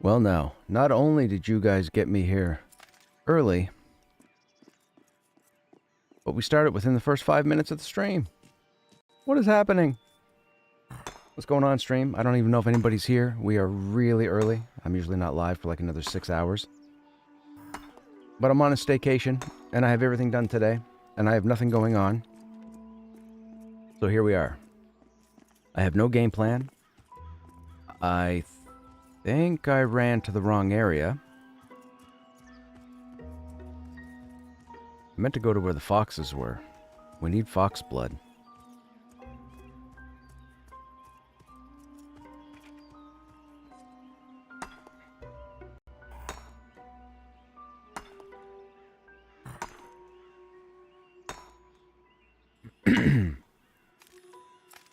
Well now, not only did you guys get me here early, but we started within the first 5 minutes of the stream. What is happening? What's going on, stream? I don't even know if anybody's here. We are really early. I'm usually not live for like another 6 hours. But I'm on a staycation, and I have everything done today, and I have nothing going on. So here we are. I have no game plan. I think I ran to the wrong area. I meant to go to where the foxes were. We need fox blood.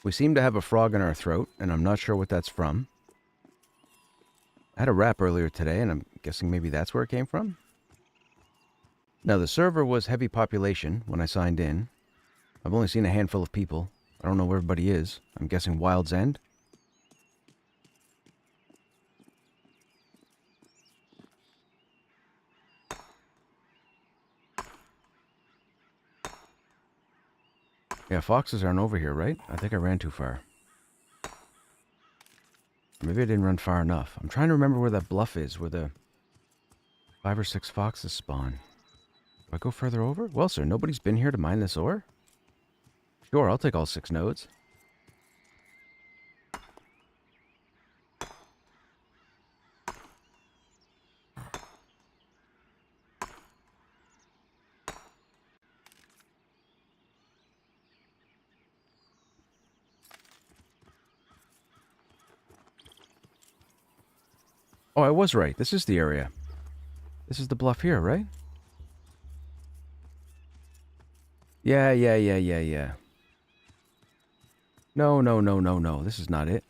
We seem to have a frog in our throat, and I'm not sure what that's from. I had a rap earlier today, and I'm guessing maybe that's where it came from. Now, the server was heavy population when I signed in. I've only seen a handful of people. I don't know where everybody is. I'm guessing Wild's End. Yeah, foxes aren't over here, right? I think I ran too far. Maybe I didn't run far enough. I'm trying to remember where that bluff is, where the 5 or 6 foxes spawn. Do I go further over? Well, sir, nobody's been here to mine this ore? Sure, I'll take all 6 nodes. Oh, I was right. This is the area. This is the bluff here, right? Yeah. No. This is not it.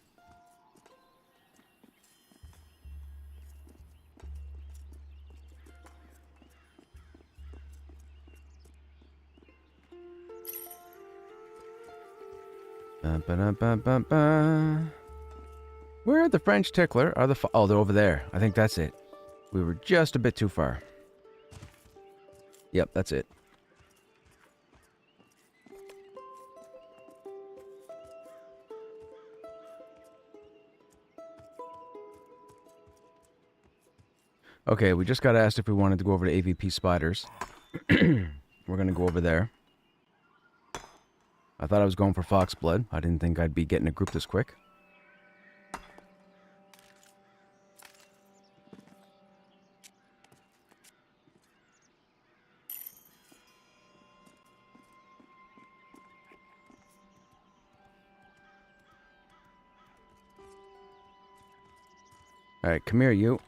Where are the French tickler? Are the oh, they're over there. I think that's it. We were just a bit too far. Yep, that's it. Okay, we just got asked if we wanted to go over to AVP Spiders. We're going to go over there. I thought I was going for Foxblood. I didn't think I'd be getting a group this quick. Alright, come here, you.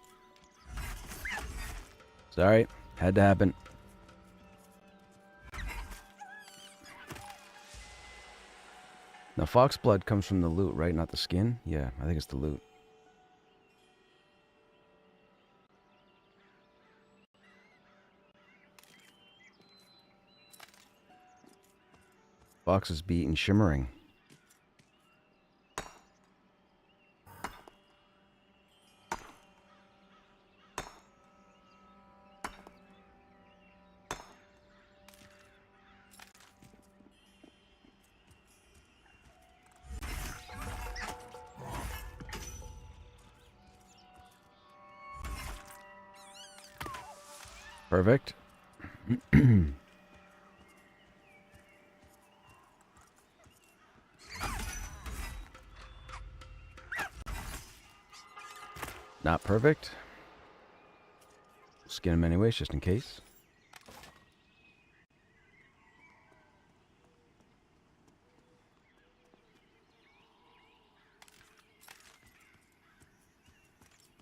Sorry, had to happen. Now, fox blood comes from the loot, right? Not the skin? Yeah, I think it's the loot. Fox is beat and shimmering. Perfect. Not perfect. Skin him anyways, just in case.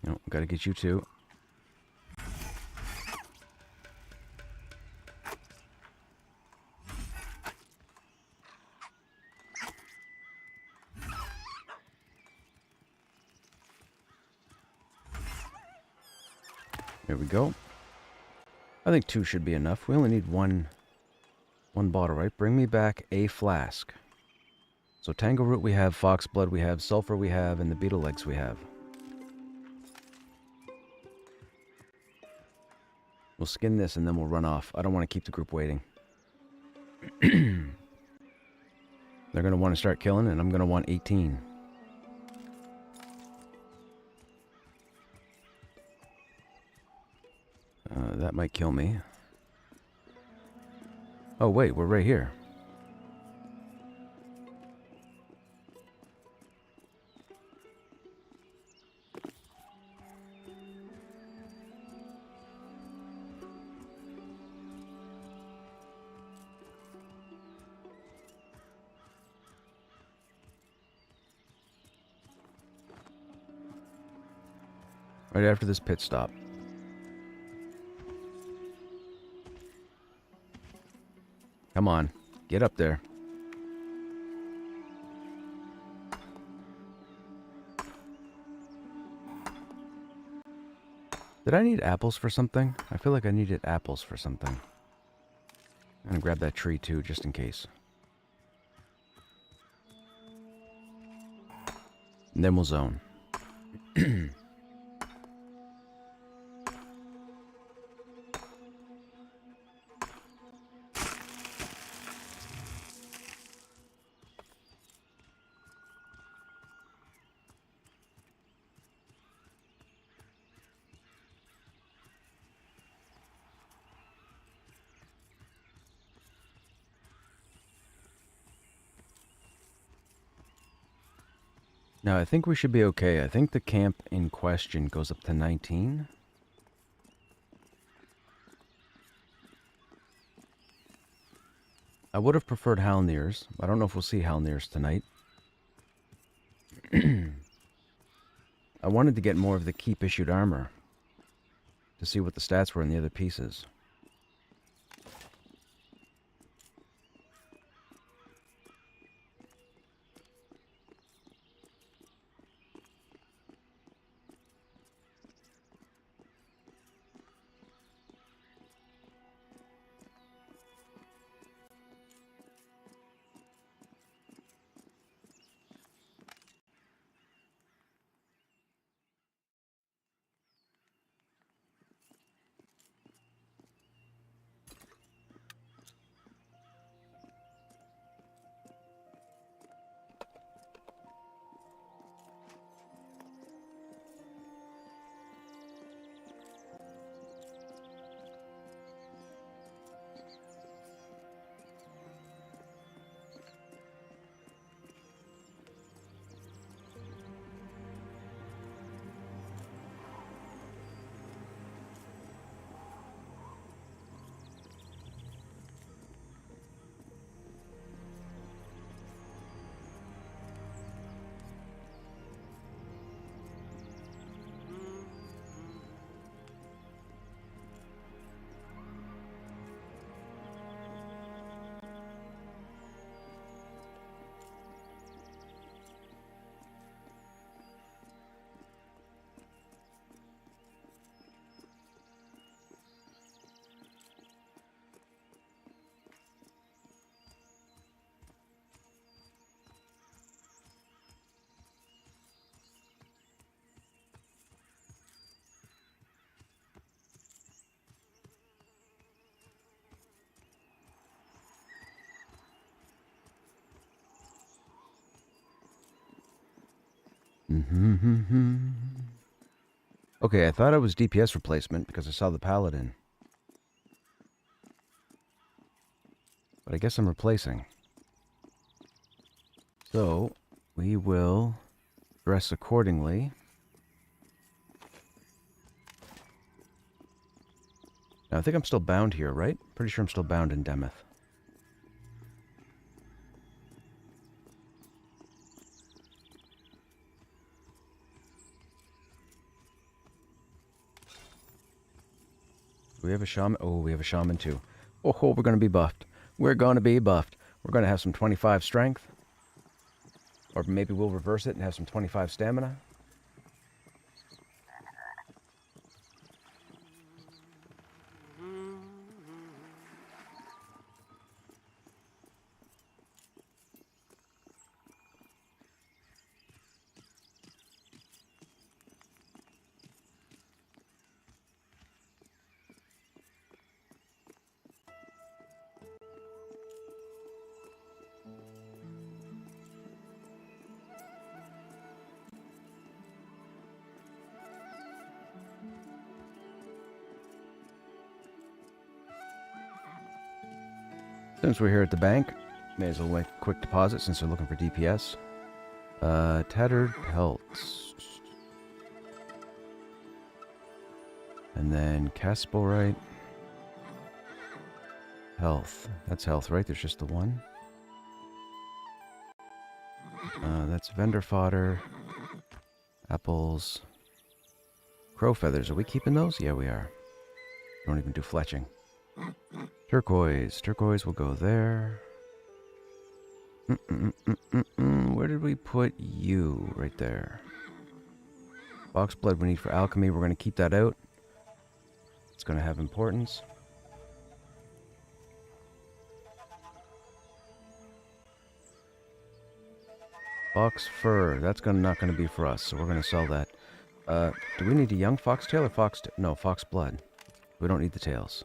No, gotta get you too. There we go. I think 2 should be enough. We only need one bottle, right? Bring me back a flask. So tango root we have, fox blood we have, sulfur we have, and the beetle legs we have. We'll skin this and then we'll run off. I don't want to keep the group waiting. They're going to want to start killing, and I'm going to want 18. That might kill me. Oh, wait, we're right here. Right after this pit stop. Come on, get up there. Did I need apples for something? I feel like I needed apples for something. I'm gonna grab that tree too, just in case. And then we'll zone. Now, I think we should be okay. I think the camp in question goes up to 19. I would have preferred Halnirs. I don't know if we'll see Halnirs tonight. I wanted to get more of the keep-issued armor to see what the stats were in the other pieces. Okay, I thought it was DPS replacement because I saw the paladin. But I guess I'm replacing. So, we will dress accordingly. Now, I think I'm still bound here, right? Pretty sure I'm still bound in Demeth. Do we have a shaman? Oh, we have a shaman too. Oh, we're going to be buffed. We're going to be buffed. We're going to have some 25 strength. Or maybe we'll reverse it and have some 25 stamina. Since we're here at the bank, may as well make a quick deposit since they're looking for DPS. Tattered pelts. And then Casporite. Health. That's health, right? There's just the one. That's vendor fodder. Apples. Crow feathers. Are we keeping those? Yeah, we are. Don't even do fletching. Turquoise. Turquoise will go there. Where did we put you? Right there. Fox blood we need for alchemy. We're going to keep that out. It's going to have importance. Fox fur. That's not going to be for us, so we're going to sell that. Do we need a young foxtail or fox... No, fox blood. We don't need the tails.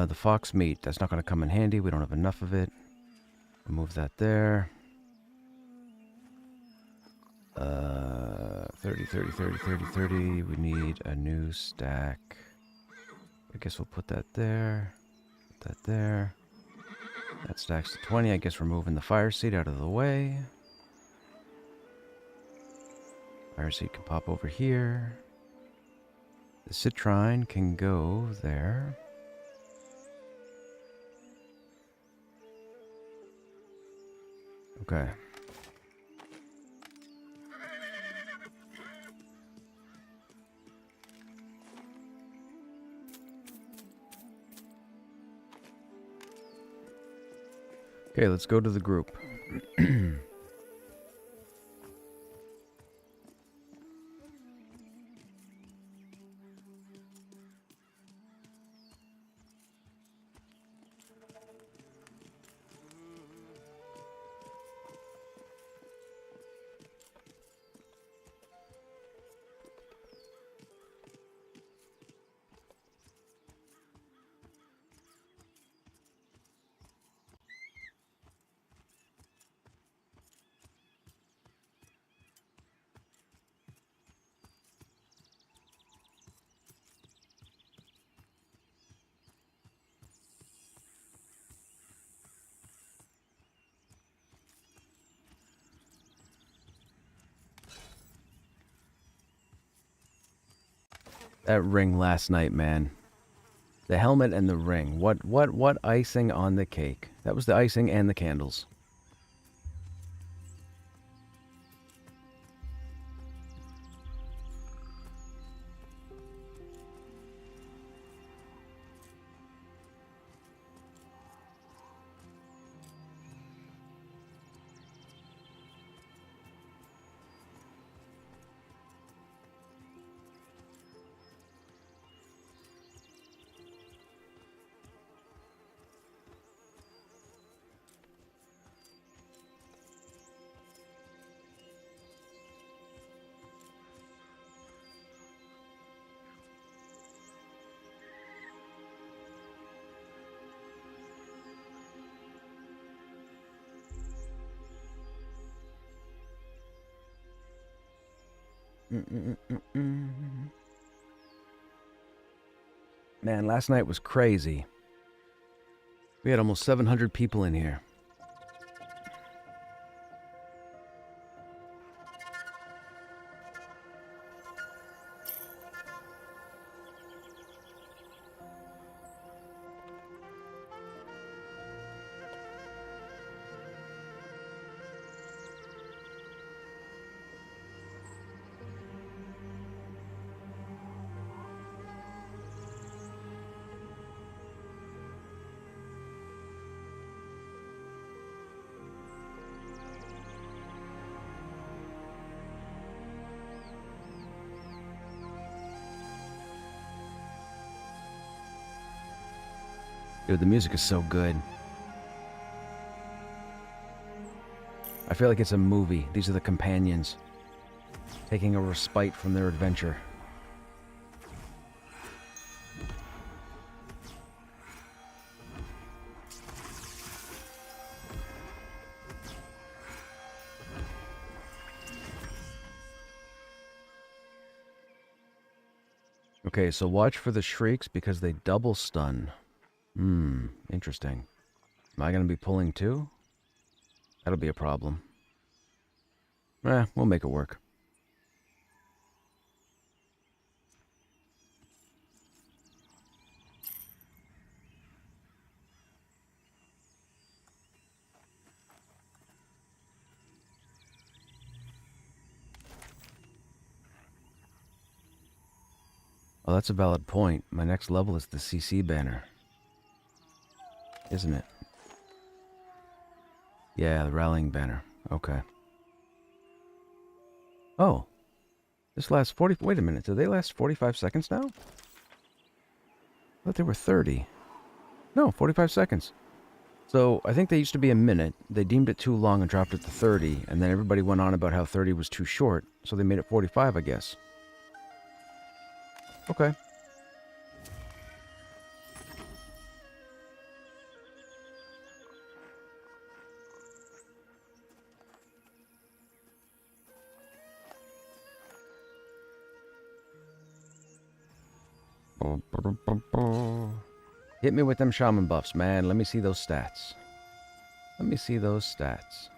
The fox meat. That's not going to come in handy. We don't have enough of it. Move that there. 30, 30, 30, 30, 30. We need a new stack. I guess we'll put that there. Put that there. That stacks to 20. I guess we're moving the fire seat out of the way. Fire seat can pop over here. The citrine can go there. Okay. Okay, let's go to the group. That ring last night, man. The helmet and the ring. What icing on the cake? That was the icing and the candles. Man, last night was crazy. We had almost 700 people in here. Dude, the music is so good. I feel like it's a movie. These are the companions taking a respite from their adventure. Okay, so watch for the shrieks because they double stun. Interesting. Am I going to be pulling too? That'll be a problem. We'll make it work. Oh, that's a valid point. My next level is the CC banner. Isn't it? Yeah, the rallying banner. Okay. Oh. This lasts 40... Wait a minute. Do they last 45 seconds now? I thought they were 30. No, 45 seconds. So, I think they used to be a minute. They deemed it too long and dropped it to 30. And then everybody went on about how 30 was too short. So they made it 45, I guess. Okay. Hit me with them shaman buffs, man. Let me see those stats. Let me see those stats.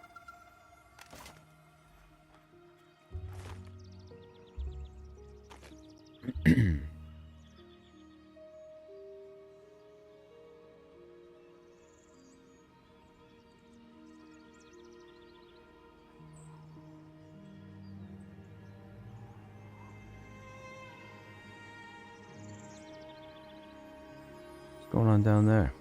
What's going on down there?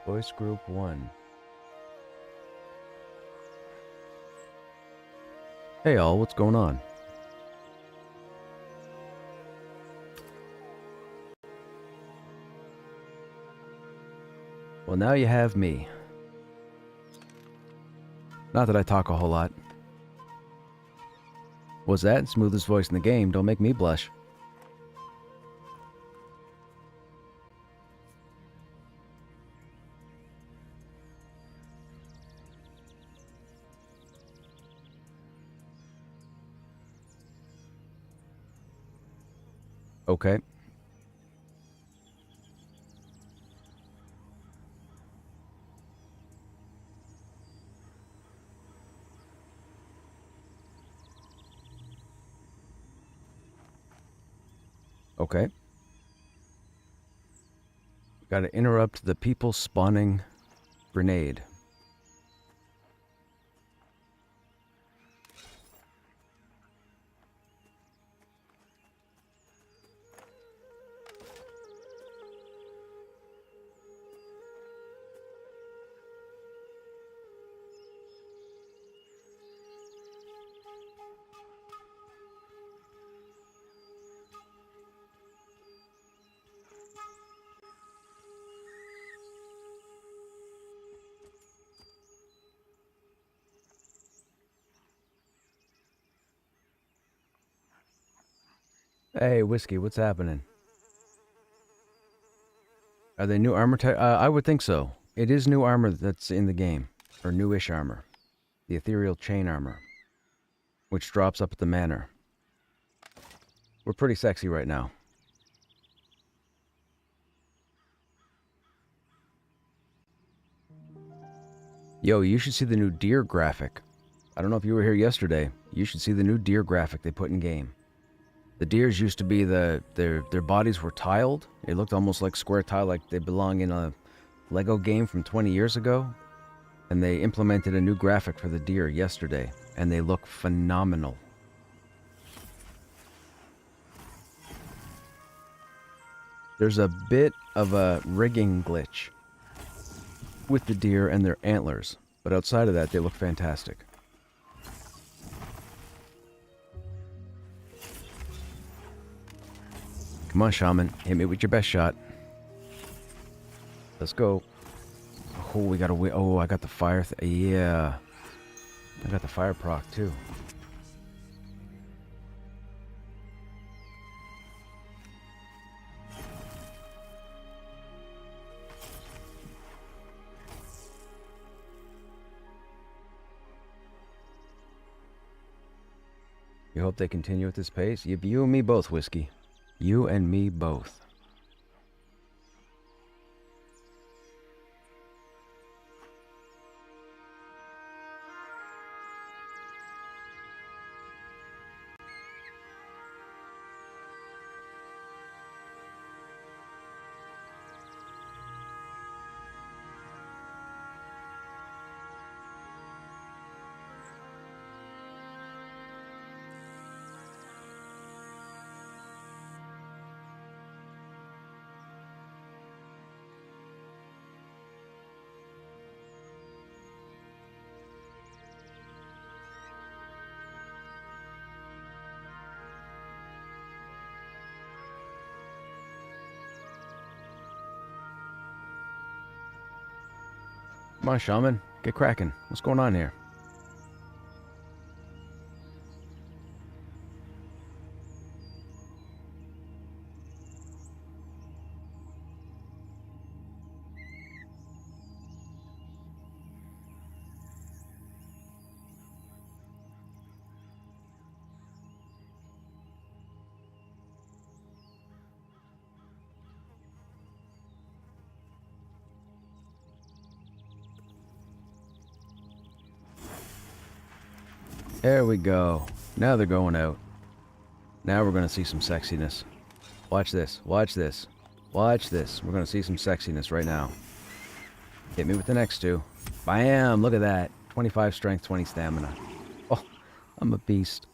Voice Group 1. Hey all, what's going on? Well, now you have me. Not that I talk a whole lot. What's that? Smoothest voice in the game. Don't make me blush. Okay. Okay. Gotta interrupt the people spawning grenade. Hey, Whiskey, what's happening? Are they new armor type? I would think so. It is new armor that's in the game. Or newish armor. The ethereal chain armor. Which drops up at the manor. We're pretty sexy right now. Yo, you should see the new deer graphic. I don't know if you were here yesterday. You should see the new deer graphic they put in game. The deers used to be their bodies were tiled. It looked almost like square tile, like they belong in a Lego game from 20 years ago. And they implemented a new graphic for the deer yesterday, and they look phenomenal. There's a bit of a rigging glitch with the deer and their antlers, but outside of that, they look fantastic. Come on, Shaman. Hit me with your best shot. Let's go. Oh, we got to win. Oh, I got the fire. Yeah. I got the fire proc too. You hope they continue at this pace? You and me both, Whiskey. You and me both. Come on, Shaman. Get cracking. What's going on here? There we go. Now they're going out. Now we're going to see some sexiness. Watch this. Watch this. Watch this. We're going to see some sexiness right now. Hit me with the next two. Bam! Look at that. 25 strength, 20 stamina. Oh, I'm a beast.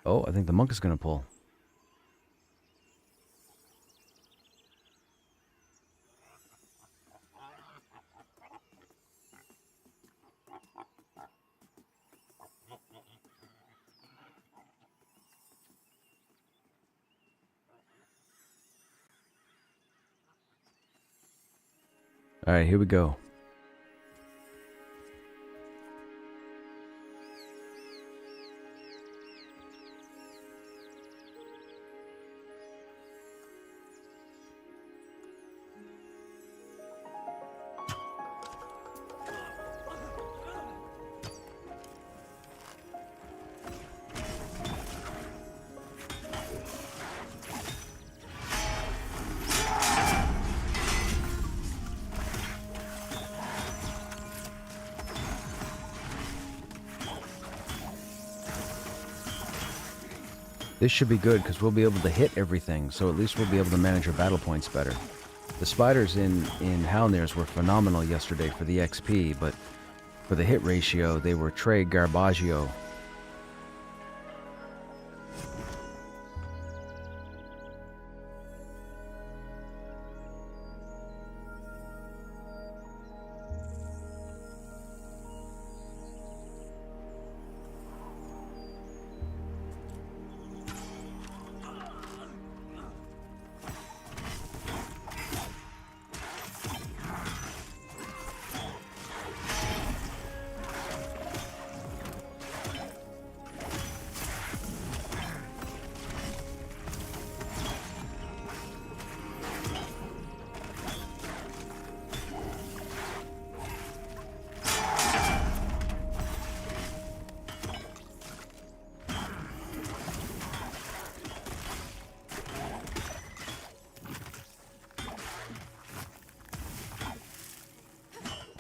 Oh, I think the monk is going to pull. All right, here we go. This should be good because we'll be able to hit everything, so at least we'll be able to manage our battle points better. The spiders in Halnirs were phenomenal yesterday for the XP, but for the hit ratio, they were Tre Garbaggio.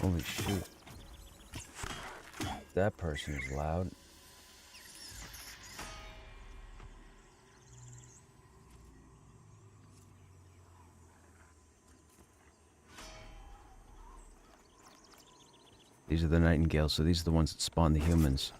Holy shoot. That person is loud. These are the nightingales, so these are the ones that spawn the humans.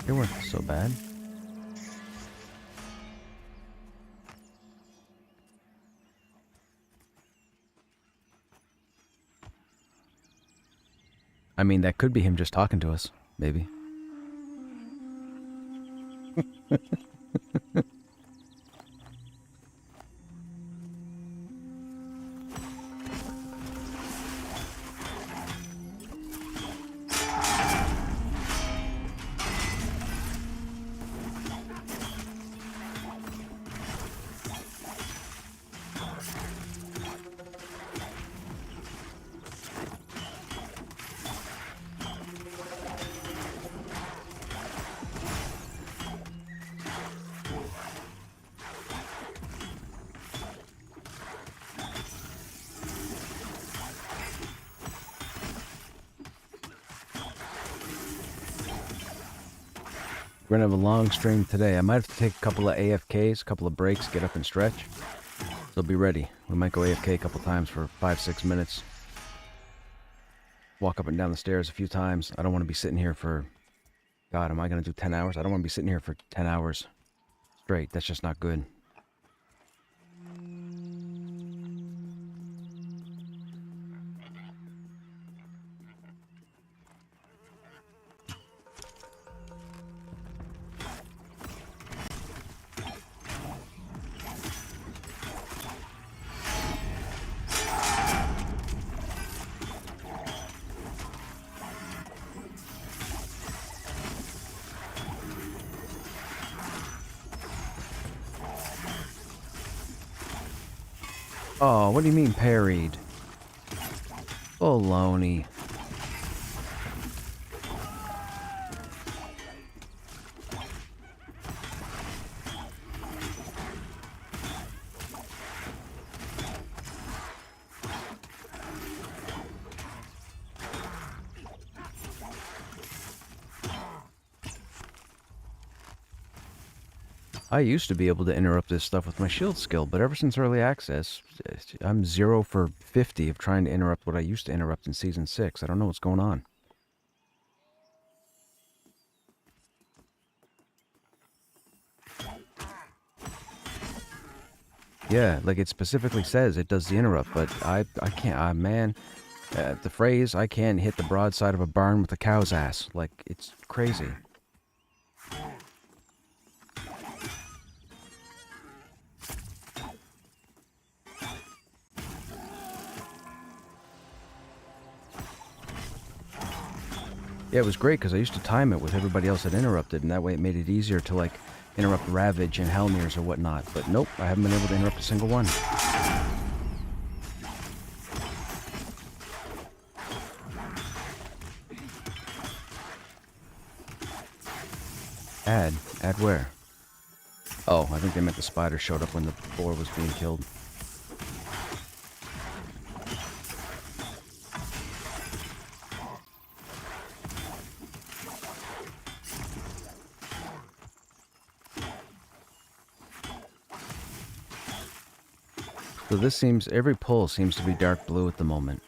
They weren't so bad. I mean, that could be him just talking to us, maybe. We're gonna have a long stream today. I might have to take a couple of AFKs, a couple of breaks, get up and stretch. So be ready. We might go AFK a couple times for 5-6 minutes. Walk up and down the stairs a few times. I don't want to be sitting here for... God, am I gonna do 10 hours? I don't want to be sitting here for 10 hours straight. That's just not good. Oh, what do you mean parried? Baloney. I used to be able to interrupt this stuff with my shield skill, but ever since early access, I'm 0 for 50 of trying to interrupt what I used to interrupt in Season 6. I don't know what's going on. Yeah, like it specifically says it does the interrupt, but I can't, man, the phrase, I can't hit the broadside of a barn with a cow's ass. Like, it's crazy. Yeah, it was great because I used to time it with everybody else that interrupted, and that way it made it easier to, like, interrupt Ravage and Helmirs or whatnot. But nope, I haven't been able to interrupt a single one. Add where? Oh, I think they meant the spider showed up when the boar was being killed. So this seems, every pull seems to be dark blue at the moment.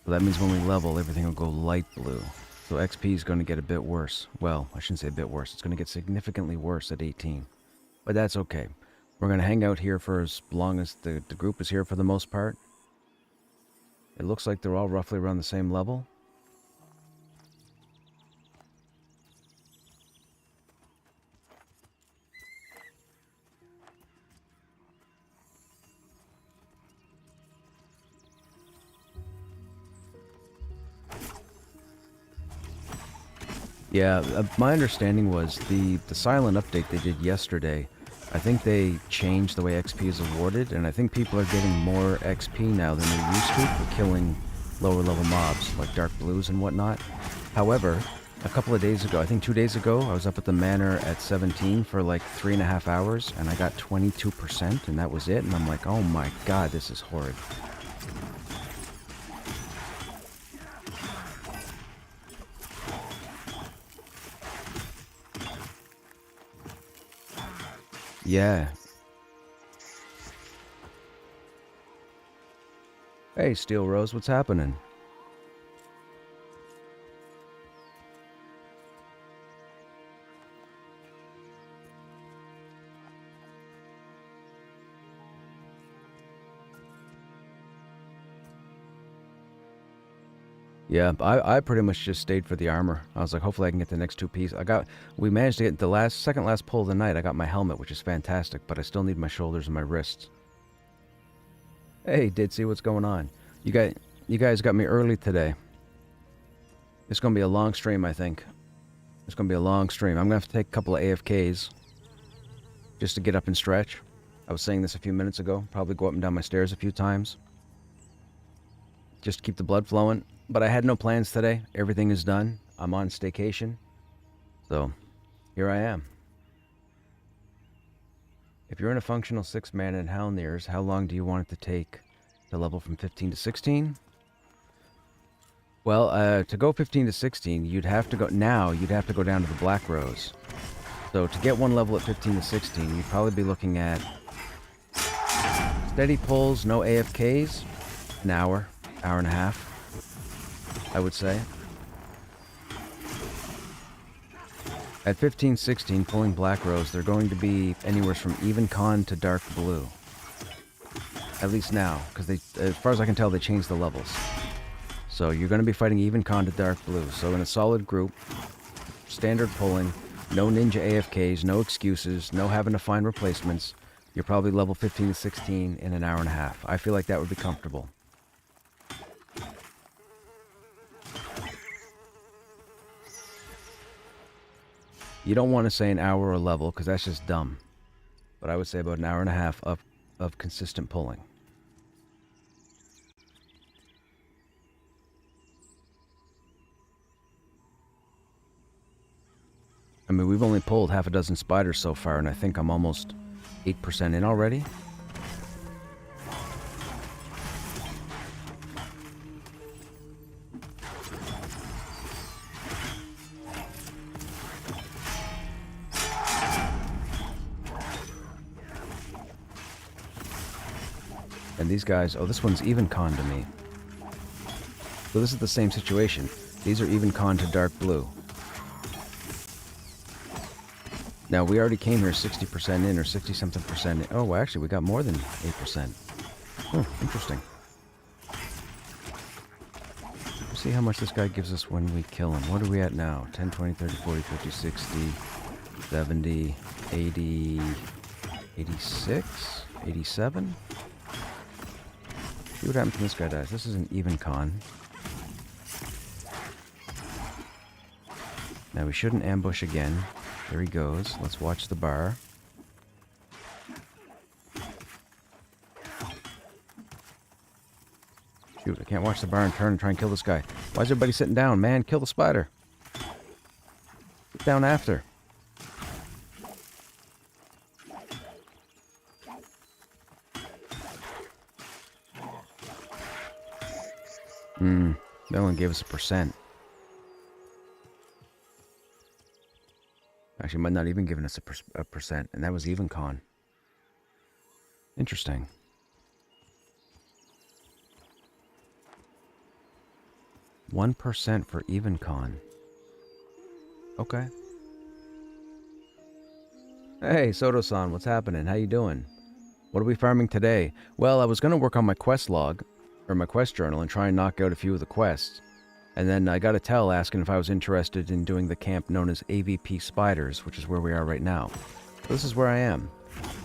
So that means when we level, everything will go light blue. So XP is going to get a bit worse. Well, I shouldn't say a bit worse. It's going to get significantly worse at 18. But that's okay. We're going to hang out here for as long as the group is here for the most part. It looks like they're all roughly around the same level. Yeah, my understanding was the silent update they did yesterday, I think they changed the way XP is awarded, and I think people are getting more XP now than they used to for killing lower level mobs, like Dark Blues and whatnot. However, a couple of days ago, I think 2 days ago, I was up at the manor at 17 for like 3.5 hours, and I got 22%, and that was it, and I'm like, oh my god, this is horrid. Yeah. Hey, Steel Rose, what's happening? Yeah, I pretty much just stayed for the armor. I was like, hopefully I can get the next 2 pieces. We managed to get the second last pull of the night. I got my helmet, which is fantastic, but I still need my shoulders and my wrists. Hey, Ditsy, what's going on? You guys got me early today. It's gonna be a long stream, I think. It's gonna be a long stream. I'm gonna have to take a couple of AFKs just to get up and stretch. I was saying this a few minutes ago. Probably go up and down my stairs a few times. Just to keep the blood flowing. But I had no plans today. Everything is done. I'm on staycation. So, here I am. If you're in a functional 6-man in Halnirs, how long do you want it to take to level from 15 to 16? Well, to go 15 to 16, you'd have to go down to the Black Rose. So to get one level at 15 to 16, you'd probably be looking at steady pulls, no AFKs, an hour and a half, I would say. At 15, 16, pulling Black Rose, they're going to be anywhere from even con to dark blue. At least now, because as far as I can tell, they changed the levels. So you're going to be fighting even con to dark blue. So in a solid group, standard pulling, no ninja AFKs, no excuses, no having to find replacements, you're probably level 15 to 16 in an hour and a half. I feel like that would be comfortable. You don't want to say an hour or level, because that's just dumb. But I would say about an hour and a half of consistent pulling. I mean, we've only pulled half a dozen spiders so far, and I think I'm almost 8% in already. And these guys, oh, this one's even con to me. So this is the same situation. These are even con to dark blue. Now, we already came here 60% in, or 60-something percent in. Oh, well, actually, we got more than 8%. Oh, interesting. Let's see how much this guy gives us when we kill him. What are we at now? 10, 20, 30, 40, 50, 60, 70, 80, 86, 87? See what happens when this guy dies. This is an even con. Now we shouldn't ambush again. There he goes. Let's watch the bar. Shoot, I can't watch the bar and turn and try and kill this guy. Why is everybody sitting down? Man, kill the spider. Sit down after. That one gave us a percent. Actually, might not even giving us a percent, and that was even con. Interesting. %1 for even con. Okay. Hey, Soto-san, what's happening? How you doing? What are we farming today? Well, I was going to work on my quest log, or my quest journal, and try and knock out a few of the quests. And then I got a tell asking if I was interested in doing the camp known as AVP Spiders, which is where we are right now. So this is where I am.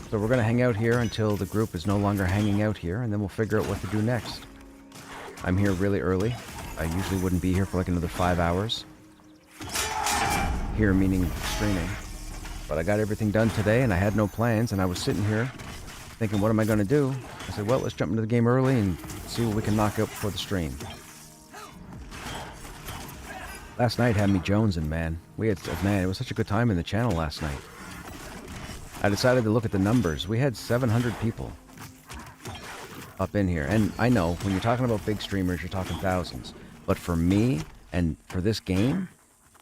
So we're going to hang out here until the group is no longer hanging out here, and then we'll figure out what to do next. I'm here really early. I usually wouldn't be here for like another 5 hours. Here meaning streaming. But I got everything done today, and I had no plans, and I was sitting here thinking, what am I going to do? I said, well, let's jump into the game early and see what we can knock out before the stream. Last night had me jonesing, man. Man, it was such a good time in the channel last night. I decided to look at the numbers. We had 700 people up in here. And I know, when you're talking about big streamers, you're talking thousands. But for me, and for this game,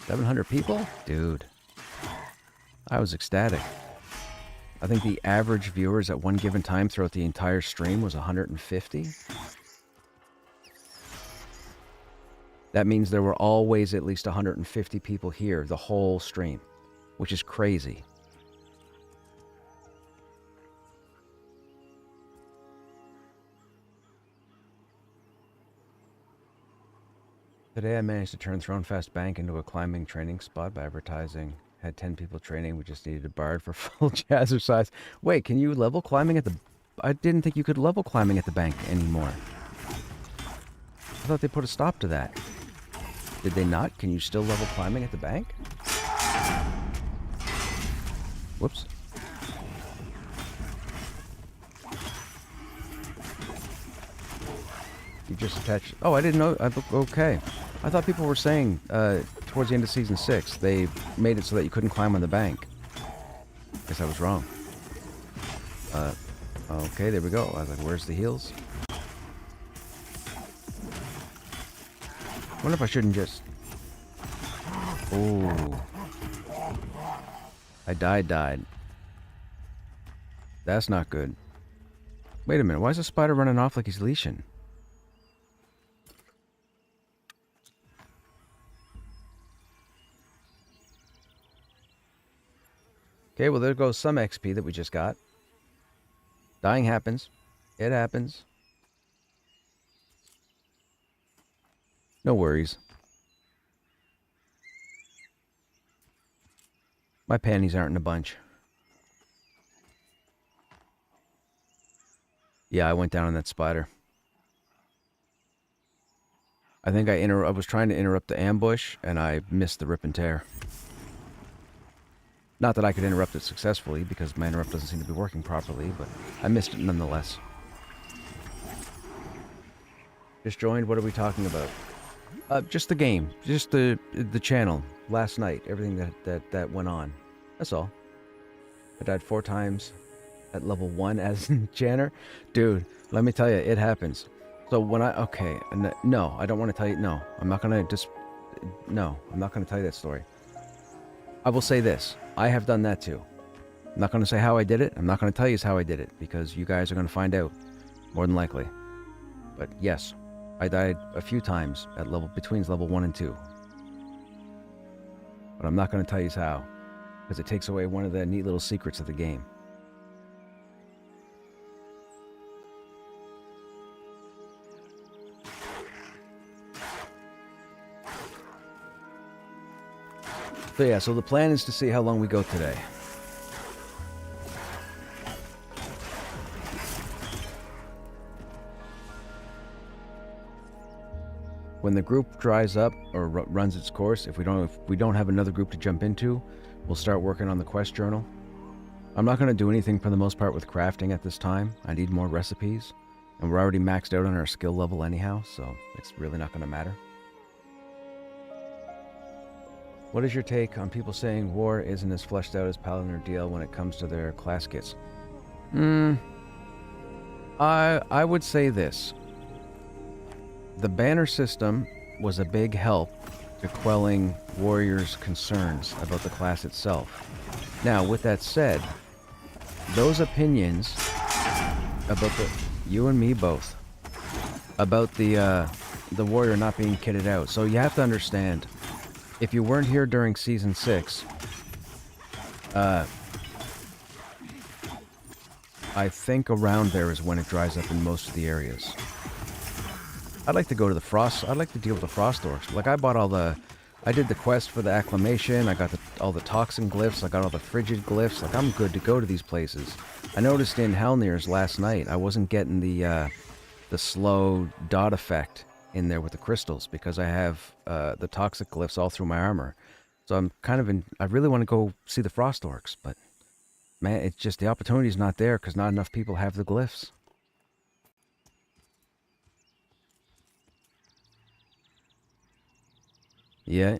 700 people? Dude. I was ecstatic. I think the average viewers at one given time throughout the entire stream was 150. That means there were always at least 150 people here the whole stream, which is crazy. Today I managed to turn Thronefest Bank into a climbing training spot by advertising. Had 10 people training. We just needed a bard for full jazzercise. Wait, can you level climbing at the... I didn't think you could level climbing at the bank anymore. I thought they put a stop to that. Did they not? Can you still level climbing at the bank? Whoops. You just attached... Oh, I didn't know... Okay. I thought people were saying towards the end of Season 6, they made it so that you couldn't climb on the bank. Guess I was wrong. Okay, there we go. I was like, where's the heals? I wonder if I shouldn't just... Oh. I died. That's not good. Wait a minute, why is the spider running off like he's leashing? Okay, well there goes some XP that we just got. Dying happens. It happens. No worries. My panties aren't in a bunch. Yeah, I went down on that spider. I think I was trying to interrupt the ambush, and I missed the rip and tear. Not that I could interrupt it successfully, because my interrupt doesn't seem to be working properly, but I missed it nonetheless. Just joined, what are we talking about? Just the game. Just the channel. Last night. Everything that went on. That's all. I died 4 times at level 1 as Janner. Dude, let me tell you, it happens. So when okay, no, I don't want to tell you, no. I'm not going to no, I'm not going to tell you that story. I will say this. I have done that too. I'm not going to say how I did it. I'm not going to tell you how I did it, because you guys are going to find out, more than likely. But yes, I died a few times at between level 1 and 2. But I'm not going to tell you how, because it takes away one of the neat little secrets of the game. So yeah, so the plan is to see how long we go today. When the group dries up or runs its course, if we don't have another group to jump into, we'll start working on the quest journal. I'm not going to do anything for the most part with crafting at this time. I need more recipes, and we're already maxed out on our skill level anyhow, so it's really not going to matter. What is your take on people saying war isn't as fleshed out as Paladin or DL when it comes to their class kits? I would say this. The banner system was a big help to quelling warriors' concerns about the class itself. Now, with that said, those opinions about you and me both, about the warrior not being kitted out. So you have to understand, if you weren't here during Season 6, I think around there is when it dries up in most of the areas. I'd like to go to the Frost... I'd like to deal with the Frost Orcs. Like, I did the quest for the Acclamation, I got all the Toxin glyphs, I got all the Frigid glyphs. Like, I'm good to go to these places. I noticed in Helnir's last night, I wasn't getting the slow dot effect in there with the crystals, because I have the toxic glyphs all through my armor. So I'm kind of I really want to go see the Frost Orcs, but man, it's just the opportunity's not there because not enough people have the glyphs. Yeah.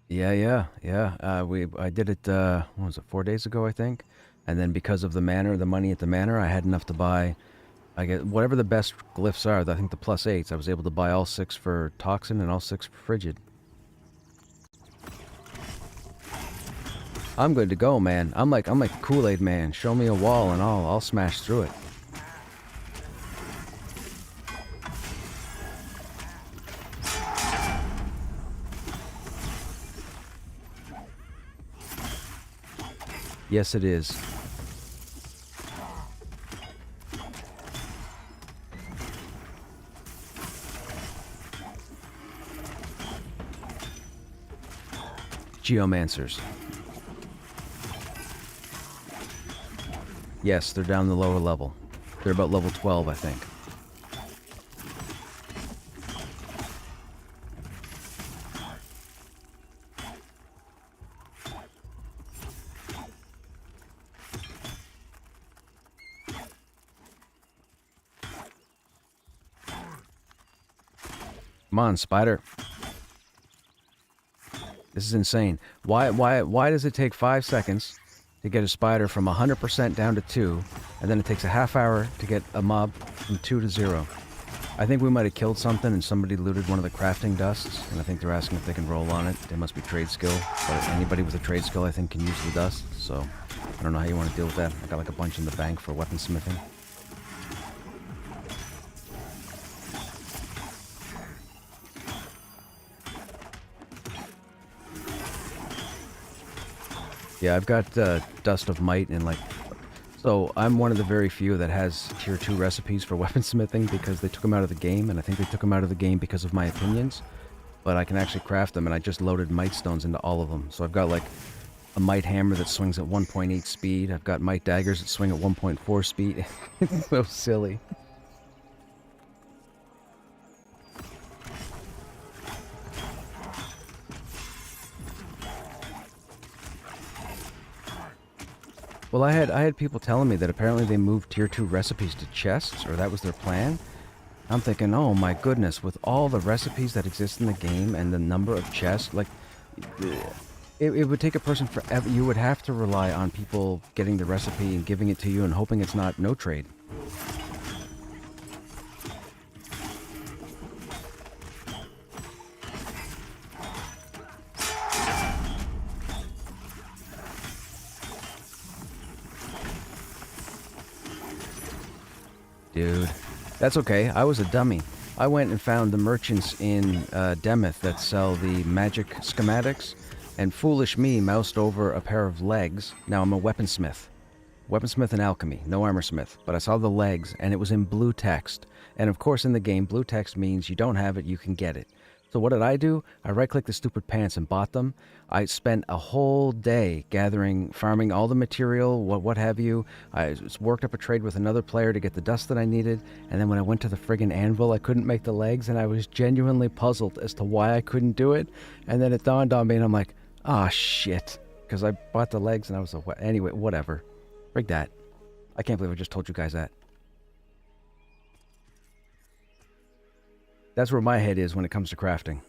I did it, what was it, 4 days ago, I think? And then because of the money at the manor, I had enough to buy... I get whatever the best glyphs are. I think the +8s. I was able to buy all 6 for Toxin and all 6 for Frigid. I'm good to go, man. I'm like Kool-Aid Man. Show me a wall and I'll smash through it. Yes, it is. Geomancers. Yes, they're down the lower level. They're about level 12, I think. Come on, spider. This is insane. Why does it take 5 seconds to get a spider from 100% down to 2, and then it takes a half hour to get a mob from 2 to 0? I think we might have killed something and somebody looted one of the crafting dusts, and I think they're asking if they can roll on it. They must be trade skill, but anybody with a trade skill I think can use the dust, so I don't know how you want to deal with that. I got like a bunch in the bank for weaponsmithing. Yeah, I've got Dust of Might and like... So, I'm one of the very few that has tier 2 recipes for weaponsmithing because they took them out of the game, and I think they took them out of the game because of my opinions. But I can actually craft them, and I just loaded Might Stones into all of them. So I've got like a Might Hammer that swings at 1.8 speed. I've got Might Daggers that swing at 1.4 speed. It's so silly. Well, I had people telling me that apparently they moved tier 2 recipes to chests, or that was their plan. I'm thinking, oh my goodness, with all the recipes that exist in the game and the number of chests, like, it would take a person forever. You would have to rely on people getting the recipe and giving it to you and hoping it's not no trade. Dude, that's okay. I was a dummy. I went and found the merchants in Demeth that sell the magic schematics, and foolish me moused over a pair of legs. Now I'm a weaponsmith. Weaponsmith and alchemy, no armorsmith. But I saw the legs, and it was in blue text. And of course in the game, blue text means you don't have it, you can get it. So what did I do? I right-clicked the stupid pants and bought them. I spent a whole day farming all the material, what have you. I worked up a trade with another player to get the dust that I needed, and then when I went to the friggin' anvil, I couldn't make the legs, and I was genuinely puzzled as to why I couldn't do it. And then it dawned on me, and I'm like, ah, shit. Because I bought the legs, and I was like, anyway, whatever. Frig that. I can't believe I just told you guys that. That's where my head is when it comes to crafting.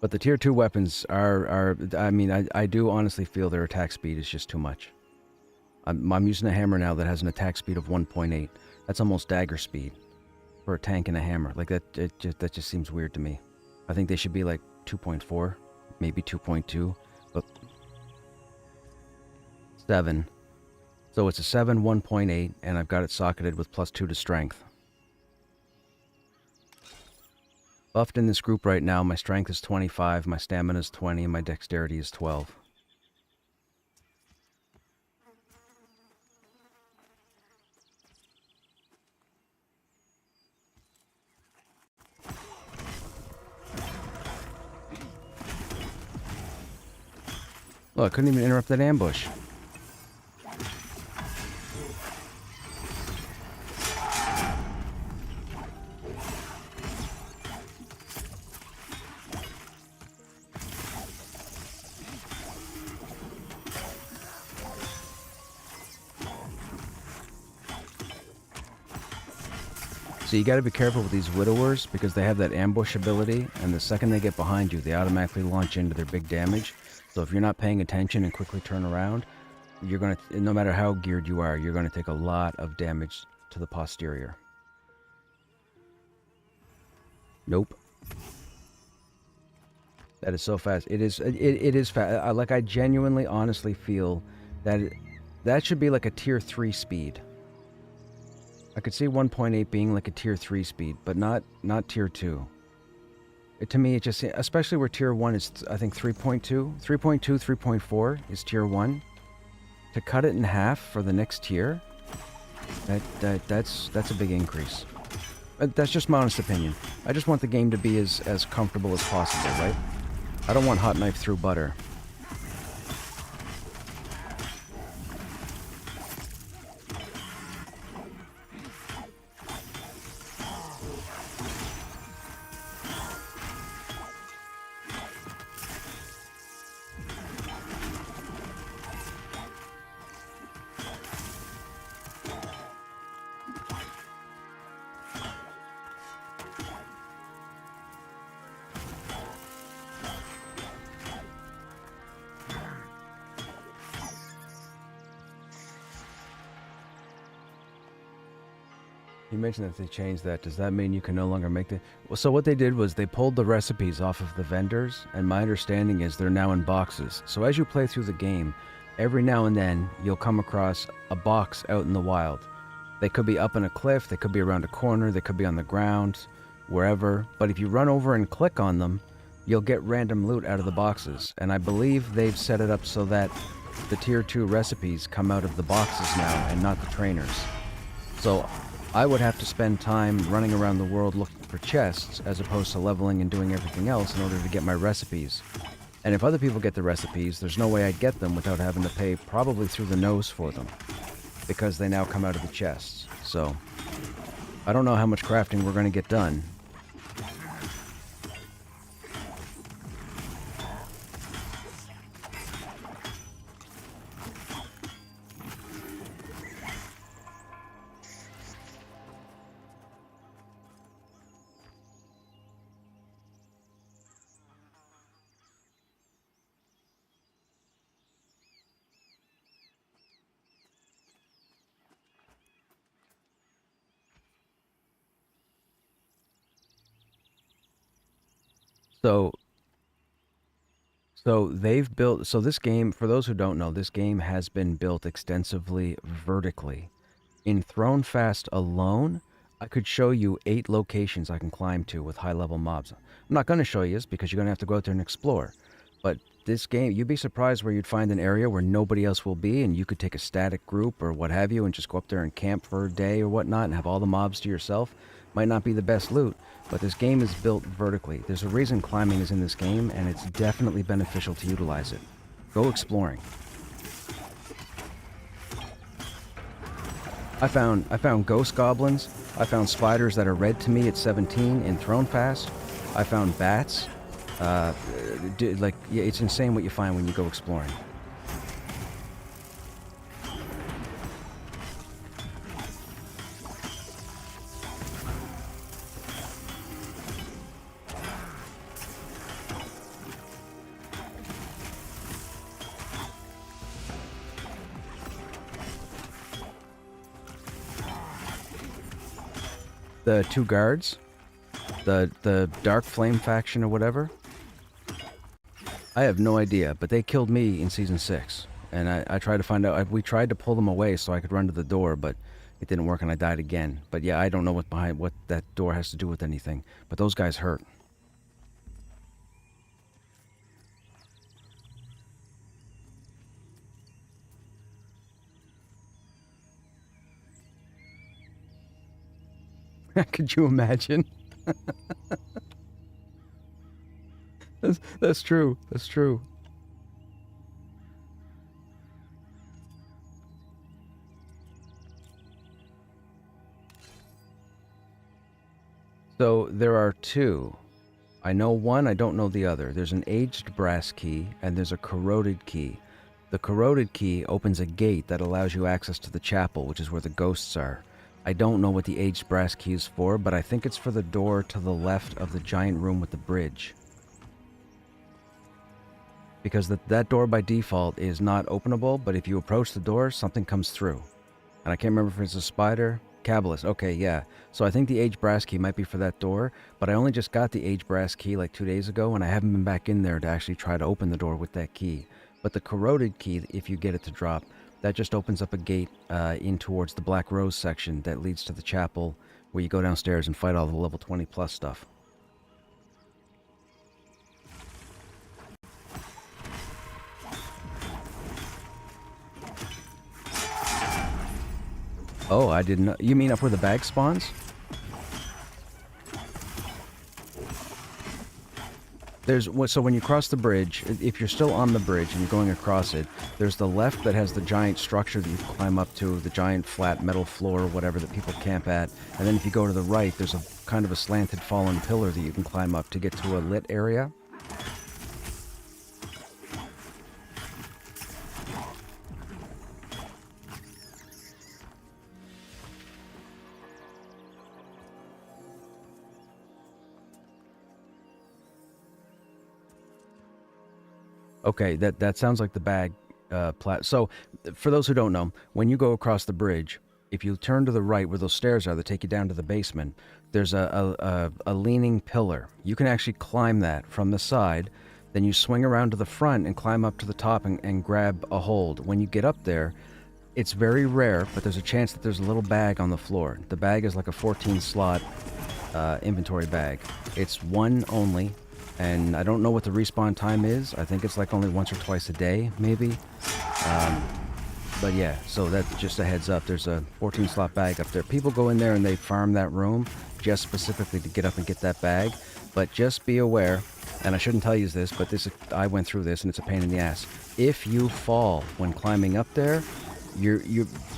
But the tier 2 weapons are I mean, I do honestly feel their attack speed is just too much. I'm using a hammer now that has an attack speed of 1.8. That's almost dagger speed for a tank and a hammer. Like, that just seems weird to me. I think they should be like 2.4, maybe 2.2, but 7. So it's a 7, 1.8, and I've got it socketed with +2 to strength. Buffed in this group right now, my strength is 25, my stamina is 20, and my dexterity is 12. Look, I couldn't even interrupt that ambush. So you gotta be careful with these widowers because they have that ambush ability, and the second they get behind you, they automatically launch into their big damage. So if you're not paying attention and quickly turn around, you're gonna, no matter how geared you are, you're gonna take a lot of damage to the posterior. Nope. That is so fast. It is fast. Like, I genuinely, honestly feel that that should be like a tier 3 speed. I could see 1.8 being like a tier 3 speed, but not tier 2. To me, it just, especially where tier 1 is, I think 3.2, 3.4 is tier 1. To cut it in half for the next tier, that's a big increase. That's just my honest opinion. I just want the game to be as comfortable as possible, right? I don't want hot knife through butter. You mentioned that they changed that. Does that mean you can no longer make the... Well, so what they did was they pulled the recipes off of the vendors, and my understanding is they're now in boxes. So as you play through the game, every now and then you'll come across a box out in the wild. They could be up in a cliff, they could be around a corner, they could be on the ground, wherever. But if you run over and click on them, you'll get random loot out of the boxes. And I believe they've set it up so that the Tier 2 recipes come out of the boxes now and not the trainers. So I would have to spend time running around the world looking for chests as opposed to leveling and doing everything else in order to get my recipes. And if other people get the recipes, there's no way I'd get them without having to pay probably through the nose for them, because they now come out of the chests. So I don't know how much crafting we're going to get done. So they've built, so this game, for those who don't know, this game has been built extensively vertically. In Thronefast alone, I could show you 8 locations I can climb to with high-level mobs. I'm not going to show you this because you're going to have to go out there and explore. But this game, you'd be surprised where you'd find an area where nobody else will be, and you could take a static group or what have you and just go up there and camp for a day or whatnot and have all the mobs to yourself. Might not be the best loot, but this game is built vertically. There's a reason climbing is in this game, and it's definitely beneficial to utilize it. Go exploring. I found ghost goblins. I found spiders that are red to me at 17 in Thronefast. I found bats. Yeah, it's insane what you find when you go exploring. The 2 guards, the Dark Flame faction or whatever, I have no idea, but they killed me in Season 6. And I tried to find out, we tried to pull them away so I could run to the door, but it didn't work and I died again. But yeah, I don't know what that door has to do with anything, but those guys hurt. Could you imagine? That's true. That's true. So there are 2. I know one, I don't know the other. There's an aged brass key and there's a corroded key. The corroded key opens a gate that allows you access to the chapel, which is where the ghosts are. I don't know what the aged brass key is for, but I think it's for the door to the left of the giant room with the bridge. Because that door by default is not openable, but if you approach the door, something comes through. And I can't remember if it's a spider. Kabbalist, okay, yeah. So I think the aged brass key might be for that door, but I only just got the aged brass key like 2 days ago, and I haven't been back in there to actually try to open the door with that key. But the corroded key, if you get it to drop, that just opens up a gate in towards the Black Rose section that leads to the chapel, where you go downstairs and fight all the level 20 plus stuff. Oh, I didn't know. You mean up where the bag spawns? So when you cross the bridge, if you're still on the bridge and you're going across it, there's the left that has the giant structure that you can climb up to, the giant flat metal floor or whatever that people camp at. And then if you go to the right, there's a kind of a slanted fallen pillar that you can climb up to get to a lit area. Okay, that sounds like the bag So, for those who don't know, when you go across the bridge, if you turn to the right where those stairs are that take you down to the basement, there's a leaning pillar. You can actually climb that from the side. Then you swing around to the front and climb up to the top and grab a hold. When you get up there, it's very rare, but there's a chance that there's a little bag on the floor. The bag is like a 14-slot inventory bag. It's one only. And I don't know what the respawn time is. I think it's like only once or twice a day, maybe. But yeah, so that's just a heads up. There's a 14-slot bag up there. People go in there and they farm that room just specifically to get up and get that bag. But just be aware, and I shouldn't tell you this, but I went through this and it's a pain in the ass. If you fall when climbing up there, your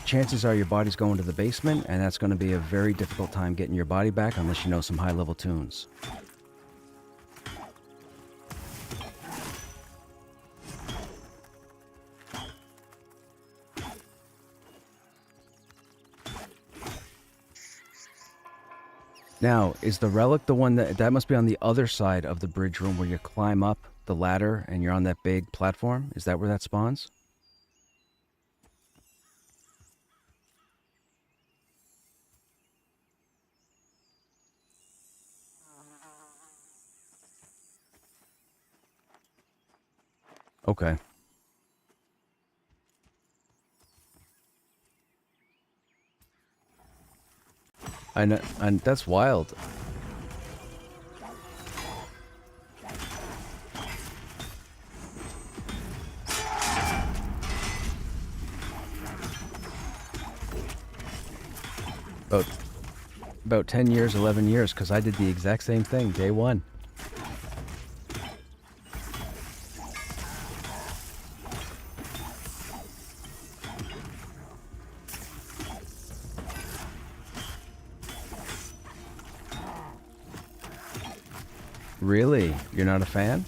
chances are your body's going to the basement, and that's going to be a very difficult time getting your body back unless you know some high-level tunes. Now, is the relic the one that must be on the other side of the bridge room where you climb up the ladder and you're on that big platform? Is that where that spawns? Okay. I know, and that's wild. About 10 years, 11 years, because I did the exact same thing, day one. Really? You're not a fan?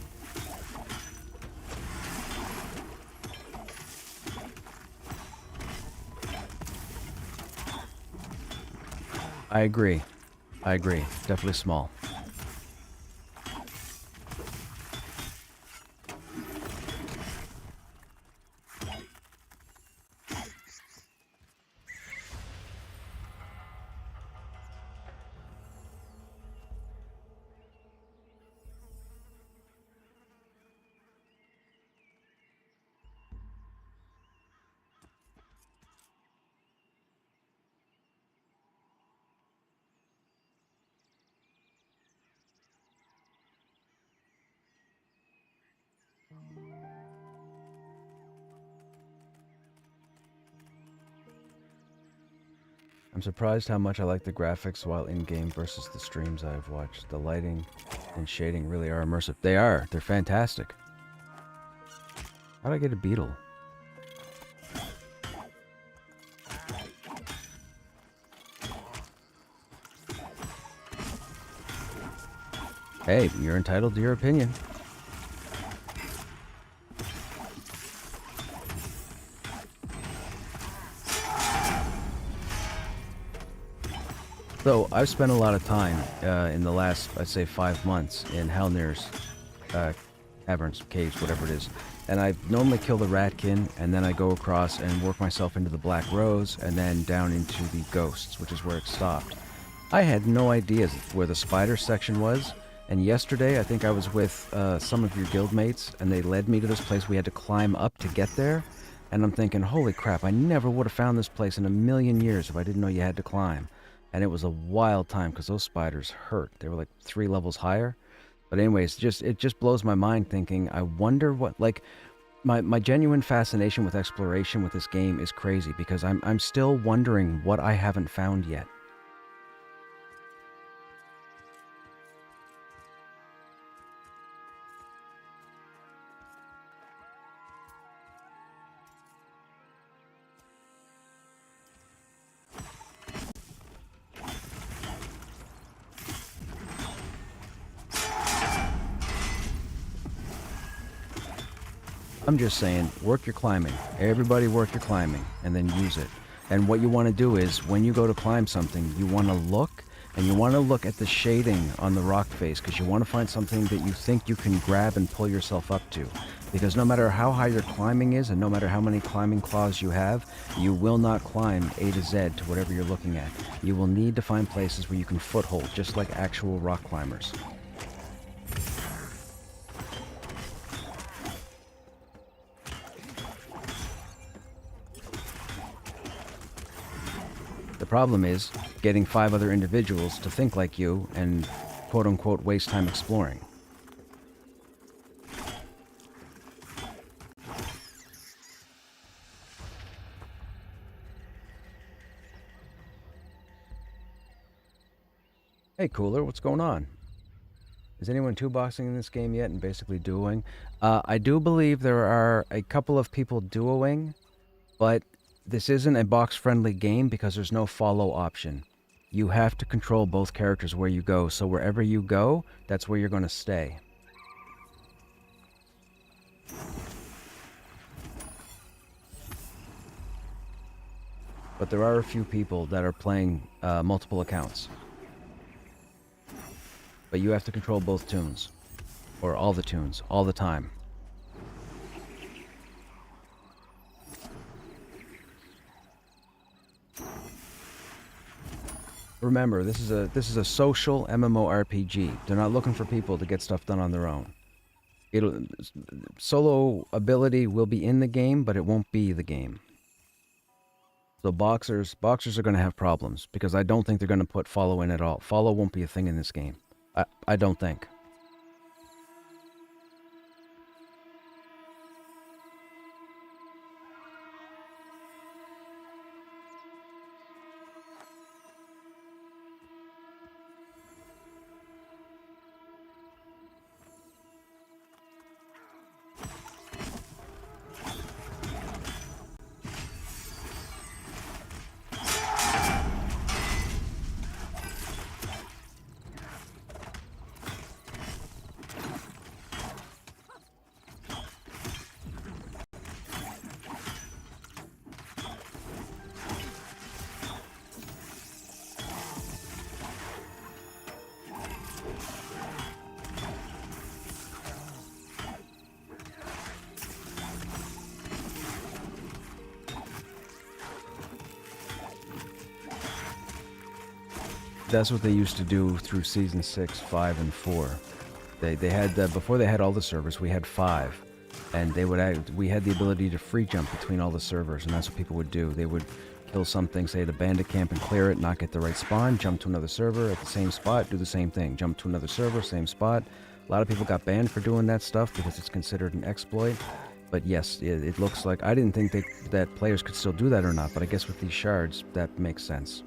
I agree. Definitely small. I'm surprised how much I like the graphics while in-game versus the streams I've watched. The lighting and shading really are immersive. They are. They're fantastic. How'd I get a beetle? Hey, you're entitled to your opinion. So, I've spent a lot of time in the last, I'd say, 5 months in Halnir's caverns, caves, whatever it is. And I normally kill the ratkin, and then I go across and work myself into the Black Rose, and then down into the Ghosts, which is where it stopped. I had no idea where the spider section was, and yesterday I think I was with some of your guildmates, and they led me to this place we had to climb up to get there. And I'm thinking, holy crap, I never would have found this place in a million years if I didn't know you had to climb. And it was a wild time because those spiders hurt. They were like 3 levels higher. But anyways, it just blows my mind thinking, I wonder what, like, my genuine fascination with exploration with this game is crazy because I'm still wondering what I haven't found yet. I'm just saying, work your climbing. Everybody work your climbing, and then use it. And what you want to do is, when you go to climb something, you want to look, and you want to look at the shading on the rock face, because you want to find something that you think you can grab and pull yourself up to. Because no matter how high your climbing is, and no matter how many climbing claws you have, you will not climb A to Z to whatever you're looking at. You will need to find places where you can foothold, just like actual rock climbers. The problem is getting 5 other individuals to think like you and quote-unquote waste time exploring. Hey Cooler, what's going on? Is anyone two-boxing in this game yet and basically duoing? I do believe there are a couple of people duoing, but this isn't a box-friendly game because there's no follow option. You have to control both characters where you go, so wherever you go, that's where you're going to stay. But there are a few people that are playing multiple accounts. But you have to control both tunes. Or all the tunes, all the time. Remember, this is a social MMORPG. They're not looking for people to get stuff done on their own. Solo ability will be in the game, but it won't be the game. So boxers are going to have problems because I don't think they're going to put follow in at all. Follow won't be a thing in this game. I don't think. That's what they used to do through Season 6, 5, and 4. They had, before they had all the servers, we had 5. And we had the ability to free jump between all the servers, and that's what people would do. They would kill something, say at a bandit camp and clear it, not get the right spawn, jump to another server at the same spot, do the same thing. Jump to another server, same spot. A lot of people got banned for doing that stuff because it's considered an exploit. But yes, it looks like, I didn't think that players could still do that or not, but I guess with these shards, that makes sense.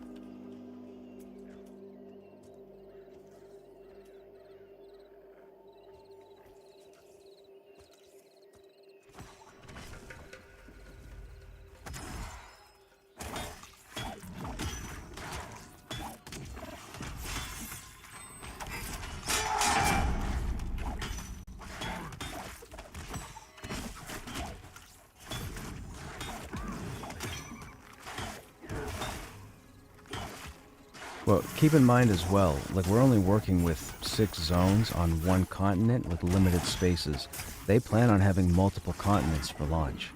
Well, keep in mind as well, like we're only working with 6 zones on one continent with limited spaces. They plan on having multiple continents for launch.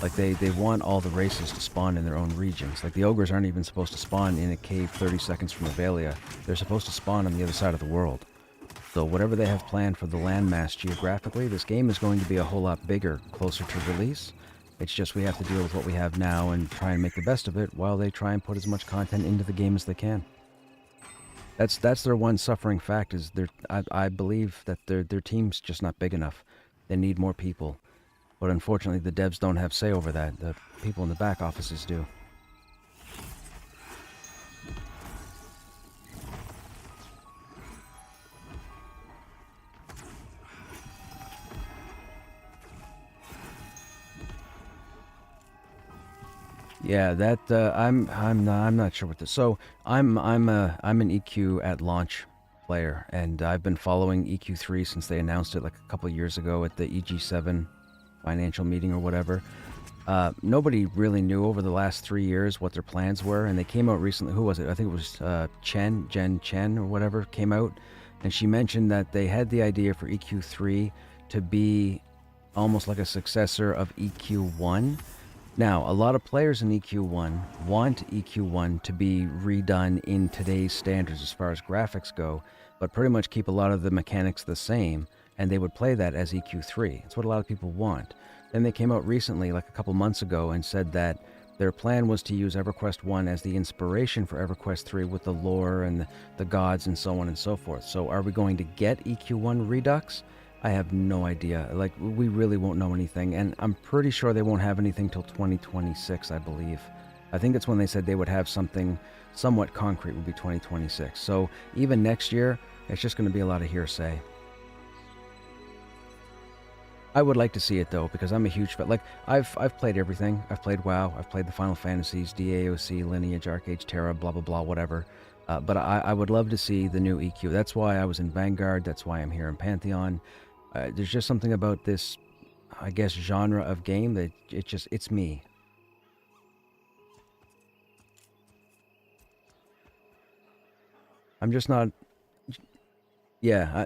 Like they want all the races to spawn in their own regions. Like the ogres aren't even supposed to spawn in a cave 30 seconds from Avelia. They're supposed to spawn on the other side of the world. So whatever they have planned for the landmass geographically, this game is going to be a whole lot bigger, closer to release. It's just we have to deal with what we have now and try and make the best of it while they try and put as much content into the game as they can. That's their one suffering fact is I believe that their team's just not big enough. They need more people. But unfortunately the devs don't have say over that. The people in the back offices do. Yeah, that I'm not sure what this. So I'm an EQ at launch player, and I've been following EQ3 since they announced it like a couple of years ago at the EG7 financial meeting or whatever. Nobody really knew over the last 3 years what their plans were, and they came out recently. Who was it? I think it was Jen Chen or whatever came out, and she mentioned that they had the idea for EQ3 to be almost like a successor of EQ1. Now, a lot of players in EQ1 want EQ1 to be redone in today's standards as far as graphics go, but pretty much keep a lot of the mechanics the same, and they would play that as EQ3. It's what a lot of people want. Then they came out recently, like a couple months ago, and said that their plan was to use EverQuest 1 as the inspiration for EverQuest 3 with the lore and the gods and so on and so forth. So are we going to get EQ1 Redux? I have no idea. Like, we really won't know anything, and I'm pretty sure they won't have anything till 2026, I believe. I think that's when they said they would have something somewhat concrete, would be 2026. So even next year, it's just going to be a lot of hearsay. I would like to see it though, because I'm a huge fan. Like, I've played everything. I've played WoW. I've played the Final Fantasies, DAOC, Lineage, Arcade, Terra, blah blah blah, whatever. But I would love to see the new EQ. That's why I was in Vanguard. That's why I'm here in Pantheon. There's just something about this, I guess, genre of game that it's me. I'm just not. Yeah.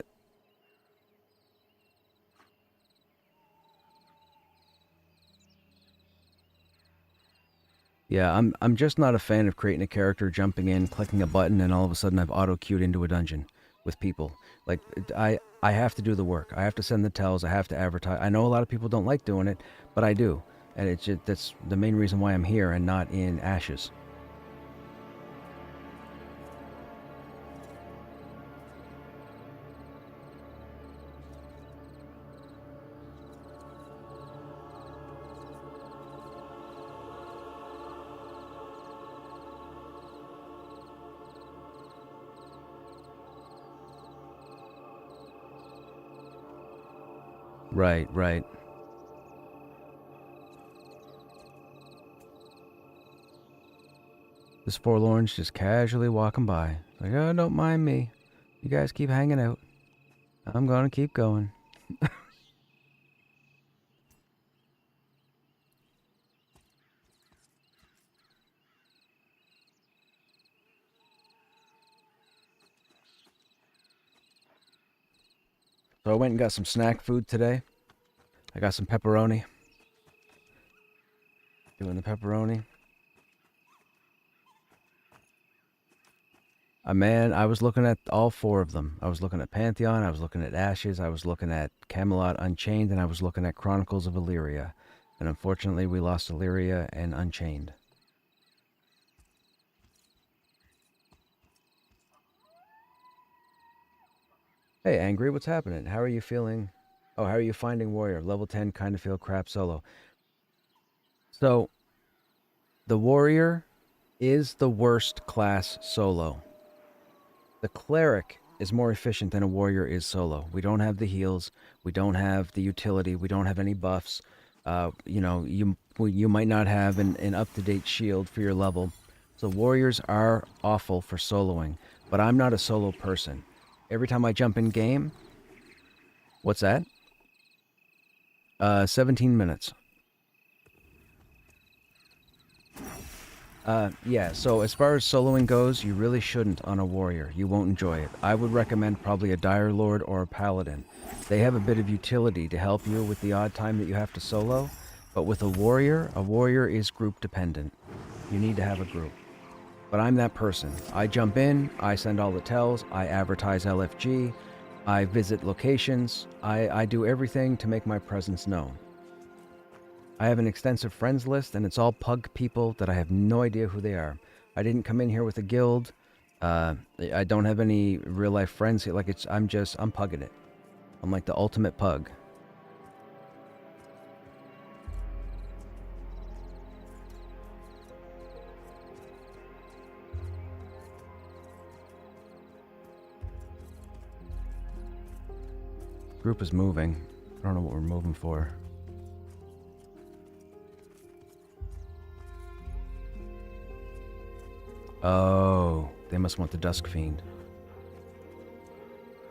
Yeah, I'm just not a fan of creating a character, jumping in, clicking a button, and all of a sudden I've auto-queued into a dungeon with people. Like, I have to do the work. I have to send the tells. I have to advertise. I know a lot of people don't like doing it, but I do. And that's the main reason why I'm here and not in Ashes. Right, right. This forlorn's just casually walking by. Like, oh, don't mind me. You guys keep hanging out. I'm gonna keep going. So I went and got some snack food today. I got some pepperoni. Doing the pepperoni. Man, I was looking at all 4 of them. I was looking at Pantheon, I was looking at Ashes, I was looking at Camelot Unchained, and I was looking at Chronicles of Illyria. And unfortunately, we lost Illyria and Unchained. Hey, Angry, what's happening? How are you feeling? Oh, how are you finding Warrior? Level 10, kind of feel crap solo. So, the Warrior is the worst class solo. The Cleric is more efficient than a Warrior is solo. We don't have the heals. We don't have the utility. We don't have any buffs. You know, you might not have an up-to-date shield for your level. So Warriors are awful for soloing. But I'm not a solo person. Every time I jump in game... What's that? 17 minutes. Yeah, so as far as soloing goes, you really shouldn't on a warrior. You won't enjoy it. I would recommend probably a Dire Lord or a Paladin. They have a bit of utility to help you with the odd time that you have to solo, but with a warrior is group dependent. You need to have a group. But I'm that person. I jump in, I send all the tells, I advertise LFG, I visit locations, I do everything to make my presence known. I have an extensive friends list, and it's all pug people that I have no idea who they are. I didn't come in here with a guild. I don't have any real life friends here. Like, I'm pugging it. I'm like the ultimate pug. Group is moving. I don't know what we're moving for. Oh, they must want the Dusk Fiend.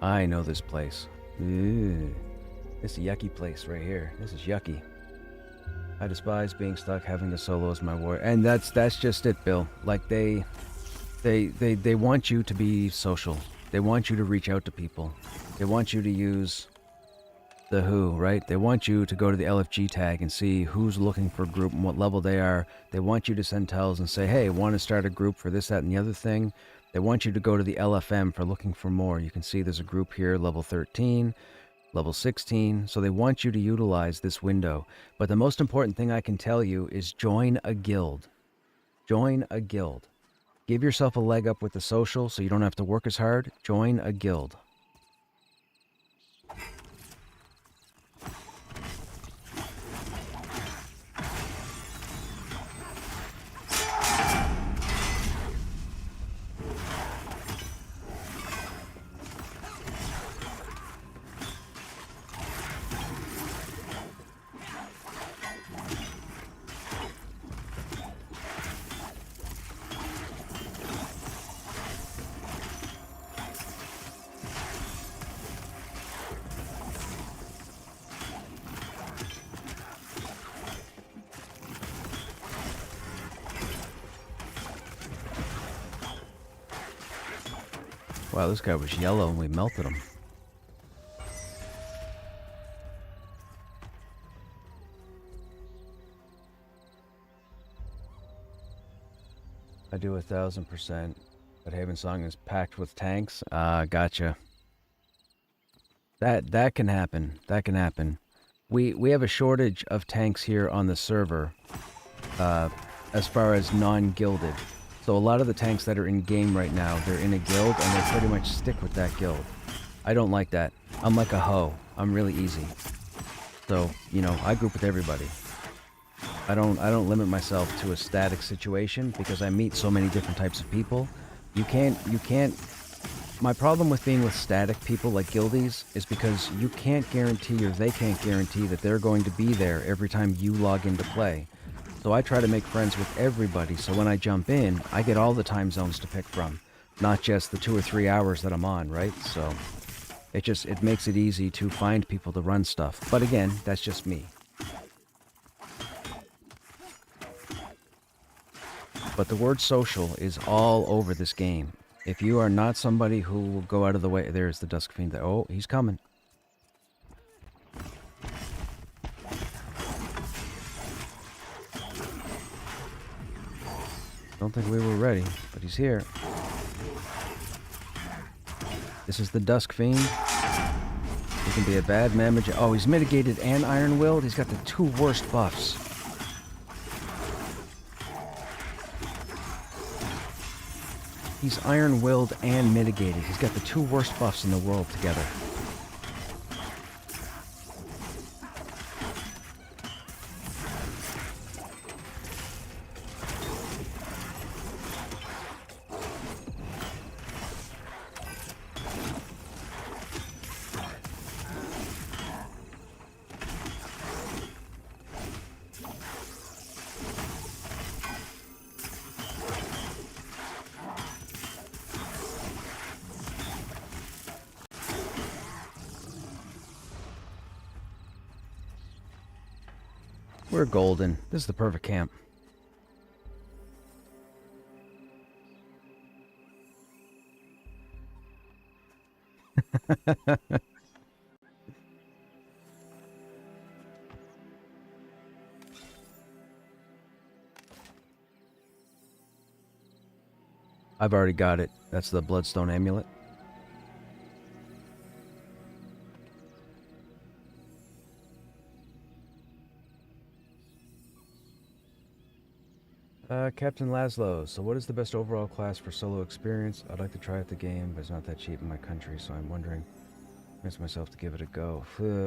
I know this place. Ooh, this is a yucky place right here. This is yucky. I despise being stuck, having to solo as my warrior. And that's just it, Bill. Like, they want you to be social. They want you to reach out to people. They want you to use the who, right? They want you to go to the LFG tag and see who's looking for a group and what level they are. They want you to send tells and say, hey, want to start a group for this, that, and the other thing. They want you to go to the LFM for looking for more. You can see there's a group here, level 13, level 16. So they want you to utilize this window. But the most important thing I can tell you is join a guild. Join a guild. Give yourself a leg up with the social so you don't have to work as hard. Join a guild. Wow, this guy was yellow and we melted him. I do 1,000%. But Haven Song is packed with tanks. Gotcha. That can happen. That can happen. We have a shortage of tanks here on the server, as far as non-guilded. So a lot of the tanks that are in game right now, they're in a guild and they pretty much stick with that guild. I don't like that. I'm like a hoe. I'm really easy. So, you know, I group with everybody. I don't limit myself to a static situation because I meet so many different types of people. You can't my problem with being with static people like guildies is because you can't guarantee or they can't guarantee that they're going to be there every time you log into play. So I try to make friends with everybody, so when I jump in, I get all the time zones to pick from, not just the 2 or 3 hours that I'm on, right? So it makes it easy to find people to run stuff. But again, that's just me. But the word social is all over this game. If you are not somebody who will go out of the way, there's the Dusk Fiend there. Oh, he's coming. Don't think we were ready, but he's here. This is the Dusk Fiend. He can be a bad man. Oh, he's mitigated and iron-willed. He's got the 2 worst buffs. He's iron-willed and mitigated. He's got the 2 worst buffs in the world together. We're golden. This is the perfect camp. I've already got it. That's the Bloodstone Amulet. Captain Laszlo, so what is the best overall class for solo experience? I'd like to try out the game, but it's not that cheap in my country, so I'm wondering, convince myself to give it a go.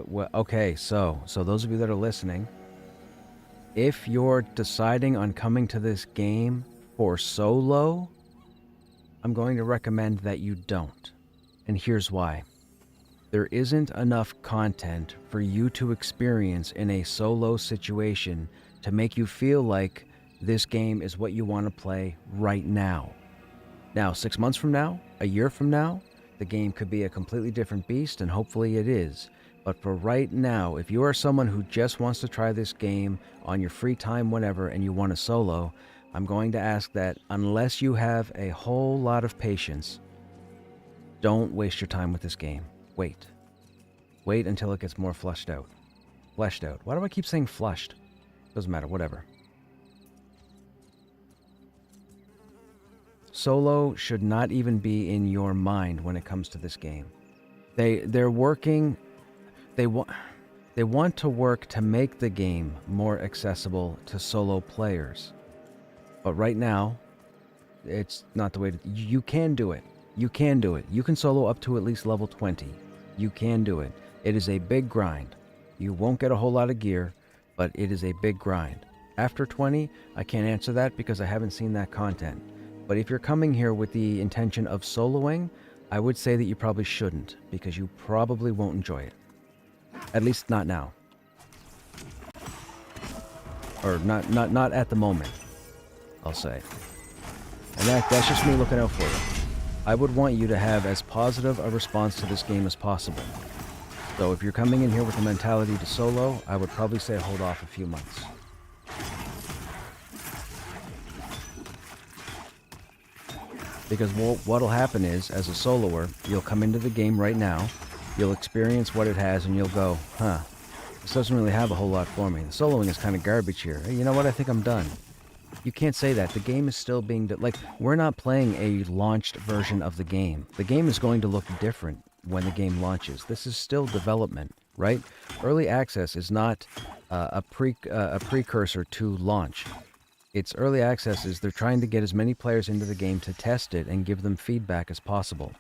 Well, okay, so those of you that are listening, if you're deciding on coming to this game for solo, I'm going to recommend that you don't. And here's why. There isn't enough content for you to experience in a solo situation to make you feel like this game is what you want to play right now. Now, 6 months from now, a year from now, the game could be a completely different beast, and hopefully it is. But for right now, if you are someone who just wants to try this game on your free time whenever and you want to solo, I'm going to ask that unless you have a whole lot of patience, don't waste your time with this game. Wait. Wait until it gets more fleshed out. Fleshed out. Why do I keep saying flushed? Doesn't matter, whatever. Solo should not even be in your mind when it comes to this game. They're working... They want to work to make the game more accessible to solo players. But right now, it's not the way to... You can do it. You can do it. You can solo up to at least level 20. You can do it. It is a big grind. You won't get a whole lot of gear, but it is a big grind. After 20, I can't answer that because I haven't seen that content. But if you're coming here with the intention of soloing, I would say that you probably shouldn't, because you probably won't enjoy it. At least not now. Or not at the moment, I'll say. And that's just me looking out for you. I would want you to have as positive a response to this game as possible. So if you're coming in here with the mentality to solo, I would probably say hold off a few months. Because what'll happen is, as a soloer, you'll come into the game right now, you'll experience what it has, and you'll go, huh, this doesn't really have a whole lot for me. The soloing is kind of garbage here. Hey, you know what? I think I'm done. You can't say that. The game is still being... Like, we're not playing a launched version of the game. The game is going to look different when the game launches. This is still development, right? Early access is not a precursor to launch. It's early access is they're trying to get as many players into the game to test it and give them feedback as possible.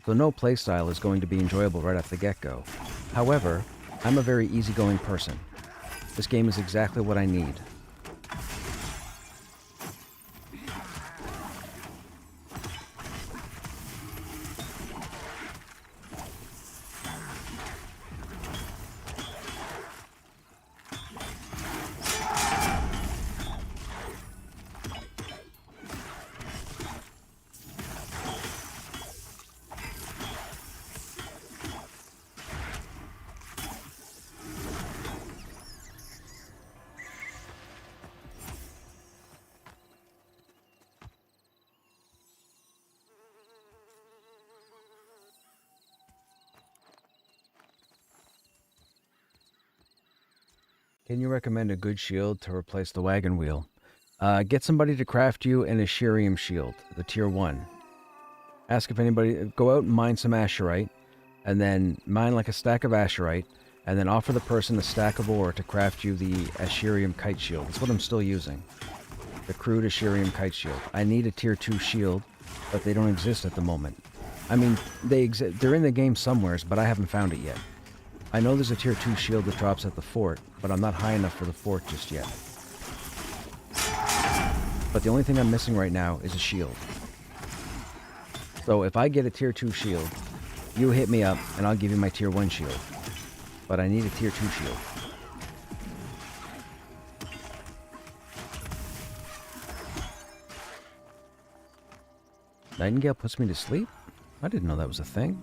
So no playstyle is going to be enjoyable right off the get-go. However, I'm a very easygoing person. This game is exactly what I need. Can you recommend a good shield to replace the wagon wheel? Get somebody to craft you an Asherium shield, the tier 1. Ask if anybody... Go out and mine some Asherite, and then mine like a stack of Asherite, and then offer the person a stack of ore to craft you the Asherium kite shield. That's what I'm still using. The crude Asherium kite shield. I need a tier 2 shield, but they don't exist at the moment. I mean, they're in the game somewheres, but I haven't found it yet. I know there's a tier 2 shield that drops at the fort, but I'm not high enough for the fort just yet. But the only thing I'm missing right now is a shield. So if I get a tier 2 shield, you hit me up and I'll give you my tier 1 shield. But I need a tier 2 shield. Nightingale puts me to sleep? I didn't know that was a thing.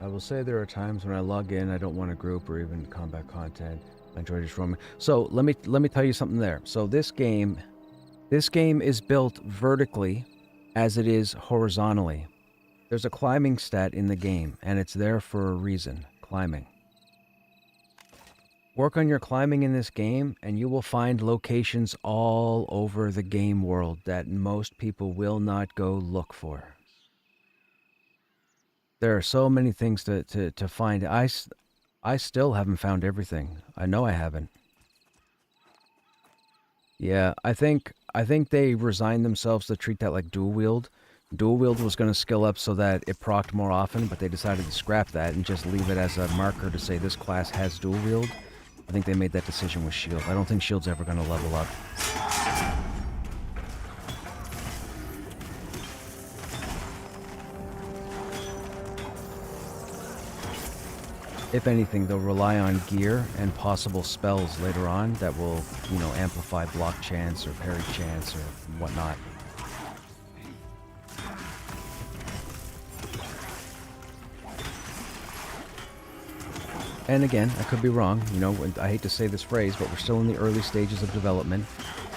I will say there are times when I log in, I don't want a group or even combat content. I enjoy just roaming. So let me tell you something there. So this game is built vertically as it is horizontally. There's a climbing stat in the game, and it's there for a reason. Climbing. Work on your climbing in this game, and you will find locations all over the game world that most people will not go look for. There are so many things to find. I still haven't found everything. I know I haven't. Yeah, I think they resigned themselves to treat that like dual wield, Dual wield was going to skill up so that it procced more often, but they decided to scrap that and just leave it as a marker to say this class has dual wield. I think they made that decision with shield. I don't think shield's ever going to level up. If anything, they'll rely on gear and possible spells later on that will, you know, amplify block chance or parry chance or whatnot. And again, I could be wrong, you know, I hate to say this phrase, but we're still in the early stages of development,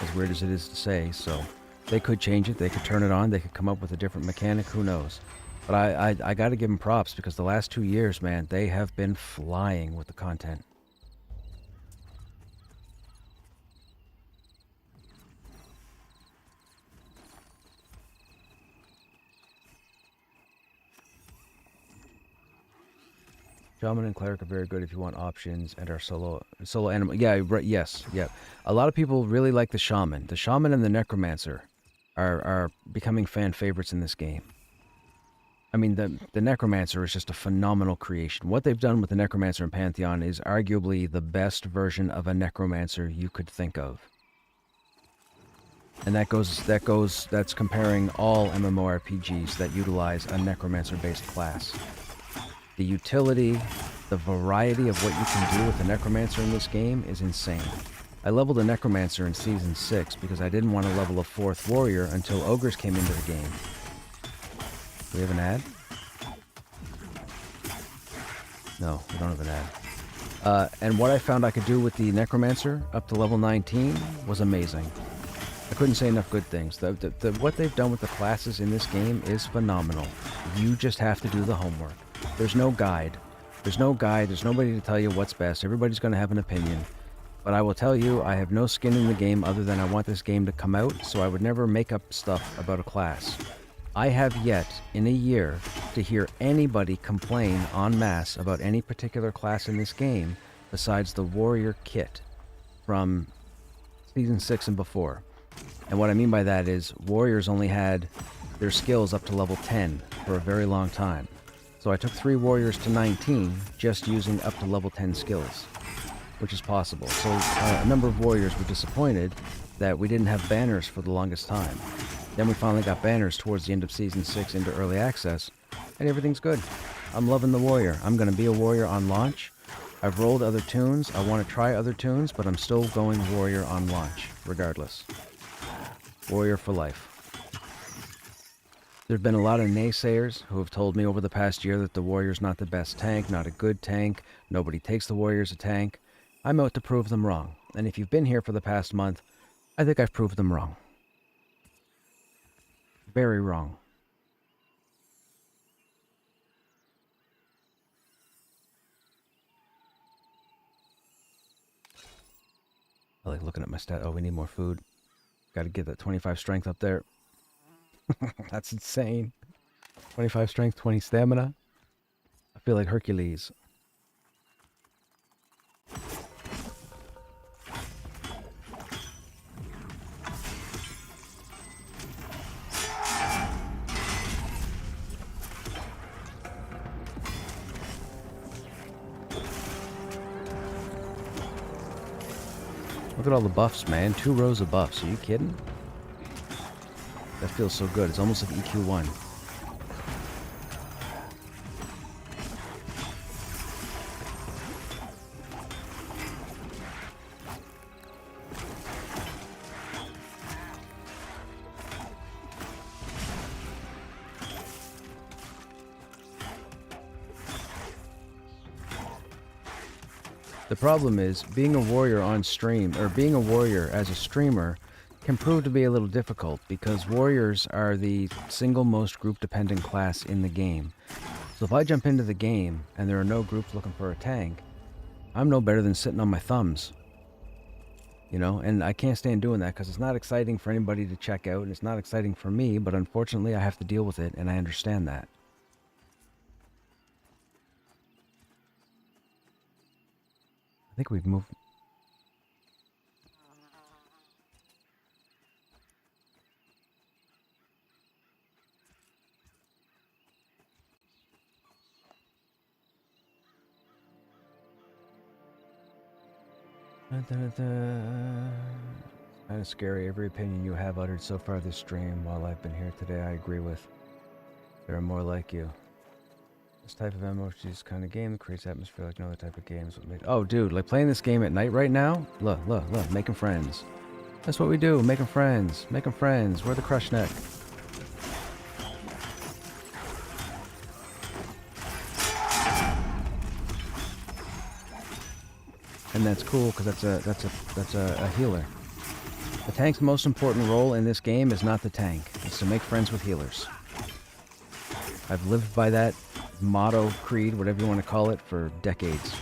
as weird as it is to say, so they could change it, they could turn it on, they could come up with a different mechanic, who knows. But I gotta give them props, because the last 2 years, man, they have been flying with the content. Shaman and Cleric are very good if you want options and are solo animal. Yeah, right, yes, yeah. A lot of people really like the Shaman. The Shaman and the Necromancer are becoming fan favorites in this game. I mean, the Necromancer is just a phenomenal creation. What they've done with the Necromancer in Pantheon is arguably the best version of a Necromancer you could think of. And that's comparing all MMORPGs that utilize a Necromancer-based class. The utility, the variety of what you can do with the Necromancer in this game is insane. I leveled a Necromancer in Season 6 because I didn't want to level a 4th Warrior until Ogres came into the game. Do we have an ad? No, we don't have an ad. And what I found I could do with the Necromancer up to level 19 was amazing. I couldn't say enough good things. What they've done with the classes in this game is phenomenal. You just have to do the homework. There's no guide. There's no guide. There's nobody to tell you what's best. Everybody's going to have an opinion. But I will tell you, I have no skin in the game other than I want this game to come out, so I would never make up stuff about a class. I have yet, in a year, to hear anybody complain en masse about any particular class in this game besides the Warrior kit from Season 6 and before. And what I mean by that is, Warriors only had their skills up to level 10 for a very long time. So I took 3 Warriors to 19 just using up to level 10 skills, which is possible. So a number of Warriors were disappointed that we didn't have banners for the longest time. Then we finally got banners towards the end of Season 6 into Early Access, and everything's good. I'm loving the Warrior. I'm going to be a Warrior on launch. I've rolled other tunes. I want to try other tunes, but I'm still going Warrior on launch, regardless. Warrior for life. There have been a lot of naysayers who have told me over the past year that the Warrior's not the best tank, not a good tank, nobody takes the Warrior as a tank. I'm out to prove them wrong, and if you've been here for the past month, I think I've proved them wrong. Very wrong. I like looking at my stat. Oh, we need more food. Got to get that 25 strength up there. That's insane. 25 strength, 20 stamina. I feel like Hercules. Look at all the buffs, man. 2 rows of buffs. Are you kidding? That feels so good. It's almost like EQ1. The problem is, being a warrior on stream, or being a warrior as a streamer, can prove to be a little difficult because warriors are the single most group-dependent class in the game. So if I jump into the game and there are no groups looking for a tank, I'm no better than sitting on my thumbs. You know, and I can't stand doing that because it's not exciting for anybody to check out and it's not exciting for me, but unfortunately I have to deal with it and I understand that. I think we've moved. Kind of scary. Every opinion you have uttered so far this stream while I've been here today, I agree with. There are more like you. This type of MMORPG is kind of game that creates atmosphere like no other type of games. Oh, dude, like playing this game at night right now? Look, making friends. That's what we do, making friends. Making friends. We're the Krushnek. And that's cool because that's a healer. The tank's most important role in this game is not the tank. It's to make friends with healers. I've lived by that motto, creed, whatever you want to call it, for decades.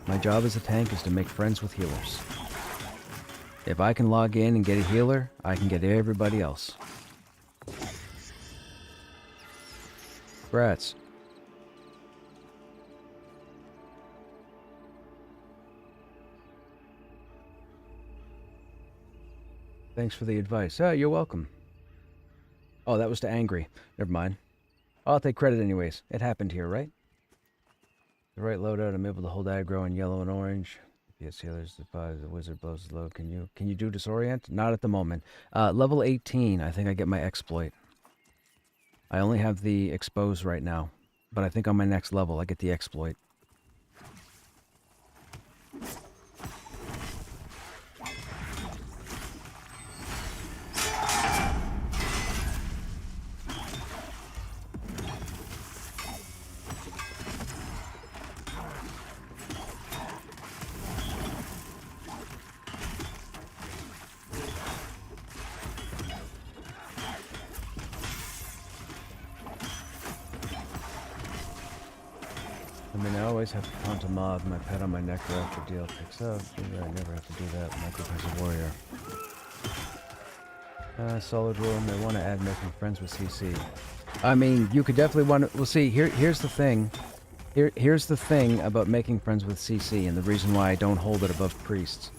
My job as a tank is to make friends with healers. If I can log in and get a healer, I can get everybody else. Congrats. Thanks for the advice. Oh, you're welcome. Oh, that was to angry. Never mind. I'll take credit anyways. It happened here, right? The right loadout, I'm able to hold aggro in yellow and orange. Yes, healers, the wizard blows the load. Can you do disorient? Not at the moment. Level 18, I think I get my exploit. I only have the expose right now, but I think on my next level I get the exploit. I mean, I always have to taunt a mob, my pet on my neck right after deal picks up. Maybe I never have to do that when I group as a warrior. Solid rule, may want to add making friends with CC. I mean, you could definitely want to... Well, see, here's the thing. Here's the thing about making friends with CC, and the reason why I don't hold it above priests.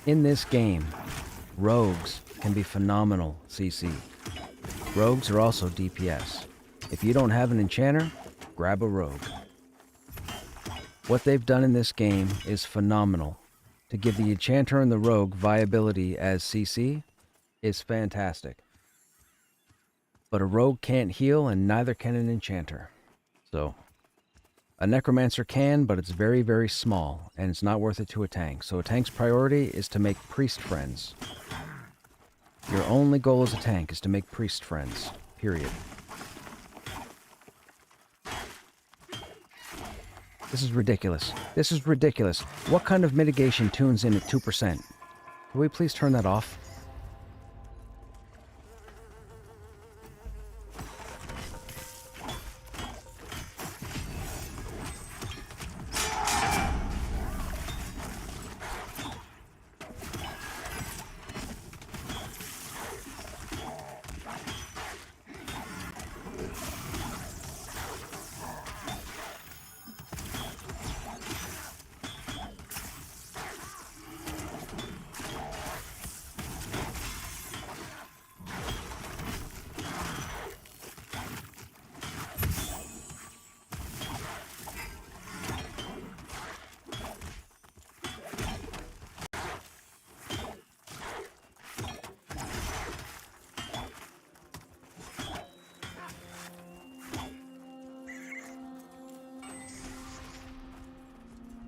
In this game, rogues can be phenomenal CC. Rogues are also DPS. If you don't have an enchanter, grab a rogue. What they've done in this game is phenomenal. To give the enchanter and the rogue viability as CC is fantastic. But a rogue can't heal, and neither can an enchanter. So, a necromancer can, but it's very, very small, and it's not worth it to a tank. So a tank's priority is to make priest friends. Your only goal as a tank is to make priest friends. Period. This is ridiculous. This is ridiculous. What kind of mitigation tunes in at 2%? Can we please turn that off?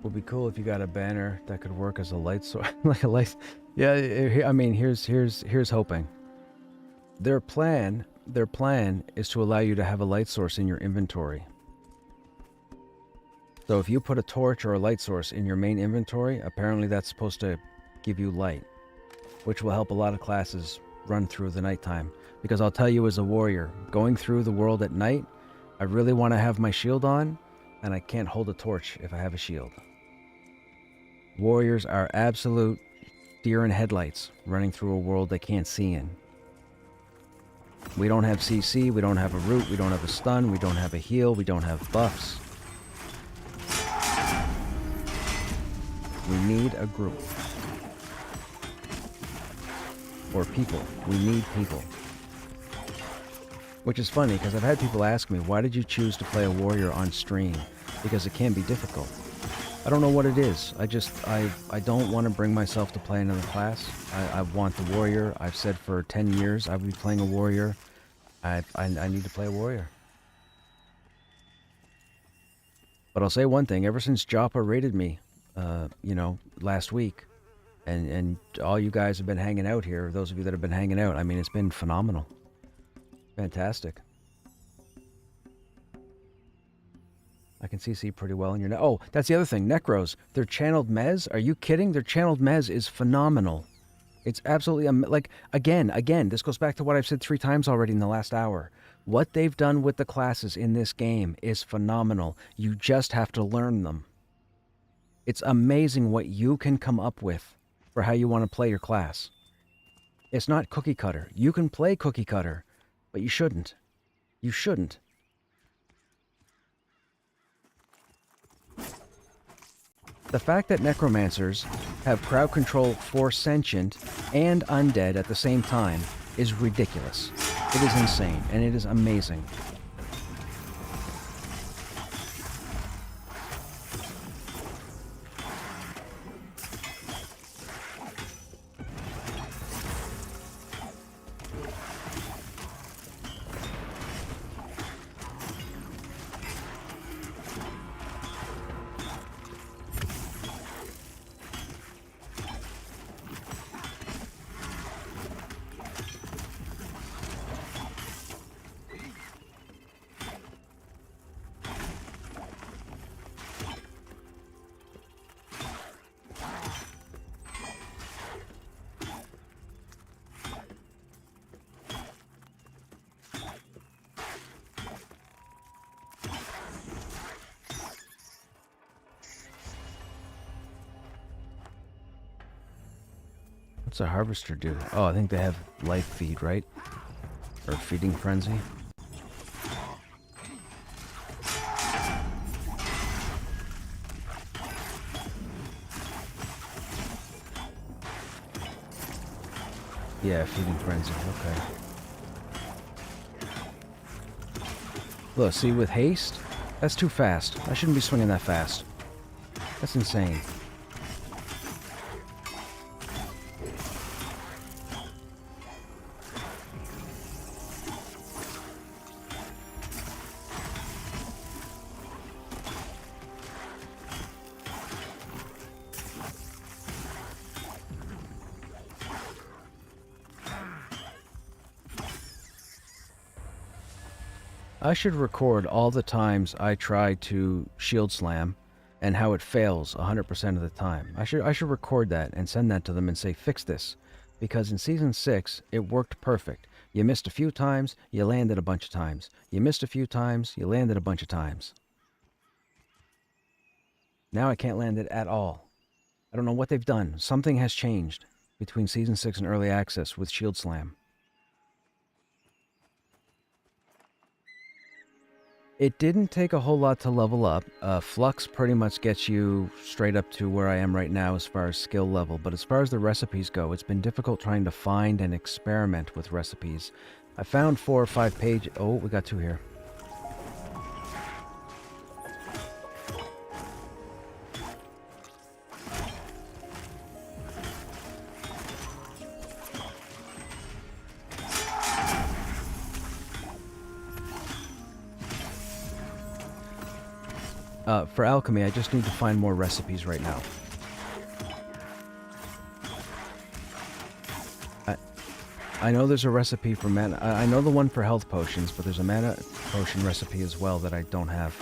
Would be cool if you got a banner that could work as a light source, like a light. Yeah, I mean, here's hoping. Their plan is to allow you to have a light source in your inventory. So if you put a torch or a light source in your main inventory, apparently that's supposed to give you light, which will help a lot of classes run through the nighttime. Because I'll tell you, as a warrior, going through the world at night, I really want to have my shield on, and I can't hold a torch if I have a shield. Warriors are absolute deer in headlights running through a world they can't see in. We don't have CC, we don't have a root, we don't have a stun, we don't have a heal, we don't have buffs. We need a group. Or people. We need people. Which is funny, because I've had people ask me, why did you choose to play a warrior on stream? Because it can be difficult. I don't know what it is. I don't want to bring myself to play another class. I want the warrior. I've said for 10 years I would be playing a warrior. I need to play a warrior. But I'll say one thing. Ever since Joppa raided me, last week, and all you guys have been hanging out here, those of you that have been hanging out, I mean, it's been phenomenal. Fantastic. I can see pretty well in your... Oh, that's the other thing. Necros. Their channeled mez? Are you kidding? Their channeled mez is phenomenal. It's absolutely... Again, this goes back to what I've said 3 times already in the last hour. What they've done with the classes in this game is phenomenal. You just have to learn them. It's amazing what you can come up with for how you want to play your class. It's not cookie cutter. You can play cookie cutter, but you shouldn't. You shouldn't. The fact that necromancers have crowd control for sentient and undead at the same time is ridiculous. It is insane, and it is amazing. What's a harvester do? Oh, I think they have life feed, right? Or feeding frenzy. Yeah, feeding frenzy, okay. Look, see, with haste, that's too fast. I shouldn't be swinging that fast. That's insane. I should record all the times I try to shield slam and how it fails 100% of the time. I should record that and send that to them and say, fix this. Because in Season 6, it worked perfect. You missed a few times, you landed a bunch of times. You missed a few times, you landed a bunch of times. Now I can't land it at all. I don't know what they've done. Something has changed between Season 6 and Early Access with shield slam. It didn't take a whole lot to level up. Flux pretty much gets you straight up to where I am right now as far as skill level, but as far as the recipes go, it's been difficult trying to find and experiment with recipes. I found 4 or 5 pages. Oh, we got 2 here. For alchemy, I just need to find more recipes right now. I know there's a recipe for mana. I know the one for health potions, but there's a mana potion recipe as well that I don't have.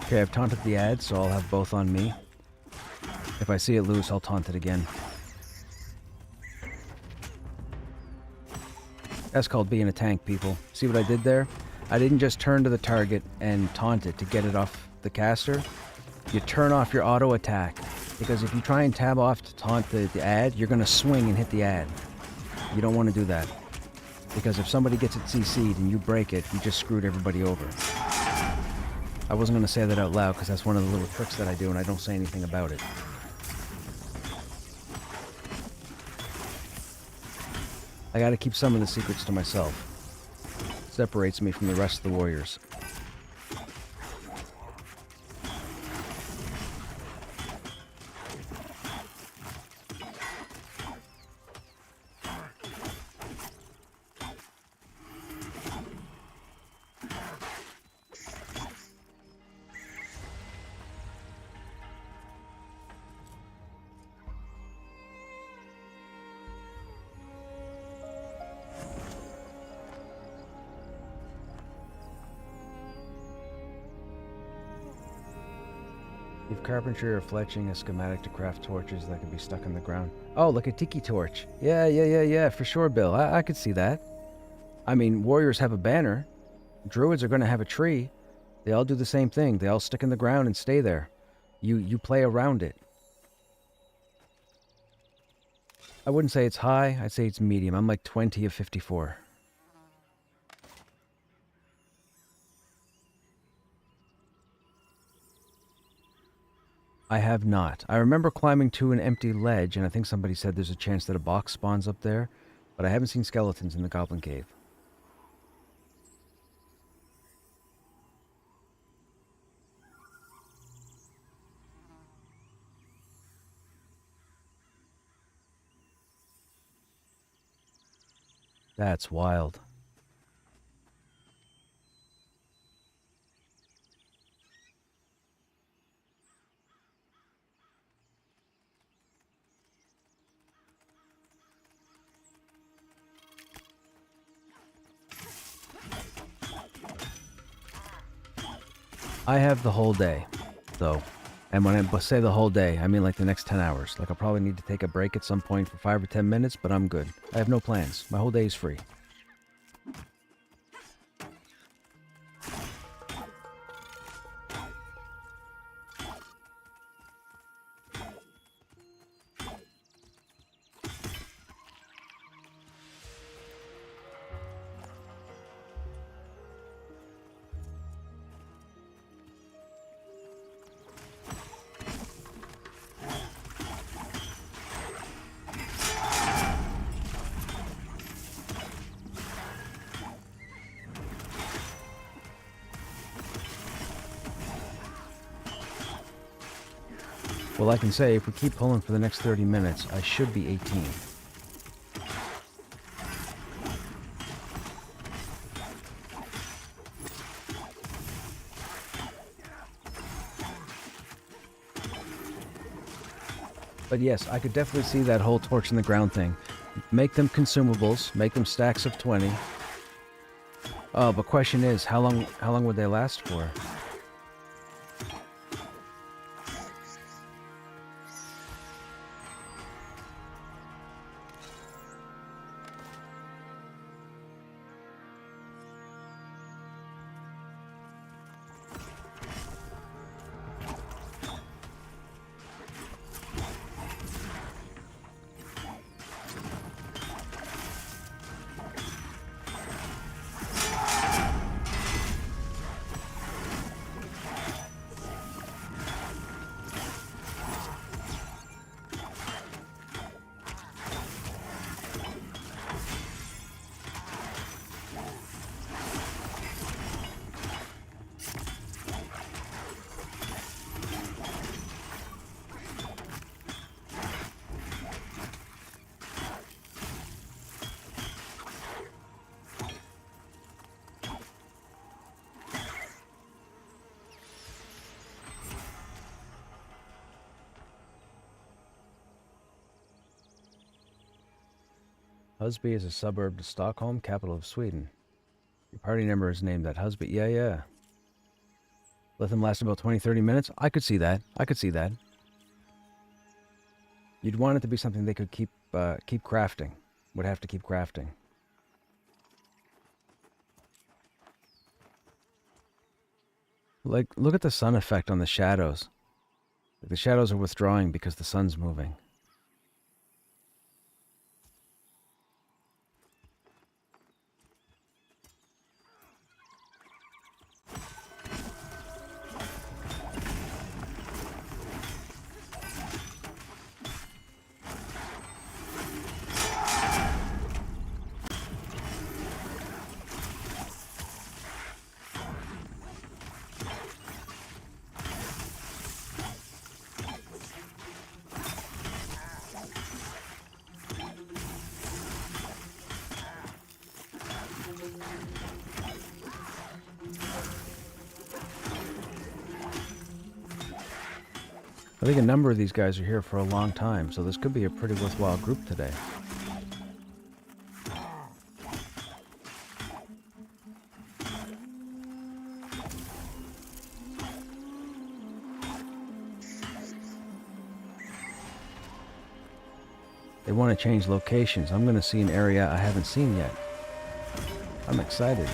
Okay, I've taunted the ad, so I'll have both on me. If I see it loose, I'll taunt it again. That's called being a tank, people. See what I did there? I didn't just turn to the target and taunt it to get it off the caster. You turn off your auto attack, because if you try and tab off to taunt the ad, you're going to swing and hit the ad. You don't want to do that. Because if somebody gets it CC'd and you break it, you just screwed everybody over. I wasn't going to say that out loud because that's one of the little tricks that I do and I don't say anything about it. I gotta keep some of the secrets to myself. Separates me from the rest of the warriors. Give carpentry or fletching a schematic to craft torches that can be stuck in the ground. Oh, like a tiki torch. Yeah, for sure, Bill. I could see that. I mean, warriors have a banner. Druids are going to have a tree. They all do the same thing. They all stick in the ground and stay there. You play around it. I wouldn't say it's high. I'd say it's medium. I'm like 20 of 54. I have not. I remember climbing to an empty ledge, and I think somebody said there's a chance that a box spawns up there, but I haven't seen skeletons in the Goblin Cave. That's wild. I have the whole day, though. And when I say the whole day, I mean like the next 10 hours. Like I'll probably need to take a break at some point for 5 or 10 minutes, but I'm good. I have no plans. My whole day is free. Well, I can say, if we keep pulling for the next 30 minutes, I should be 18. But yes, I could definitely see that whole torch in the ground thing. Make them consumables, make them stacks of 20. Oh, but question is, how long would they last for? Husby is a suburb to Stockholm, capital of Sweden. Your party member is named that Husby. Yeah. Let them last about 20-30 minutes? I could see that. You'd want it to be something they could keep crafting. Would have to keep crafting. Like, look at the sun effect on the shadows. The shadows are withdrawing because the sun's moving. I think a number of these guys are here for a long time, so this could be a pretty worthwhile group today. They want to change locations. I'm going to see an area I haven't seen yet. I'm excited.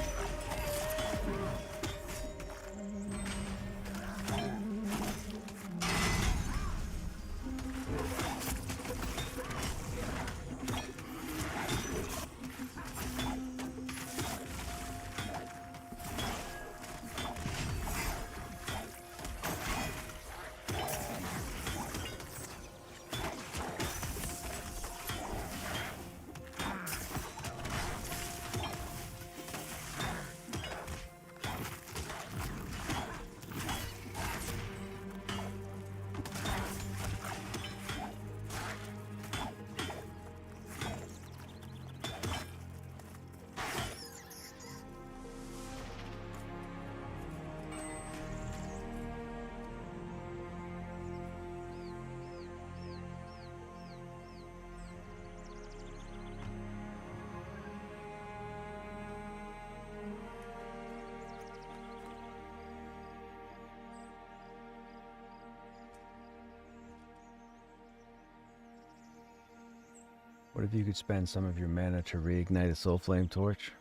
What if you could spend some of your mana to reignite a Soul Flame Torch?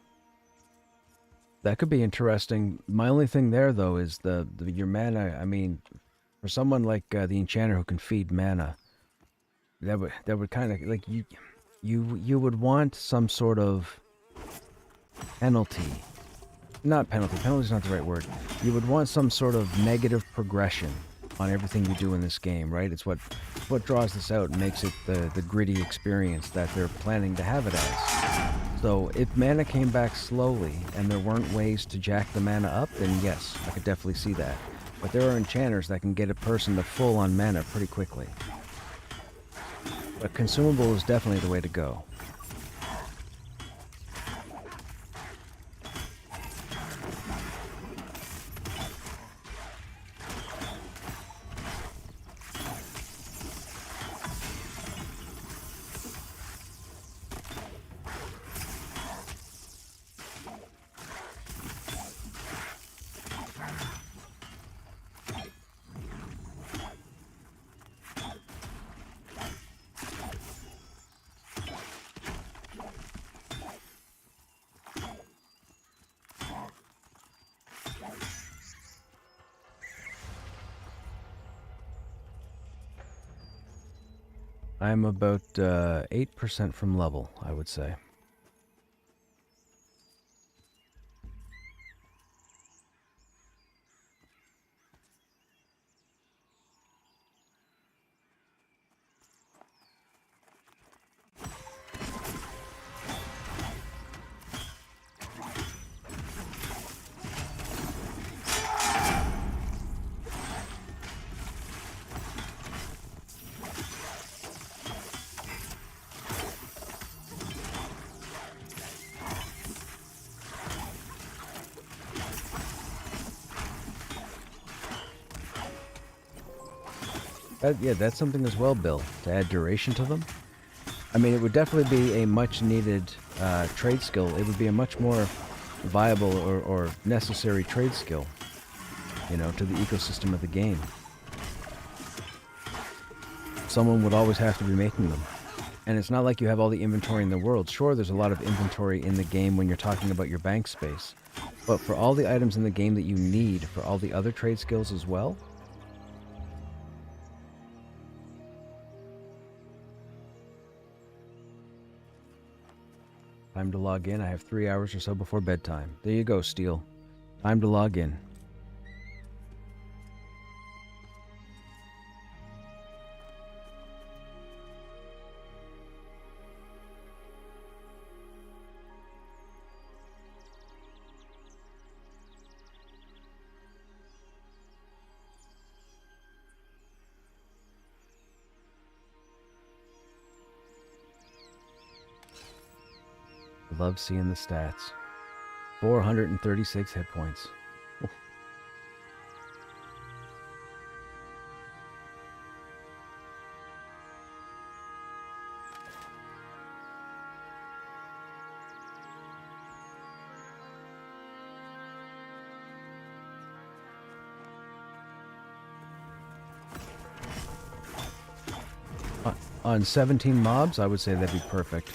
That could be interesting. My only thing there, though, is your mana. I mean, for someone like the Enchanter who can feed mana, that would kind of like you would want some sort of penalty. Not penalty. Penalty is not the right word. You would want some sort of negative progression on everything you do in this game, right? It's what draws this out and makes it the gritty experience that they're planning to have it as. So if mana came back slowly and there weren't ways to jack the mana up, then yes, I could definitely see that. But there are enchanters that can get a person to full on mana pretty quickly. But consumable is definitely the way to go. I'm about 8% from level, I would say. Yeah, that's something as well, Bill, to add duration to them. I mean, it would definitely be a much-needed trade skill. It would be a much more viable or necessary trade skill, you know, to the ecosystem of the game. Someone would always have to be making them. And it's not like you have all the inventory in the world. Sure, there's a lot of inventory in the game when you're talking about your bank space. But for all the items in the game that you need for all the other trade skills as well, time to log in. I have 3 hours or so before bedtime. There you go, Steel. Time to log in. Love seeing the stats. 436 hit points. on 17 mobs, I would say that'd be perfect.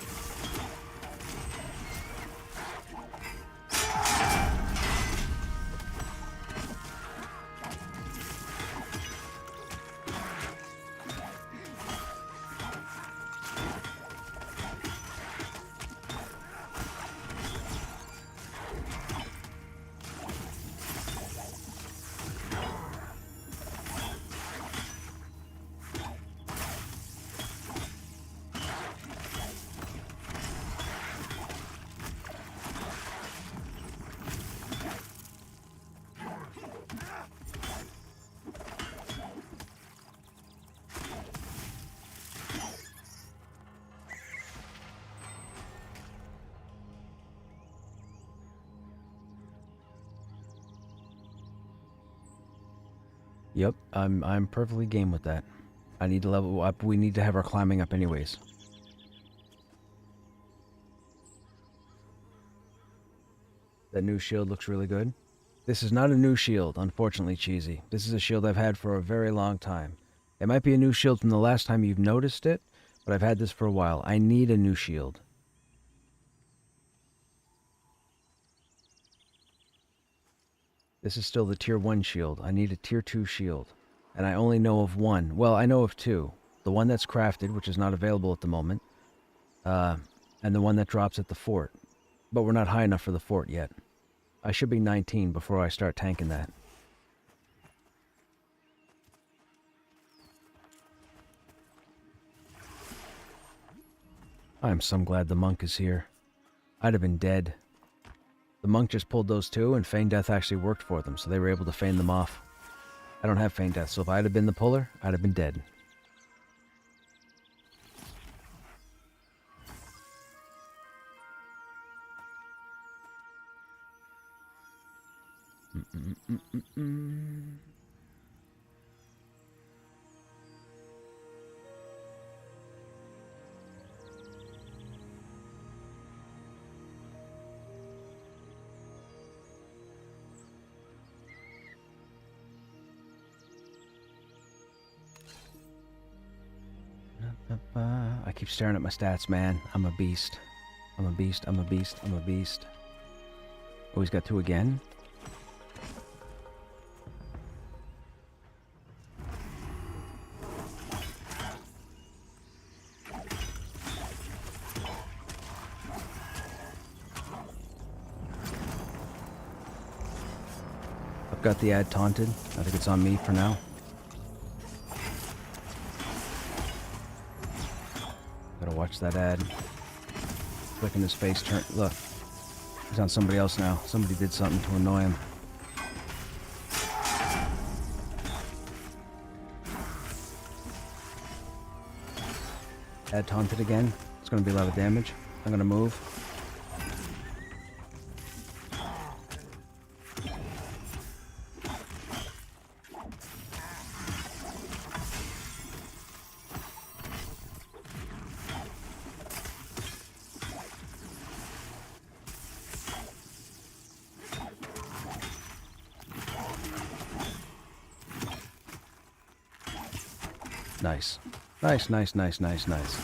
Yep, I'm perfectly game with that. I need to level up. We need to have our climbing up anyways. That new shield looks really good. This is not a new shield, unfortunately, Cheesy. This is a shield I've had for a very long time. It might be a new shield from the last time you've noticed it, but I've had this for a while. I need a new shield. This is still the tier 1 shield. I need a tier 2 shield. And I only know of one. Well, I know of two. The one that's crafted, which is not available at the moment. And the one that drops at the fort. But we're not high enough for the fort yet. I should be 19 before I start tanking that. I'm so glad the monk is here. I'd have been dead. The monk just pulled those two, and Feign Death actually worked for them, so they were able to feign them off. I don't have Feign Death, so if I'd have been the puller, I'd have been dead. I keep staring at my stats, man. I'm a beast. I'm a beast, I'm a beast, I'm a beast. Oh, he's got two again? I've got the ad taunted. I think it's on me for now. Gotta watch that ad. Look in his face, turn. Look. He's on somebody else now. Somebody did something to annoy him. Ad taunted again. It's gonna be a lot of damage. I'm gonna move. Nice. Nice, nice, nice, nice, nice.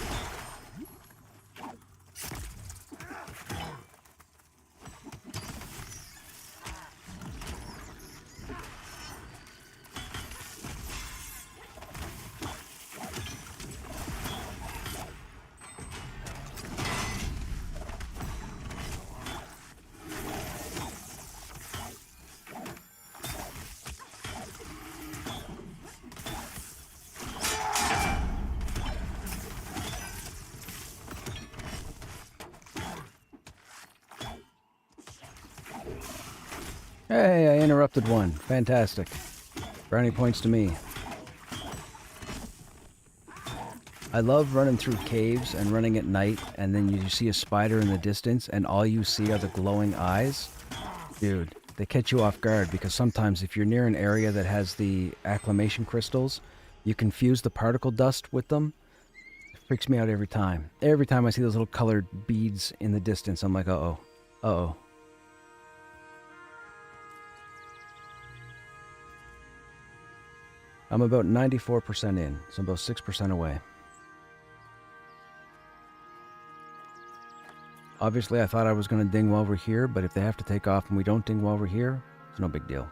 Hey, I interrupted one. Fantastic. Brownie points to me. I love running through caves and running at night, and then you see a spider in the distance, and all you see are the glowing eyes. Dude, they catch you off guard, because sometimes if you're near an area that has the acclimation crystals, you confuse the particle dust with them. It freaks me out every time. Every time I see those little colored beads in the distance, I'm like, uh-oh. Uh-oh. I'm about 94% in, so I'm about 6% away. Obviously, I thought I was going to ding while we're here, but if they have to take off and we don't ding while we're here, it's no big deal.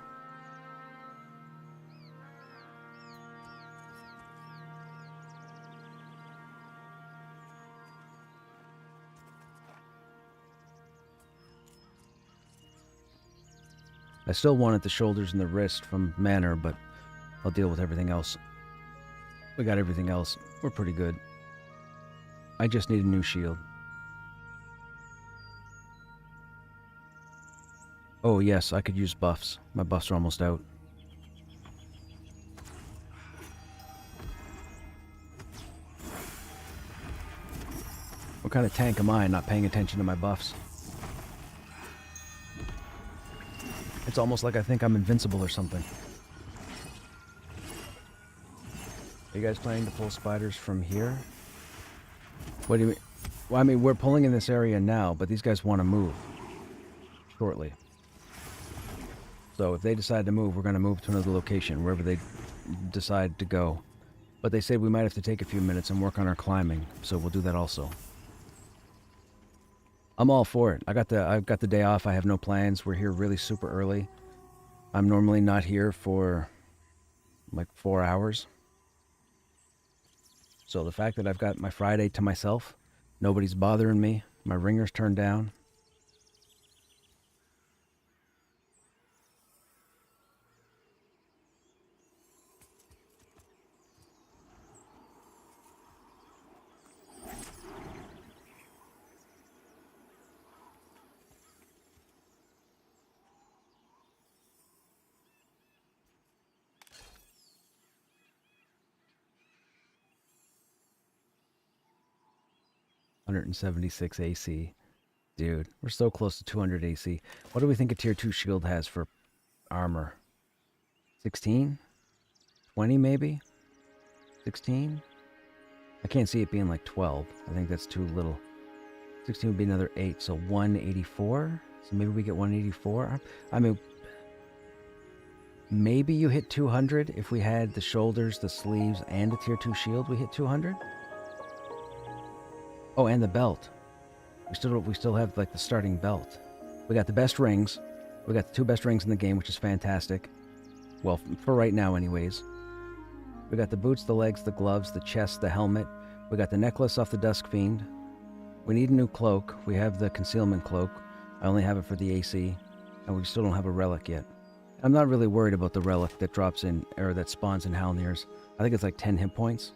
I still wanted the shoulders and the wrist from Manor, but I'll deal with everything else. We got everything else. We're pretty good. I just need a new shield. Oh yes, I could use buffs. My buffs are almost out. What kind of tank am I, not paying attention to my buffs? It's almost like I think I'm invincible or something. Are you guys planning to pull spiders from here? What do you mean? Well, I mean, we're pulling in this area now, but these guys want to move shortly. So if they decide to move, we're going to move to another location, wherever they decide to go. But they said we might have to take a few minutes and work on our climbing, so we'll do that also. I'm all for it. I've got the day off. I have no plans. We're here really super early. I'm normally not here for like 4 hours. So the fact that I've got my Friday to myself, nobody's bothering me, my ringer's turned down. $176 AC. Dude, we're so close to 200 AC. What do we think a tier 2 shield has for armor? 16? 20 maybe? 16? I can't see it being like 12. I think that's too little. 16 would be another 8, so 184? So maybe we get 184? I mean, maybe you hit 200 if we had the shoulders, the sleeves, and a tier 2 shield, we hit 200? Oh, and the belt. We still have like the starting belt. We got the best rings. We got the 2 best rings in the game, which is fantastic. Well, for right now anyways. We got the boots, the legs, the gloves, the chest, the helmet. We got the necklace off the Dusk Fiend. We need a new cloak. We have the concealment cloak. I only have it for the AC. And we still don't have a relic yet. I'm not really worried about the relic that drops in, or that spawns in Halnir's. I think it's like 10 hit points.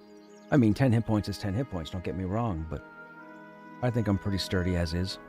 I mean, 10 hit points is 10 hit points, don't get me wrong, but I think I'm pretty sturdy as is.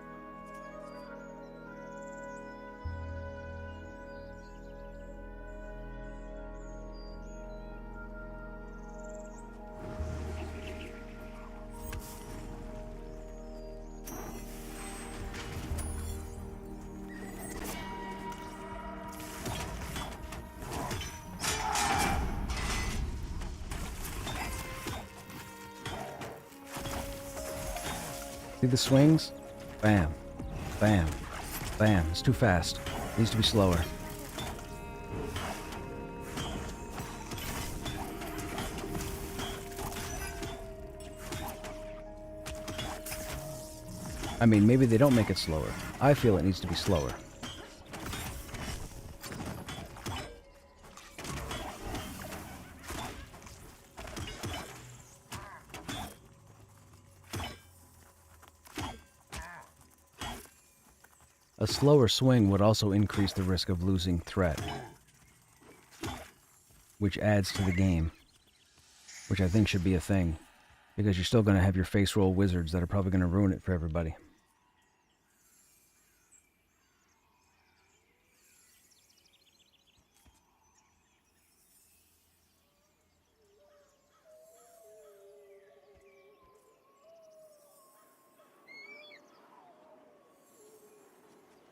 See the swings? Bam. Bam. Bam. It's too fast. It needs to be slower. I mean, maybe they don't make it slower. I feel it needs to be slower. A slower swing would also increase the risk of losing threat, which adds to the game, which I think should be a thing, because you're still going to have your face roll wizards that are probably going to ruin it for everybody.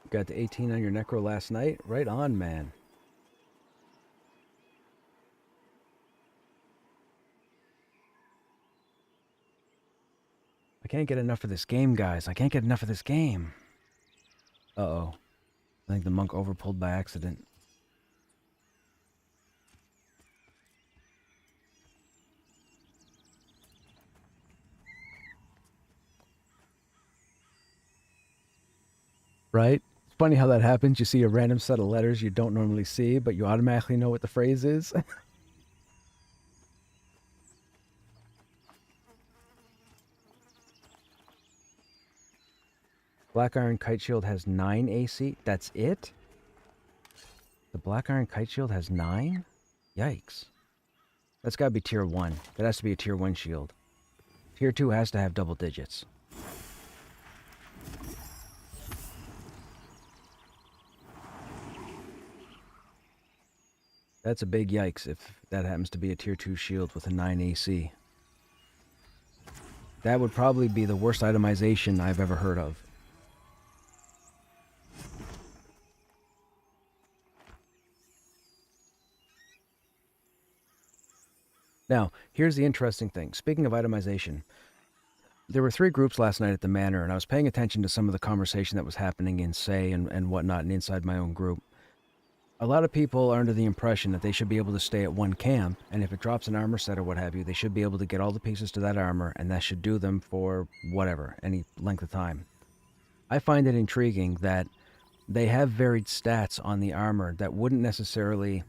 Got the 18 on your necro last night? Right on, man. I can't get enough of this game, guys. I can't get enough of this game. Uh-oh. I think the monk overpulled by accident. Right? It's funny how that happens. You see a random set of letters you don't normally see, but you automatically know what the phrase is. Black Iron Kite Shield has 9 AC. That's it? The Black Iron Kite Shield has 9? Yikes. That's gotta be tier 1. That has to be a tier 1 shield. Tier 2 has to have double digits. That's a big yikes if that happens to be a tier 2 shield with a 9 AC. That would probably be the worst itemization I've ever heard of. Now, here's the interesting thing. Speaking of itemization, there were 3 groups last night at the Manor, and I was paying attention to some of the conversation that was happening in Say and whatnot and inside my own group. A lot of people are under the impression that they should be able to stay at one camp, and if it drops an armor set or what have you, they should be able to get all the pieces to that armor, and that should do them for whatever, any length of time. I find it intriguing that they have varied stats on the armor that wouldn't necessarily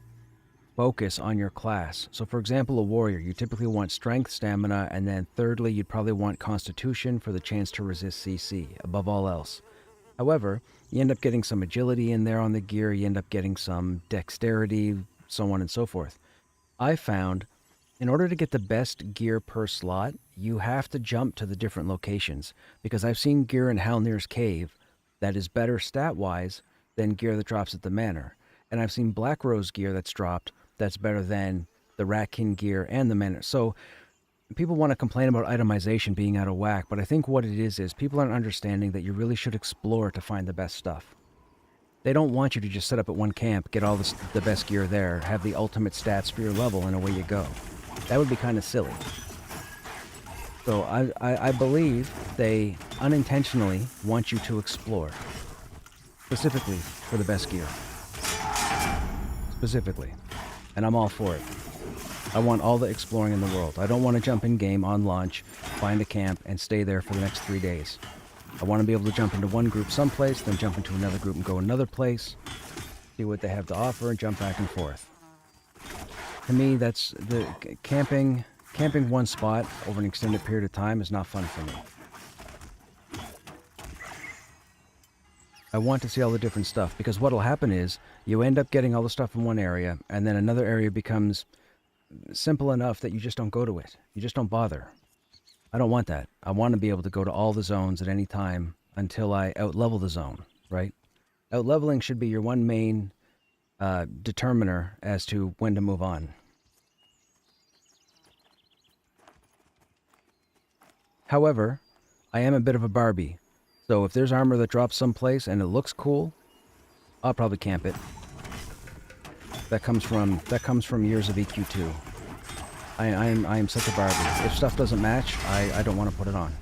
focus on your class. So for example, a warrior, you typically want strength, stamina, and then thirdly, you'd probably want constitution for the chance to resist CC, above all else. However, you end up getting some agility in there on the gear, you end up getting some dexterity, so on and so forth. I found, in order to get the best gear per slot, you have to jump to the different locations, because I've seen gear in Halnir's Cave that is better stat-wise than gear that drops at the Manor. And I've seen Black Rose gear that's dropped that's better than the Ratkin gear and the Manor. So people want to complain about itemization being out of whack, but I think what it is people aren't understanding that you really should explore to find the best stuff. They don't want you to just set up at one camp, get all the best gear there, have the ultimate stats for your level, and away you go. That would be kind of silly. So I believe they unintentionally want you to explore. Specifically for the best gear. Specifically. And I'm all for it. I want all the exploring in the world. I don't want to jump in game on launch, find a camp, and stay there for the next 3 days. I want to be able to jump into one group someplace, then jump into another group and go another place, see what they have to offer, and jump back and forth. To me, that's the camping one spot over an extended period of time is not fun for me. I want to see all the different stuff, because what'll happen is you end up getting all the stuff in one area, and then another area becomes simple enough that you just don't go to it. You just don't bother. I don't want that. I want to be able to go to all the zones at any time until I out-level the zone, right? Out-leveling should be your one main determiner as to when to move on. However, I am a bit of a Barbie. So if there's armor that drops someplace and it looks cool, I'll probably camp it. That comes from years of EQ2. I am such a Barbie. If stuff doesn't match, I don't want to put it on.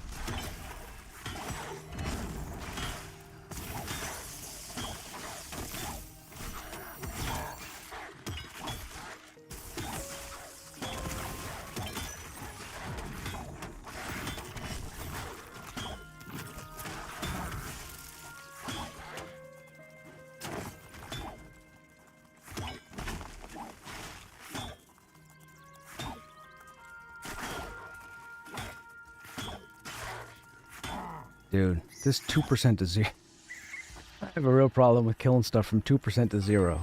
Dude, this 2% to 0. I have a real problem with killing stuff from 2% to 0.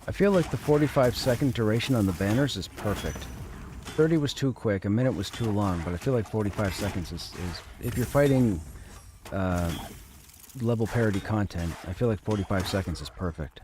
I feel like the 45-second duration on the banners is perfect. 30 was too quick, a minute was too long, but I feel like 45 seconds is if you're fighting level parody content, I feel like 45 seconds is perfect.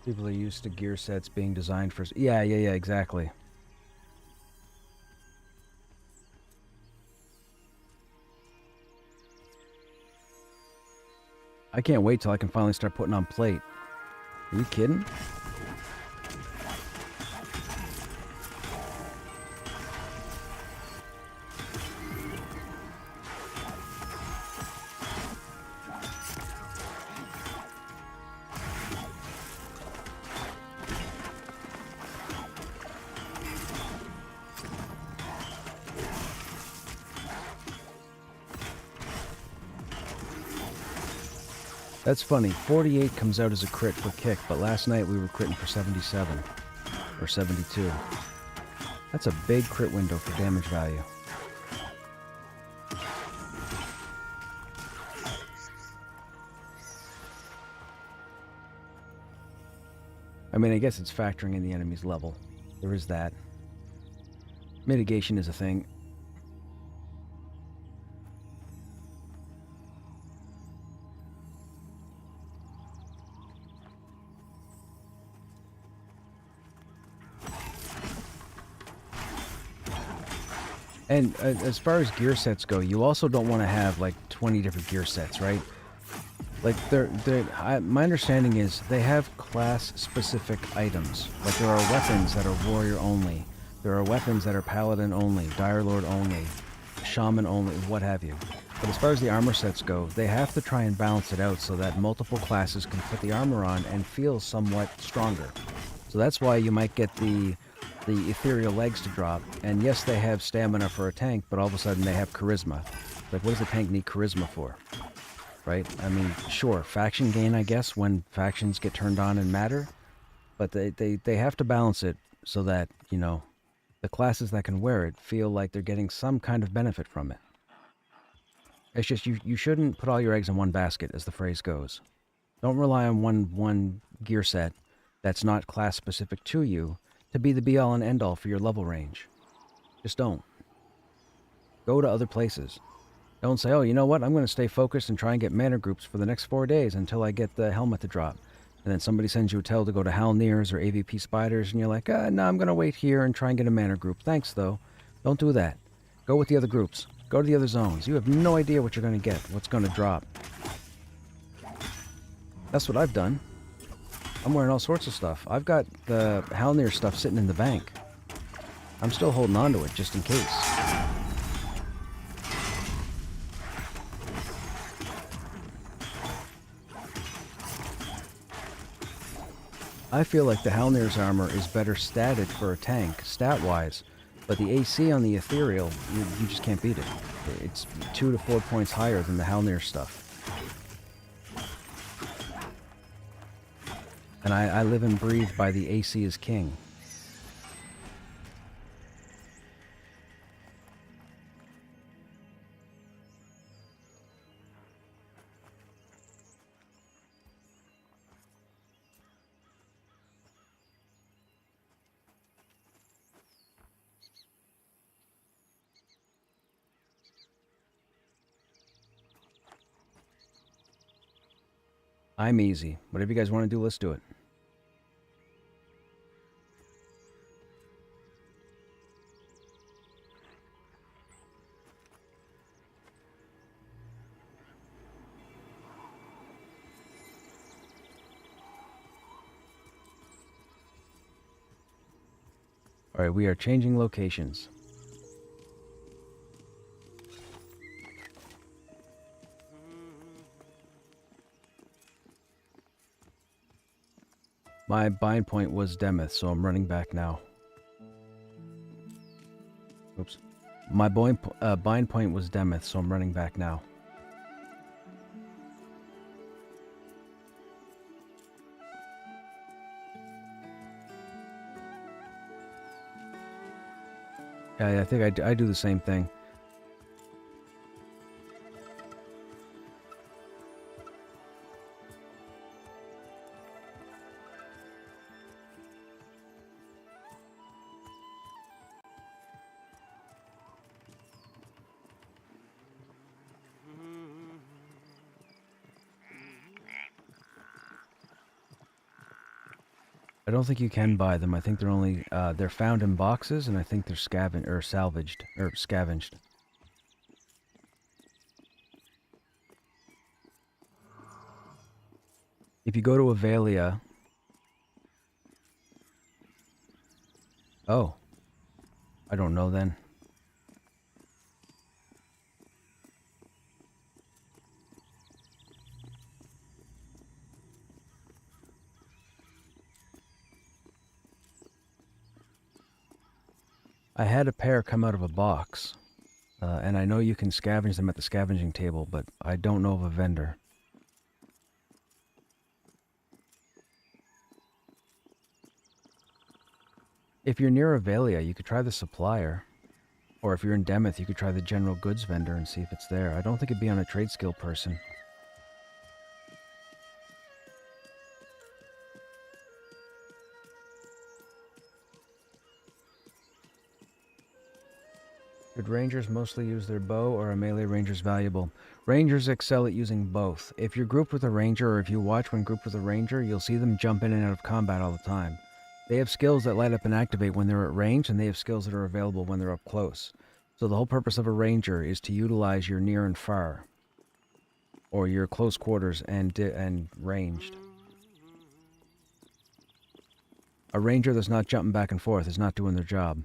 People are used to gear sets being designed for... Yeah, exactly. I can't wait till I can finally start putting on plate. Are you kidding? That's funny. 48 comes out as a crit for kick, but last night we were critting for 77. Or 72. That's a big crit window for damage value. I mean, I guess it's factoring in the enemy's level. There is that. Mitigation is a thing. And as far as gear sets go, you also don't want to have like 20 different gear sets, right? Like my understanding is they have class-specific items. Like there are weapons that are warrior only. There are weapons that are paladin only, dire lord only, shaman only, what have you. But as far as the armor sets go, they have to try and balance it out so that multiple classes can put the armor on and feel somewhat stronger. So that's why you might get the ethereal legs to drop, and yes, they have stamina for a tank, but all of a sudden they have charisma. Like, what does a tank need charisma for? Right? I mean, sure, faction gain, I guess, when factions get turned on and matter, but they have to balance it so that, you know, the classes that can wear it feel like they're getting some kind of benefit from it. It's just, you shouldn't put all your eggs in one basket, as the phrase goes. Don't rely on one gear set that's not class-specific to you to be the be-all and end-all for your level range. Just don't. Go to other places. Don't say, oh, you know what, I'm going to stay focused and try and get mana groups for the next 4 days until I get the helmet to drop. And then somebody sends you a tell to go to Halnirs or AVP Spiders, and you're like, no, I'm going to wait here and try and get a mana group. Thanks, though. Don't do that. Go with the other groups. Go to the other zones. You have no idea what you're going to get, what's going to drop. That's what I've done. I'm wearing all sorts of stuff. I've got the Halnir stuff sitting in the bank. I'm still holding on to it, just in case. I feel like the Halnir's armor is better statted for a tank, stat-wise, but the AC on the Ethereal, you just can't beat it. It's 2 to 4 points higher than the Halnir stuff. And I live and breathe by the AC is king. I'm easy. Whatever you guys want to do, let's do it. Alright, we are changing locations. My bind point was Demeth, so I'm running back now. Oops. My bind point was Demeth, so I'm running back now. Yeah, I think I do the same thing. don't think you can buy them. I think they're only they're found in boxes, and I think they're salvaged or scavenged. If you go to Avalia, oh, I don't know then. I had a pair come out of a box, and I know you can scavenge them at the scavenging table, but I don't know of a vendor. If you're near Avalia, you could try the supplier. Or if you're in Demeth, you could try the general goods vendor and see if it's there. I don't think it'd be on a trade skill person. Should rangers mostly use their bow, or are melee rangers valuable? Rangers excel at using both. If you're grouped with a ranger, or if you watch when grouped with a ranger, you'll see them jump in and out of combat all the time. They have skills that light up and activate when they're at range, and they have skills that are available when they're up close. So the whole purpose of a ranger is to utilize your near and far, or your close quarters and ranged. A ranger that's not jumping back and forth is not doing their job.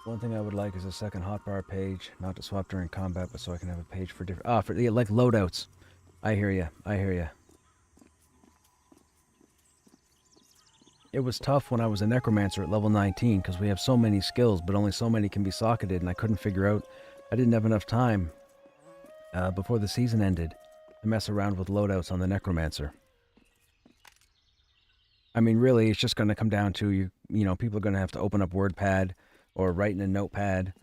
One thing I would like is a second hotbar page, not to swap during combat, but so I can have a page for different... yeah, like loadouts. I hear ya. I hear ya. It was tough when I was a necromancer at level 19, because we have so many skills, but only so many can be socketed, and I couldn't figure out... I didn't have enough time before the season ended to mess around with loadouts on the necromancer. I mean, really, it's just going to come down to, you know, people are going to have to open up WordPad or write in a notepad,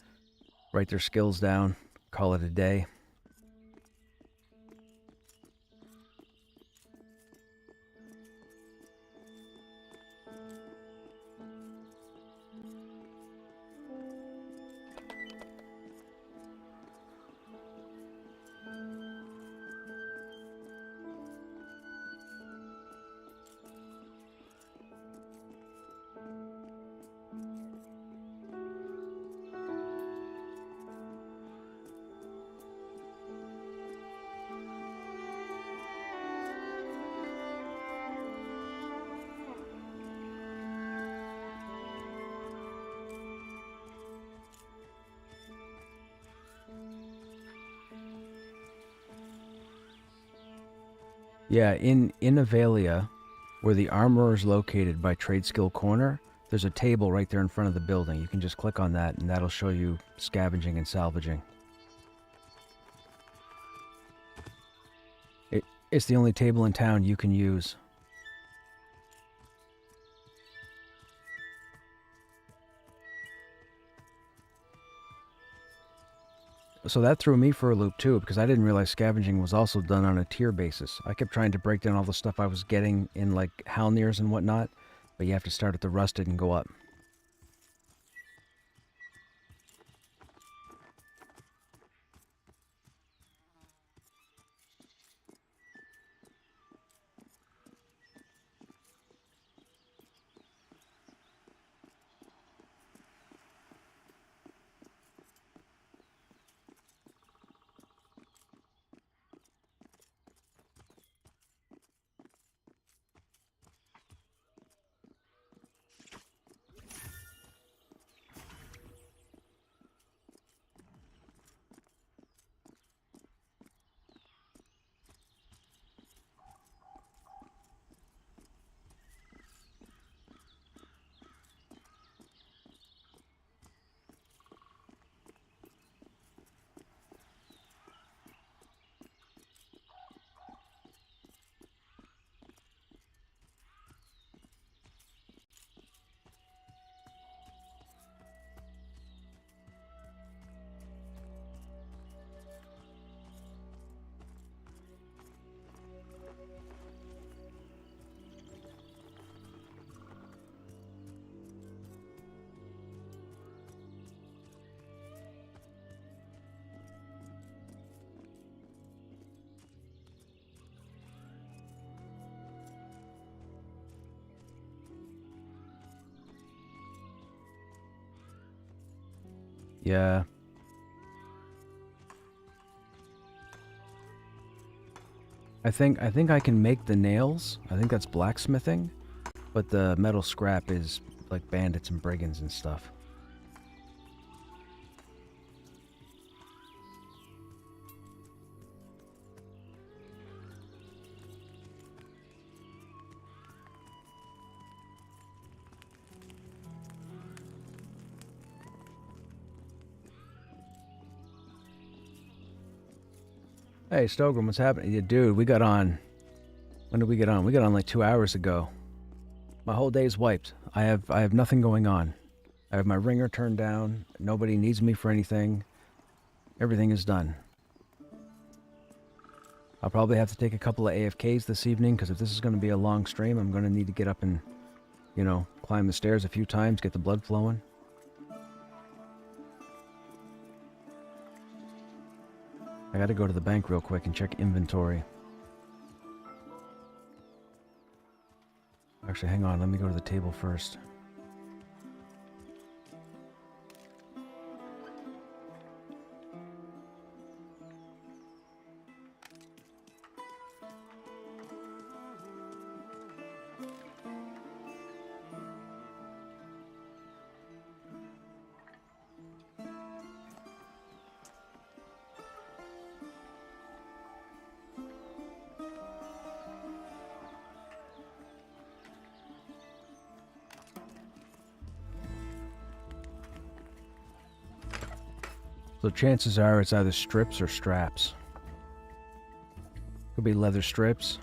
write their skills down, call it a day. Yeah, in Avalia, where the armorer is located by Trade Skill Corner, there's a table right there in front of the building. You can just click on that, and that'll show you scavenging and salvaging. It's the only table in town you can use. So that threw me for a loop too, because I didn't realize scavenging was also done on a tier basis. I kept trying to break down all the stuff I was getting in like Halnirs and whatnot, but you have to start at the rusted and go up. Yeah. I think I can make the nails. I think that's blacksmithing. But the metal scrap is like bandits and brigands and stuff. Hey, Stogrim, what's happening? Yeah, dude, we got on. When did we get on? We got on like 2 hours ago. My whole day's wiped. I have nothing going on. I have my ringer turned down. Nobody needs me for anything. Everything is done. I'll probably have to take a couple of AFKs this evening, because if this is going to be a long stream, I'm going to need to get up and, you know, climb the stairs a few times, get the blood flowing. I gotta go to the bank real quick and check inventory. Actually, hang on, let me go to the table first. So chances are it's either strips or straps. Could be leather strips.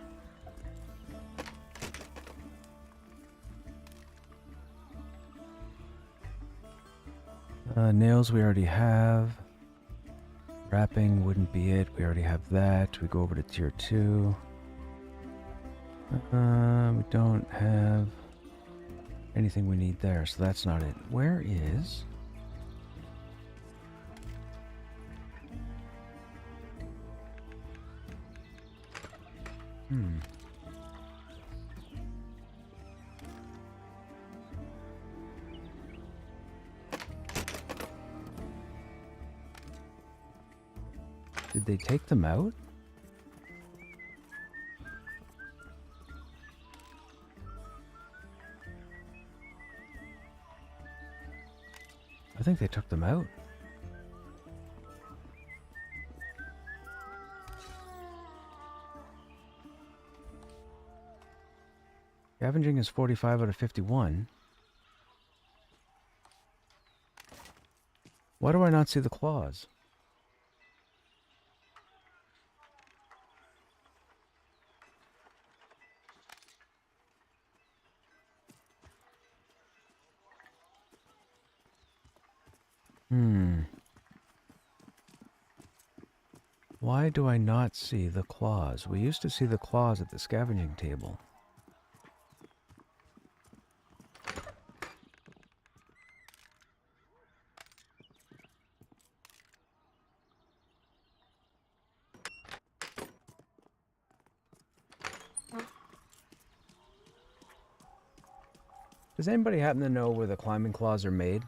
Nails we already have. Wrapping wouldn't be it. We already have that. We go over to tier 2. We don't have anything we need there, so that's not it. Where is... Did they take them out? I think they took them out. Scavenging is 45 out of 51. Why do I not see the claws? Why do I not see the claws? We used to see the claws at the scavenging table. Does anybody happen to know where the climbing claws are made?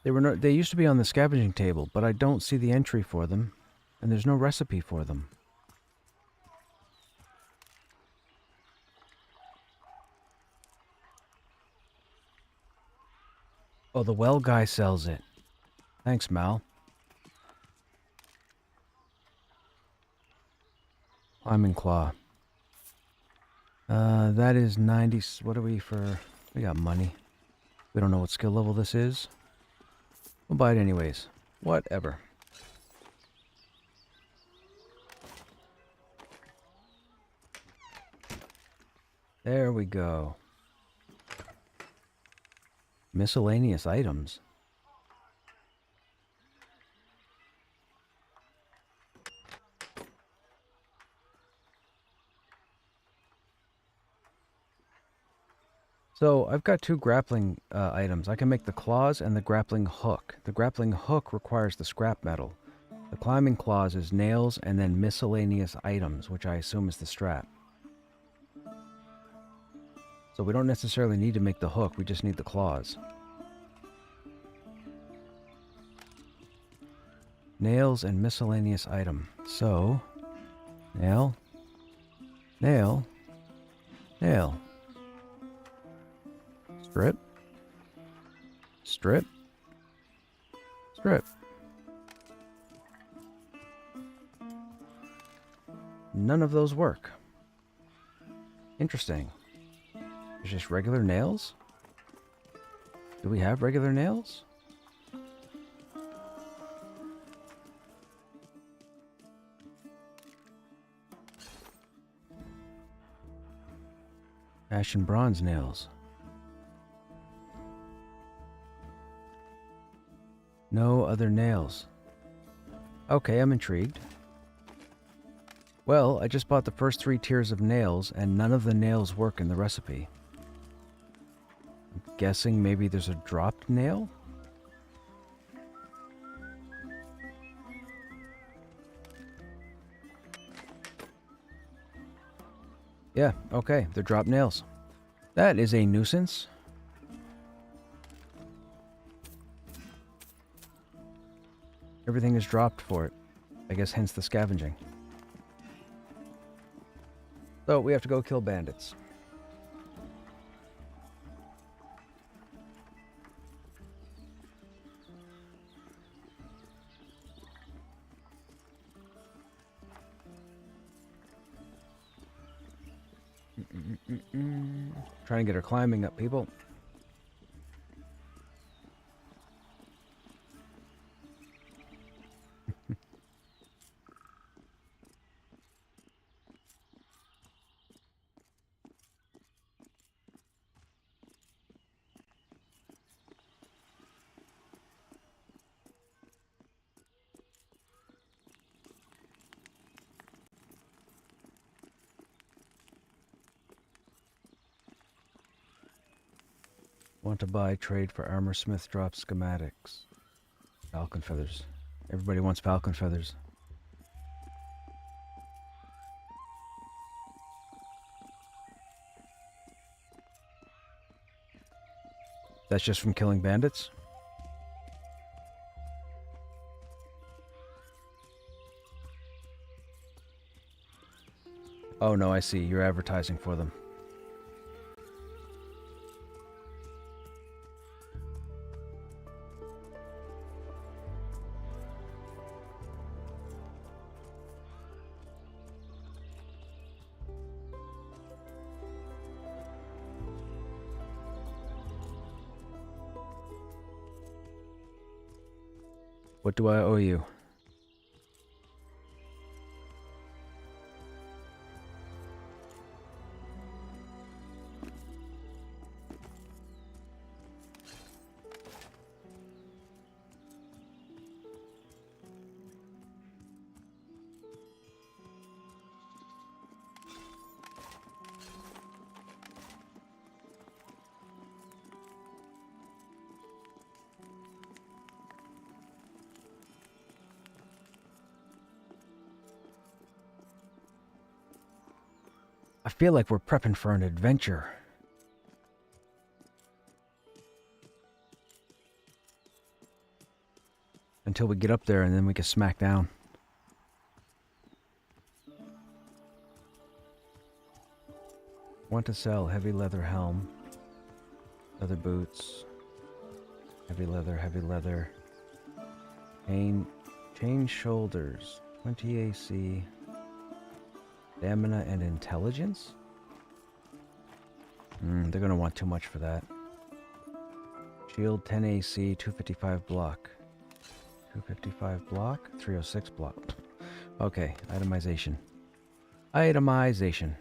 They used to be on the scavenging table, but I don't see the entry for them, and there's no recipe for them. Oh, the well guy sells it. Thanks, Mal. Climbing claw. That is 90... What are we for... We got money. We don't know what skill level this is. We'll buy it anyways. Whatever. There we go. Miscellaneous items. So, I've got two grappling items. I can make the claws and the grappling hook. The grappling hook requires the scrap metal. The climbing claws is nails and then miscellaneous items, which I assume is the strap. So we don't necessarily need to make the hook, we just need the claws. Nails and miscellaneous item. So, nail, nail, nail. Strip, strip, strip. None of those work. Interesting. There's just regular nails? Do we have regular nails? Ash and bronze nails. No other nails. Okay, I'm intrigued. Well, I just bought the first 3 tiers of nails, and none of the nails work in the recipe. I'm guessing maybe there's a dropped nail? Yeah, okay, they're dropped nails. That is a nuisance. Everything is dropped for it. I guess hence the scavenging. So we have to go kill bandits. Trying to get her climbing up, people. Want to buy, trade for armor smith, drop schematics. Falcon feathers. Everybody wants falcon feathers. That's just from killing bandits? Oh no, I see. You're advertising for them. What do I owe you? I feel like we're prepping for an adventure. Until we get up there and then we can smack down. Want to sell heavy leather helm, leather boots, heavy leather, chain shoulders, 20 AC, stamina and intelligence? They're gonna want too much for that. Shield 10 AC, 255 block. 255 block, 306 block. Okay, itemization. Itemization.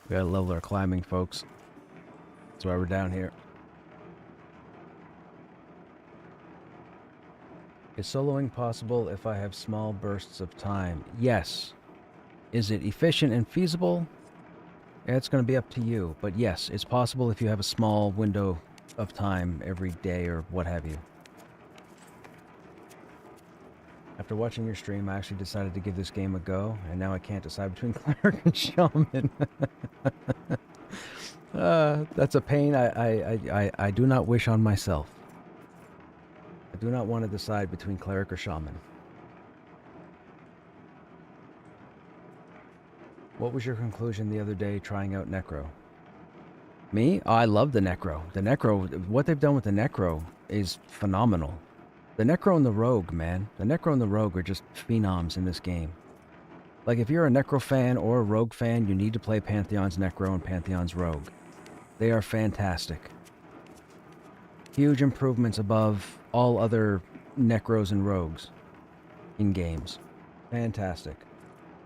We gotta level our climbing, folks. That's why we're down here. Is soloing possible if I have small bursts of time? Yes. Is it efficient and feasible? Yeah, it's going to be up to you. But yes, it's possible if you have a small window of time every day or what have you. After watching your stream, I actually decided to give this game a go, and now I can't decide between cleric and shaman. That's a pain I do not wish on myself. I do not want to decide between cleric or shaman. What was your conclusion the other day trying out Necro? Me? Oh, I love the Necro. The Necro, what they've done with the Necro is phenomenal. The Necro and the Rogue, man. The Necro and the Rogue are just phenoms in this game. Like, if you're a Necro fan or a Rogue fan, you need to play Pantheon's Necro and Pantheon's Rogue. They are fantastic. Huge improvements above all other Necros and Rogues in games. Fantastic.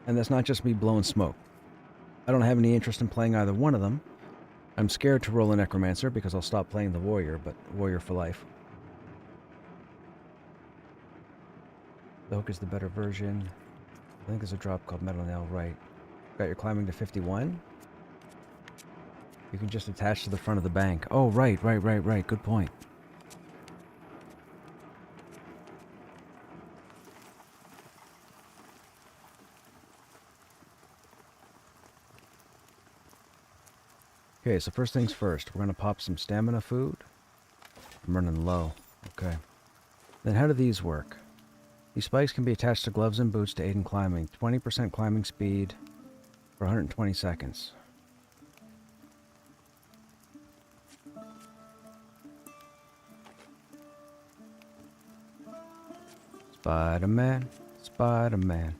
And that's not just me blowing smoke. I don't have any interest in playing either one of them. I'm scared to roll a Necromancer because I'll stop playing the Warrior, but Warrior for life. The Hook is the better version. I think there's a drop called Metal Nail, right. Got your climbing to 51. You can just attach to the front of the bank. Oh, right. Good point. Okay, so first things first. We're going to pop some stamina food. I'm running low. Okay. Then how do these work? These spikes can be attached to gloves and boots to aid in climbing. 20% climbing speed for 120 seconds. Spider-Man, Spider-Man.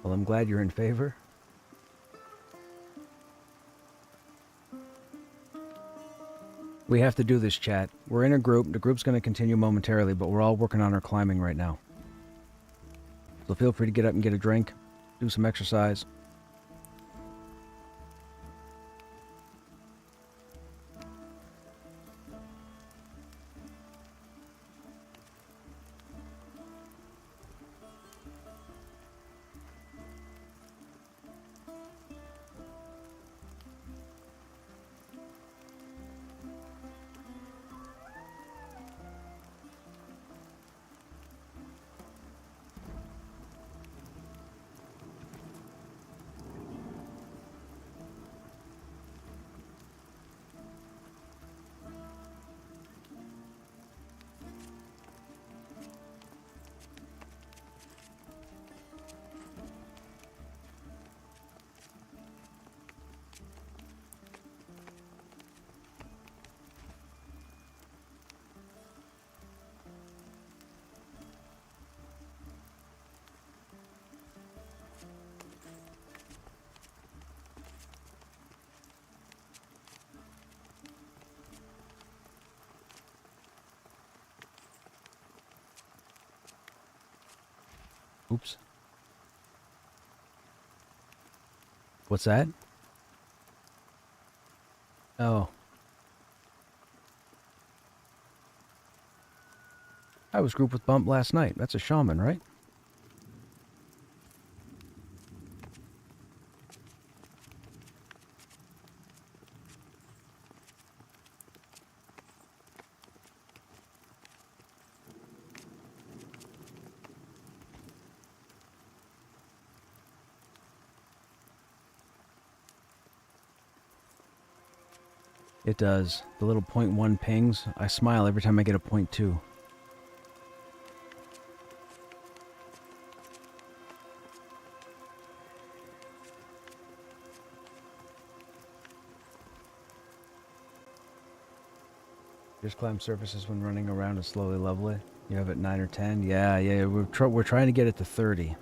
Well, I'm glad you're in favor. We have to do this, chat. We're in a group. The group's going to continue momentarily, but we're all working on our climbing right now. So feel free to get up and get a drink, do some exercise. Oops. What's that? Oh. I was grouped with Bump last night. That's a shaman, right? It does. The little 0.1 pings. I smile every time I get a 0.2. Just climb surfaces when running around and slowly level it. You have it 9 or 10? Yeah, yeah. We're trying to get it to 30.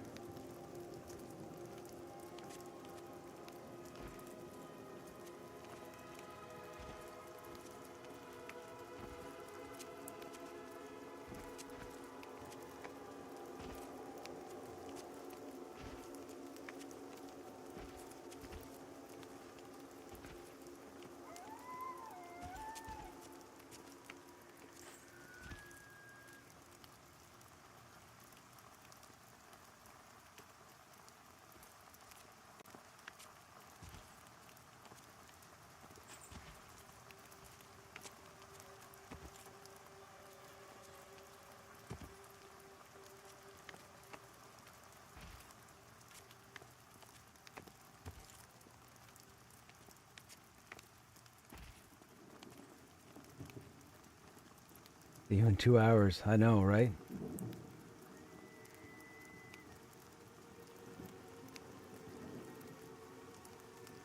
Even 2 hours. I know, right?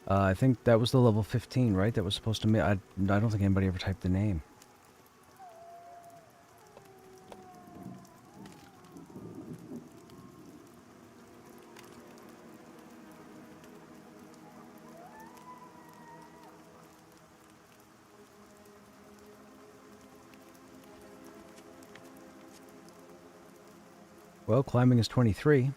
I think that was the level 15, right? That was supposed to make... I don't think anybody ever typed the name. Well, climbing is 23.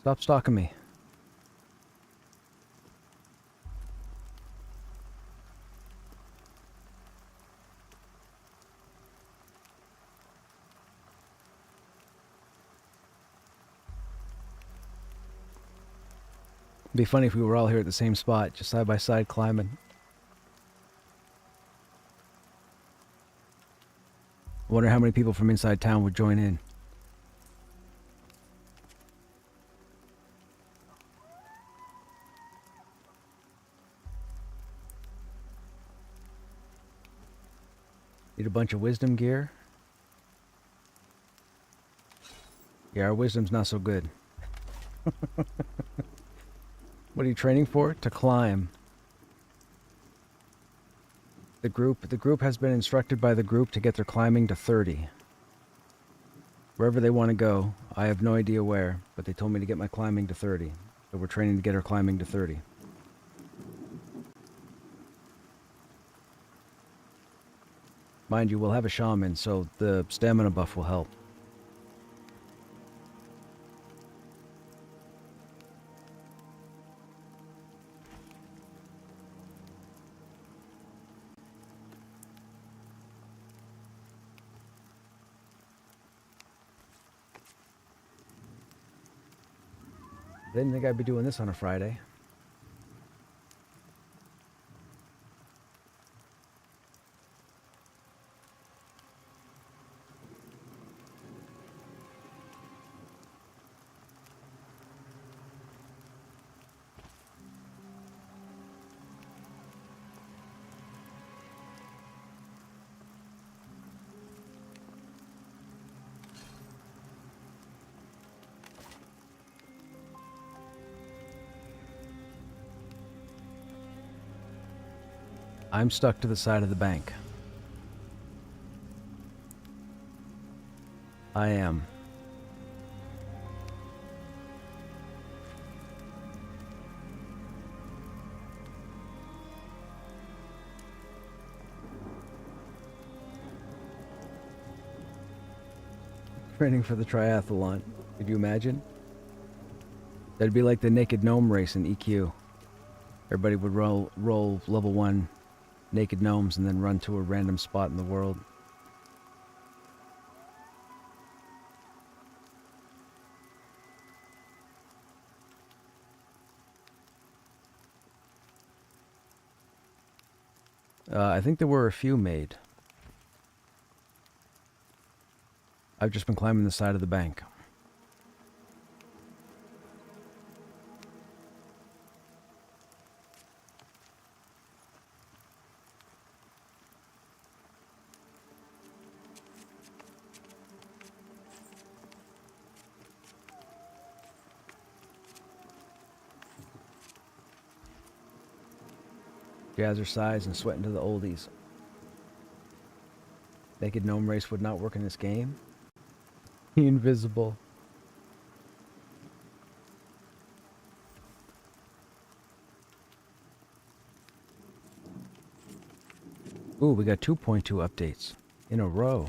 Stop stalking me. It'd be funny if we were all here at the same spot, just side by side climbing. I wonder how many people from inside town would join in. Need a bunch of wisdom gear. Yeah, our wisdom's not so good. What are you training for? To climb. The group has been instructed by the group to get their climbing to 30. Wherever they want to go, I have no idea where, but they told me to get my climbing to 30. So we're training to get our climbing to 30. Mind you, we'll have a shaman, so the stamina buff will help. Didn't think I'd be doing this on a Friday. I'm stuck to the side of the bank. I am. Training for the triathlon. Could you imagine? That'd be like the naked gnome race in EQ. Everybody would roll level 1 naked gnomes and then run to a random spot in the world. I think there were a few made. I've just been climbing the side of the bank. Jazzercise and sweating to the oldies. Naked gnome race would not work in this game. Invisible. Ooh, we got 2.2 updates in a row.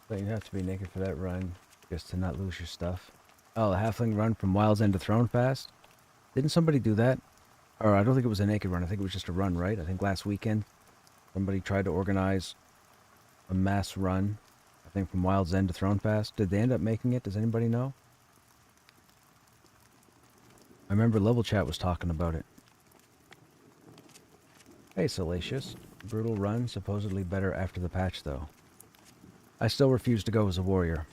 But you have to be naked for that run, just to not lose your stuff. Oh, the halfling run from Wild's End to Throne Fast? Didn't somebody do that? Or I don't think it was a naked run, I think it was just a run, right? I think last weekend somebody tried to organize a mass run, I think from Wild's End to Throne Fast. Did they end up making it? Does anybody know? I remember Level Chat was talking about it. Hey, Salacious. Brutal run, supposedly better after the patch, though. I still refuse to go as a warrior.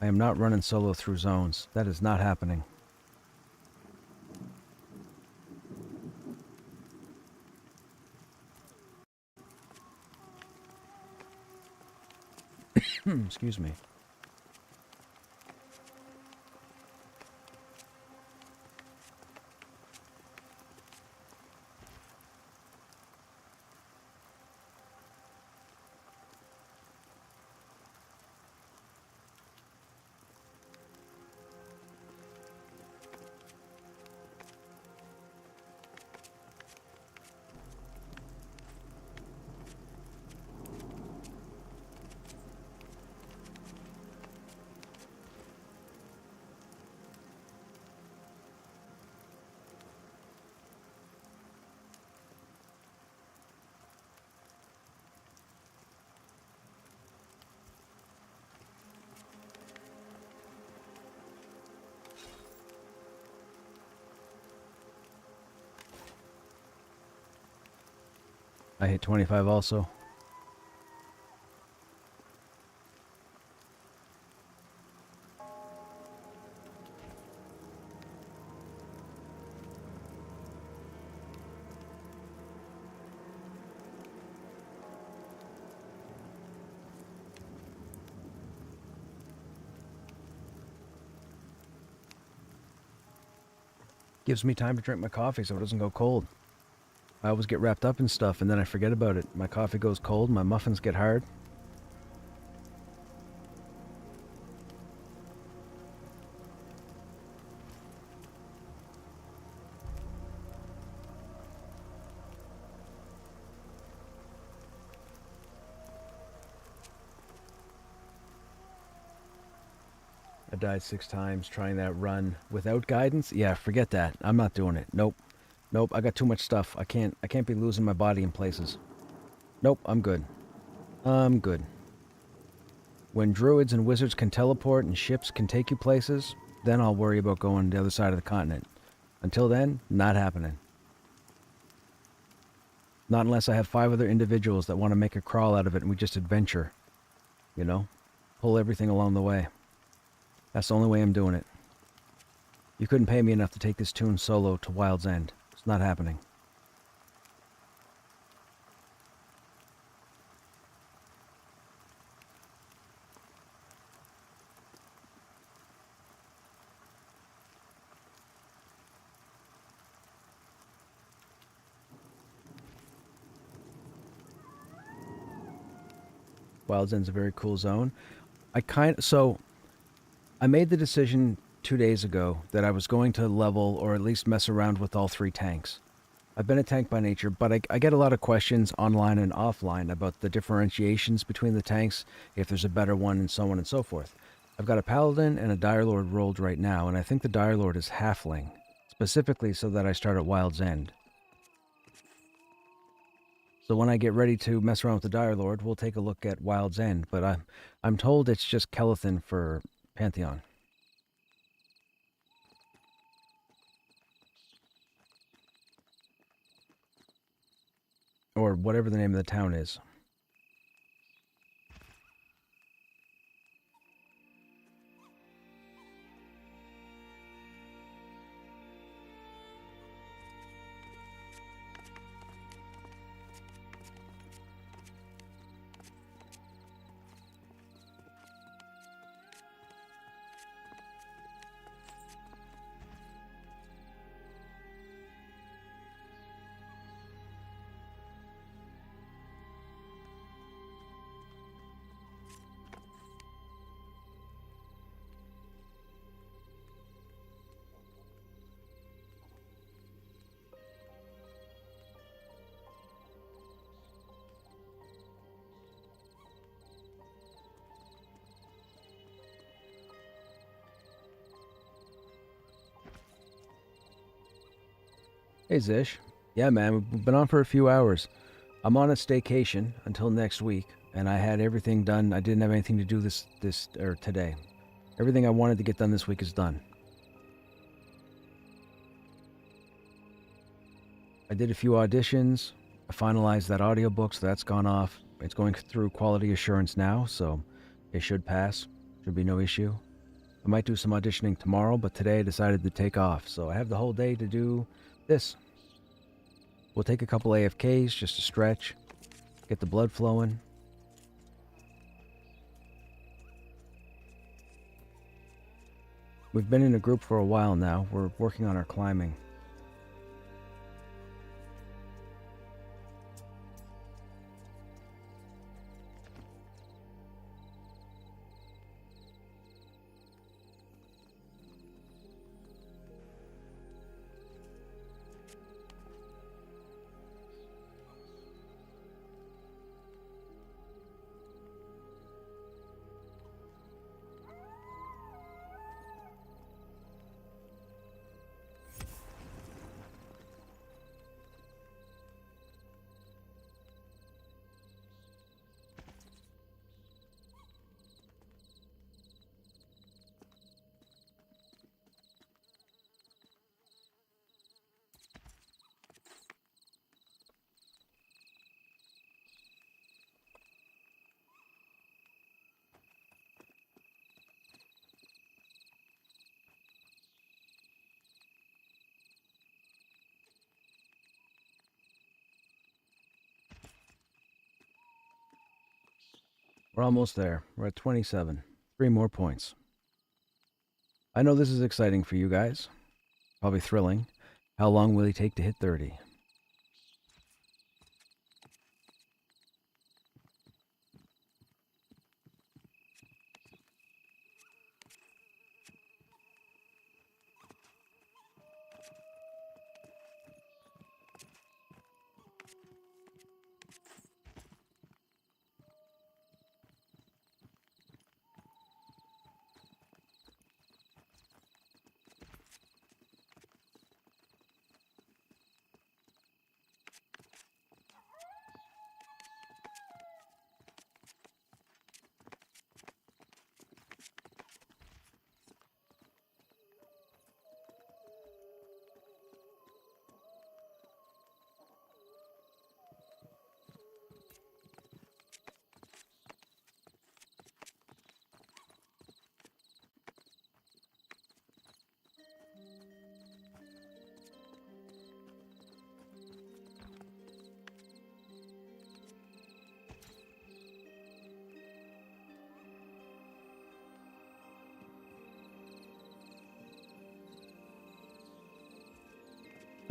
I am not running solo through zones. That is not happening. Excuse me. I hit 25 also. Gives me time to drink my coffee so it doesn't go cold. I always get wrapped up in stuff and then I forget about it. My coffee goes cold, my muffins get hard. I died 6 times trying that run without guidance. Yeah, forget that. I'm not doing it. Nope. Nope, I got too much stuff. I can't be losing my body in places. Nope, I'm good. I'm good. When druids and wizards can teleport and ships can take you places, then I'll worry about going to the other side of the continent. Until then, not happening. Not unless I have 5 other individuals that want to make a crawl out of it and we just adventure. You know? Pull everything along the way. That's the only way I'm doing it. You couldn't pay me enough to take this tune solo to Wild's End. It's not happening. Wild's End's a very cool zone. I made the decision 2 days ago that I was going to level or at least mess around with all 3 tanks. I've been a tank by nature, but I get a lot of questions online and offline about the differentiations between the tanks, if there's a better one, and so on and so forth. I've got a Paladin and a Dire Lord rolled right now, and I think the Dire Lord is Halfling, specifically so that I start at Wild's End. So when I get ready to mess around with the Dire Lord, we'll take a look at Wild's End, but I'm told it's just Kelethin for Pantheon. Or whatever the name of the town is. Hey Zish. Yeah man, we've been on for a few hours. I'm on a staycation until next week, and I had everything done. I didn't have anything to do today. Everything I wanted to get done this week is done. I did a few auditions. I finalized that audiobook, so that's gone off. It's going through quality assurance now, so it should pass. Should be no issue. I might do some auditioning tomorrow, but today I decided to take off, so I have the whole day to do this. We'll take a couple AFKs just to stretch, get the blood flowing. We've been in a group for a while now. We're working on our climbing. We're almost there. We're at 27. 3 more points. I know this is exciting for you guys. Probably thrilling. How long will he take to hit 30?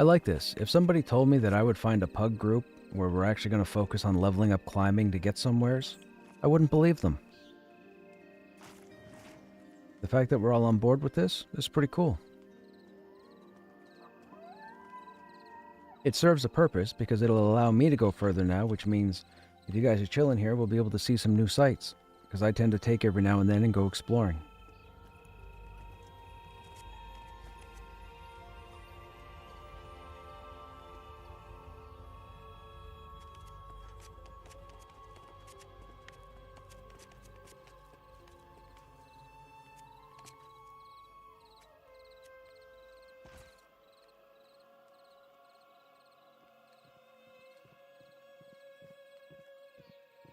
I like this. If somebody told me that I would find a pug group where we're actually going to focus on leveling up climbing to get somewheres, I wouldn't believe them. The fact that we're all on board with this is pretty cool. It serves a purpose because it'll allow me to go further now, which means if you guys are chilling here, we'll be able to see some new sites, because I tend to take every now and then and go exploring.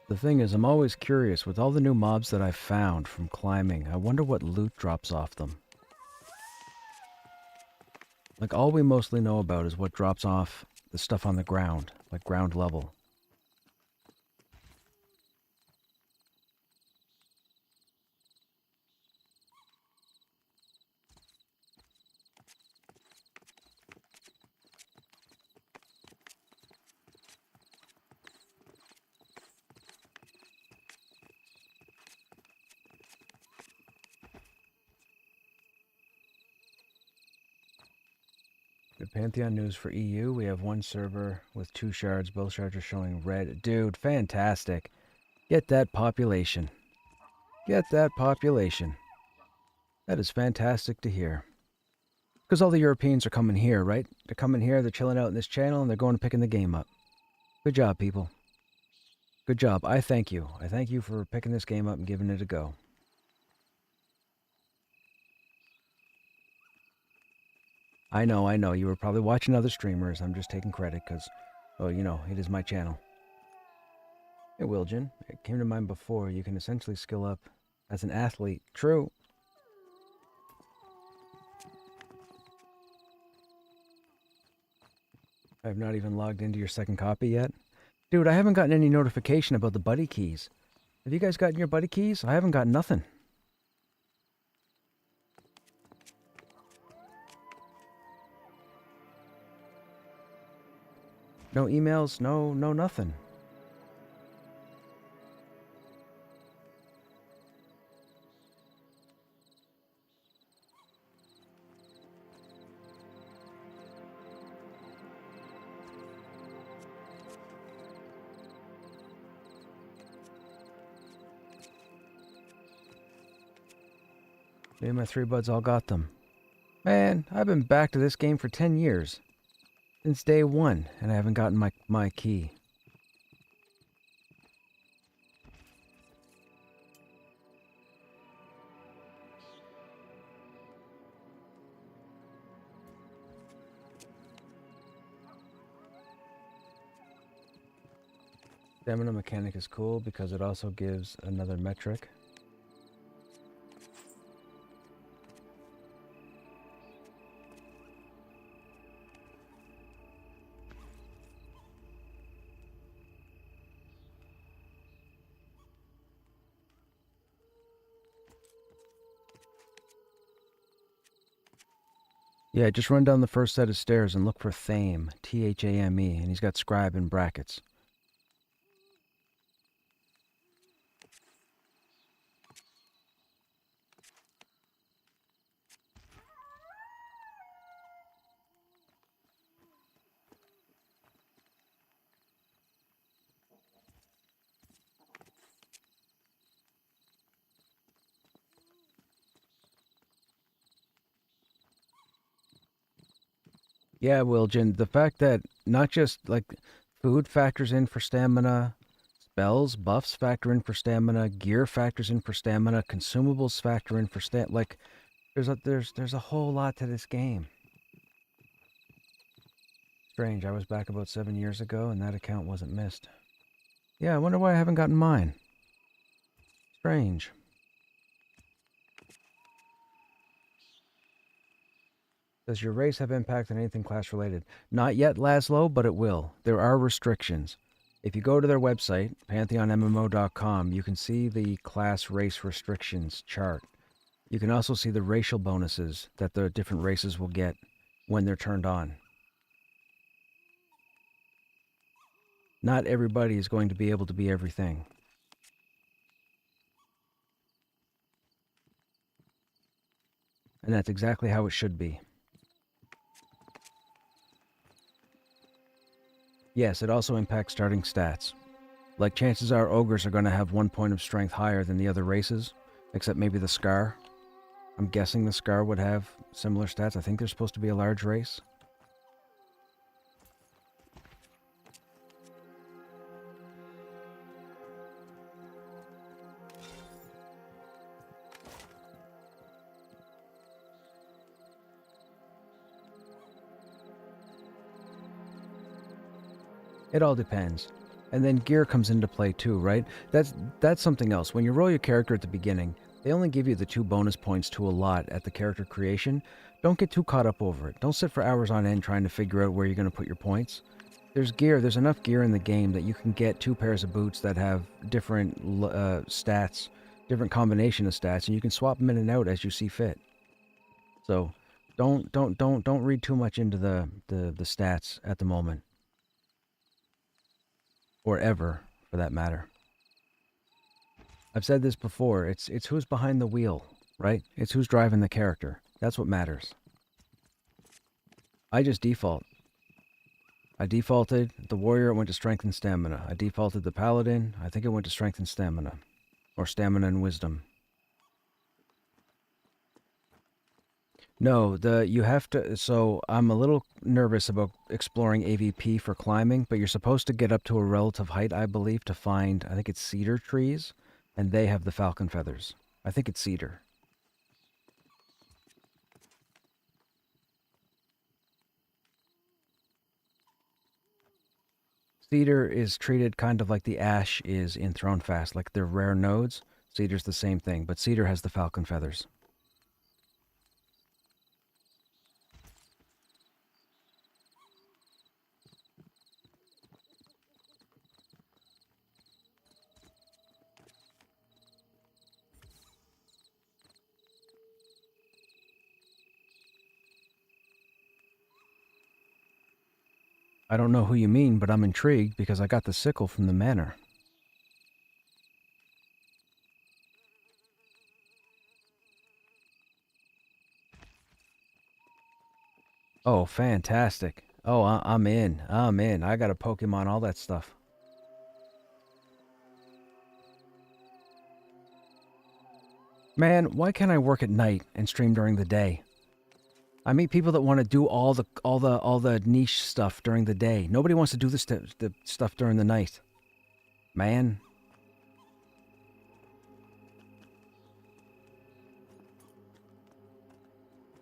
The thing is, I'm always curious, with all the new mobs that I've found from climbing, I wonder what loot drops off them. Like, all we mostly know about is what drops off the stuff on the ground, like ground level. Good Pantheon news for EU. We have one server with 2 shards. Both shards are showing red. Dude, fantastic. Get that population. Get that population. That is fantastic to hear. Because all the Europeans are coming here, right? They're coming here, they're chilling out in this channel, and they're going and picking the game up. Good job, people. Good job. I thank you. I thank you for picking this game up and giving it a go. I know. You were probably watching other streamers. I'm just taking credit because, oh, you know, it is my channel. Hey, Wilgen. It came to mind before. You can essentially skill up as an athlete. True. I have not even logged into your second copy yet. Dude, I haven't gotten any notification about the buddy keys. Have you guys gotten your buddy keys? I haven't gotten nothing. No emails, no nothing. Me and my 3 buds all got them. Man, I've been back to this game for 10 years. Since day 1, and I haven't gotten my key. Stamina mechanic is cool because it also gives another metric. Yeah, just run down the first set of stairs and look for Thame, T-H-A-M-E, and he's got scribe in brackets. Yeah, Wilgen, the fact that not just, like, food factors in for stamina, spells, buffs factor in for stamina, gear factors in for stamina, consumables factor in for stamina, like, there's a whole lot to this game. Strange, I was back about 7 years ago, and that account wasn't missed. Yeah, I wonder why I haven't gotten mine. Strange. Does your race have impact on anything class related? Not yet, Laszlo, but it will. There are restrictions. If you go to their website, pantheonmmo.com, you can see the class race restrictions chart. You can also see the racial bonuses that the different races will get when they're turned on. Not everybody is going to be able to be everything. And that's exactly how it should be. Yes, it also impacts starting stats. Like, chances are ogres are going to have 1 point of strength higher than the other races, except maybe the Scar. I'm guessing the Scar would have similar stats. I think they're supposed to be a large race. It all depends. And then gear comes into play too, right? That's something else. When you roll your character at the beginning, they only give you the 2 bonus points to a lot at the character creation. Don't get too caught up over it. Don't sit for hours on end trying to figure out where you're going to put your points. There's enough gear in the game that you can get 2 pairs of boots that have different stats, different combination of stats, and you can swap them in and out as you see fit. So don't read too much into the stats at the moment. Or ever, for that matter. I've said this before, it's who's behind the wheel, right? It's who's driving the character. That's what matters. I just default. I defaulted the warrior, it went to strength and stamina. I defaulted the paladin, I think it went to strength and stamina. Or stamina and wisdom. No, you have to, so I'm a little nervous about exploring AVP for climbing, but you're supposed to get up to a relative height, I believe, to find, I think it's cedar trees, and they have the falcon feathers. I think it's cedar. Cedar is treated kind of like the ash is in Thronefast, like they're rare nodes. Cedar's the same thing, but cedar has the falcon feathers. I don't know who you mean, but I'm intrigued because I got the sickle from the manor. Oh, fantastic. Oh, I'm in. I'm in. I got a Pokemon, all that stuff. Man, why can't I work at night and stream during the day? I meet people that want to do all the niche stuff during the day. Nobody wants to do the stuff during the night. Man.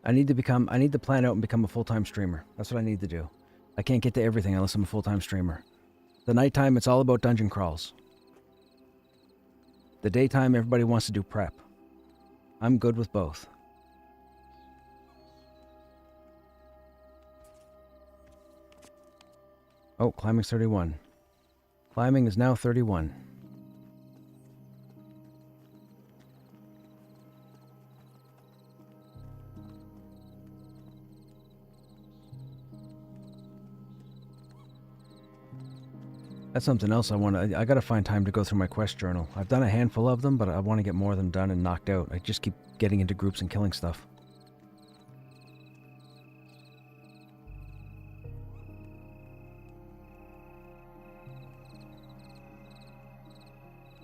I need to plan out and become a full-time streamer. That's what I need to do. I can't get to everything unless I'm a full-time streamer. The nighttime, it's all about dungeon crawls. The daytime, everybody wants to do prep. I'm good with both. Oh, climbing's 31. Climbing is now 31. That's something else I gotta find time to go through my quest journal. I've done a handful of them, but I want to get more of them done and knocked out. I just keep getting into groups and killing stuff.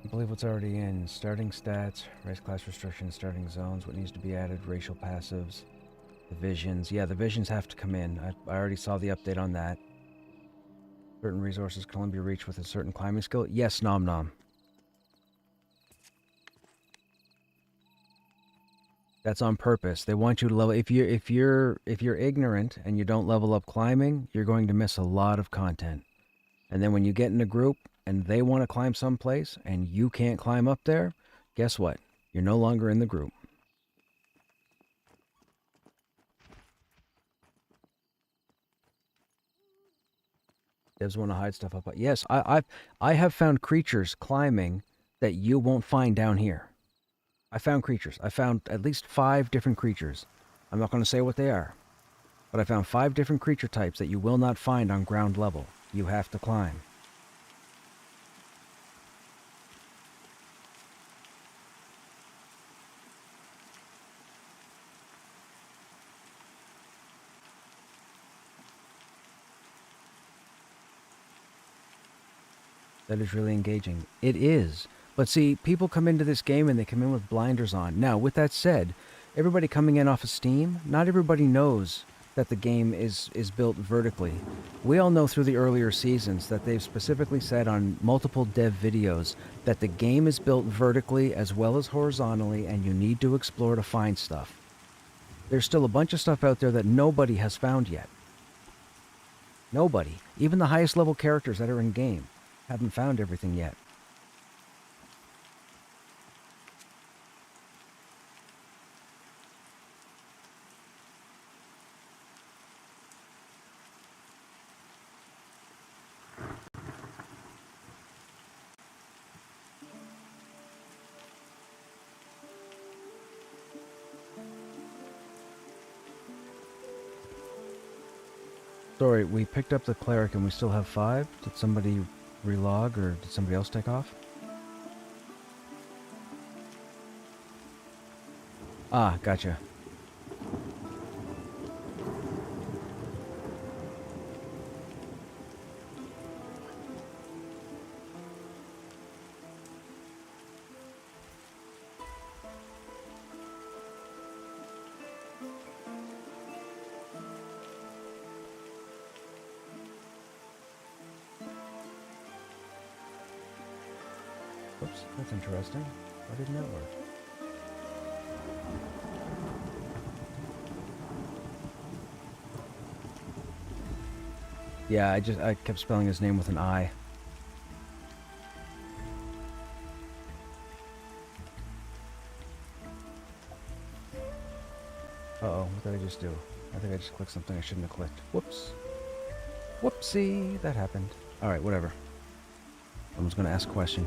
I believe what's already in. Starting stats, race class restrictions, starting zones, what needs to be added, racial passives, the visions. Yeah, the visions have to come in. I already saw the update on that. Certain resources can only be reached with a certain climbing skill. Yes, nom nom. That's on purpose. They want you to level. If you're ignorant and you don't level up climbing, you're going to miss a lot of content. And then when you get in a group and they want to climb someplace and you can't climb up there, guess what? You're no longer in the group. Devs want to hide stuff up. Yes, I have found creatures climbing that you won't find down here. I found creatures. I found at least 5 different creatures. I'm not going to say what they are. But I found 5 different creature types that you will not find on ground level. You have to climb. That is really engaging. It is. But see, people come into this game and they come in with blinders on. Now, with that said, everybody coming in off of Steam, not everybody knows that the game is built vertically. We all know through the earlier seasons that they've specifically said on multiple dev videos that the game is built vertically as well as horizontally, and you need to explore to find stuff. There's still a bunch of stuff out there that nobody has found yet. Nobody. Even the highest level characters that are in game haven't found everything yet. Sorry, we picked up the cleric and we still have 5. Did somebody relog or did somebody else take off? Ah, gotcha. Oops, that's interesting. Why didn't that work? Yeah, I kept spelling his name with an I. Uh-oh, what did I just do? I think I just clicked something I shouldn't have clicked. Whoops. Whoopsie, that happened. Alright, whatever. Someone's gonna ask a question.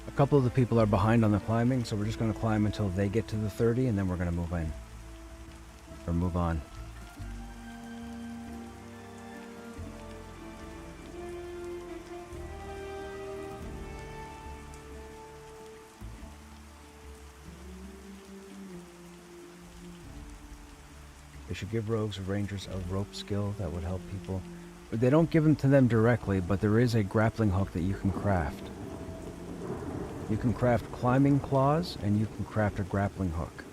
A couple of the people are behind on the climbing, so we're just going to climb until they get to the 30, and then we're going to move in. Or move on. They should give rogues or rangers a rope skill that would help people. They don't give them to them directly, but there is a grappling hook that you can craft. You can craft climbing claws, and you can craft a grappling hook.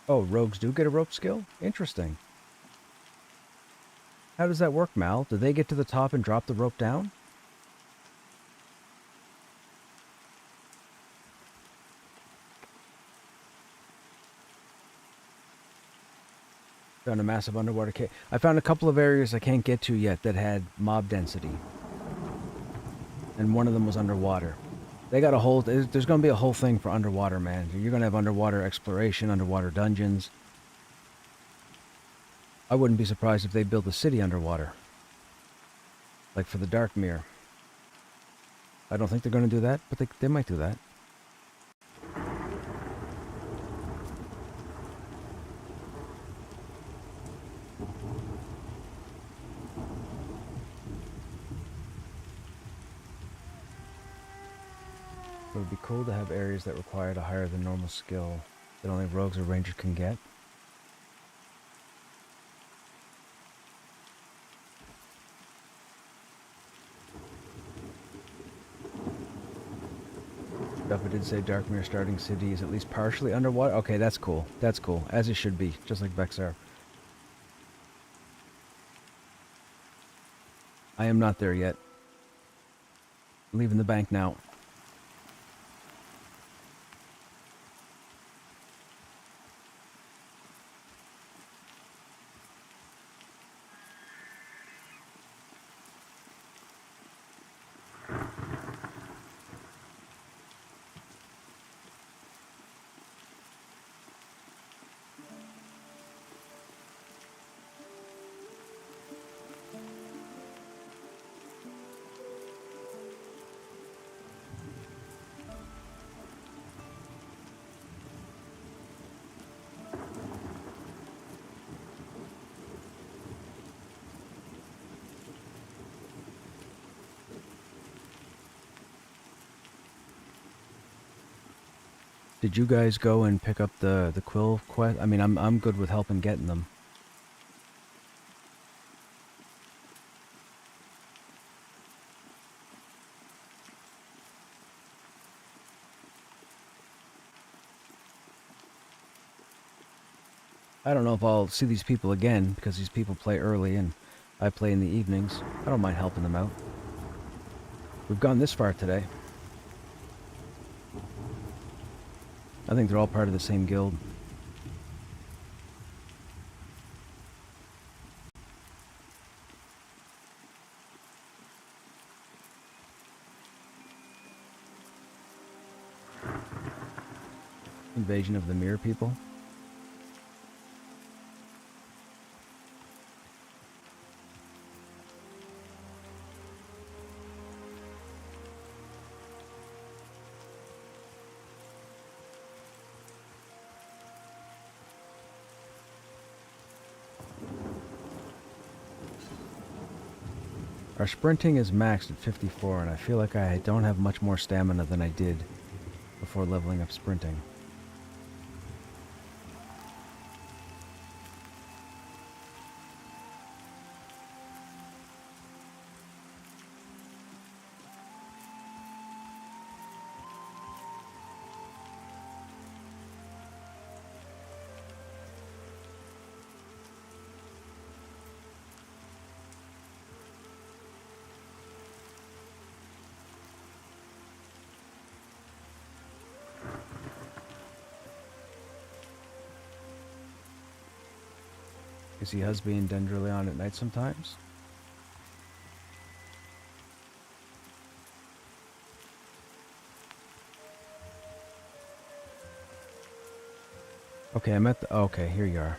Oh, rogues do get a rope skill? Interesting. How does that work, Mal? Do they get to the top and drop the rope down? Found a massive underwater cave. I found a couple of areas I can't get to yet that had mob density. And one of them was underwater. They got a whole... There's going to be a whole thing for underwater, man. You're going to have underwater exploration, underwater dungeons. I wouldn't be surprised if they build a city underwater. Like for the Dark Mirror. I don't think they're going to do that, but they might do that. It would be cool to have areas that required a higher than normal skill that only rogues or rangers can get. Duffa did say Darkmere starting city is at least partially underwater. Okay, that's cool. That's cool. As it should be, just like Vexar. I am not there yet. Leaving the bank now. Did you guys go and pick up the quill quest? I mean, I'm good with helping getting them. I don't know if I'll see these people again, because these people play early and I play in the evenings. I don't mind helping them out. We've gone this far today. I think they're all part of the same guild. Invasion of the Mirror people. Our sprinting is maxed at 54, and I feel like I don't have much more stamina than I did before leveling up sprinting. You see Husby and Dendrilion at night sometimes? Okay, I'm at the... Okay, here you are.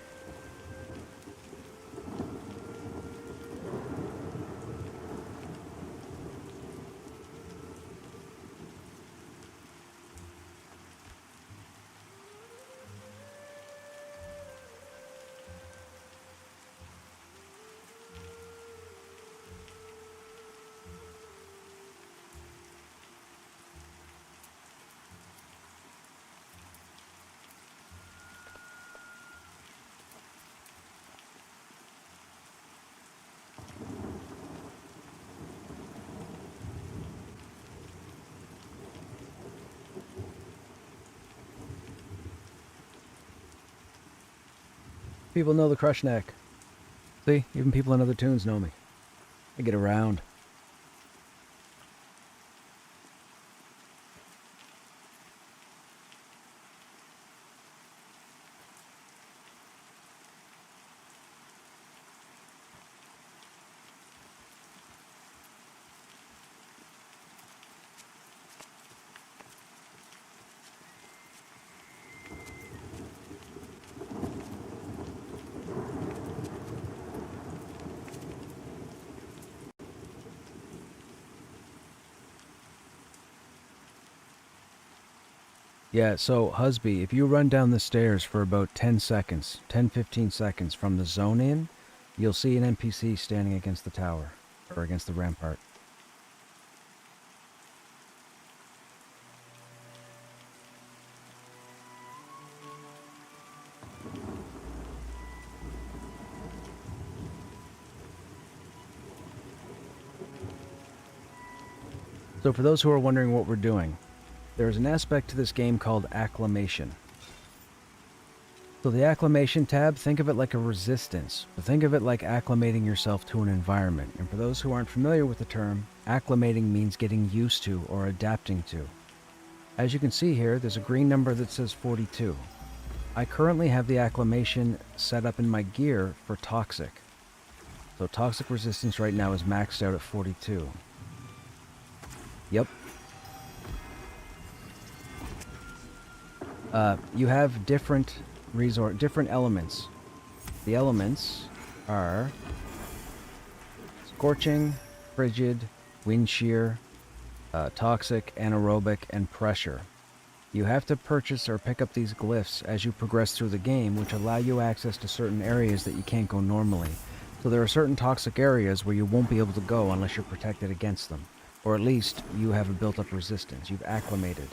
People know the Krushnek. See, even people in other tunes know me. I get around. Yeah, so Husby, if you run down the stairs for about 10 seconds, 10-15 seconds from the zone in, you'll see an NPC standing against the tower, or against the rampart. So for those who are wondering what we're doing, there is an aspect to this game called acclimation. So the acclimation tab, think of it like a resistance, but think of it like acclimating yourself to an environment. And for those who aren't familiar with the term, acclimating means getting used to or adapting to. As you can see here, there's a green number that says 42. I currently have the acclimation set up in my gear for toxic. So toxic resistance right now is maxed out at 42. Yep. You have different elements. The elements are scorching, frigid, wind shear, toxic, anaerobic, and pressure. You have to purchase or pick up these glyphs as you progress through the game, which allow you access to certain areas that you can't go normally. So there are certain toxic areas where you won't be able to go unless you're protected against them. Or at least you have a built-up resistance. You've acclimated.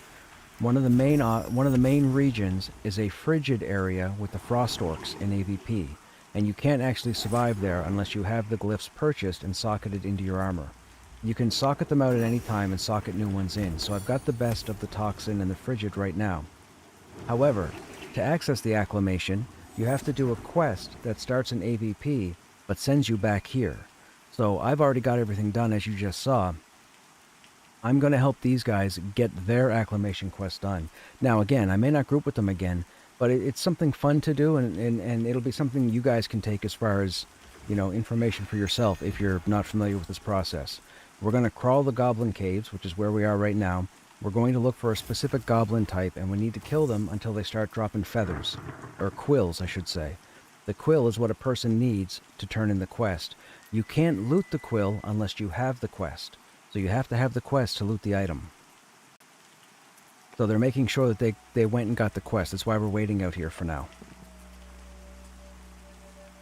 One of the main regions is a frigid area with the frost orcs in AVP, and you can't actually survive there unless you have the glyphs purchased and socketed into your armor. You can socket them out at any time and socket new ones in, so I've got the best of the toxin and the frigid right now. However, to access the acclimation, you have to do a quest that starts in AVP but sends you back here. So I've already got everything done, as you just saw. I'm going to help these guys get their acclimation quest done. Now again, I may not group with them again, but it's something fun to do, and it'll be something you guys can take as far as, information for yourself if you're not familiar with this process. We're going to crawl the goblin caves, which is where we are right now. We're going to look for a specific goblin type, and we need to kill them until they start dropping feathers. Or quills, I should say. The quill is what a person needs to turn in the quest. You can't loot the quill unless you have the quest. So you have to have the quest to loot the item. So they're making sure that they went and got the quest. That's why we're waiting out here for now.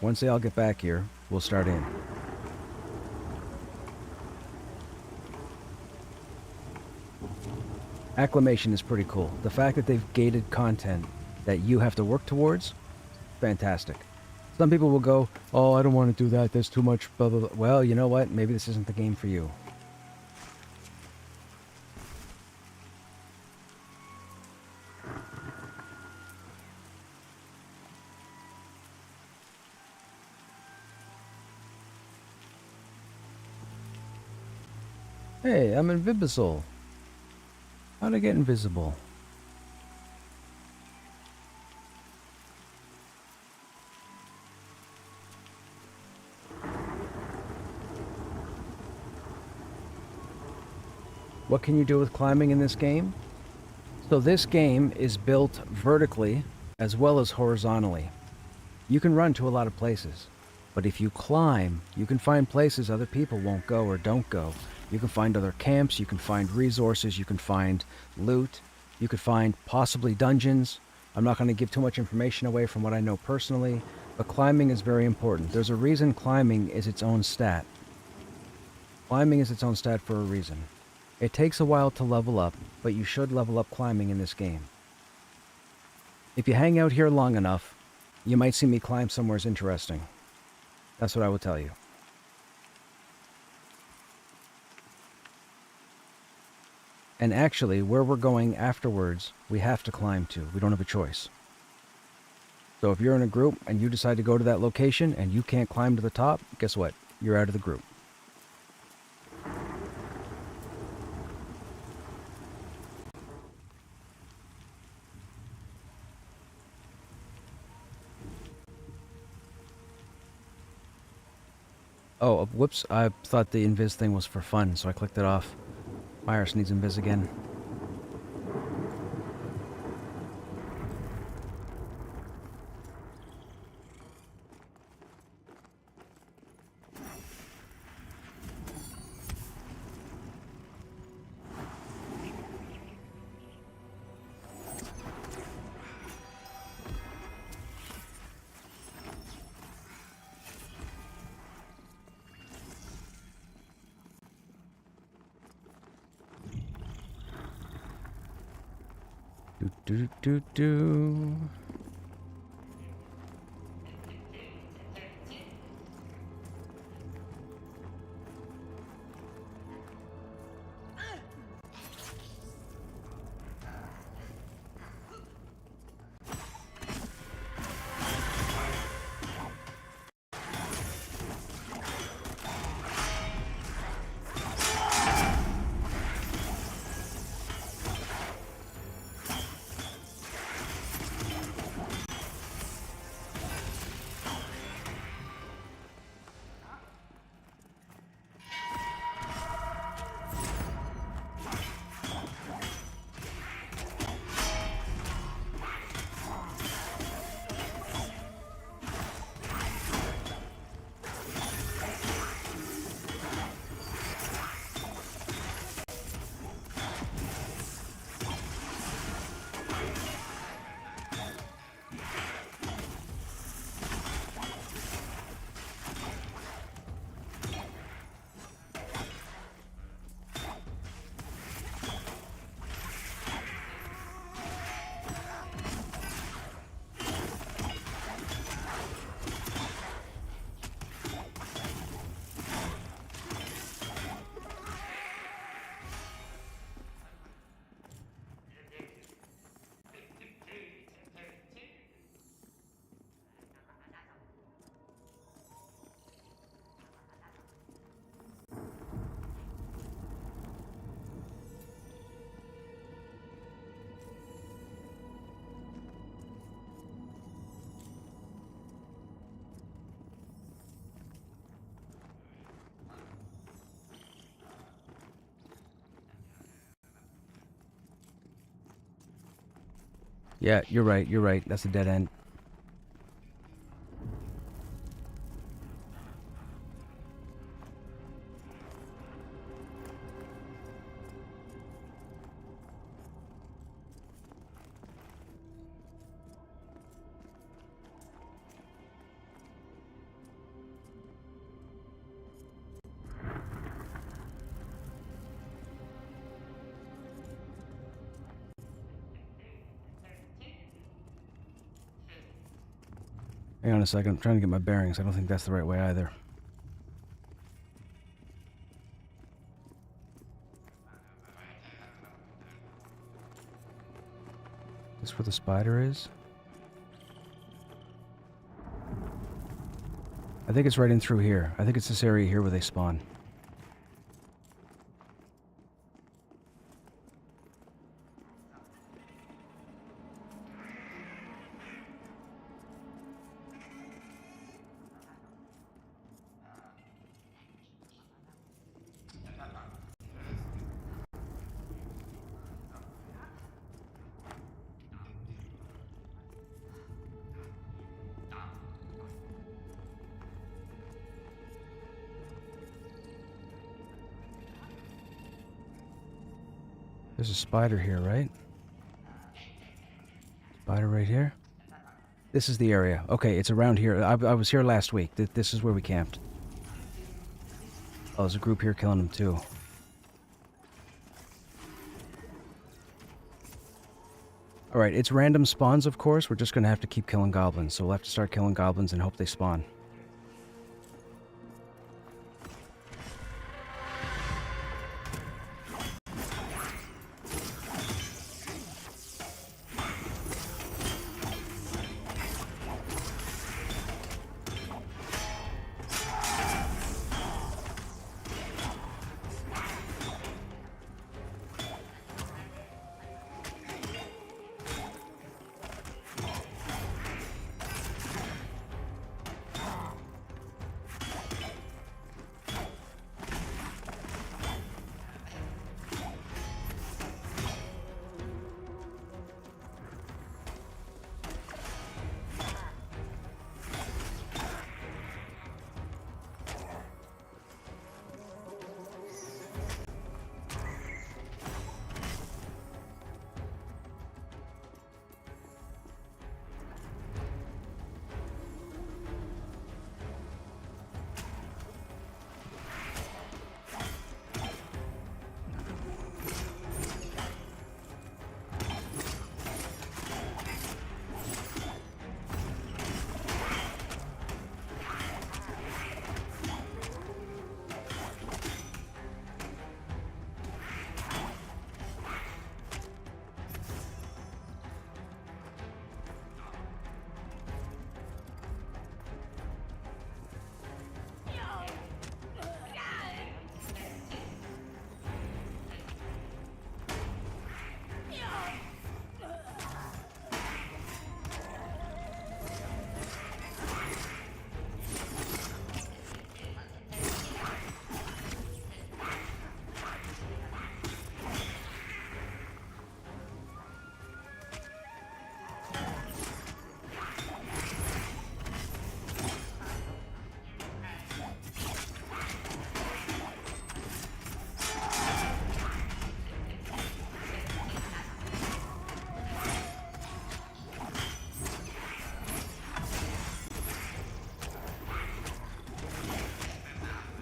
Once they all get back here, we'll start in. Acclimation is pretty cool. The fact that they've gated content that you have to work towards, fantastic. Some people will go, oh, I don't want to do that, there's too much blah blah blah. Well, you know what? Maybe this isn't the game for you. Hey, I'm invisible. How'd I get invisible? What can you do with climbing in this game? So this game is built vertically as well as horizontally. You can run to a lot of places, but if you climb, you can find places other people won't go or don't go. You can find other camps, you can find resources, you can find loot, you could find possibly dungeons. I'm not going to give too much information away from what I know personally, but climbing is very important. There's a reason climbing is its own stat. Climbing is its own stat for a reason. It takes a while to level up, but you should level up climbing in this game. If you hang out here long enough, you might see me climb somewhere interesting. That's what I will tell you. And actually, where we're going afterwards, we have to climb to. We don't have a choice. So if you're in a group and you decide to go to that location and you can't climb to the top, guess what? You're out of the group. Oh, whoops, I thought the invis thing was for fun, so I clicked it off. Myers needs invis again. Do. Yeah, you're right, you're right. That's a dead end. Hang on a second, I'm trying to get my bearings. I don't think that's the right way either. Is this where the spider is? I think it's right in through here. I think it's this area here where they spawn. There's a spider here, right? Spider right here? This is the area. Okay, it's around here. I was here last week. This is where we camped. Oh, there's a group here killing them too. Alright, it's random spawns, of course. We're just going to have to keep killing goblins. So we'll have to start killing goblins and hope they spawn.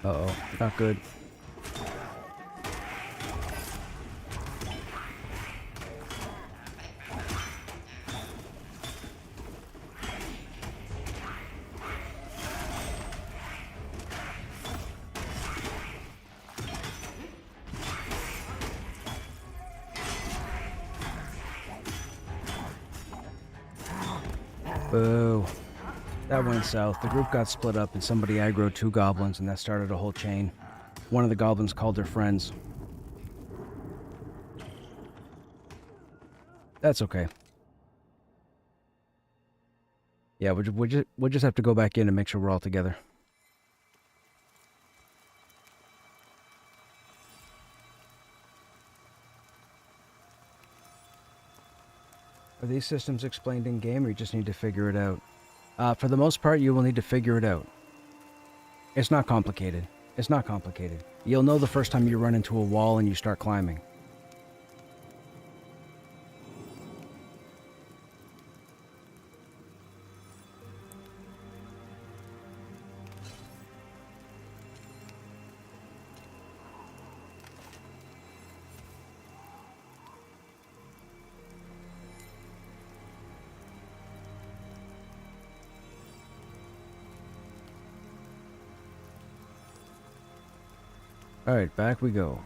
Uh-oh, not good. Boo. That went south. The group got split up and somebody aggroed 2 goblins and that started a whole chain. One of the goblins called their friends. That's okay. Yeah, we'll just have to go back in and make sure we're all together. Are these systems explained in game, or you just need to figure it out? For the most part, you will need to figure it out. It's not complicated. It's not complicated. You'll know the first time you run into a wall and you start climbing. Alright, back we go.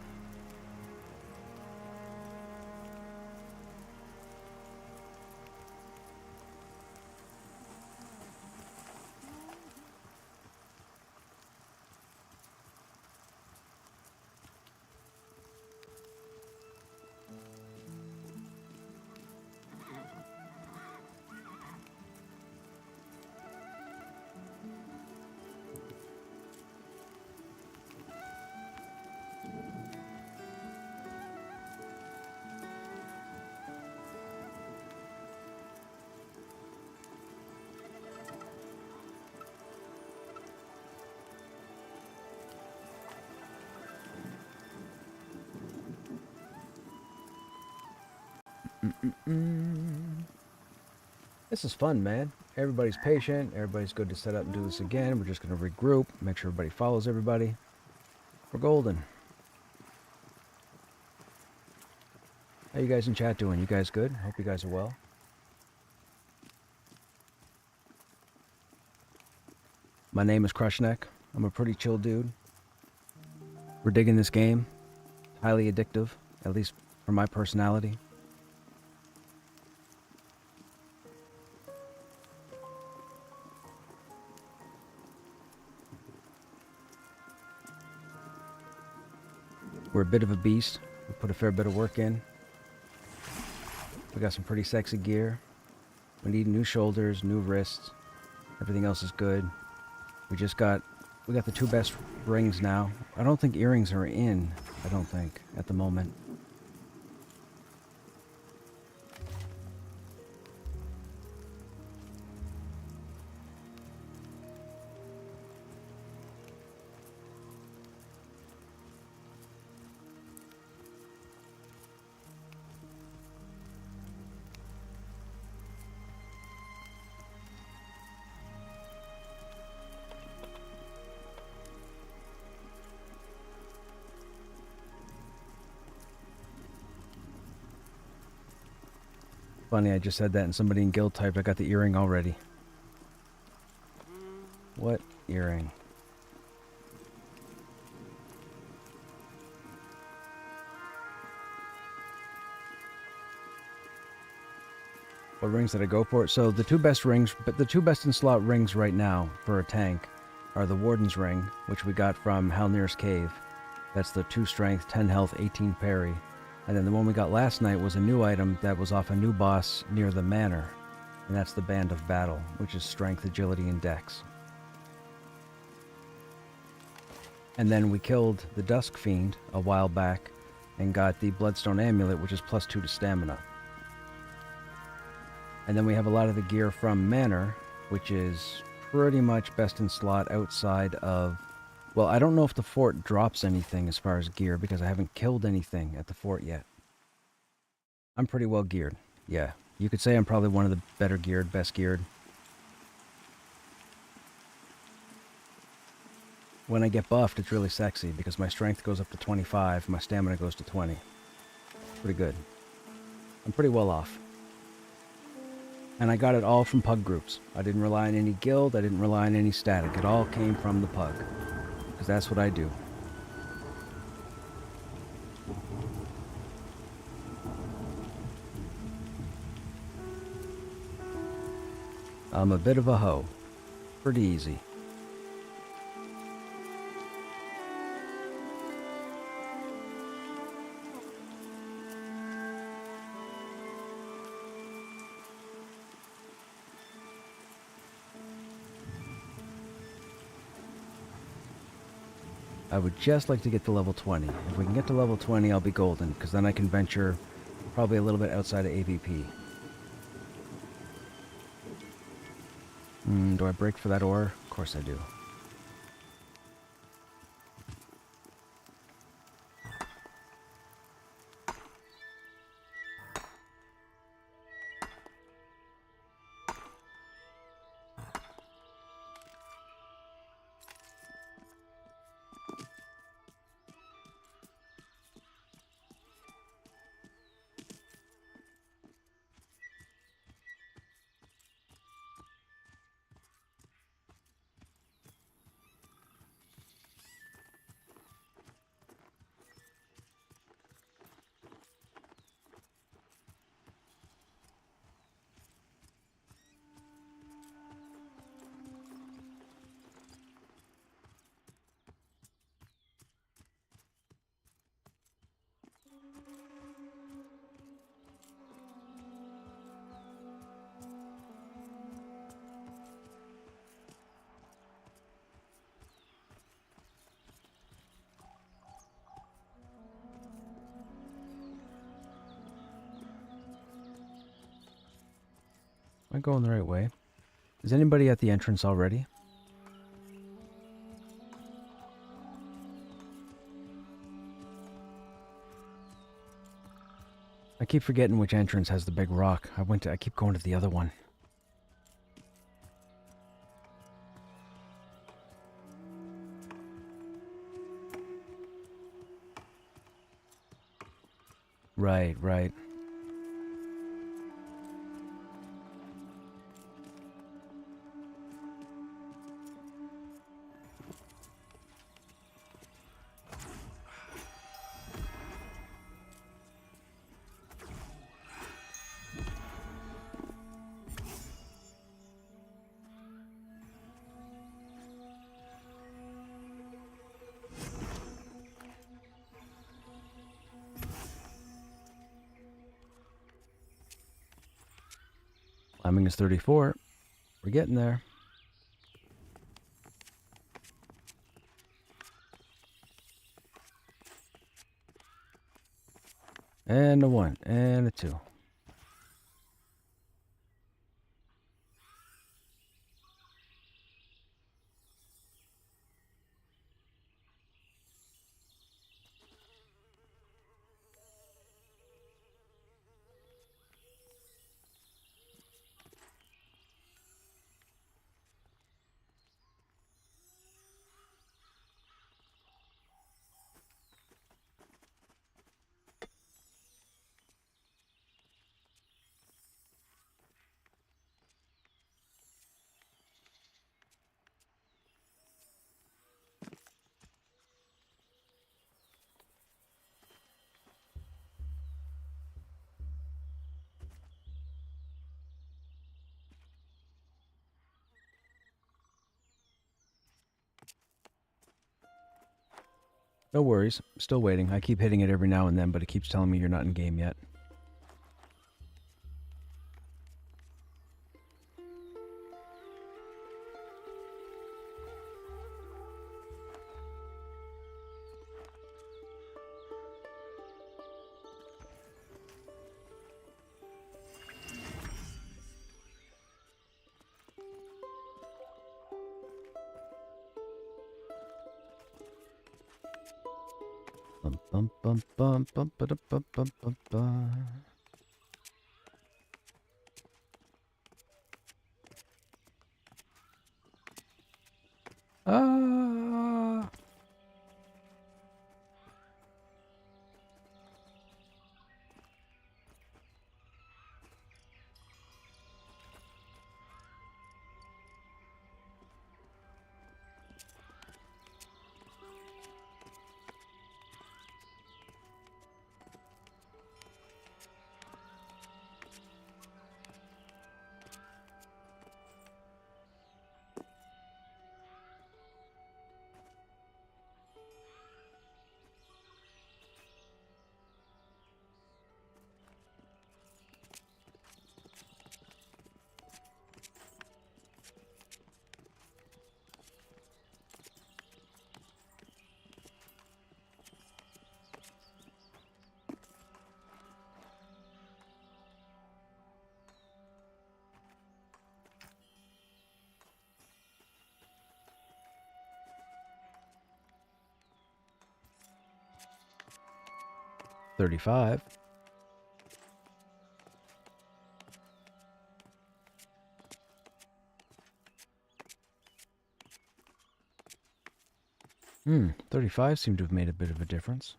This is fun, man. Everybody's patient. Everybody's good to set up and do this again. We're just going to regroup, make sure everybody follows everybody. We're golden. How you guys in chat doing? You guys good? Hope you guys are well. My name is Krushnek. I'm a pretty chill dude. We're digging this game. Highly addictive, at least for my personality. We're a bit of a beast. We put a fair bit of work in. We got some pretty sexy gear. We need new shoulders, new wrists. Everything else is good. We got the two best rings now. I don't think earrings are in, at the moment. Funny, I just said that and somebody in guild typed, I got the earring already. What earring? What rings did I go for? So the two best rings, but the two best in slot rings right now for a tank are the Warden's Ring, which we got from Halnir's Cave. That's the 2 strength, 10 health, 18 parry. And then the one we got last night was a new item that was off a new boss near the manor. And that's the Band of Battle, which is strength, agility, and dex. And then we killed the Dusk Fiend a while back and got the Bloodstone Amulet, which is +2 to stamina. And then we have a lot of the gear from Manor, which is pretty much best in slot outside of... Well, I don't know if the fort drops anything as far as gear, because I haven't killed anything at the fort yet. I'm pretty well geared. Yeah, you could say I'm probably one of the better geared, best geared. When I get buffed, it's really sexy, because my strength goes up to 25, my stamina goes to 20. Pretty good. I'm pretty well off. And I got it all from pug groups. I didn't rely on any guild, I didn't rely on any static. It all came from the pug. Because that's what I do. I'm a bit of a hoe. Pretty easy. I would just like to get to level 20. If we can get to level 20, I'll be golden, because then I can venture probably a little bit outside of AVP. Do I break for that ore? Of course I do. Am I going the right way? Is anybody at the entrance already? I keep forgetting which entrance has the big rock. I keep going to the other one. Right, right. Climbing is 34. We're getting there. And a 1, and a 2. No worries. Still waiting. I keep hitting it every now and then, but it keeps telling me you're not in game yet. Bum bum bum bum bum bum bum bum bum. Ah. 35. Hmm, 35 seemed to have made a bit of a difference.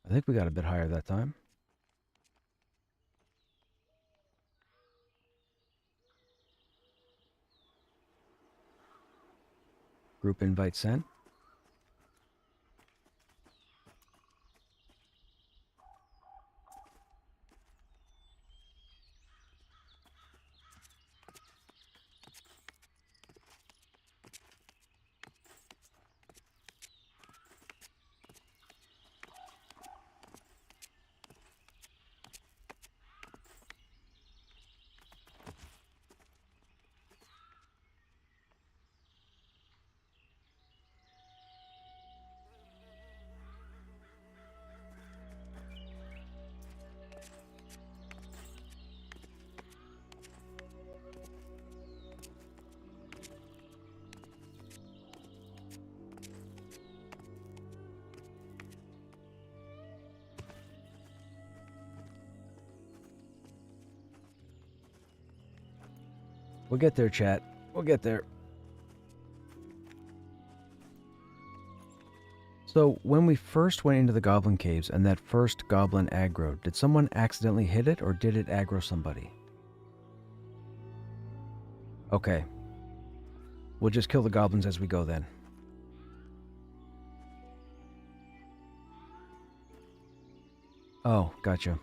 I think we got a bit higher that time. Group invite sent. We'll get there, chat. We'll get there. So, when we first went into the goblin caves and that first goblin aggroed, did someone accidentally hit it or did it aggro somebody? Okay. We'll just kill the goblins as we go then. Oh, gotcha.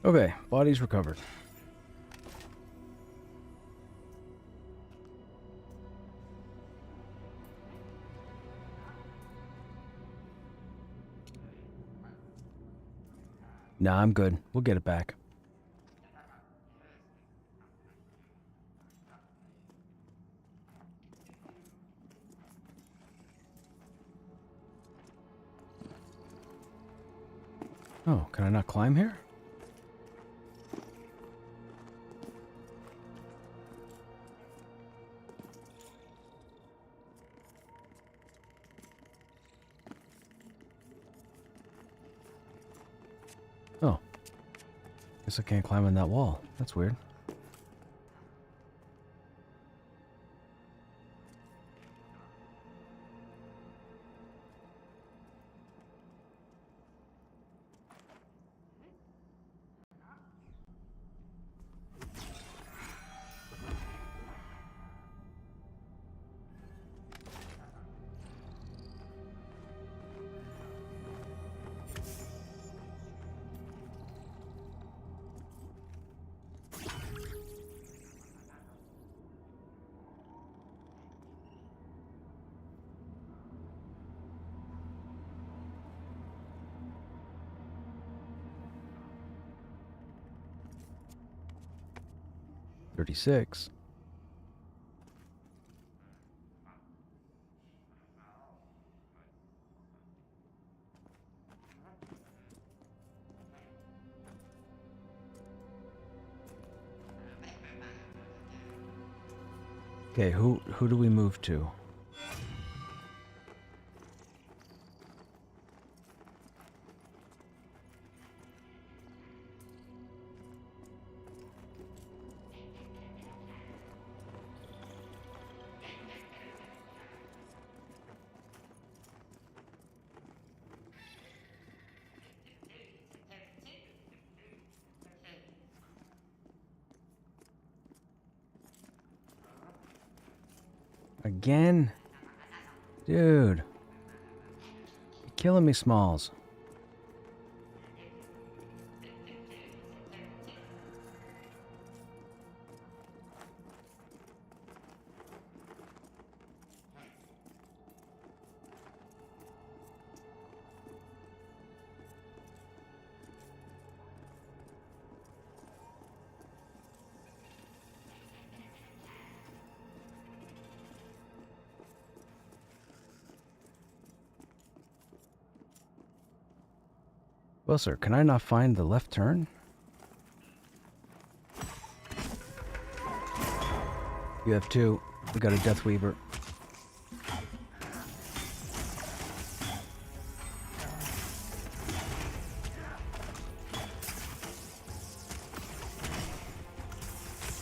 Okay, body's recovered. Nah, I'm good. We'll get it back. Oh, can I not climb here? Oh. Guess I can't climb on that wall. That's weird. $36. Okay, who do we move to? Again? Dude. You're killing me, Smalls. Well, sir, can I not find the left turn? You have two. We got a Death Weaver.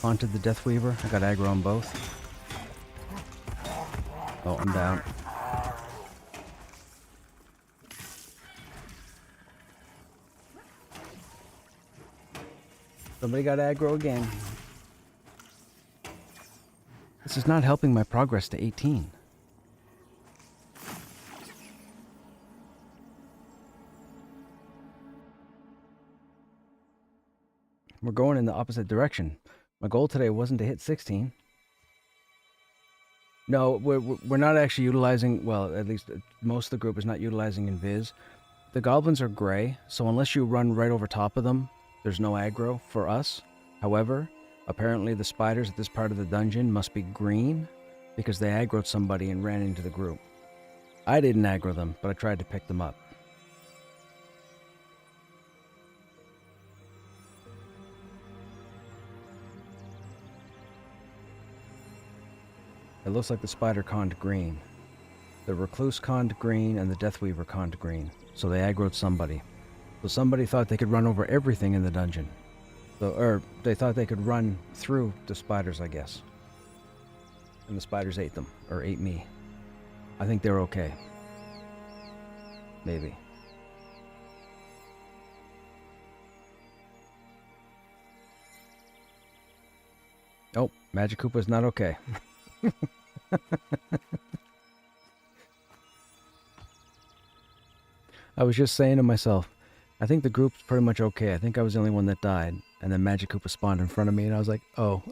Onto the Death Weaver. I got aggro on both. Oh, I'm down. Somebody got aggro again. This is not helping my progress to 18. We're going in the opposite direction. My goal today wasn't to hit 16. No, we're not actually utilizing, well, at least most of the group is not utilizing Invis. The goblins are gray, so unless you run right over top of them, there's no aggro for us. However, apparently the spiders at this part of the dungeon must be green because they aggroed somebody and ran into the group. I didn't aggro them, but I tried to pick them up. It looks like the spider conned green. The recluse conned green and the Deathweaver conned green, so they aggroed somebody. So somebody thought they could run over everything in the dungeon. Or they thought they could run through the spiders, I guess. And the spiders ate them, or ate me. I think they're okay. Maybe. Oh, Magic Koopa's not okay. I was just saying to myself, I think the group's pretty much okay. I think I was the only one that died. And then Magic Koopa spawned in front of me and I was like, oh.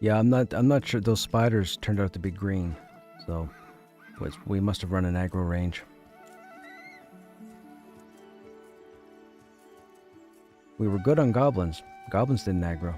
Yeah, I'm not sure. Those spiders turned out to be green, so we must have run an aggro range. We were good on goblins. Goblins didn't aggro.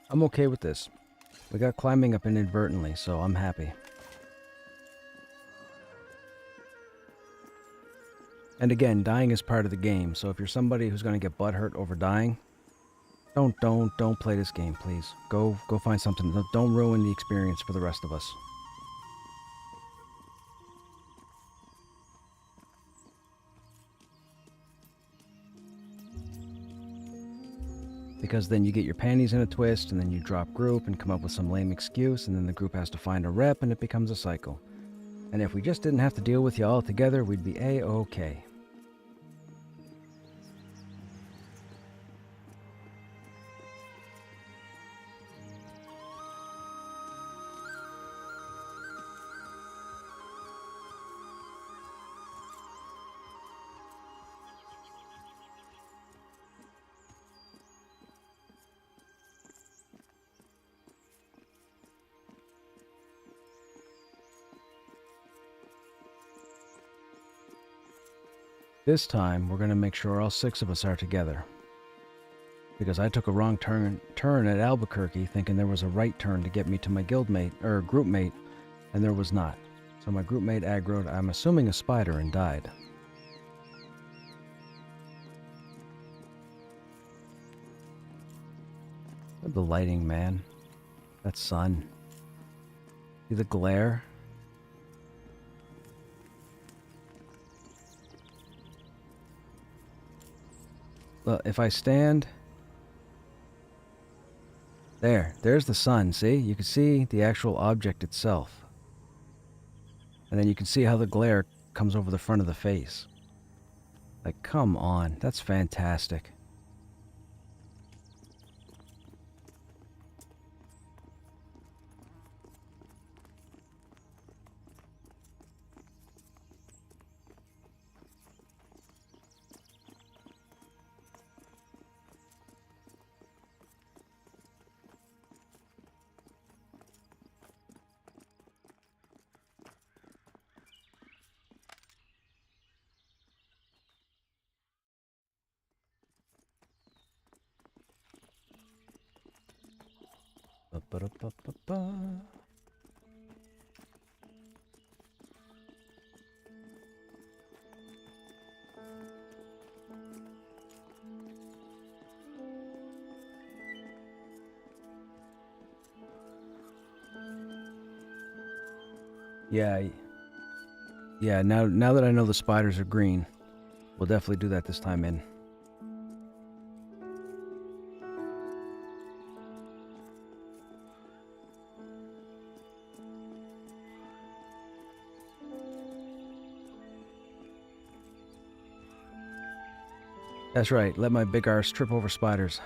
I'm okay with this. We got climbing up inadvertently, so I'm happy. And again, dying is part of the game, so if you're somebody who's going to get butthurt over dying, don't play this game, please. Go find something. Don't ruin the experience for the rest of us. Because then you get your panties in a twist, and then you drop group and come up with some lame excuse, and then the group has to find a rep, and it becomes a cycle. And if we just didn't have to deal with you all together, we'd be A-okay. This time, we're going to make sure all 6 of us are together. Because I took a wrong turn at Albuquerque, thinking there was a right turn to get me to my guildmate, or groupmate, and there was not. So my groupmate aggroed, I'm assuming a spider, and died. Look at the lighting, man. That sun. See the glare? Well, if I stand... There's the sun, see? You can see the actual object itself. And then you can see how the glare comes over the front of the face. Like, come on, that's fantastic. Ba-ba-da-ba-ba-ba. Yeah, now that I know the spiders are green, we'll definitely do that this time in. That's right, let my big arse trip over spiders.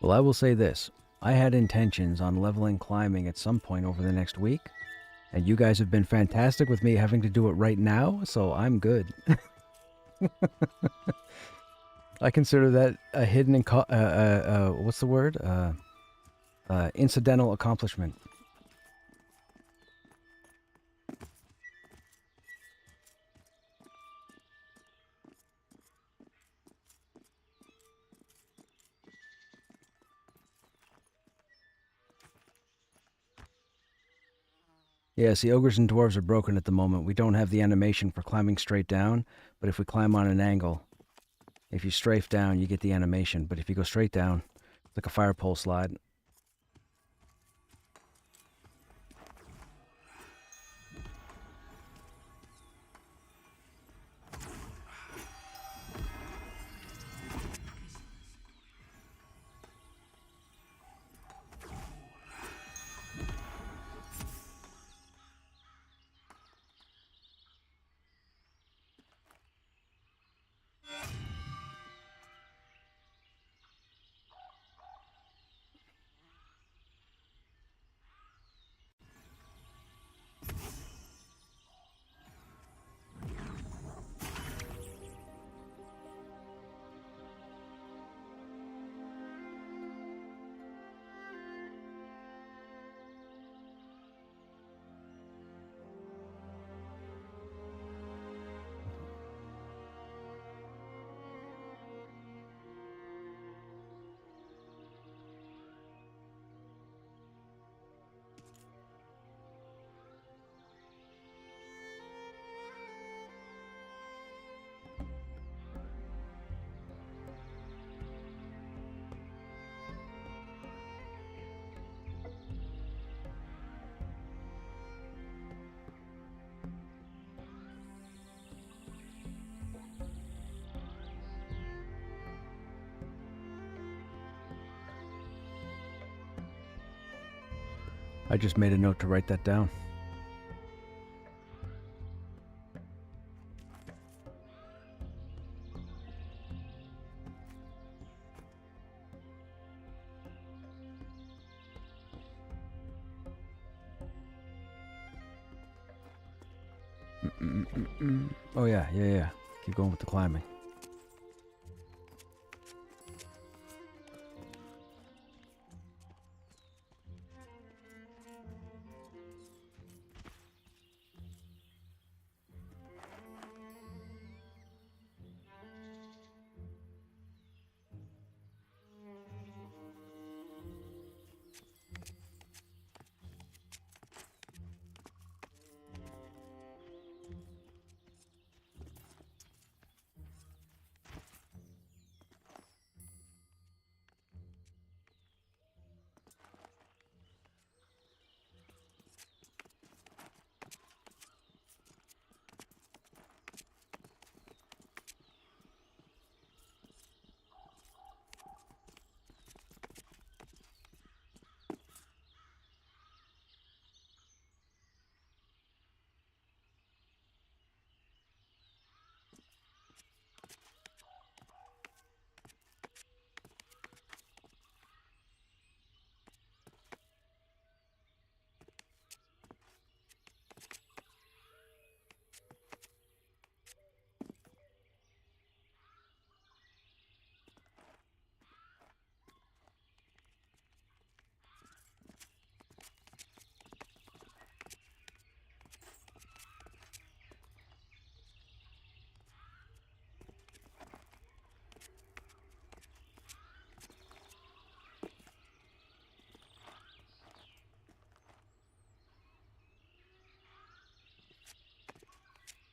Well, I will say this. I had intentions on leveling climbing at some point over the next week, and you guys have been fantastic with me having to do it right now, so I'm good. I consider that a hidden, what's the word? Incidental accomplishment. Yeah, see, ogres and dwarves are broken at the moment. We don't have the animation for climbing straight down, but if we climb on an angle, if you strafe down, you get the animation. But if you go straight down, it's like a fire pole slide. I just made a note to write that down. Oh yeah. Keep going with the climbing.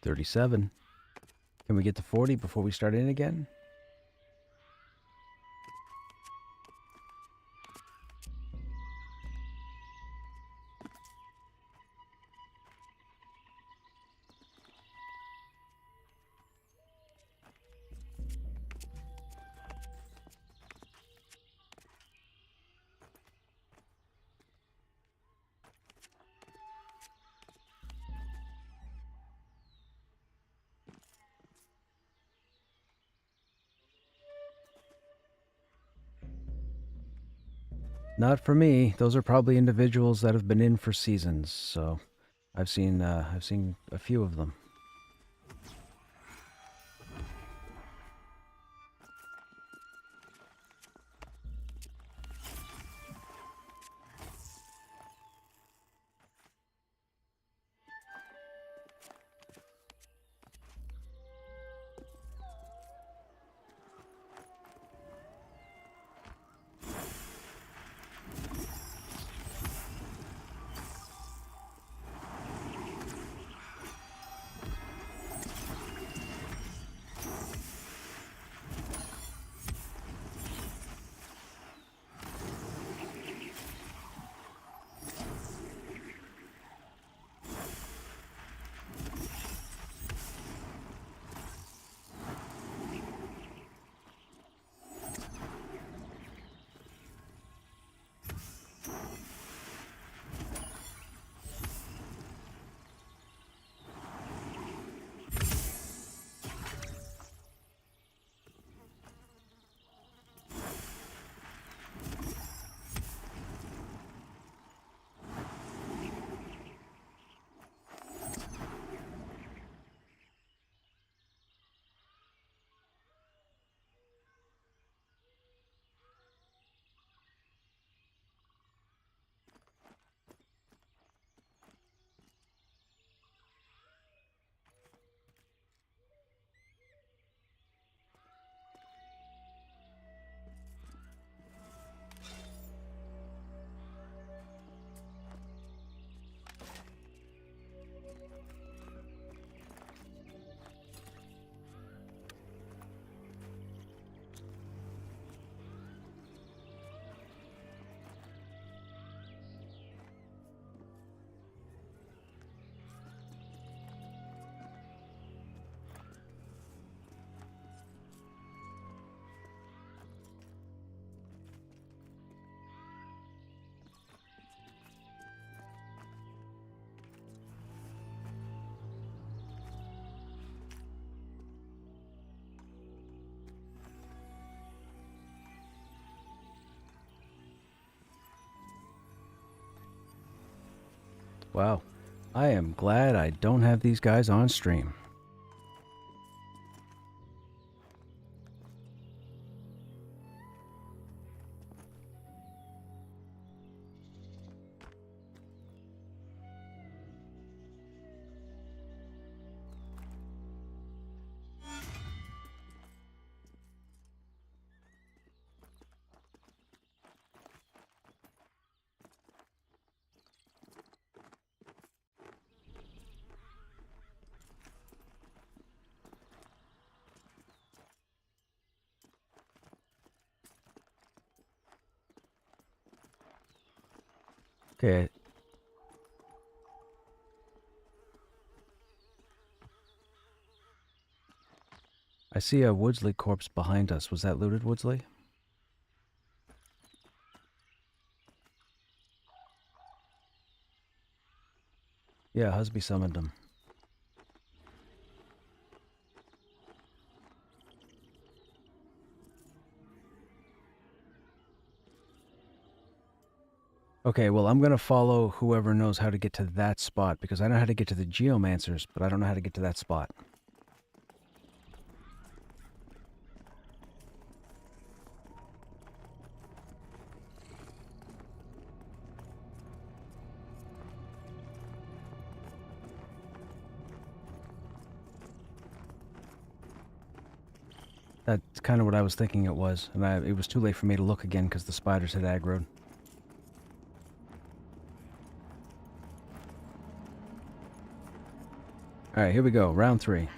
$37. Can we get to 40 before we start in again? Not for me. Those are probably individuals that have been in for seasons, so I've seen a few of them. Wow. I am glad I don't have these guys on stream. Okay. I see a Woodsley corpse behind us. Was that looted, Woodsley? Yeah, Husby summoned him. Okay, well, I'm going to follow whoever knows how to get to that spot, because I know how to get to the Geomancers, but I don't know how to get to that spot. That's kind of what I was thinking it was, and it was too late for me to look again because the spiders had aggroed. Alright, here we go. Round 3.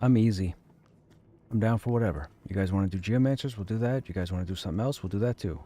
I'm easy. I'm down for whatever. You guys want to do Geomancers? We'll do that. You guys want to do something else? We'll do that too.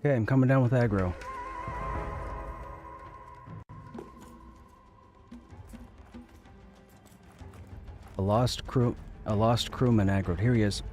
Okay, I'm coming down with aggro. A lost crewman aggroed. Here he is.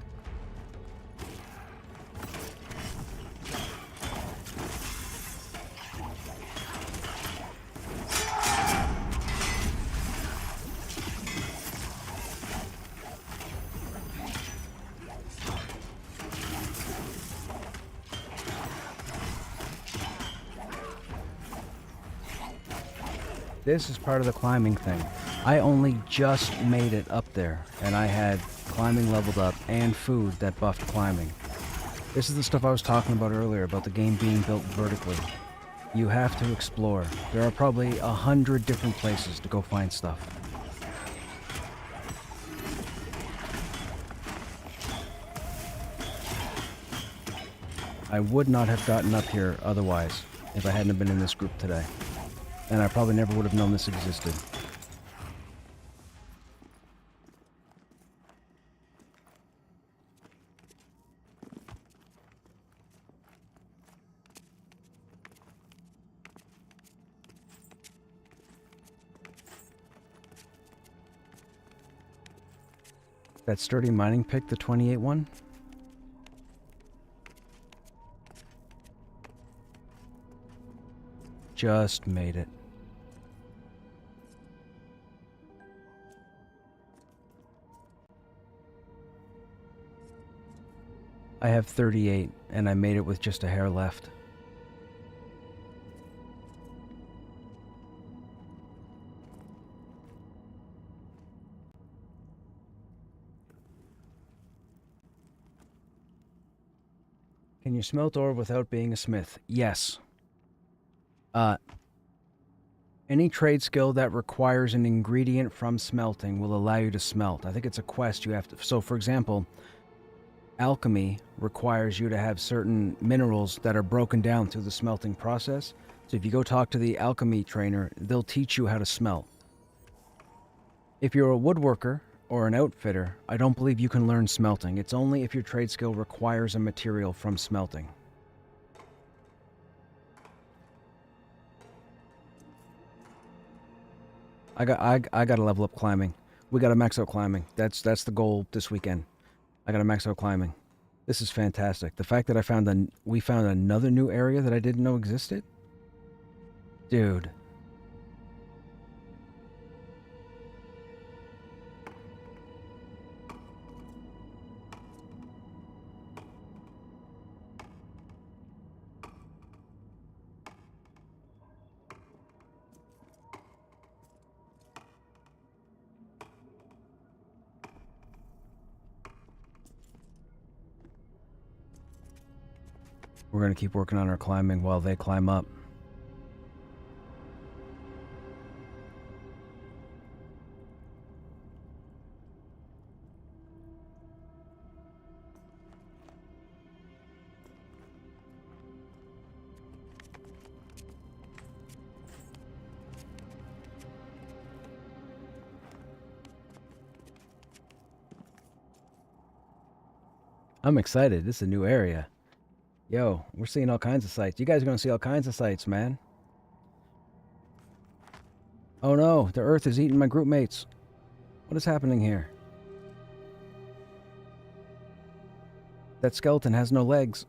This is part of the climbing thing. I only just made it up there, and I had climbing leveled up and food that buffed climbing. This is the stuff I was talking about earlier, about the game being built vertically. You have to explore. There are probably 100 different places to go find stuff. I would not have gotten up here otherwise if I hadn't been in this group today. And I probably never would have known this existed. That sturdy mining pick, the 28 one? Just made it. I have 38, and I made it with just a hair left. Can you smelt ore without being a smith? Yes. Any trade skill that requires an ingredient from smelting will allow you to smelt. I think it's a quest you have to... So, for example, alchemy requires you to have certain minerals that are broken down through the smelting process. So if you go talk to the alchemy trainer, they'll teach you how to smelt. If you're a woodworker or an outfitter, I don't believe you can learn smelting. It's only if your trade skill requires a material from smelting. I got to level up climbing. We got to max out climbing. That's the goal this weekend. I got to max out climbing. This is fantastic. The fact that we found another new area that I didn't know existed? Dude. We're going to keep working on our climbing while they climb up. I'm excited. This is a new area. Yo, we're seeing all kinds of sights. You guys are going to see all kinds of sights, man. Oh no, the earth is eating my group mates. What is happening here? That skeleton has no legs.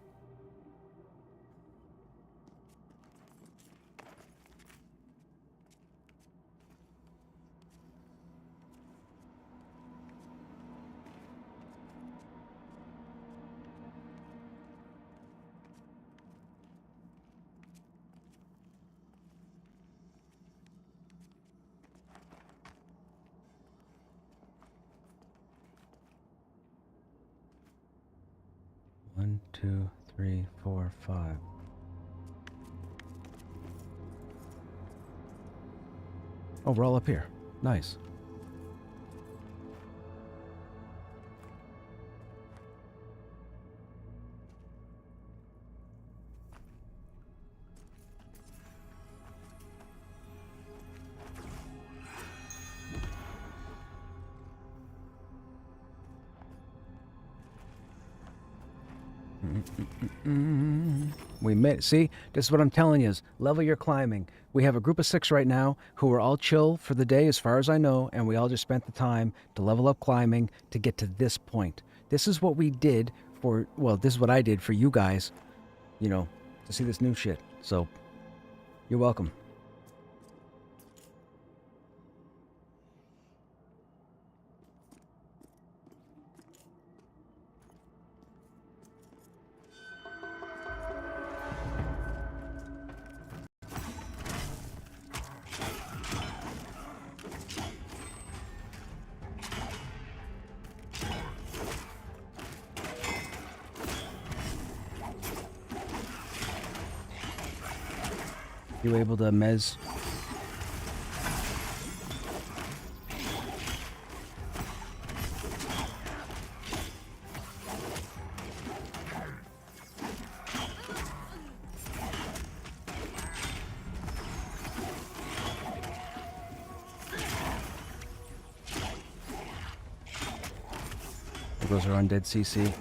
One, two, three, four, five. Oh, we're all up here. Nice. We made. See, this is what I'm telling you: is level your climbing. We have a group of 6 right now who are all chill for the day, as far as I know, and we all just spent the time to level up climbing to get to this point. This is what we did for. Well, this is what I did for you guys. You know, to see this new shit. So, you're welcome. You able to mez? Those are undead CC.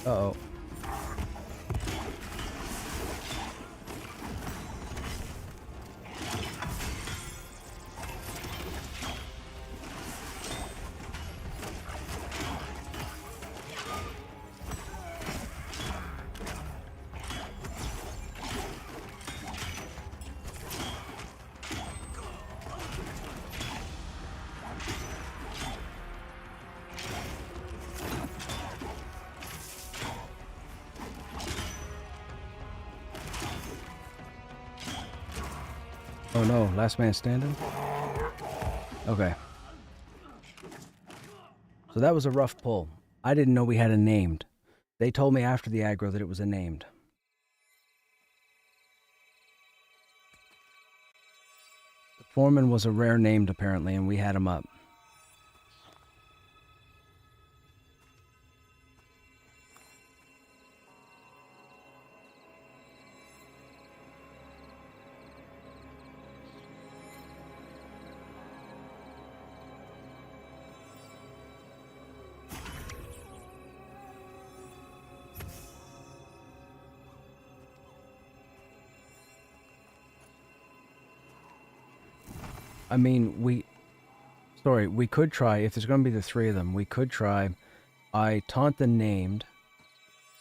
Uh-oh. Oh no, last man standing? Okay. So that was a rough pull. I didn't know we had a named. They told me after the aggro that it was a named. The foreman was a rare named apparently, and we had him up. I mean, we could try, if there's going to be the 3 of them, we could try, I taunt the named,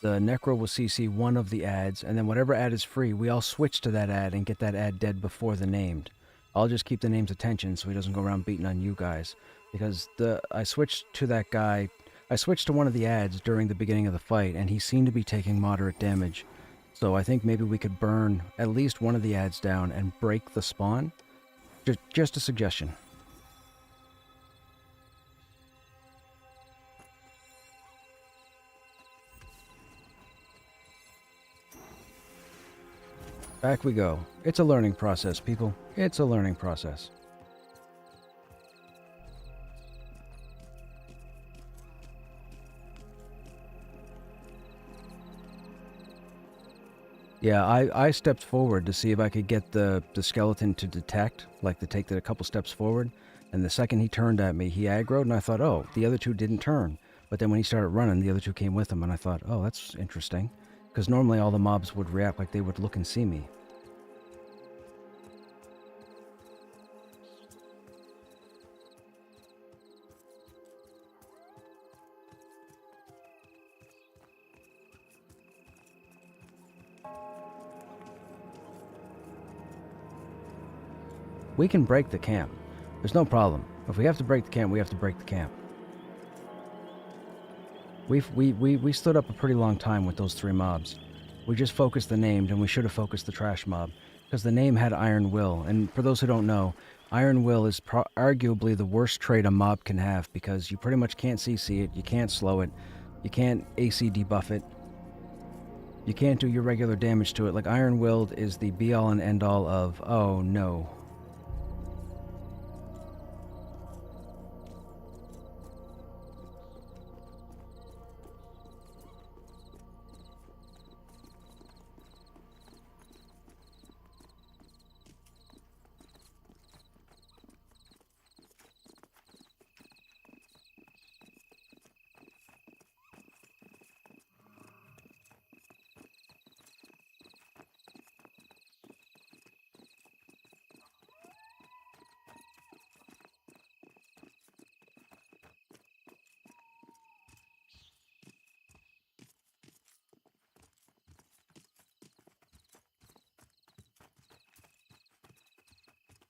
the Necro will CC one of the ads, and then whatever ad is free, we all switch to that ad and get that ad dead before the named. I'll just keep the name's attention so he doesn't go around beating on you guys. Because I switched to that guy, I switched to one of the ads during the beginning of the fight, and he seemed to be taking moderate damage. So I think maybe we could burn at least one of the ads down and break the spawn. Just a suggestion. Back we go. It's a learning process, people. It's a learning process. Yeah, I stepped forward to see if I could get the skeleton to detect, like to take it a couple steps forward. And the second he turned at me, he aggroed, and I thought, oh, the other 2 didn't turn. But then when he started running, the other 2 came with him, and I thought, oh, that's interesting. Because normally all the mobs would react like they would look and see me. We can break the camp. There's no problem. If we have to break the camp, we have to break the camp. We stood up a pretty long time with those 3 mobs. We just focused the named, and we should have focused the trash mob, because the name had Iron Will. And for those who don't know, Iron Will is arguably the worst trait a mob can have, because you pretty much can't CC it, you can't slow it, you can't AC debuff it, you can't do your regular damage to it. Like, Iron Willed is the be-all and end-all of, oh no.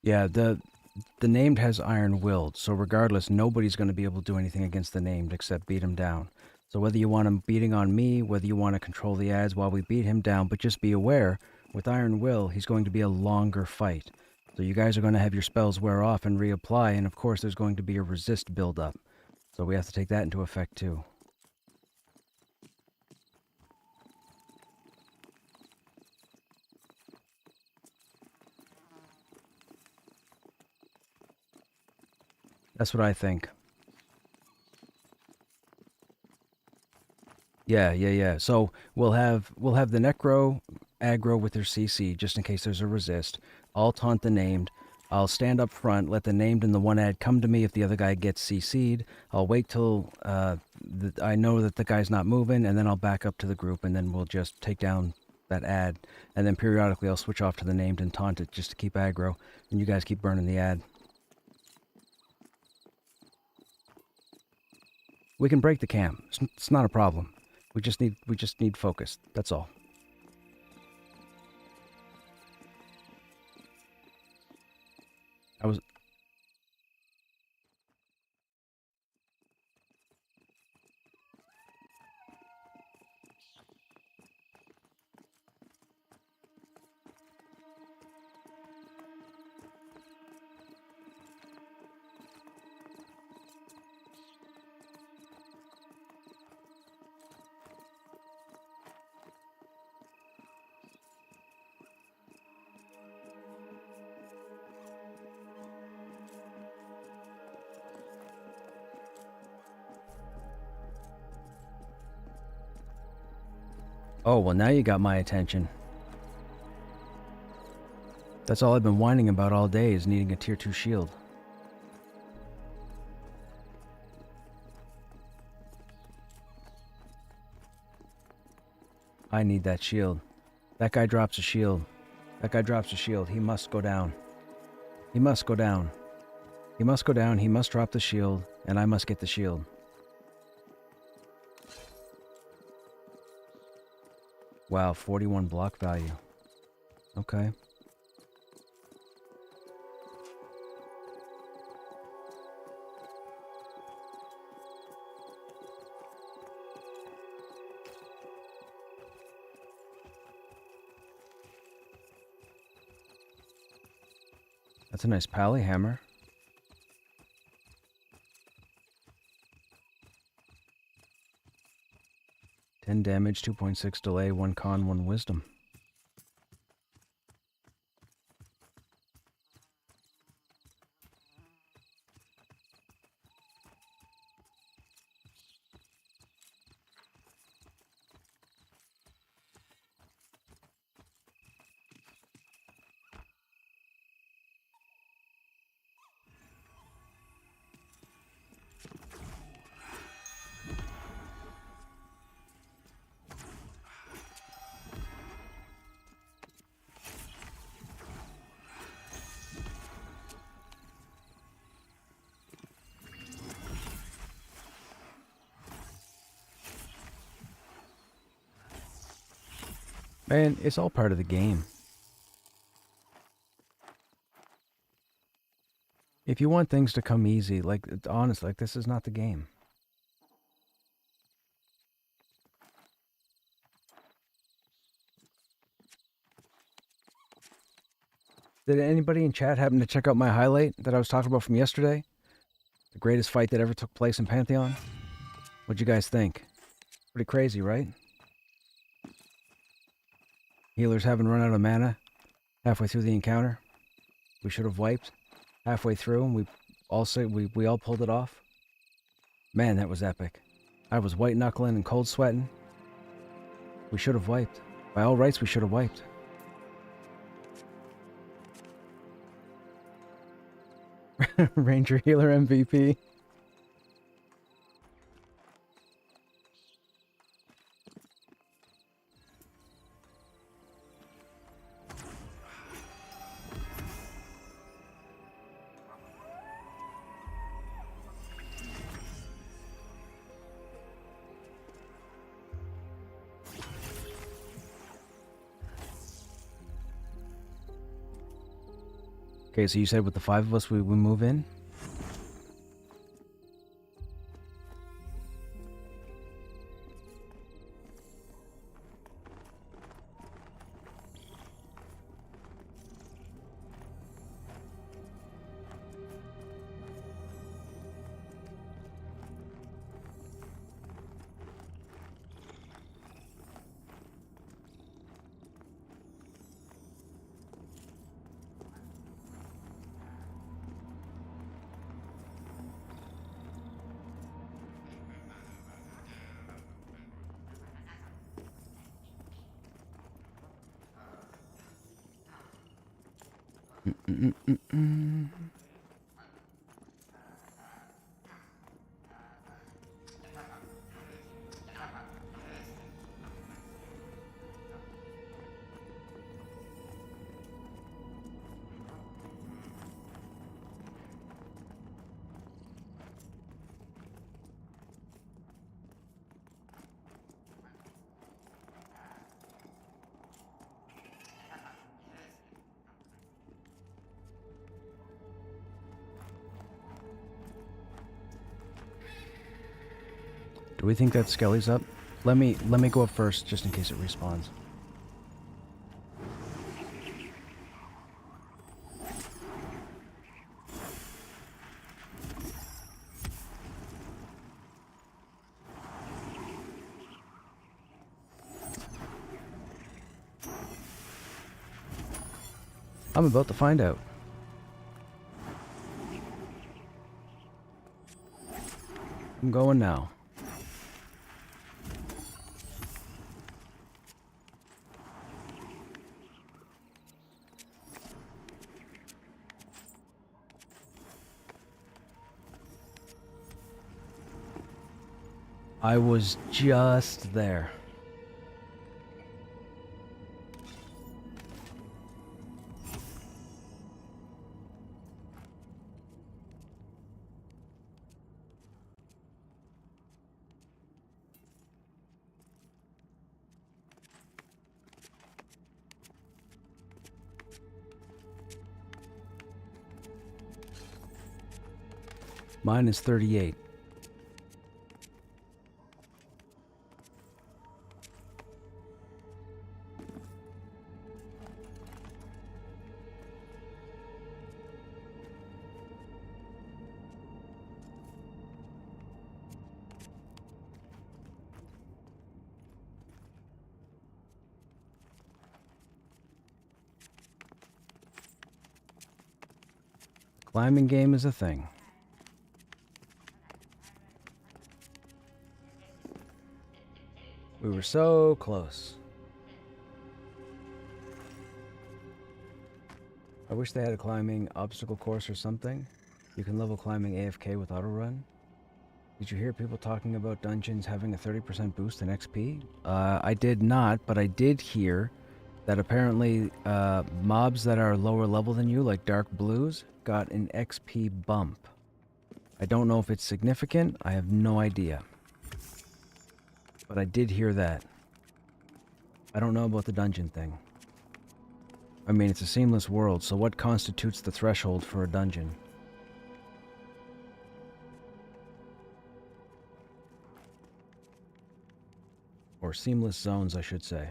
Yeah, the named has Iron Willed, so regardless, nobody's going to be able to do anything against the named except beat him down. So whether you want him beating on me, whether you want to control the ads while we beat him down, but just be aware, with Iron Will, he's going to be a longer fight. So you guys are going to have your spells wear off and reapply, and of course there's going to be a resist build-up. So we have to take that into effect too. That's what I think. Yeah. So we'll have the Necro aggro with their CC just in case there's a resist. I'll taunt the named. I'll stand up front, let the named and the one ad come to me if the other guy gets CC'd. I'll wait till I know that the guy's not moving, and then I'll back up to the group, and then we'll just take down that ad. And then periodically I'll switch off to the named and taunt it just to keep aggro, and you guys keep burning the ad. We can break the camp. It's not a problem. We just need focus. That's all. Oh, well, now you got my attention. That's all I've been whining about all day, is needing a tier 2 shield. I need that shield. That guy drops a shield. That guy drops a shield. He must go down. He must go down. He must go down. He must drop the shield, and I must get the shield. Wow, 41 block value. Okay. That's a nice pally hammer. Ten damage, 2.6 delay, 1 con, 1 wisdom. Man, it's all part of the game. If you want things to come easy, like, honest, like, this is not the game. Did anybody in chat happen to check out my highlight that I was talking about from yesterday? The greatest fight that ever took place in Pantheon? What'd you guys think? Pretty crazy, right? Healers haven't run out of mana halfway through the encounter. We should have wiped halfway through, and we all pulled it off. Man, that was epic. I was white knuckling and cold sweating. We should have wiped. By all rights, we should have wiped. Ranger Healer MVP. Okay, so you said with the 5 of us we move in? Do we think that Skelly's up? Let me go up first, just in case it respawns. I'm about to find out. I'm going now. I was just there. Mine is 38. Climbing game is a thing. We were so close. I wish they had a climbing obstacle course or something. You can level climbing AFK with auto run. Did you hear people talking about dungeons having a 30% boost in XP? I did not, but I did hear that apparently mobs that are lower level than you, like dark blues, got an XP bump. I don't know if it's significant. I have no idea. But I did hear that. I don't know about the dungeon thing. I mean, it's a seamless world, so what constitutes the threshold for a dungeon? Or seamless zones, I should say.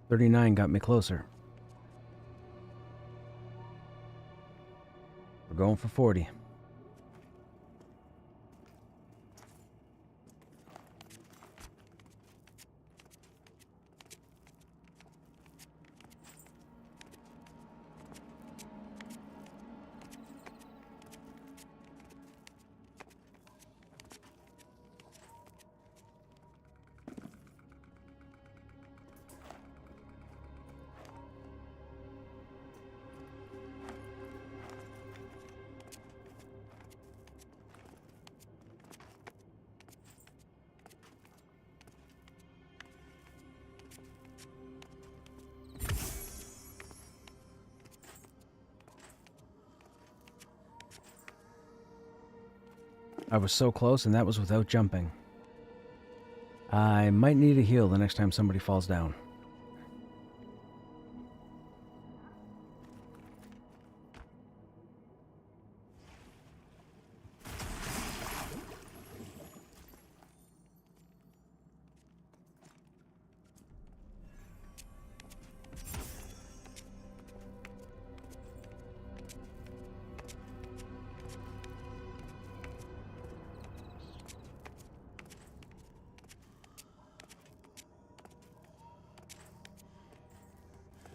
$39 got me closer. We're going for 40. I was so close, and that was without jumping. I might need a heal the next time somebody falls down.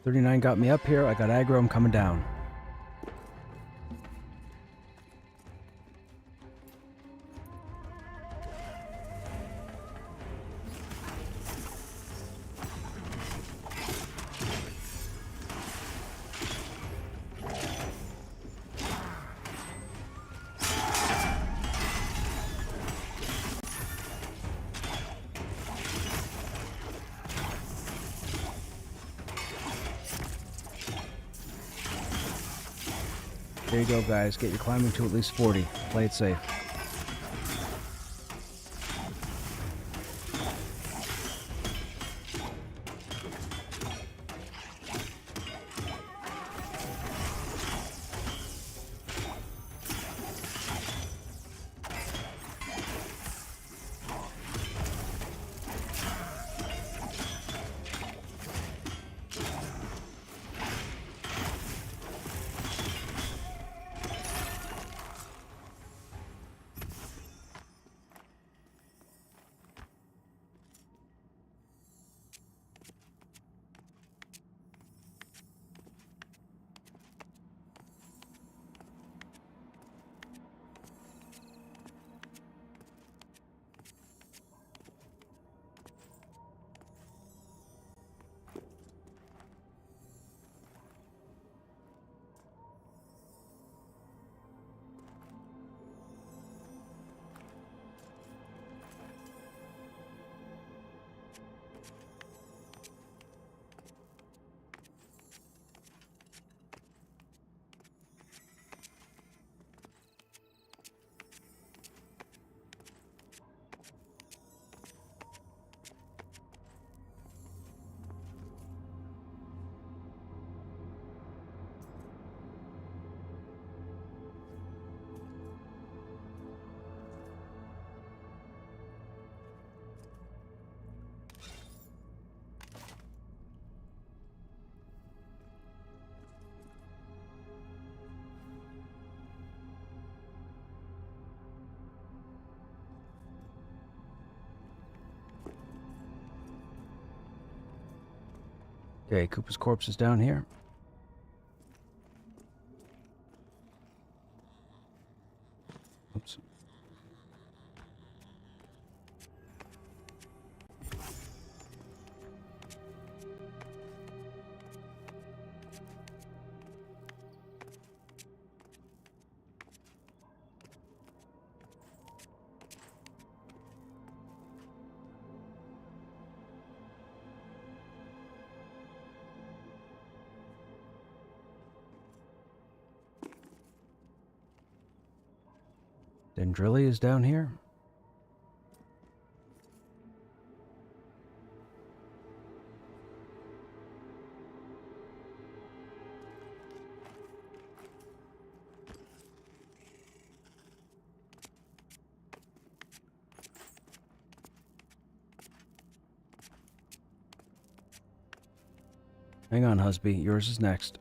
$39 got me up here. I got aggro. I'm coming down. There you go, guys. Get your climbing to at least 40. Play it safe. Okay, Koopa's corpse is down here. Oops. Dendrilli is down here. Hang on, husband. Yours is next.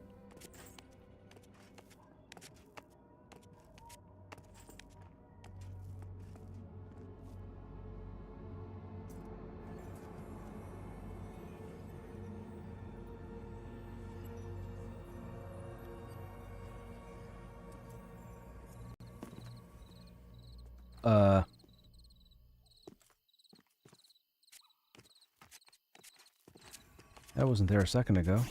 That wasn't there a second ago.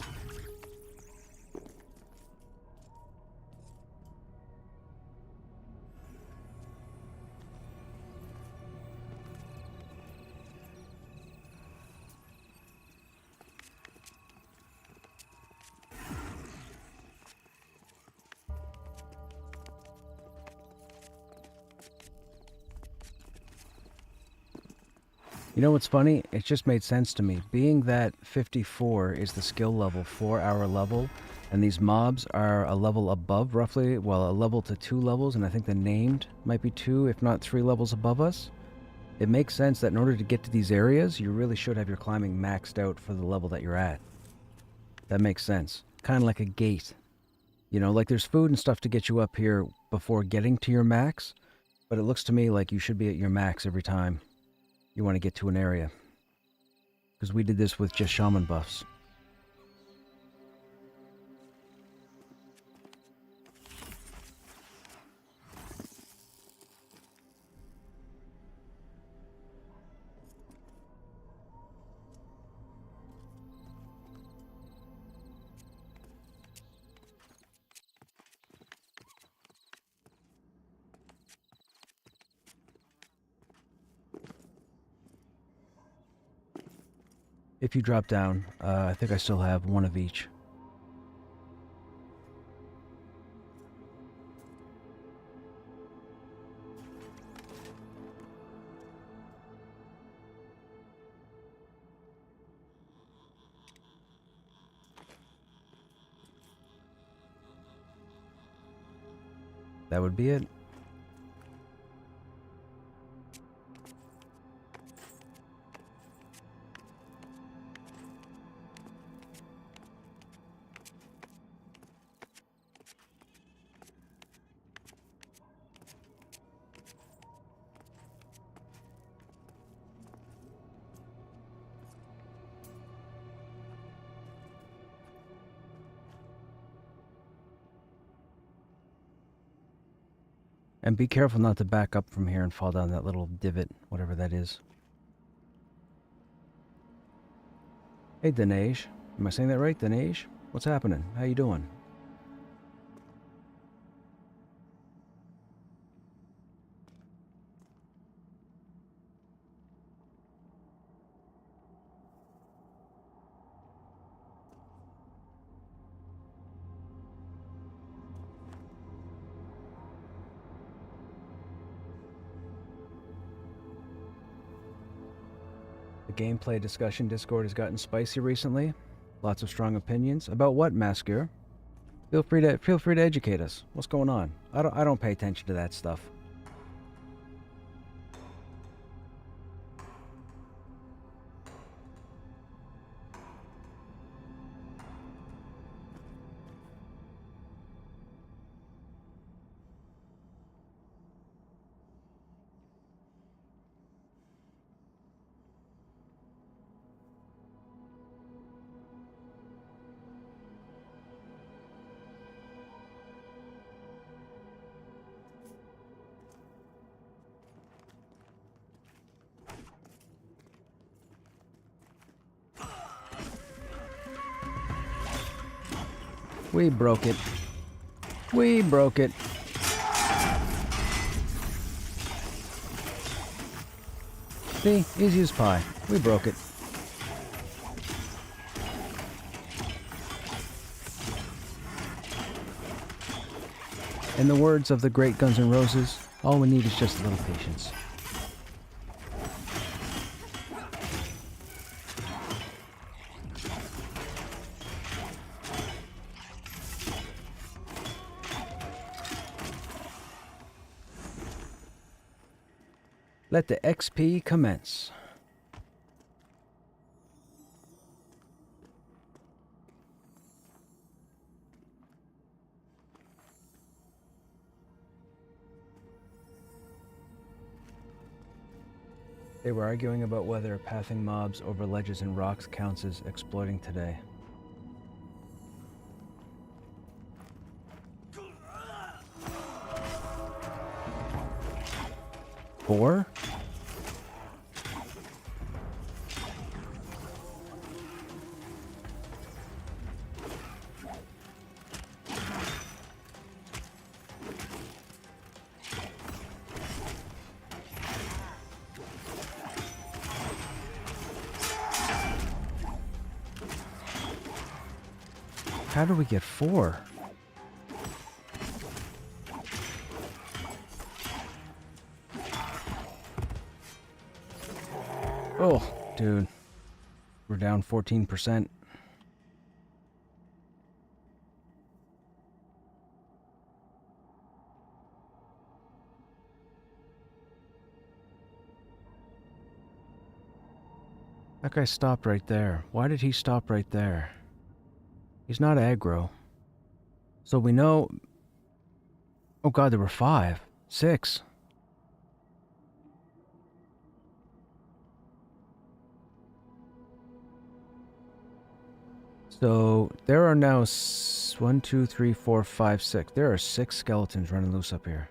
You know what's funny? It just made sense to me. Being that 54 is the skill level for our level, and these mobs are a level above, roughly, well, a level to 2 levels, and I think the named might be 2, if not 3 levels above us. It makes sense that in order to get to these areas, you really should have your climbing maxed out for the level that you're at. That makes sense. Kind of like a gate. You know, like there's food and stuff to get you up here before getting to your max, but it looks to me like you should be at your max every time you want to get to an area. Because we did this with just shaman buffs. If you drop down, I think I still have one of each. That would be it. And be careful not to back up from here and fall down that little divot, whatever that is. Hey, Dinesh. Am I saying that right, Dinesh? What's happening? How you doing? Gameplay discussion Discord has gotten spicy recently. Lots of strong opinions. About what, Masker? Feel free to educate us. What's going on? I don't pay attention to that stuff. We broke it. We broke it. See? Easy as pie. We broke it. In the words of the great Guns N' Roses, All we need is just a little patience. Let the XP commence. They were arguing about whether pathing mobs over ledges and rocks counts as exploiting today. Four? How do we get four? Oh, dude. We're down 14%. That guy stopped right there. Why did he stop right there? He's not aggro. So we know... Oh god, there were 5. 6. So there are now 1, 2, 3, 4, 5, 6. There are 6 skeletons running loose up here.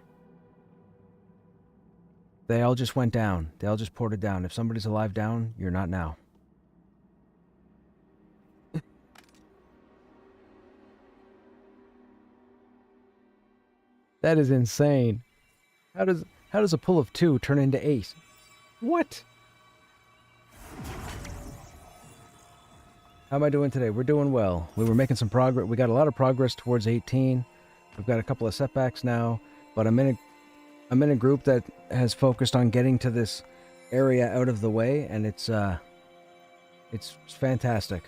They all just went down. They all just ported down. If somebody's alive down, you're not now. That is insane. How does a pull of 2 turn into 8? What? How am I doing today? We're doing well. We were making some progress. We got a lot of progress towards 18. We've got a couple of setbacks now, but I'm in a group that has focused on getting to this area out of the way, and it's fantastic.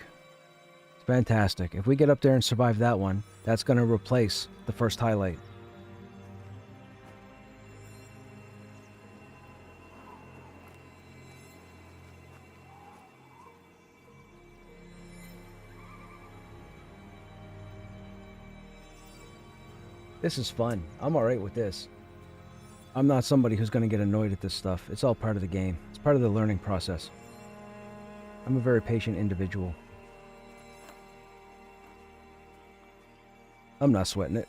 It's fantastic. If we get up there and survive that one, that's going to replace the first highlight. This is fun. I'm alright with this. I'm not somebody who's going to get annoyed at this stuff. It's all part of the game. It's part of the learning process. I'm a very patient individual. I'm not sweating it.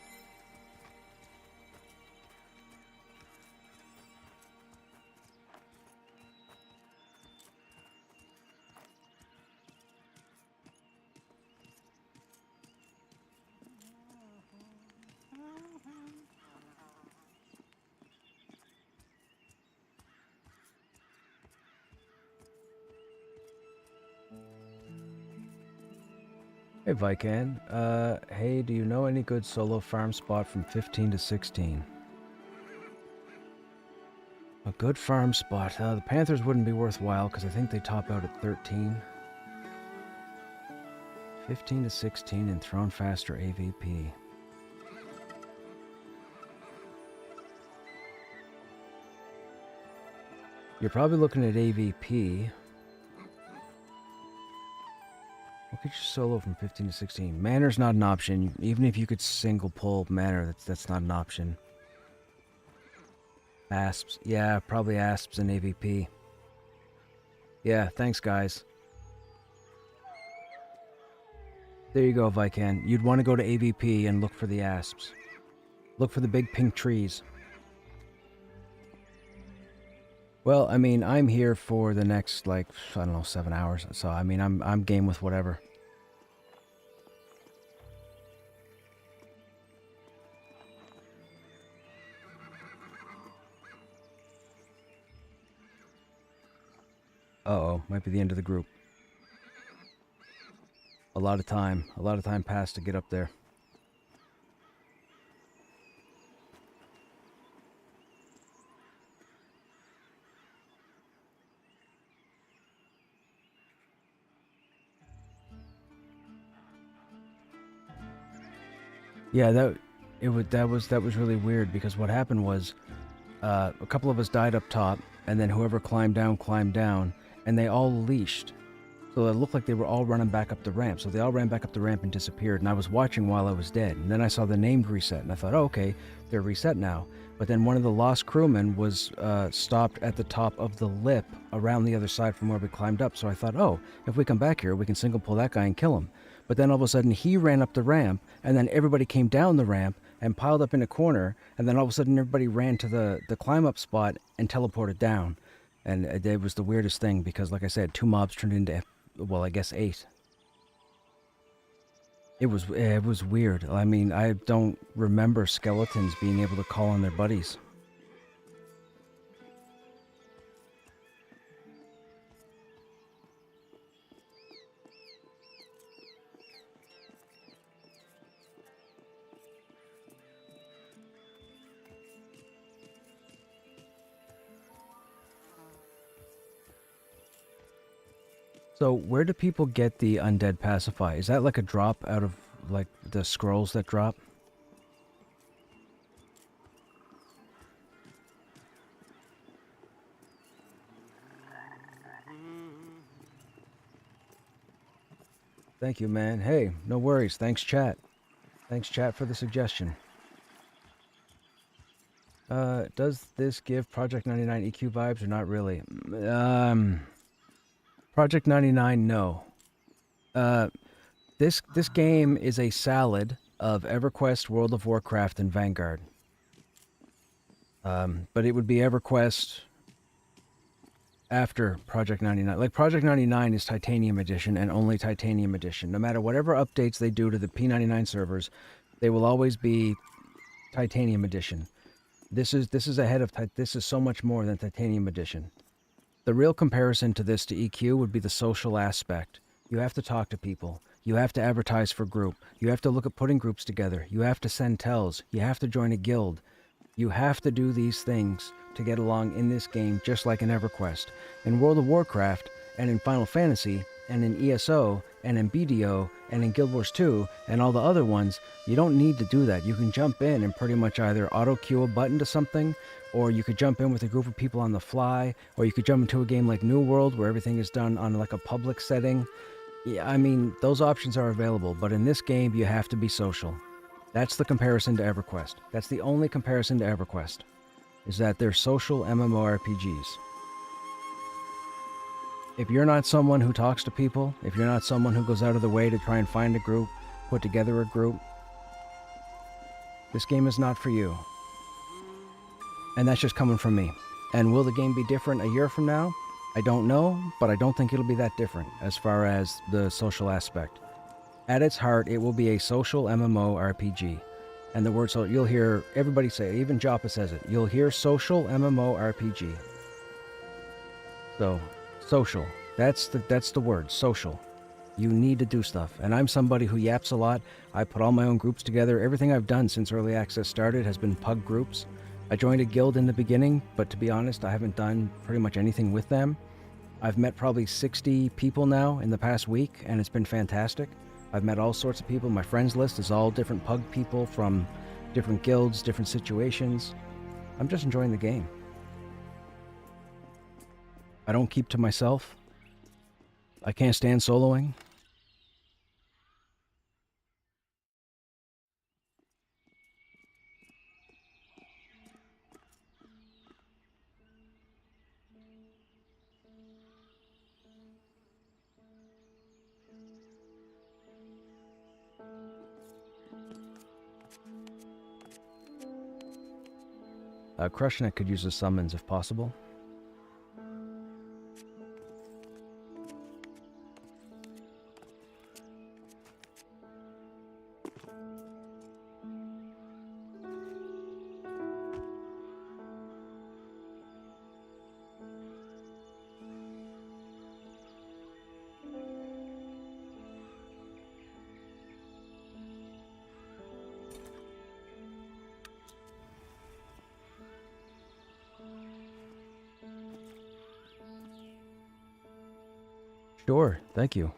Hey Vikan, hey, do you know any good solo farm spot from 15 to 16? A good farm spot. The Panthers wouldn't be worthwhile because I think they top out at 13. 15 to 16 and Thrown Faster AVP. You're probably looking at AVP. Look at your solo from 15 to 16. Manner's not an option. Even if you could single pull Manner, that's not an option. Asps. Yeah, probably Asps and AVP. Yeah, thanks guys. There you go, Vikan. You'd want to go to AVP and look for the Asps. Look for the big pink trees. Well, I mean, I'm here for the next, like, I don't know, 7 hours. So, I mean, I'm game with whatever. Uh-oh, might be the end of the group. A lot of time passed to get up there. Yeah, that was really weird because what happened was a couple of us died up top, and then whoever climbed down, and they all leashed. So it looked like they were all running back up the ramp. So they all ran back up the ramp and disappeared. And I was watching while I was dead. And then I saw the named reset, and I thought, oh, okay, they're reset now. But then one of the lost crewmen was stopped at the top of the lip around the other side from where we climbed up. So I thought, oh, if we come back here, we can single pull that guy and kill him. But then all of a sudden he ran up the ramp, and then everybody came down the ramp and piled up in a corner. And then all of a sudden everybody ran to the climb up spot and teleported down. And it was the weirdest thing because, like I said, 2 mobs turned into, well, I guess 8. It was weird. I mean, I don't remember skeletons being able to call on their buddies. So where do people get the undead pacify? Is that like a drop out of like the scrolls that drop? Thank you, man. Hey, no worries. Thanks, chat. Thanks, chat, for the suggestion. Does this give Project 99 EQ vibes or not really? Project 99, no. This game is a salad of EverQuest, World of Warcraft, and Vanguard. But it would be EverQuest after Project 99. Like, Project 99 is Titanium Edition and only Titanium Edition. No matter whatever updates they do to the P99 servers, they will always be Titanium Edition. This is ahead of this is so much more than Titanium Edition. The real comparison to this to EQ would be the social aspect. You have to talk to people. You have to advertise for group. You have to look at putting groups together. You have to send tells. You have to join a guild. You have to do these things to get along in this game, just like in EverQuest. In World of Warcraft, and in Final Fantasy, and in ESO, and in BDO, and in Guild Wars 2, and all the other ones, you don't need to do that. You can jump in and pretty much either auto-cue a button to something, or you could jump in with a group of people on the fly, or you could jump into a game like New World, where everything is done on like a public setting. Yeah, I mean, those options are available, but in this game, you have to be social. That's the comparison to EverQuest. That's the only comparison to EverQuest, is that they're social MMORPGs. If you're not someone who talks to people, if you're not someone who goes out of the way to try and find a group, put together a group, this game is not for you. And that's just coming from me. And will the game be different a year from now? I don't know, but I don't think it'll be that different as far as the social aspect. At its heart, it will be a social MMORPG. And the word social, you'll hear everybody say it, even Joppa says it. You'll hear social MMORPG. So, social. That's the word, social. You need to do stuff. And I'm somebody who yaps a lot. I put all my own groups together. Everything I've done since Early Access started has been pug groups. I joined a guild in the beginning, but to be honest, I haven't done pretty much anything with them. I've met probably 60 people now in the past week, and it's been fantastic. I've met all sorts of people. My friends list is all different pug people from different guilds, different situations. I'm just enjoying the game. I don't keep to myself. I can't stand soloing. Krushnek could use the summons if possible. Sure, thank you.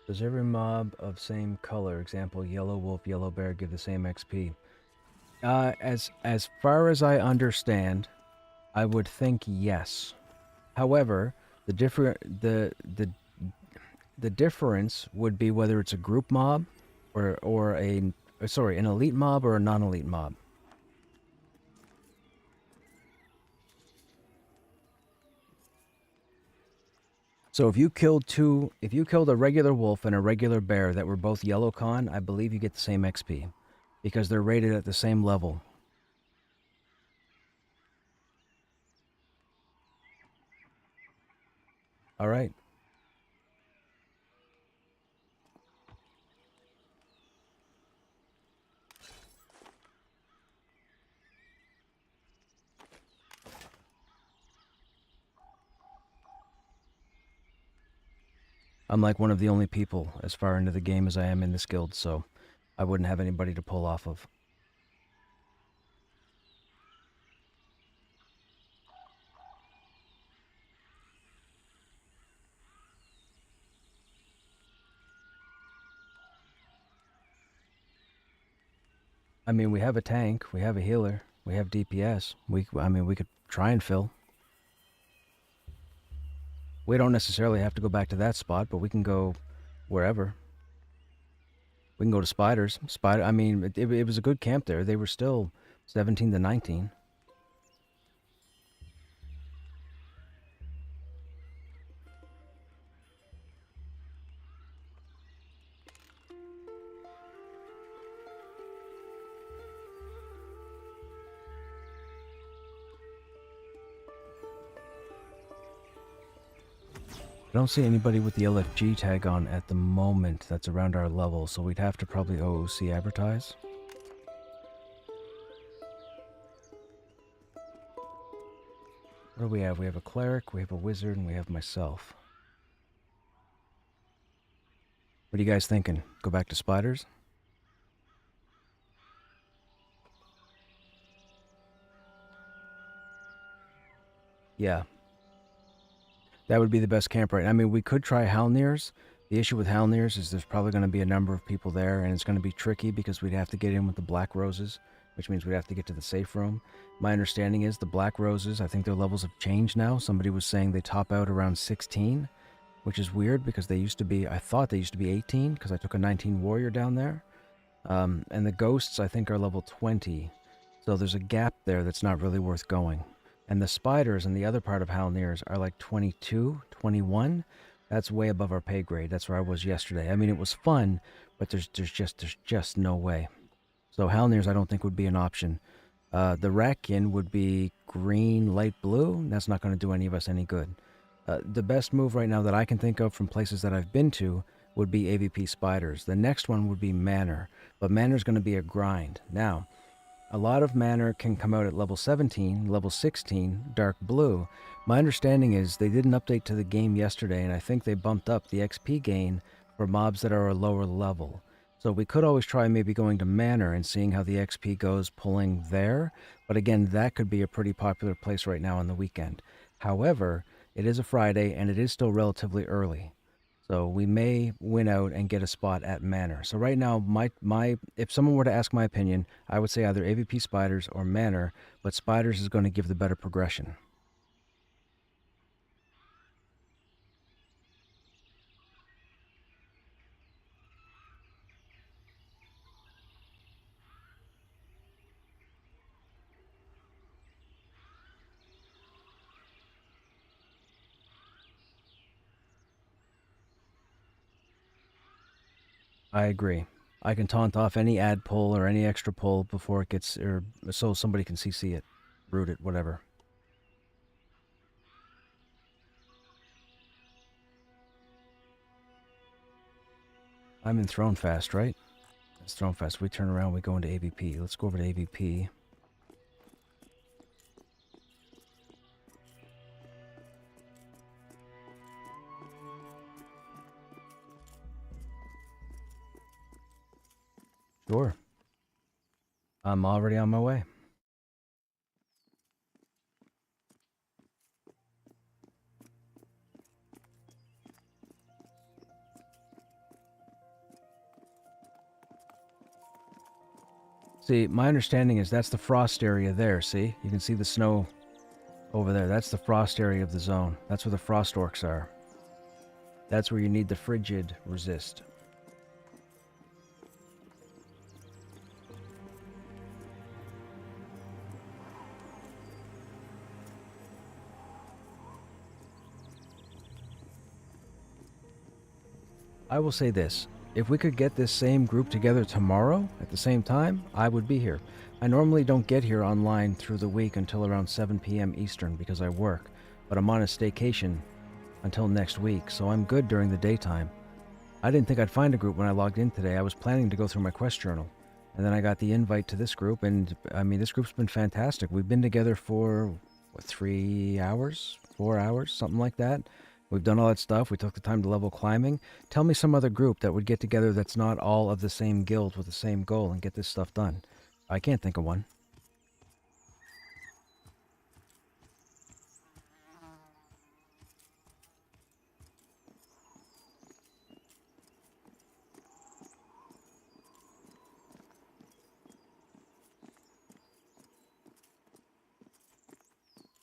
Does every mob of same color, example yellow wolf, yellow bear, give the same XP? As far as I understand, I would think yes. However, the the difference would be whether it's a group mob or a sorry, an elite mob or a non-elite mob. So if you killed a regular wolf and a regular bear that were both yellow con, I believe you get the same XP because they're rated at the same level. All right. I'm like one of the only people as far into the game as I am in this guild, so I wouldn't have anybody to pull off of. I mean, we have a tank, we have a healer, we have DPS. I mean, we could try and fill. We don't necessarily have to go back to that spot, but we can go wherever. We can go to Spiders. I mean, it was a good camp there. They were still 17 to 19. I don't see anybody with the LFG tag on at the moment that's around our level, so we'd have to probably OOC advertise. What do we have? We have a cleric, we have a wizard, and we have myself. What are you guys thinking? Go back to Spiders? Yeah. That would be the best camp right now. I mean, we could try Halnirs. The issue with Halnirs is there's probably going to be a number of people there, and it's going to be tricky because we'd have to get in with the Black Roses, which means we'd have to get to the safe room. My understanding is the Black Roses, I think their levels have changed now. Somebody was saying they top out around 16, which is weird because they used to be, I thought they used to be 18 because I took a 19 warrior down there. And the Ghosts, I think, are level 20. So there's a gap there that's not really worth going. And the Spiders in the other part of Halnirs are like 22, 21. That's way above our pay grade. That's where I was yesterday. I mean, it was fun, but there's just no way. So Halnirs I don't think would be an option. The Ratkin would be green, light blue. That's not going to do any of us any good. The best move right now that I can think of from places that I've been to would be AVP Spiders. The next one would be Manor, but Manor's going to be a grind. Now, a lot of Manor can come out at level 17, level 16, dark blue. My understanding is they did an update to the game yesterday, and I think they bumped up the XP gain for mobs that are a lower level. So we could always try maybe going to Manor and seeing how the XP goes pulling there. But again, that could be a pretty popular place right now on the weekend. However, it is a Friday, and it is still relatively early. So we may win out and get a spot at Manor. So right now, if someone were to ask my opinion, I would say either AVP Spiders or Manor, but Spiders is going to give the better progression. I agree. I can taunt off any ad pull or any extra pull before it gets, or so somebody can CC it, root it, whatever. I'm in Throne Fast, right? It's Throne Fast. We turn around, we go into AVP. Let's go over to AVP. Sure. I'm already on my way. See, my understanding is that's the frost area there, see? You can see the snow over there. That's the frost area of the zone. That's where the frost orcs are. That's where you need the frigid resist. I will say this. If we could get this same group together tomorrow at the same time, I would be here. I normally don't get here online through the week until around 7 p.m. Eastern because I work, but I'm on a staycation until next week, so I'm good during the daytime. I didn't think I'd find a group when I logged in today. I was planning to go through my quest journal, and then I got the invite to this group, and I mean, this group's been fantastic. We've been together for, what, 3 hours? 4 hours? Something like that. We've done all that stuff. We took the time to level climbing. Tell me some other group that would get together that's not all of the same guild with the same goal and get this stuff done. I can't think of one.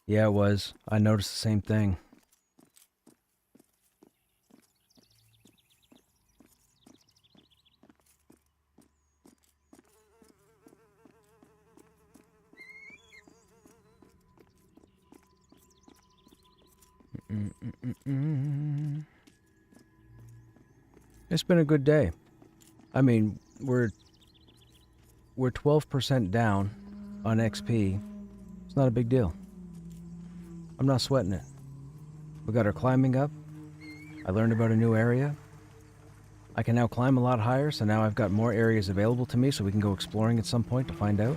Yeah, it was. I noticed the same thing. It's been a good day. I mean, we're 12% down on XP. It's not a big deal. I'm not sweating it. We got our climbing up. I learned about a new area. I can now climb a lot higher, so now I've got more areas available to me so we can go exploring at some point to find out.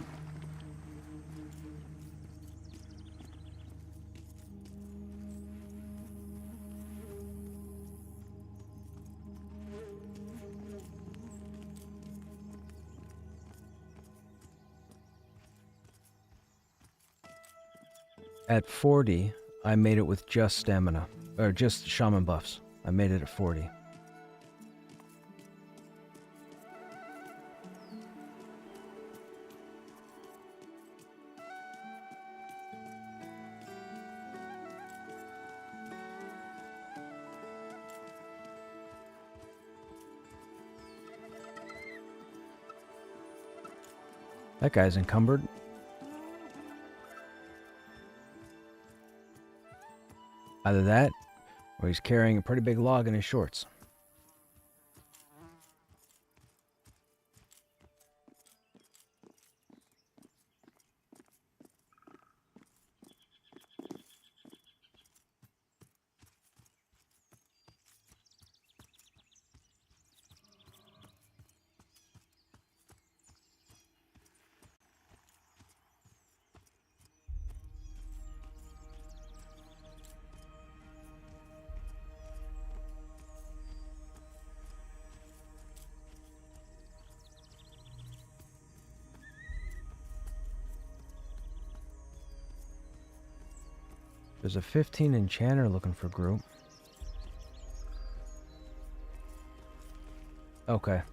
At 40, I made it with just stamina, or just shaman buffs. I made it at 40. That guy's encumbered. Either that, or he's carrying a pretty big log in his shorts. There's a 15 enchanter looking for group. Okay.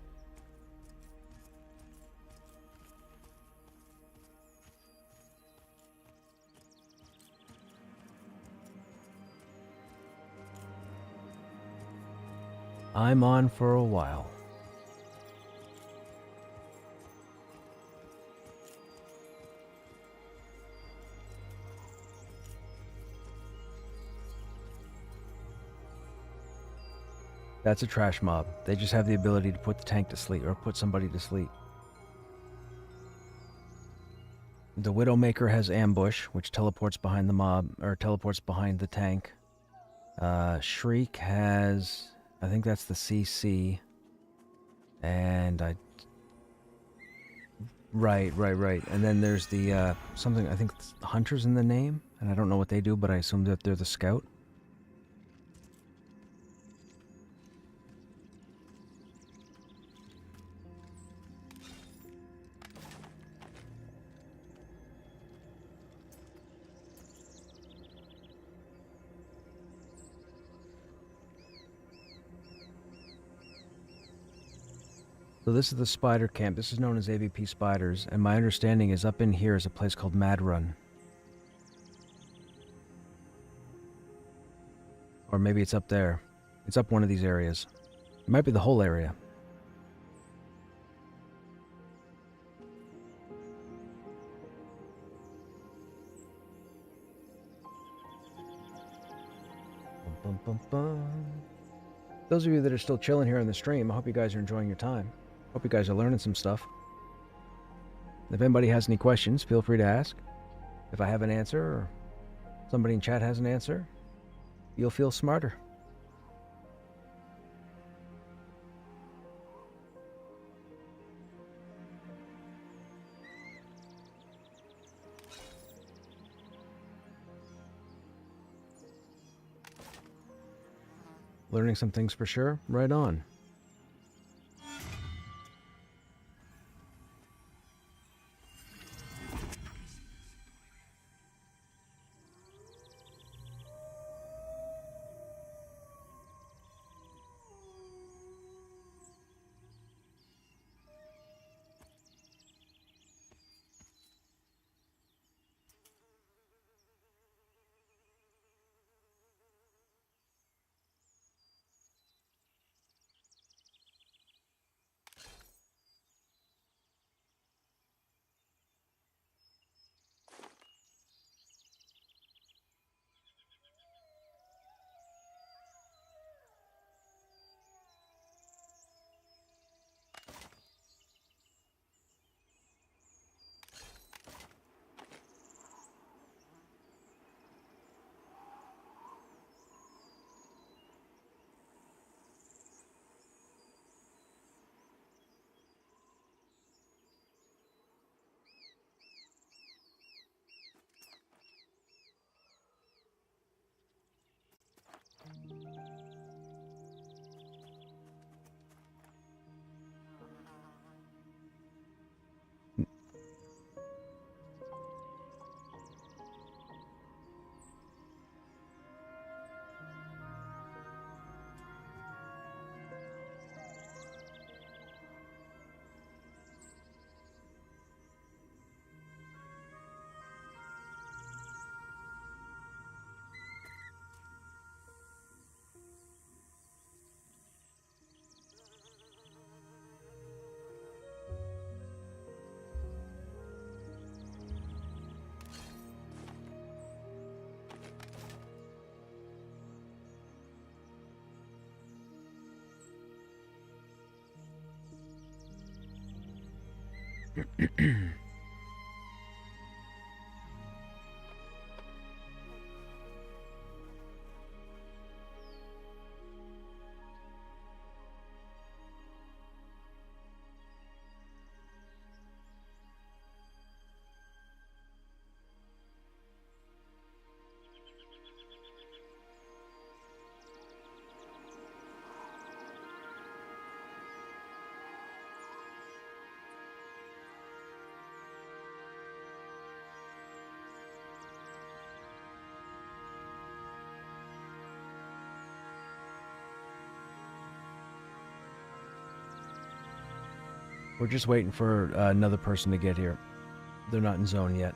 I'm on for a while. That's a trash mob. They just have the ability to put the tank to sleep, or put somebody to sleep. The Widowmaker has ambush, which teleports behind the mob, or teleports behind the tank. Shriek has, I think that's the CC. And Right. And then there's the, something, I think Hunter's in the name, and I don't know what they do, but I assume that they're the scout. So this is the spider camp. This is known as AVP Spiders, and my understanding is up in here is a place called Mad Run. Or maybe it's up there. It's up one of these areas. It might be the whole area. Bum, bum, bum. Those of you that are still chilling here on the stream, I hope you guys are enjoying your time. Hope you guys are learning some stuff. If anybody has any questions, feel free to ask. If I have an answer, or somebody in chat has an answer, you'll feel smarter. Learning some things for sure. Right on. We're just waiting for another person to get here. They're not in zone yet.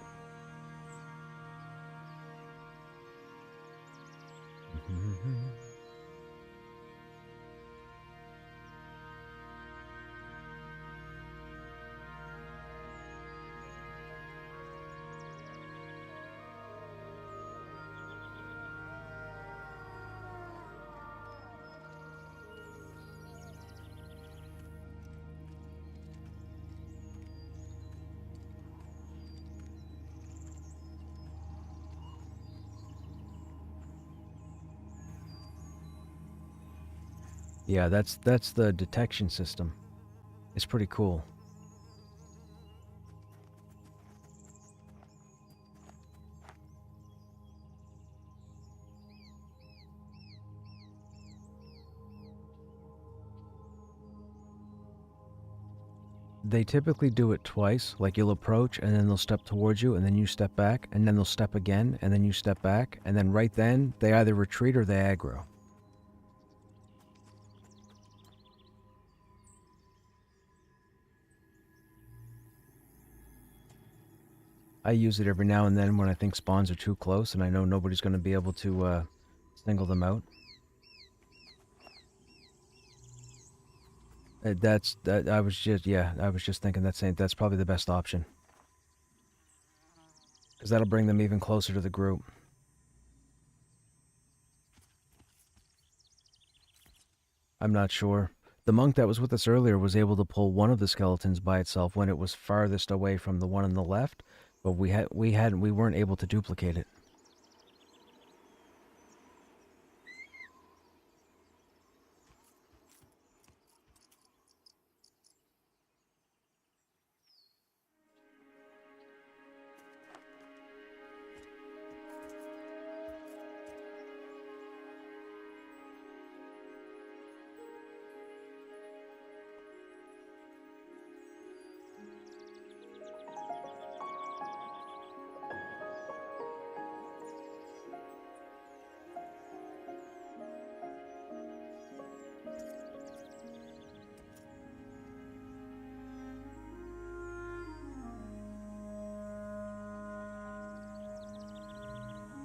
Yeah, that's the detection system. It's pretty cool. They typically do it twice, like you'll approach and then they'll step towards you and then you step back and then they'll step again and then you step back and then right then they either retreat or they aggro. I use it every now and then when I think spawns are too close and I know nobody's going to be able to single them out. I was just thinking that's probably the best option. Because that'll bring them even closer to the group. I'm not sure. The monk that was with us earlier was able to pull one of the skeletons by itself when it was farthest away from the one on the left, but we weren't able to duplicate it.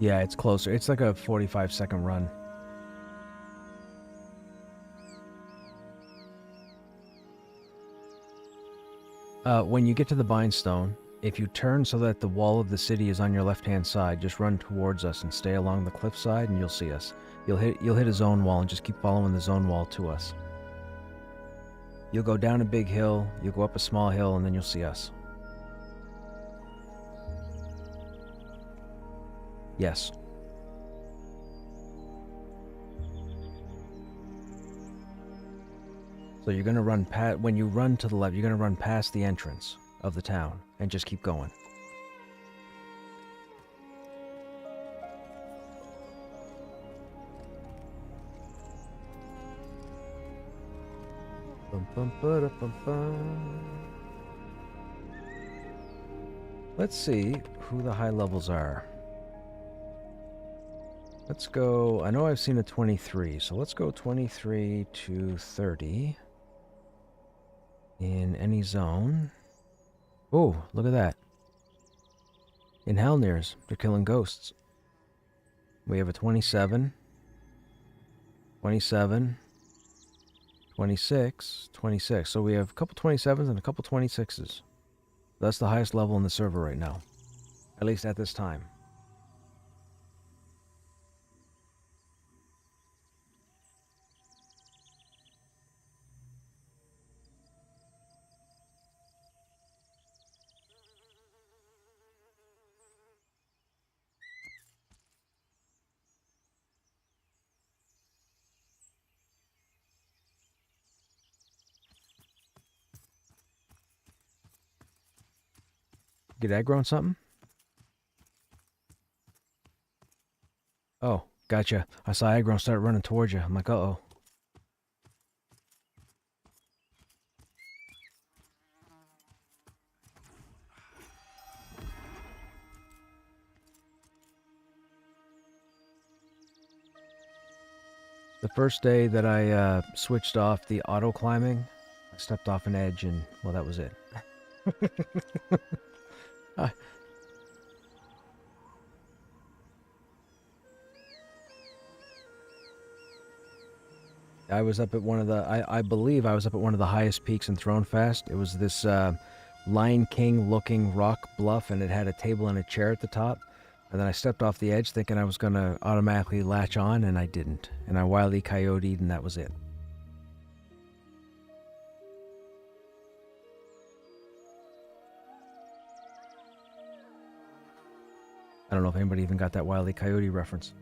Yeah, it's closer. It's like a 45-second run. When you get to the Bindstone, if you turn so that the wall of the city is on your left-hand side, just run towards us and stay along the cliffside and you'll see us. You'll hit a zone wall and just keep following the zone wall to us. You'll go down a big hill, you'll go up a small hill, and then you'll see us. Yes. So you're going to run past, when you run to the left, you're going to run past the entrance of the town and just keep going. Let's see who the high levels are. Let's go, I know I've seen a 23, so let's go 23 to 30 in any zone. Oh, look at that. In Halnirs, they're killing ghosts. We have a 27, 27, 26, 26. So we have a couple 27s and a couple 26s. That's the highest level in the server right now, at least at this time. Get aggro on something? Oh, gotcha. I saw aggro start running towards you. I'm like, uh-oh. The first day that I switched off the auto climbing, I stepped off an edge and, well, that was it. I was up at one of the, I believe I was up at one of the highest peaks in Thronefast. It was this Lion King looking rock bluff, and it had a table and a chair at the top. And then I stepped off the edge thinking I was going to automatically latch on, and I didn't. And I Wile E. Coyote'd, and that was it. I don't know if anybody even got that Wile E. Coyote reference.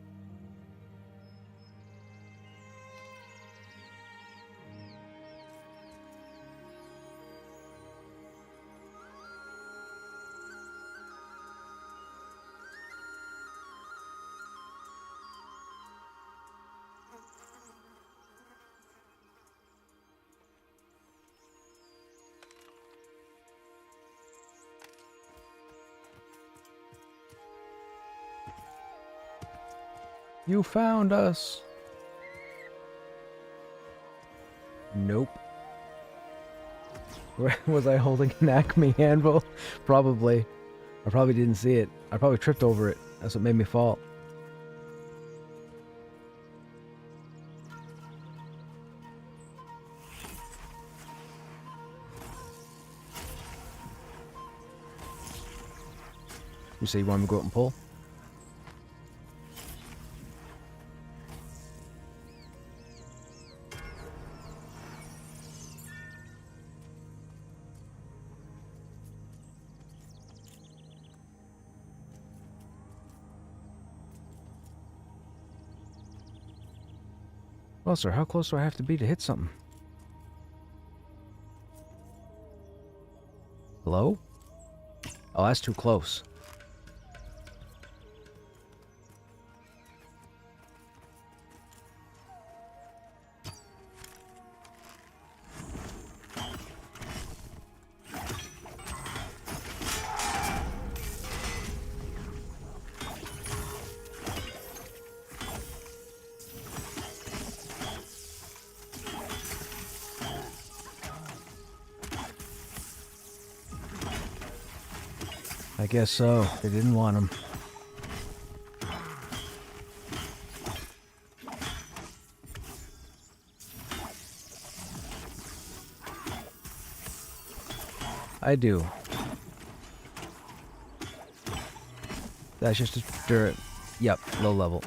You found us! Nope. Was I holding an Acme anvil? Probably. I probably didn't see it. I probably tripped over it. That's what made me fall. You say you want me to go out and pull? Well, sir, how close do I have to be to hit something? Hello? Oh, that's too close. I guess so. They didn't want him. I do. That's just a dirt. Yep, low level.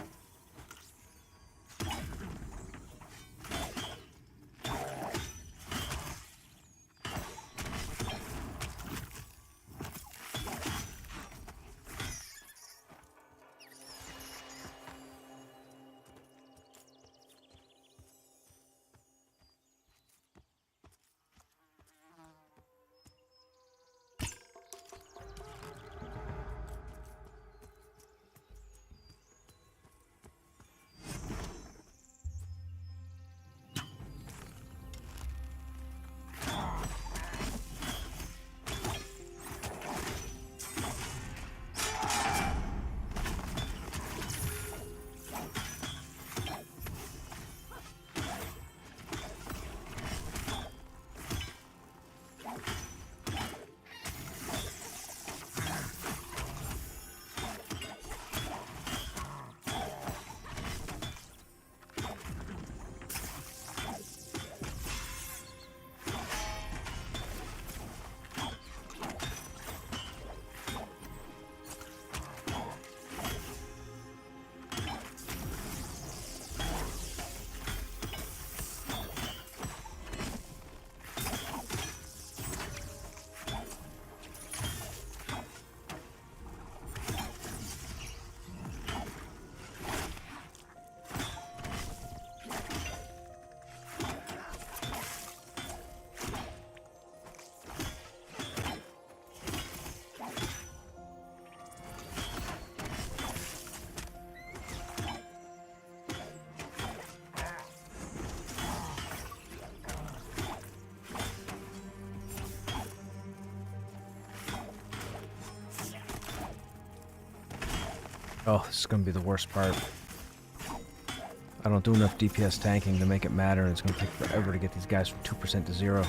Oh, this is going to be the worst part. I don't do enough DPS tanking to make it matter, and it's going to take forever to get these guys from 2% to 0.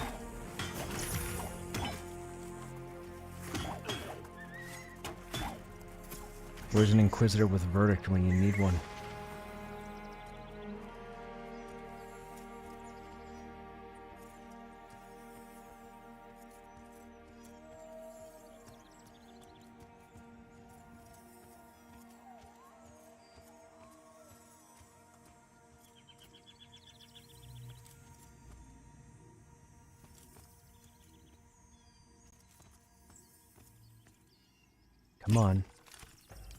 Where's an Inquisitor with Verdict when you need one? Come on.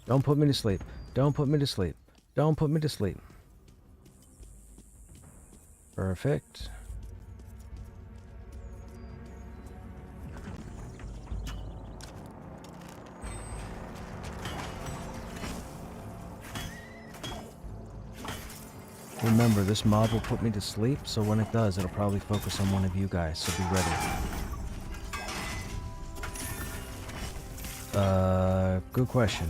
Don't put me to sleep. Don't put me to sleep. Don't put me to sleep. Perfect. Remember, this mob will put me to sleep, so when it does, it'll probably focus on one of you guys, so be ready. Good question.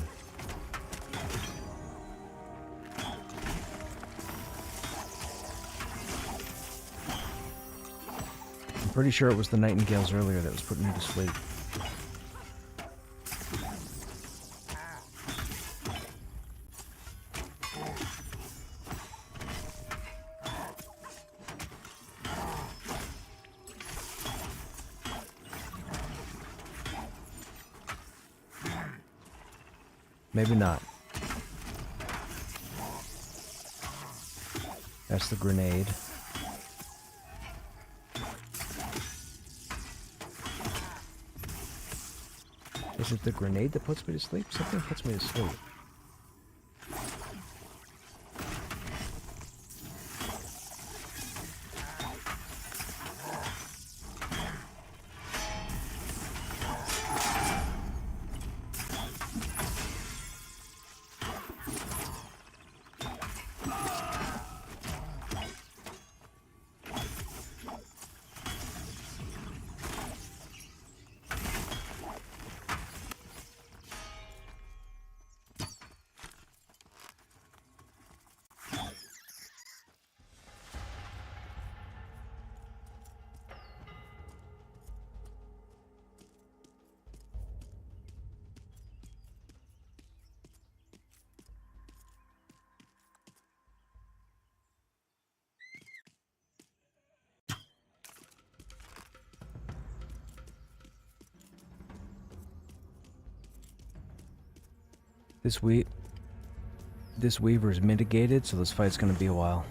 I'm pretty sure it was the Nightingales earlier that was putting me to sleep. Maybe not. That's the grenade. Is it the grenade that puts me to sleep? Something puts me to sleep. This weaver's mitigated, so this fight's gonna be a while.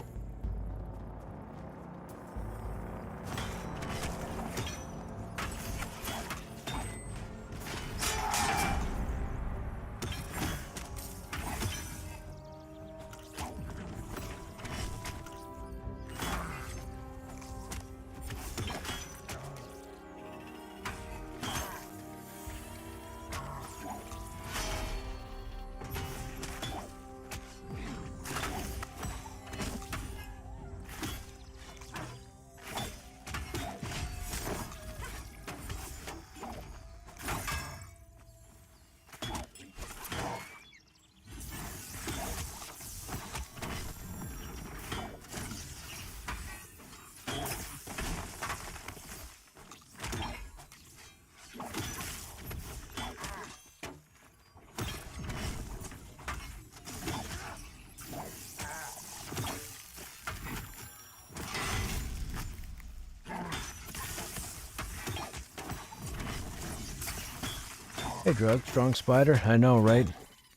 Hey, Drug, strong spider. I know, right?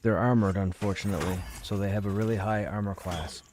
They're armored, unfortunately, so they have a really high armor class.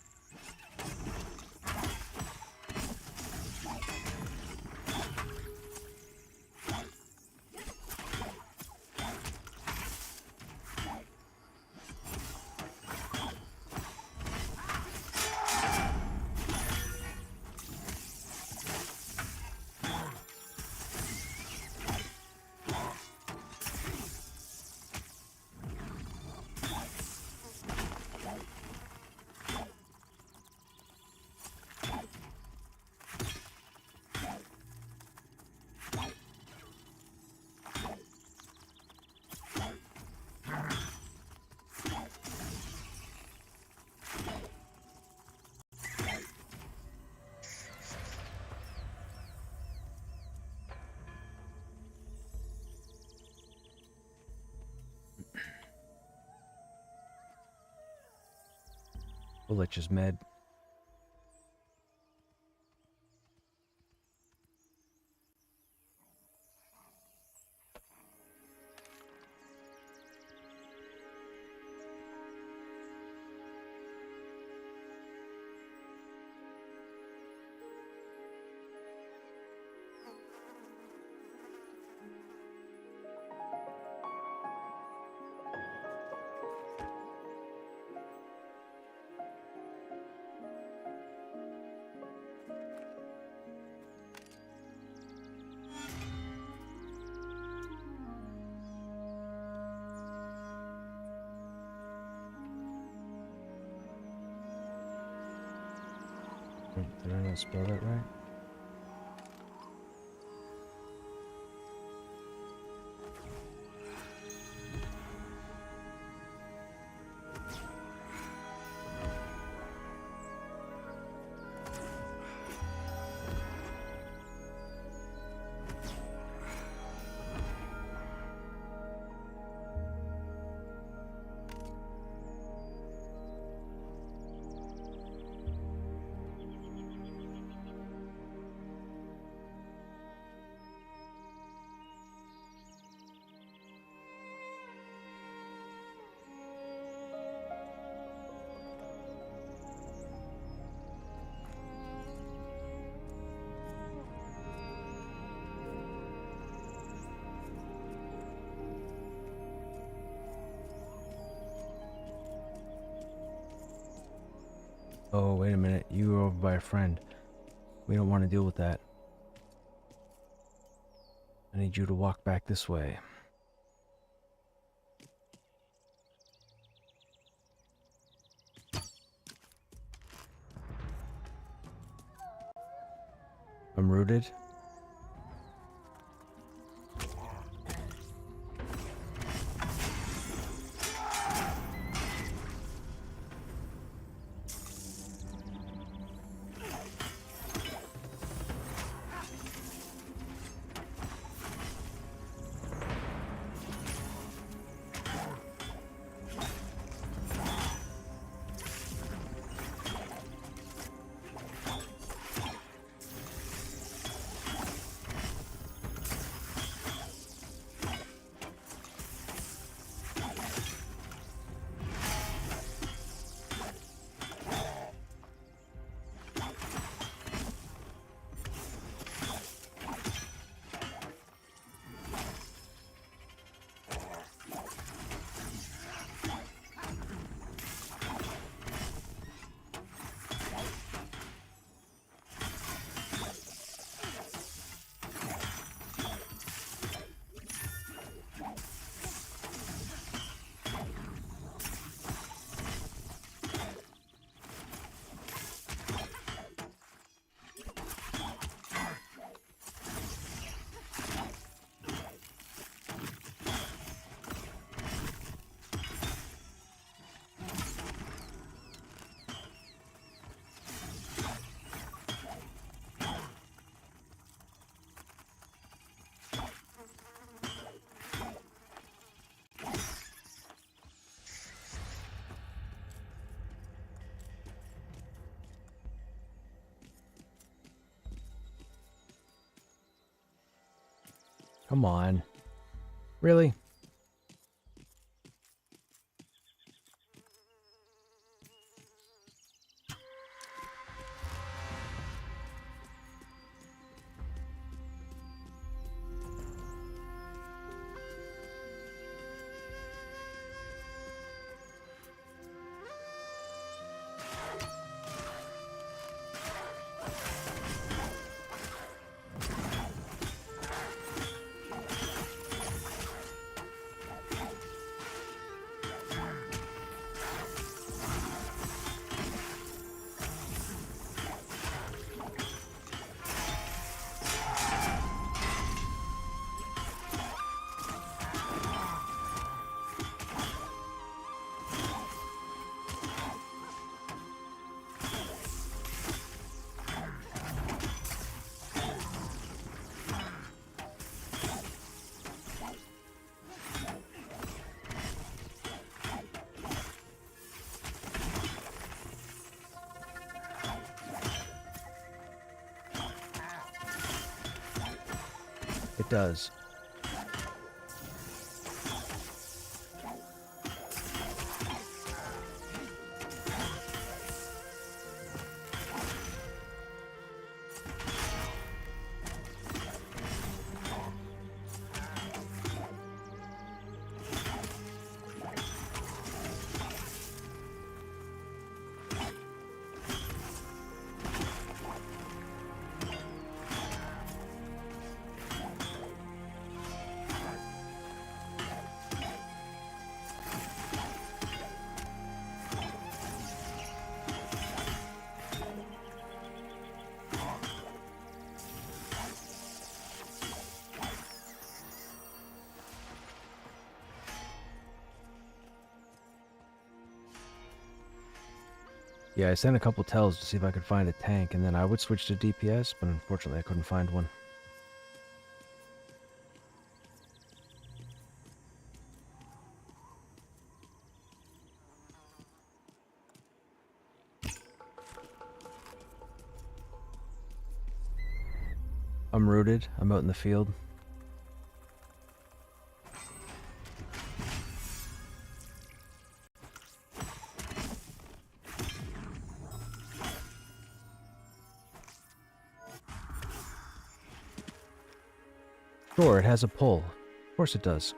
Bullet just med. Did I not spell that right? Oh, wait a minute. You were over by a friend. We don't want to deal with that. I need you to walk back this way. I'm rooted. Come on. Really? It does. Yeah, I sent a couple tells to see if I could find a tank, and then I would switch to DPS, but unfortunately I couldn't find one. I'm rooted. I'm out in the field. Sure, it has a pull. Of course it does.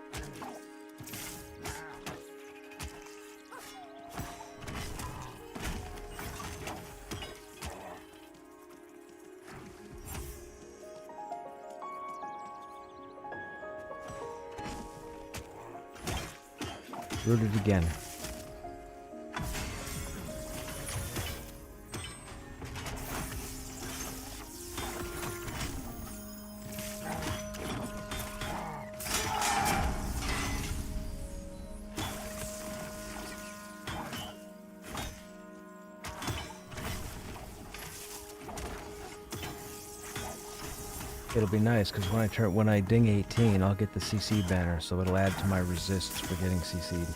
Screwed it again. It'll be nice because when I ding 18, I'll get the CC banner, so it'll add to my resists for getting CC'd.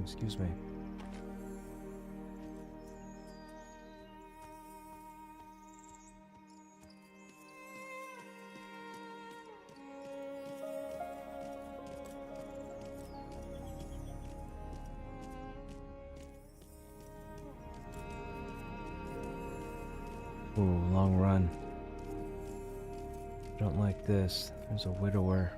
Excuse me. Ooh, long run. Don't like this. There's a widower.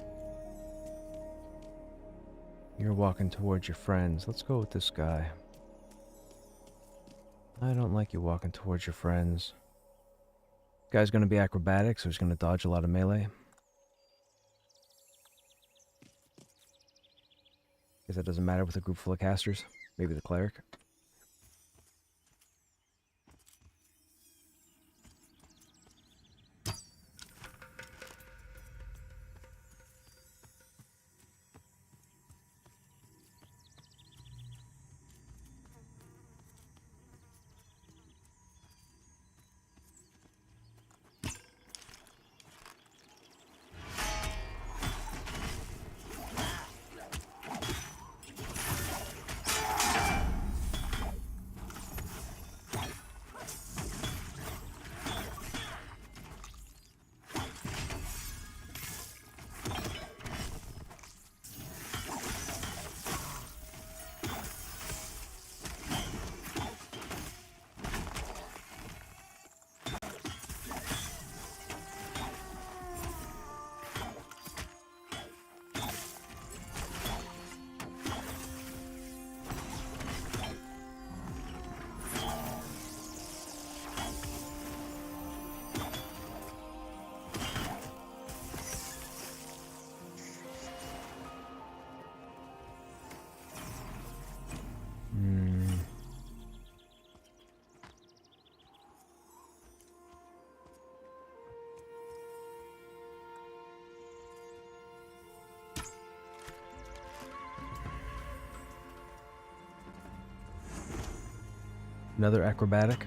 You're walking towards your friends. Let's go with this guy. I don't like you walking towards your friends. Guy's gonna be acrobatic, so he's gonna dodge a lot of melee. Guess that doesn't matter with a group full of casters. Maybe the cleric. Another acrobatic.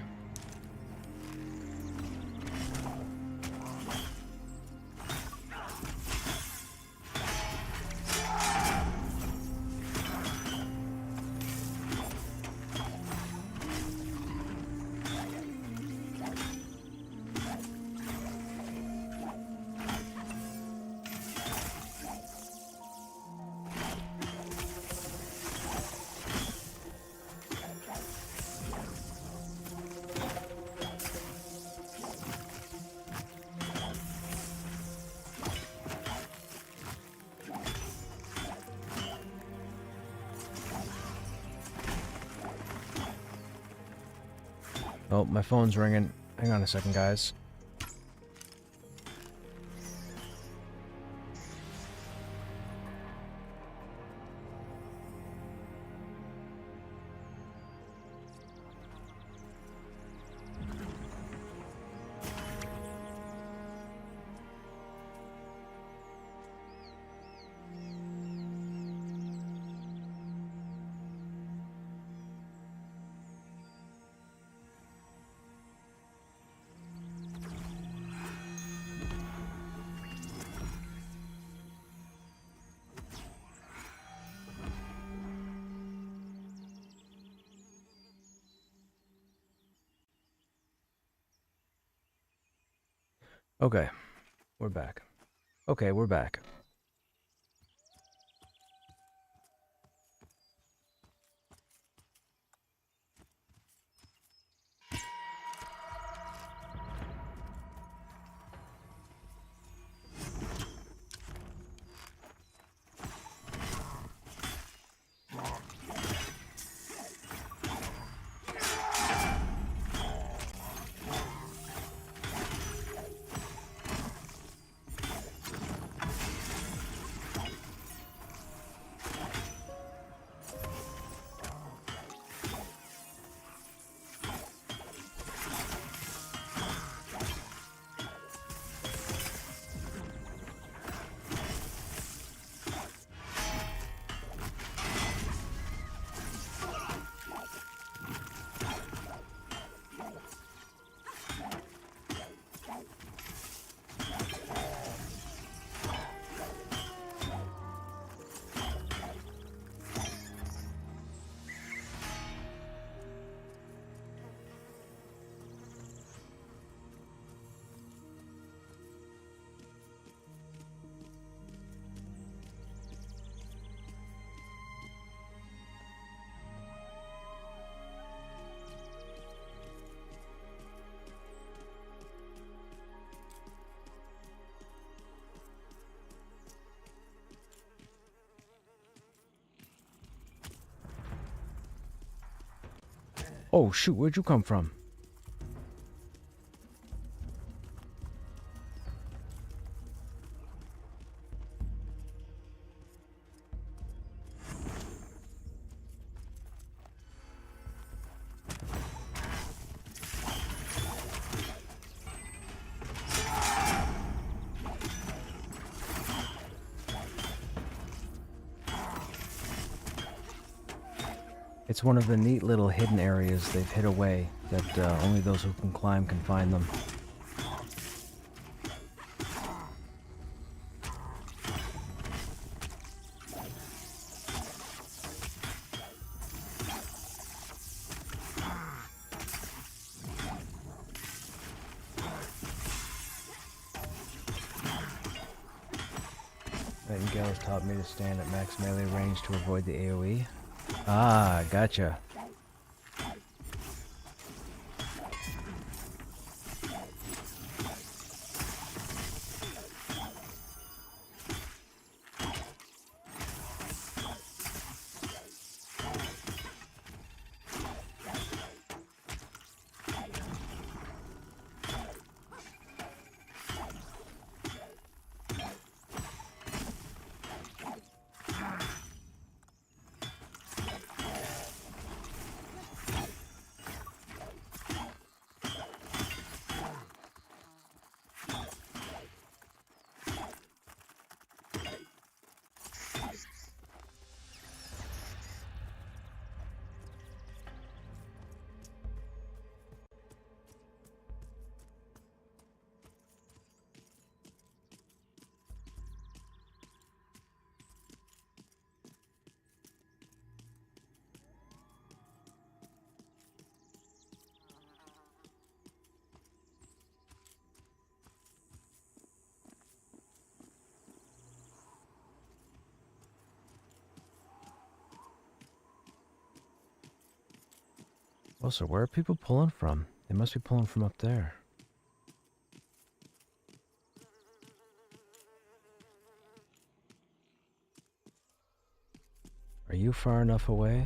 Oh, my phone's ringing. Hang on a second, guys. Okay, we're back. Okay, we're back. Oh, shoot, where'd you come from? It's one of the neat little hidden areas they've hid away that only those who can climb can find them. Nightingale has taught me to stand at max melee range to avoid the AoE. Ah, gotcha. Oh, so where are people pulling from? They must be pulling from up there. Are you far enough away?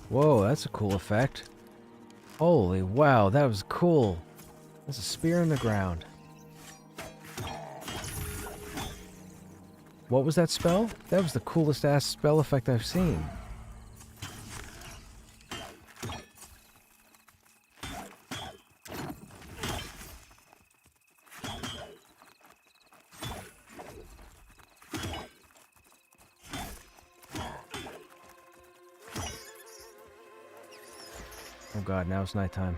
Whoa, that's a cool effect. Holy wow, that was cool. That's a spear in the ground. What was that spell? That was the coolest ass spell effect I've seen. Oh god, now it's nighttime.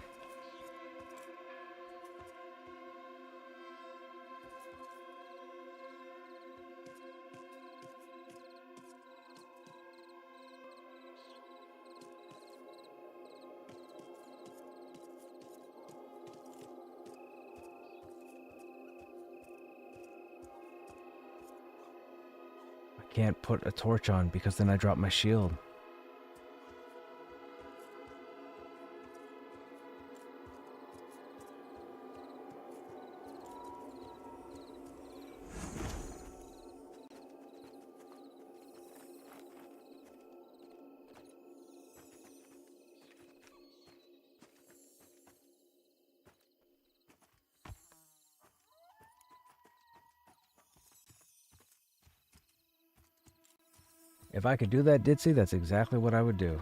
I can't put a torch on because then I drop my shield. If I could do that, Ditzy, that's exactly what I would do.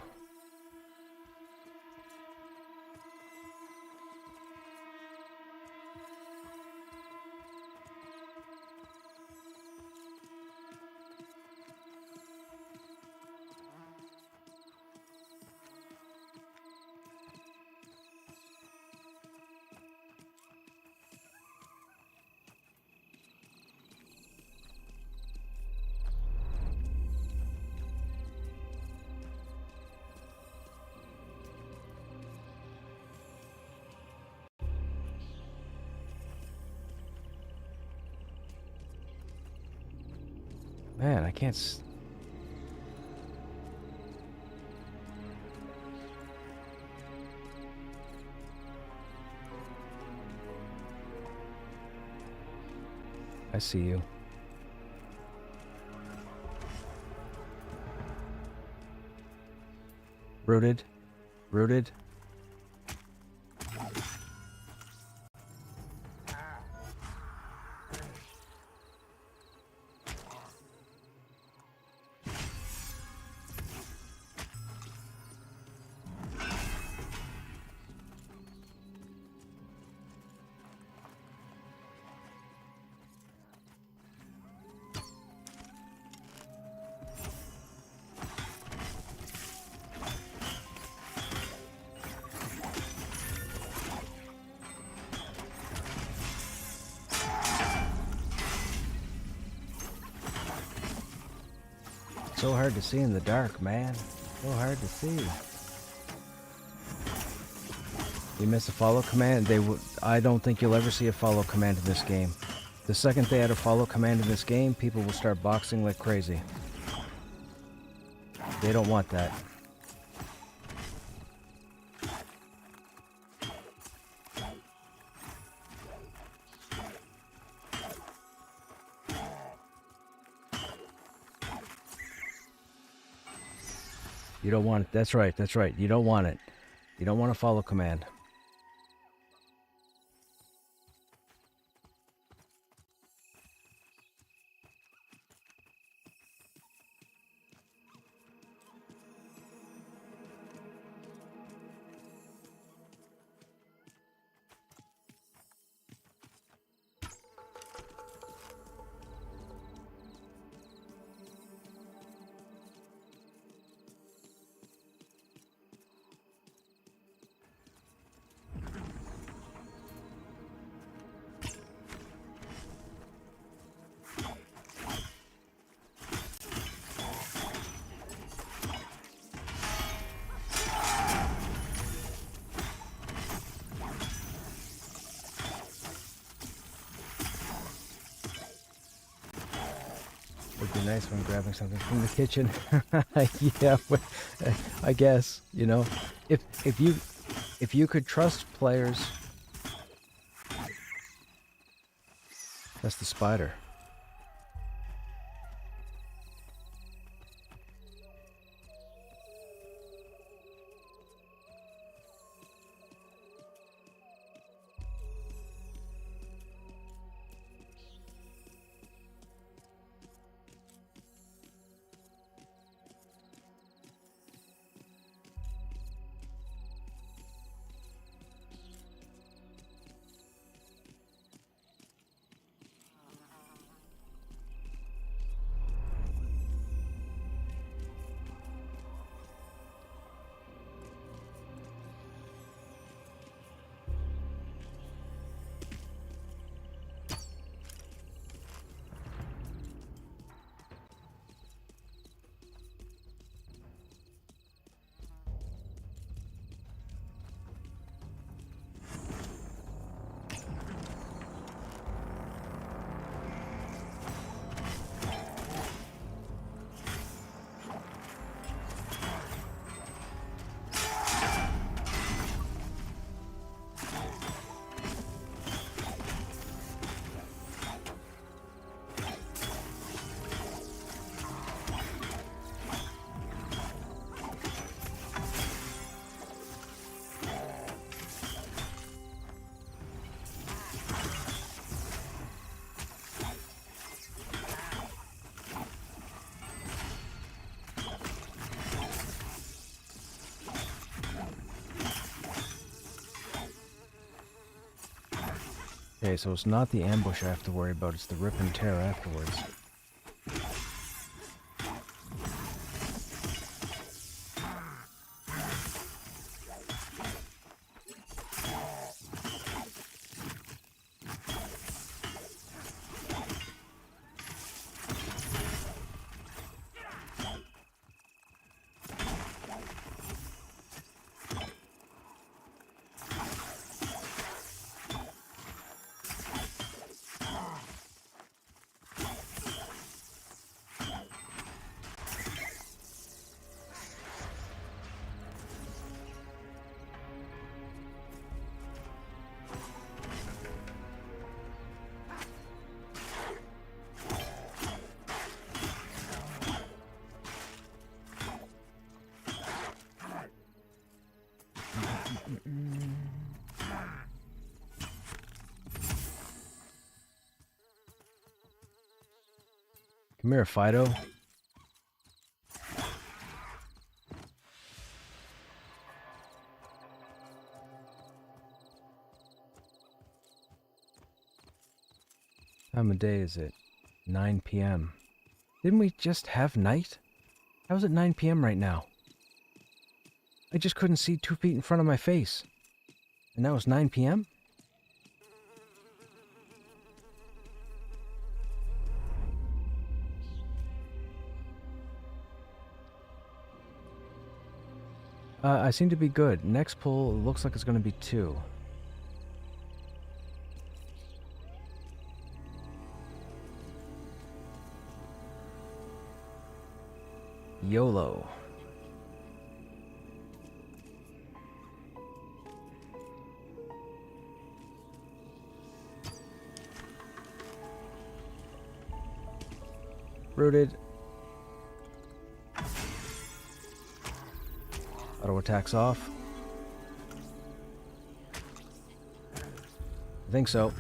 Man, I can't I see you. Rooted. Rooted. So hard to see in the dark, man. So hard to see. You miss a follow command, I don't think you'll ever see a follow command in this game. The second they add a follow command in this game, people will start boxing like crazy. They don't want that. You don't want it. That's right. That's right. You don't want it. You don't want to follow command. Would be nice when grabbing something from the kitchen. Yeah, I guess, you know, if you could trust players. That's the spider. Okay, so it's not the ambush I have to worry about, it's the rip and tear afterwards. Come here, Fido. Time of day is it? 9 p.m. Didn't we just have night? How's it 9 p.m. right now? I just couldn't see 2 feet in front of my face. And now it's 9 p.m.? I seem to be good. Next pull looks like it's going to be 2. YOLO. Rooted. Auto attacks off. I think so.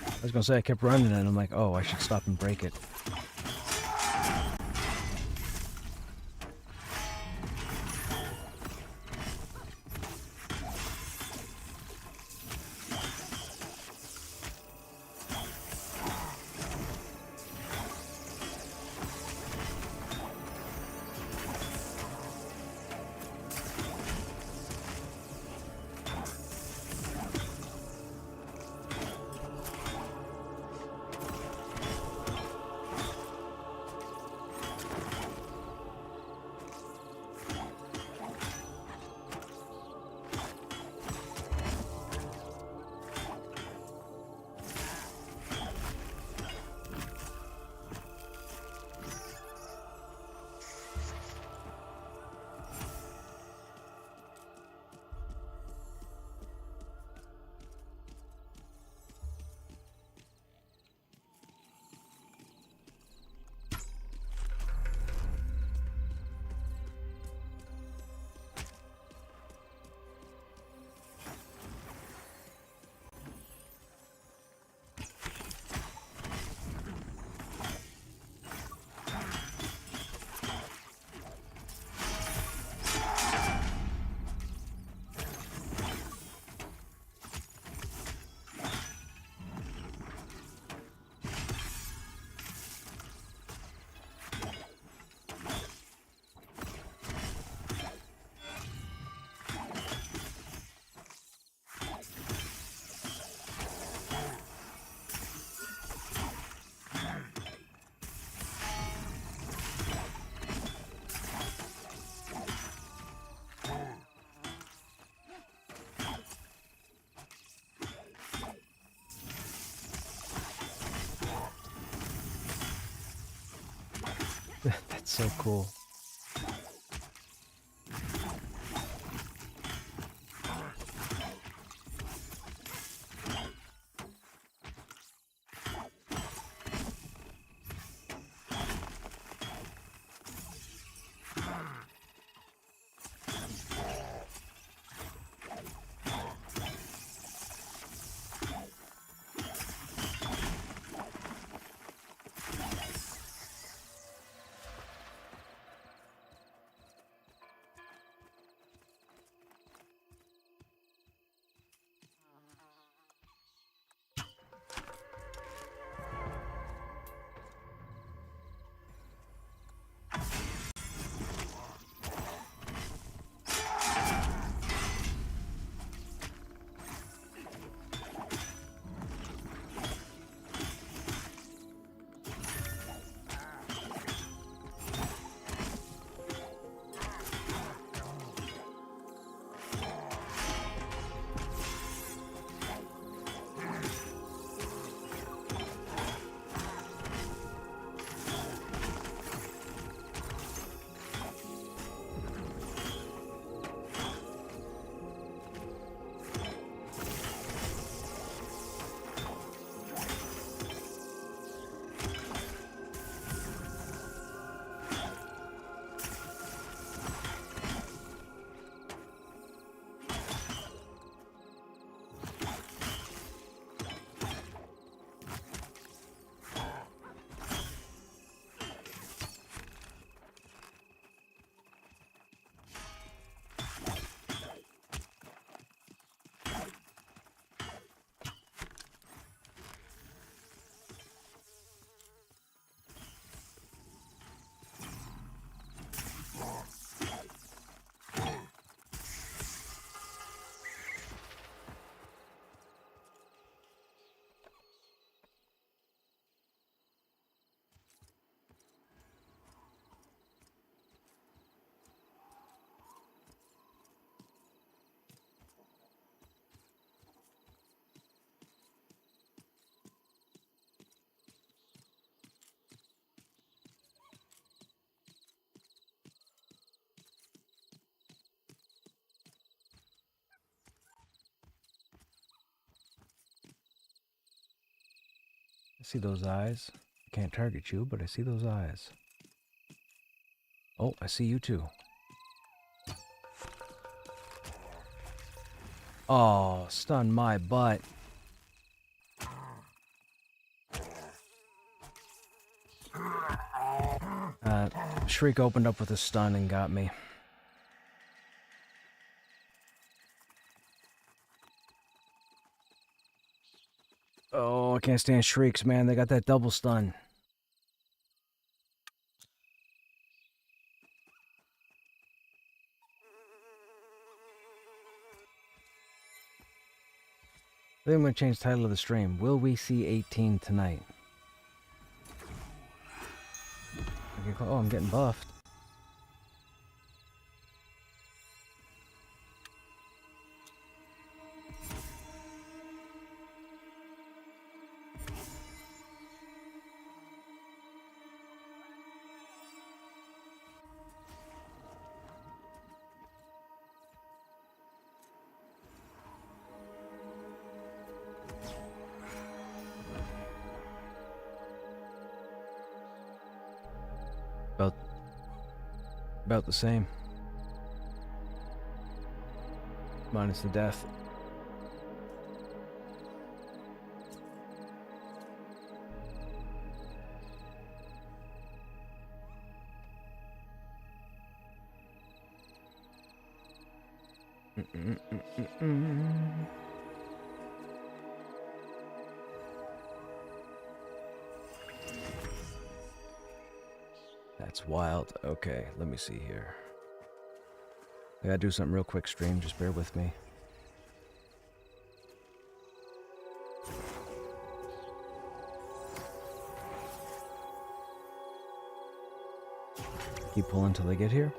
I was gonna say I kept running and I'm like, oh, I should stop and break it. That's so cool. see those eyes. I can't target you, but I see those eyes. Oh, I see you too. Oh, stun my butt. Shriek opened up with a stun and got me. Oh, I can't stand shrieks, man. They got that double stun. I think I'm going to change the title of the stream. Will we see 18 tonight? Oh, I'm getting buffed. About the same. Minus the death. That's wild. Okay, let me see here. I gotta do something real quick, stream. Just bear with me. Keep pulling until they get here.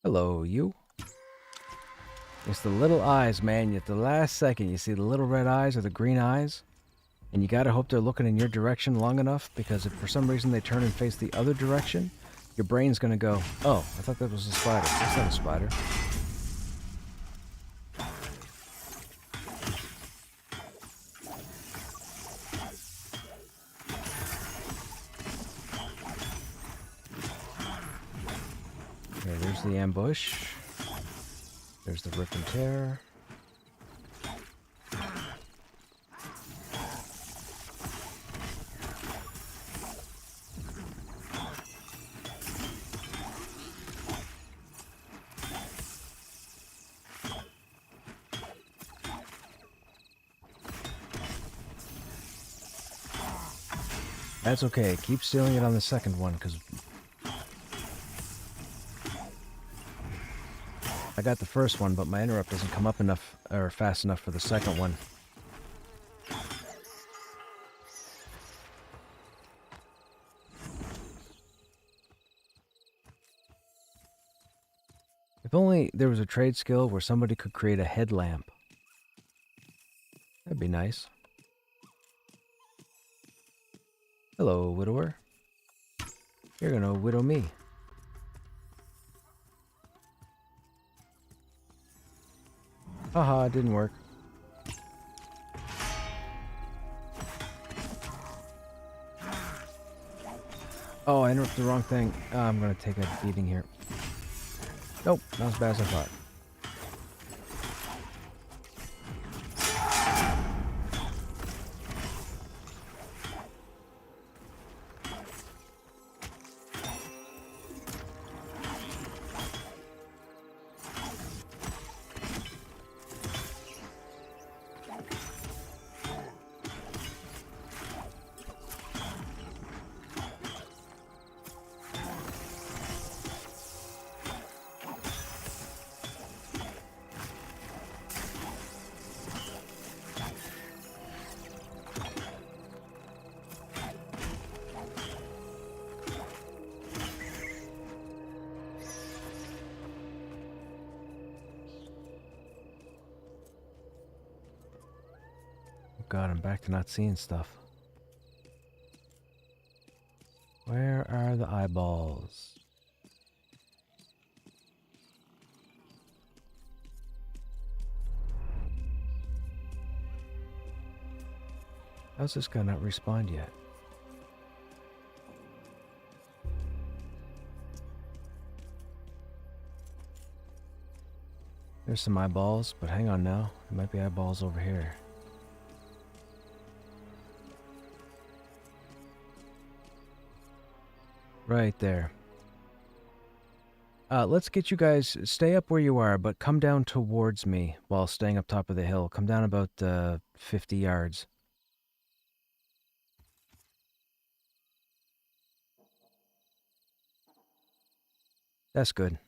Hello, you. It's the little eyes, man. At the last second, you see the little red eyes or the green eyes, and you gotta hope they're looking in your direction long enough, because if for some reason they turn and face the other direction, your brain's gonna go, oh, I thought that was a spider. That's not a spider. Okay, there's the ambush. There's the rip and tear. That's okay. Keep sealing it on the second one, because I got the first one, but my interrupt doesn't come up enough or fast enough for the second one. If only there was a trade skill where somebody could create a headlamp. That'd be nice. Hello, widower. You're gonna widow me. Haha, it didn't work. Oh, I interrupted the wrong thing. I'm gonna take a beating here. Nope, not as bad as I thought. God, I'm back to not seeing stuff. Where are the eyeballs? How's this guy not respond yet? There's some eyeballs, but hang on now. There might be eyeballs over here. Right there. Let's get you guys, stay up where you are, but come down towards me while staying up top of the hill. Come down about 50 yards. That's good.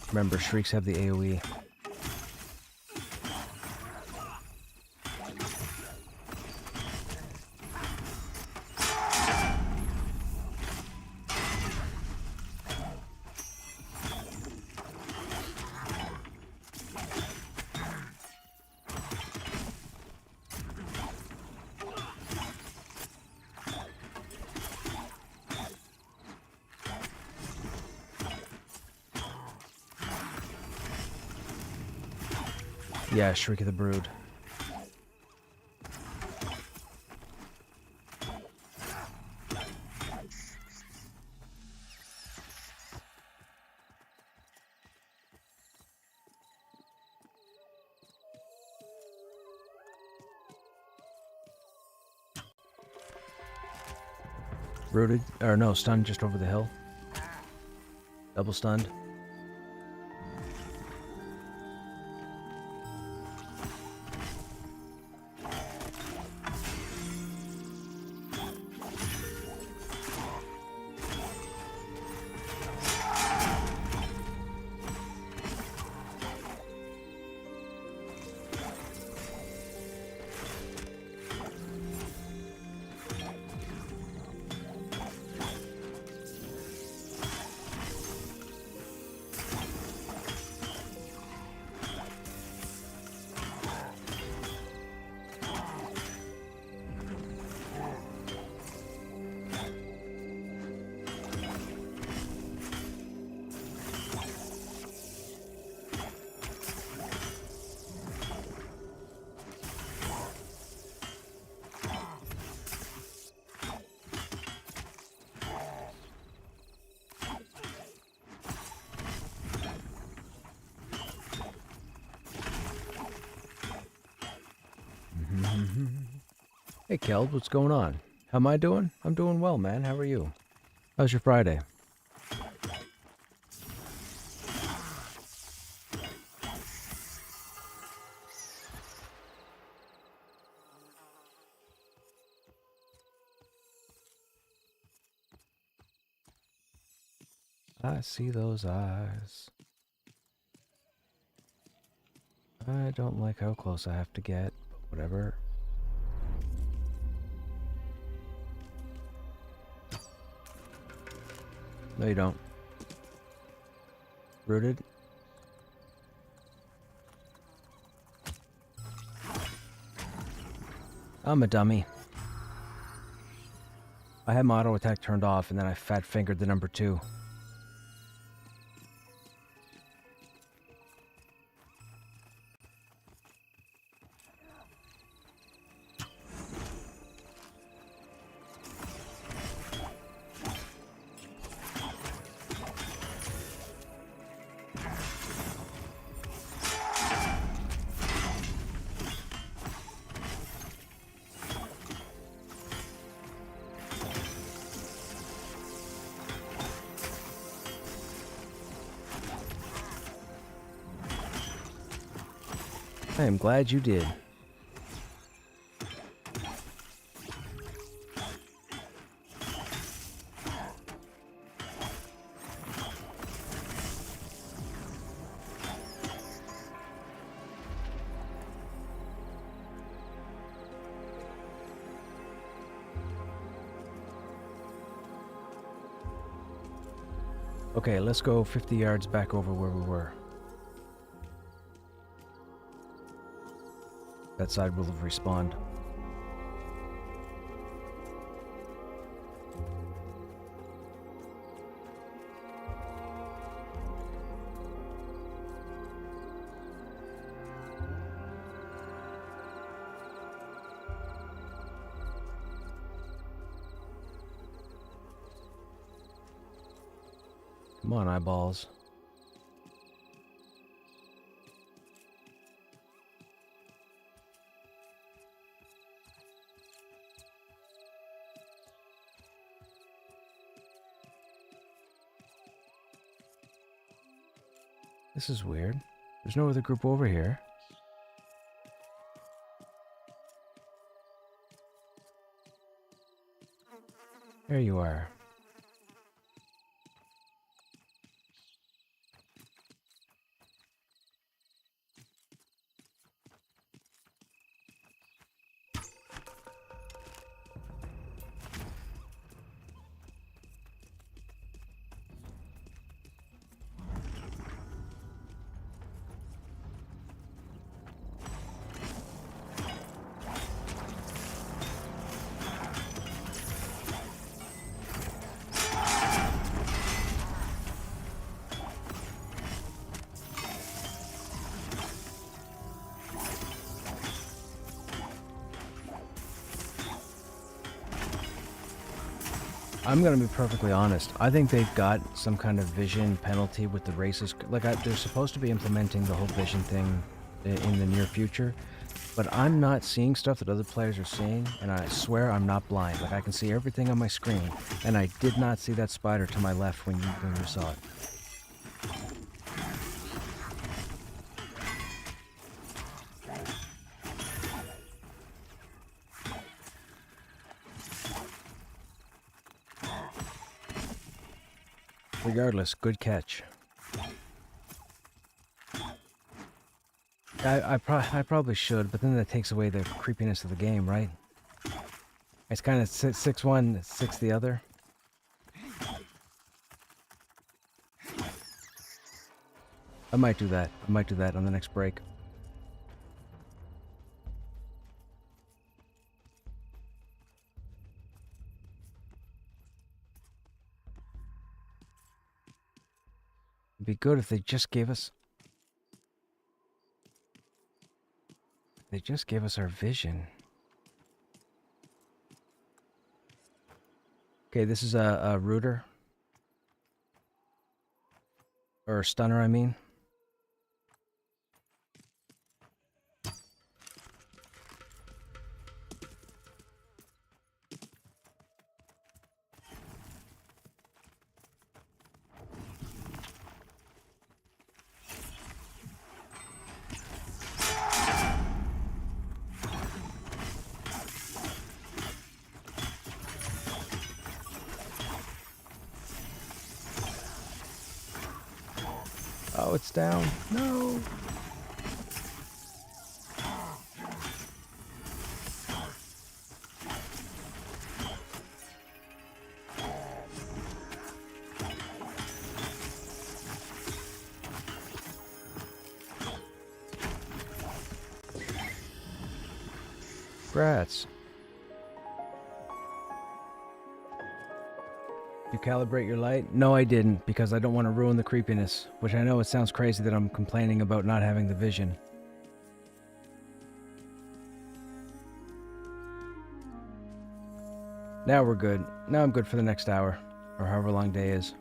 Remember, shrieks have the AoE. Yeah, Shriek of the Brood. Rooted, or no, stunned just over the hill. Double stunned. Hey, Keld, what's going on? How am I doing? I'm doing well, man. How are you? How's your Friday? I see those eyes. I don't like how close I have to get, but whatever. No, you don't. Rooted. I'm a dummy. I had my auto attack turned off and then I fat fingered the number 2. I am glad you did. Okay, let's go 50 yards back over where we were. That side will have respawned. Come on, eyeballs. This is weird. There's no other group over here. There you are. I'm gonna be perfectly honest. I think they've got some kind of vision penalty with the races. Like, they're supposed to be implementing the whole vision thing in the near future, but I'm not seeing stuff that other players are seeing, and I swear I'm not blind. Like, I can see everything on my screen, and I did not see that spider to my left when you saw it. Regardless, good catch. I probably should, but then that takes away the creepiness of the game, right? It's kind of 6-1, 6 the other. I might do that. I might do that on the next break. It'd be good if they just gave us... They just gave us our vision. Okay, this is a rooter. Or a stunner, I mean. Oh, it's down. No. Grats. You calibrate your light? No, I didn't, because I don't want to ruin the creepiness, which I know it sounds crazy that I'm complaining about not having the vision. Now we're good. Now I'm good for the next hour, or however long day is.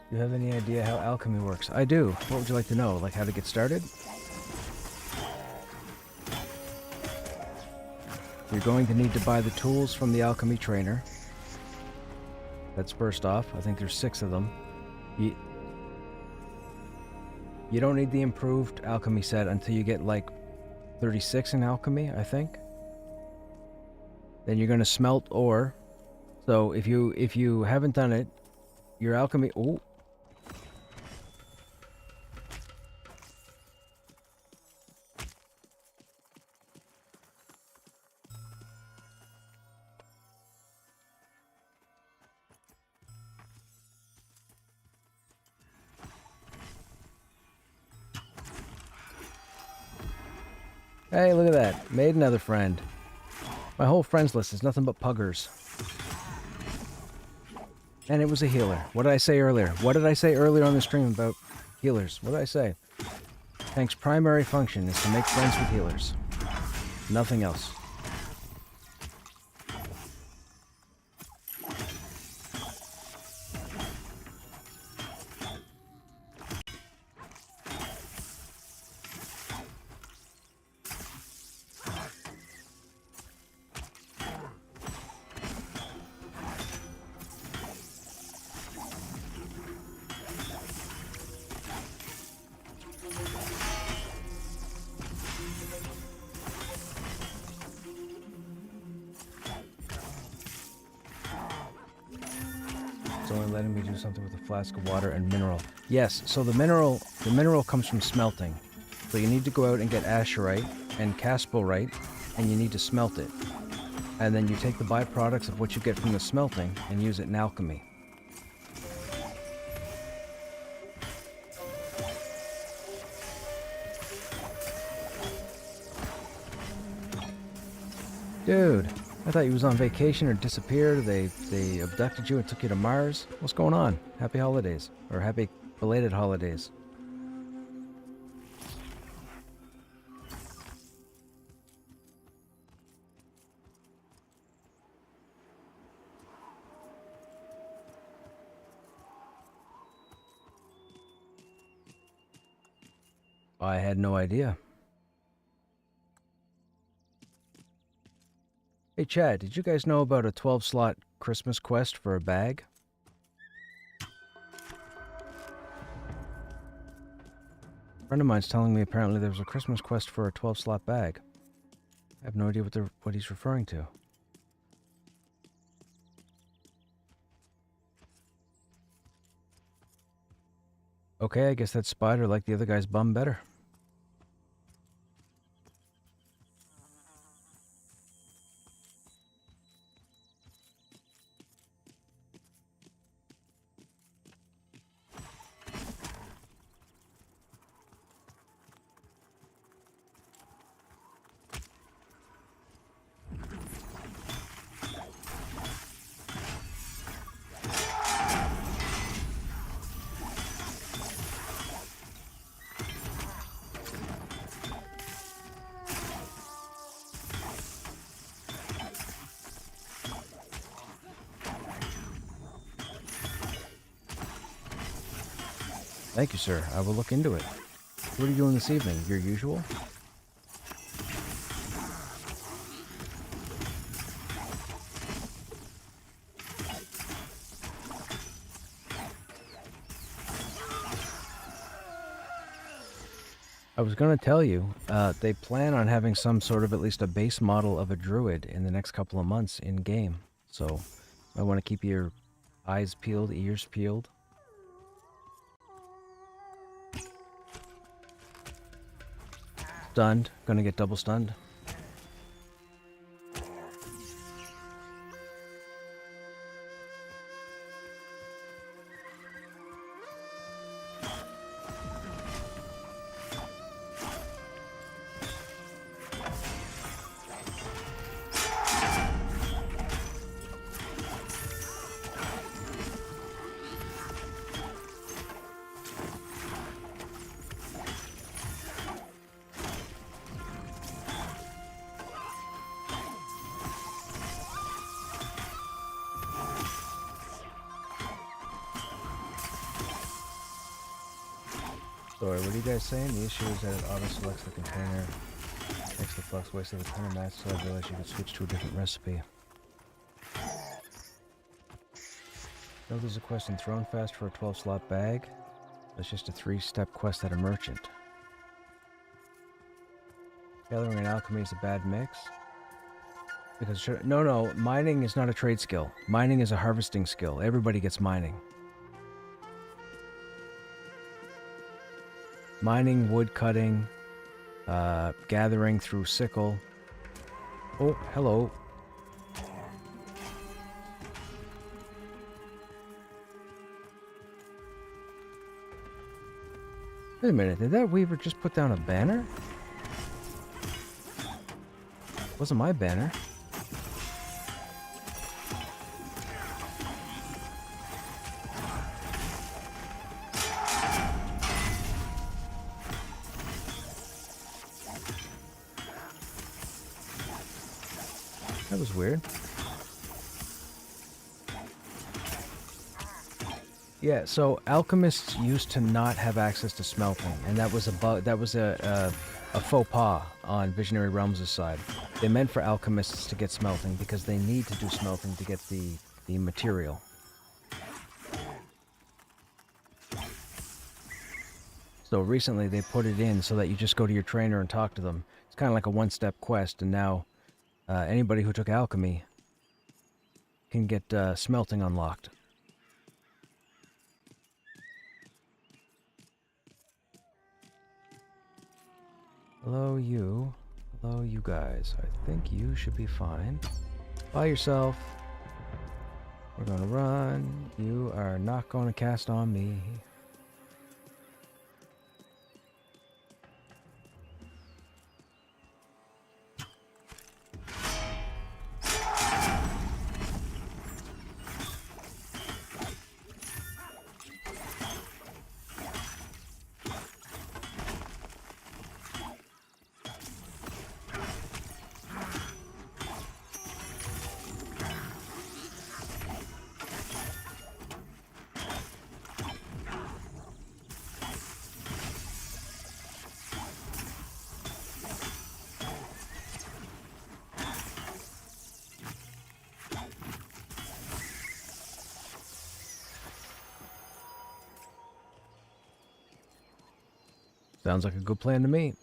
Do you have any idea how alchemy works? I do. What would you like to know? Like how to get started? You're going to need to buy the tools from the alchemy trainer. That's first off. I think there's 6 of them. You don't need the improved alchemy set until you get like 36 in alchemy, I think. Then you're going to smelt ore. So if you haven't done it, your alchemy... Oh. Hey, look at that. Made another friend. My whole friends list is nothing but puggers. And it was a healer. What did I say earlier? What did I say earlier on the stream about healers? What did I say? Tank's primary function is to make friends with healers. Nothing else. It's only letting me do something with a flask of water and mineral. Yes, so the mineral comes from smelting. So you need to go out and get asherite and caspolite, and you need to smelt it. And then you take the byproducts of what you get from the smelting and use it in alchemy. Dude, I thought you was on vacation or disappeared. They abducted you and took you to Mars. What's going on? Happy holidays. Or happy belated holidays. I had no idea. Hey Chad, did you guys know about a 12-slot Christmas quest for a bag? A friend of mine's telling me apparently there was a Christmas quest for a 12-slot bag. I have no idea what he's referring to. Okay, I guess that spider liked the other guy's bum better. Thank you, sir. I will look into it. What are you doing this evening? Your usual? I was going to tell you, they plan on having some sort of at least a base model of a druid in the next couple of months in-game. So, I want to keep your eyes peeled, ears peeled. Stunned. Gonna get double stunned. Sorry, what are you guys saying? The issue is that it auto-selects the container Makes the flux wasted a ton of mats, so I realized you could switch to a different recipe. No, there's a quest in Throne Fest for a 12-slot bag. That's just a 3-step quest at a merchant. Tailoring and alchemy is a bad mix. Because no, mining is not a trade skill. Mining is a harvesting skill. Everybody gets mining. Mining, wood cutting, gathering through sickle. Oh, hello. Wait a minute, did that weaver just put down a banner? Wasn't my banner. That was weird. Yeah, so alchemists used to not have access to smelting, and that was a faux pas on Visionary Realms' side. They meant for alchemists to get smelting because they need to do smelting to get the material. So recently they put it in so that you just go to your trainer and talk to them. It's kind of like a one-step quest, and now anybody who took alchemy can get smelting unlocked. Hello, you. Hello, you guys. I think you should be fine. By yourself. We're gonna run. You are not gonna cast on me. Sounds like a good plan to me.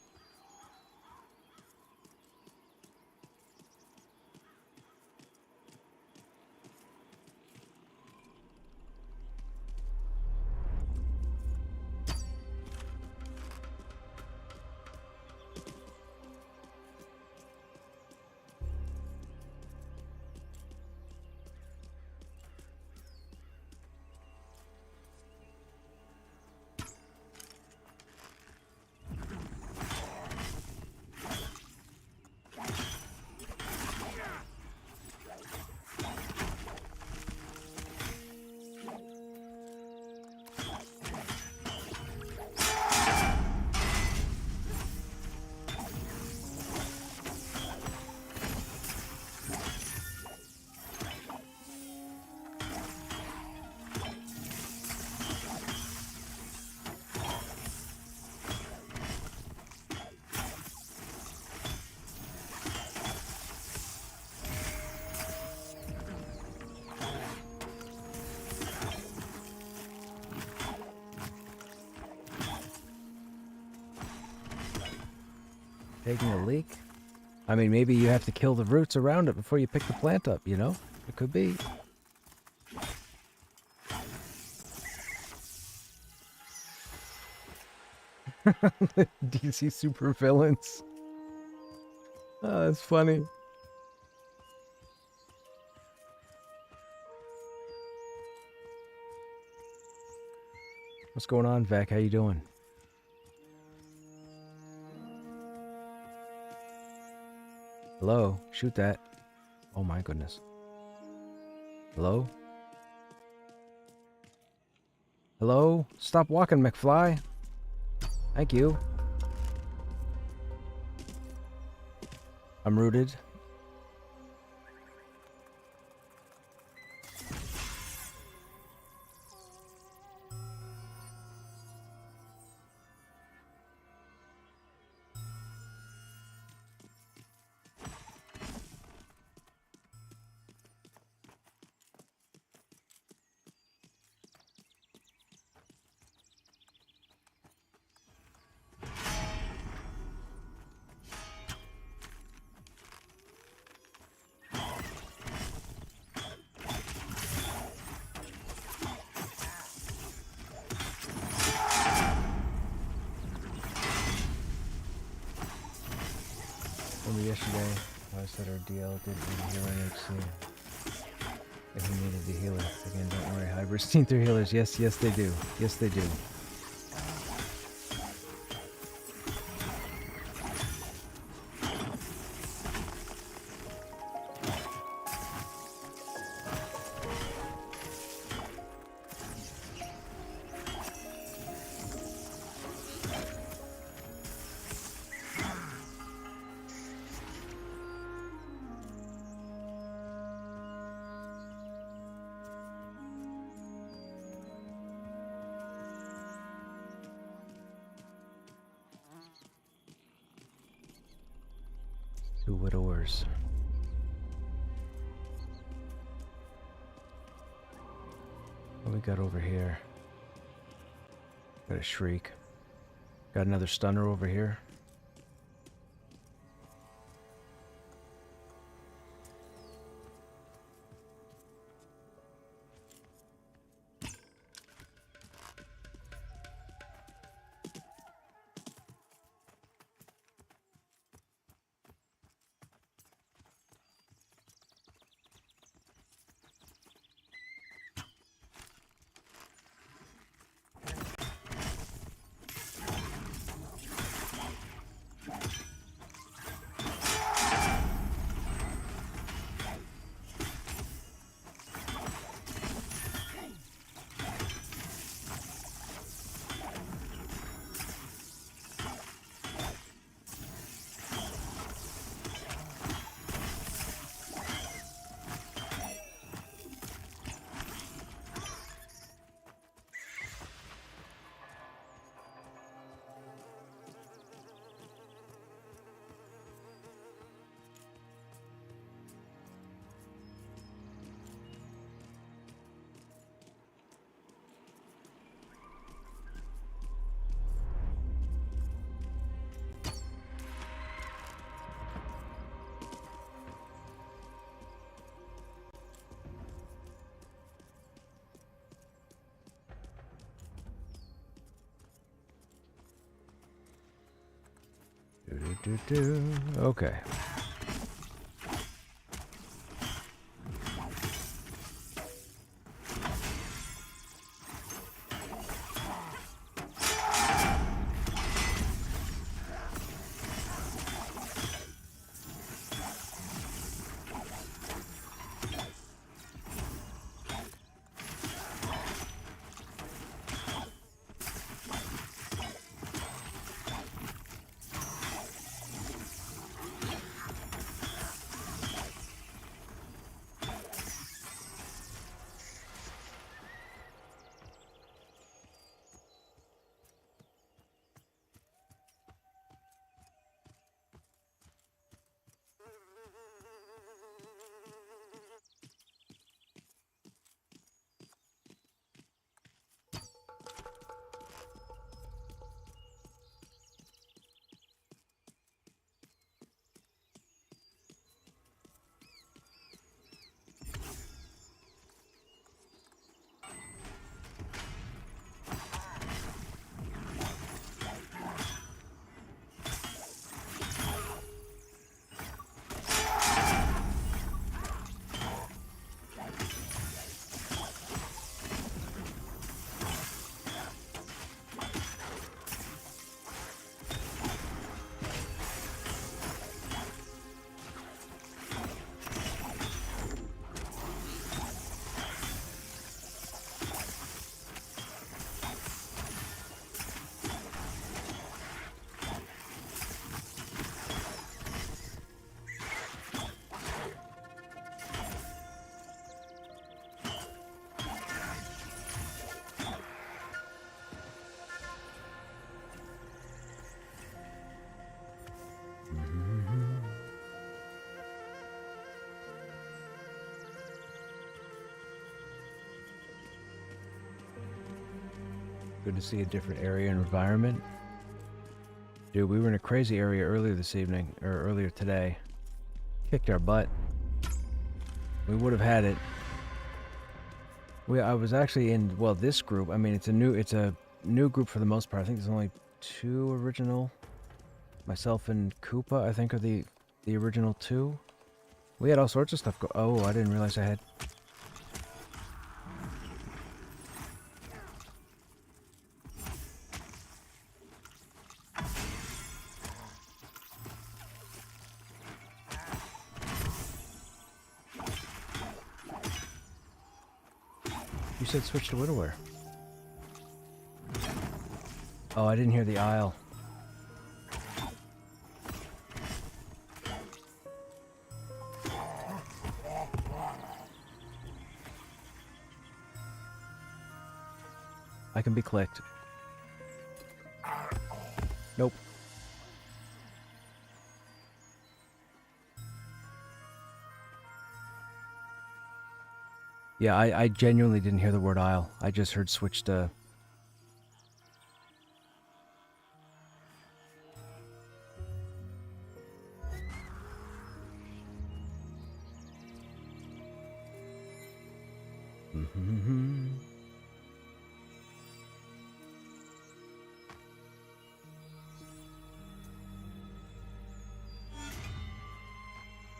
Taking a leak? I mean, maybe you have to kill the roots around it before you pick the plant up, you know? It could be. DC supervillains. Oh, that's funny. What's going on, Vec? How you doing? Hello? Shoot that. Oh my goodness. Hello? Hello? Stop walking, McFly. Thank you. I'm rooted. Remember yesterday, I said our DL didn't need a healer in HC. If he needed the healer. Again, don't worry, hybrids seen through healers. Yes, yes they do. Yes they do. Two widowers. What we got over here? Got a shriek. Got another stunner over here. Okay. Good to see a different area and environment. Dude, we were in a crazy area earlier this evening, or earlier today. Kicked our butt. We would have had it. I was actually in, well, this group. I mean, it's a new group for the most part. I think there's only 2 original. Myself and Koopa, I think, are the The original 2? We had all sorts of stuff go. Oh, I didn't realize I had. You said switch to widower. Oh, I didn't hear the aisle. I can be clicked. Nope. Yeah, I genuinely didn't hear the word aisle. I just heard switch to...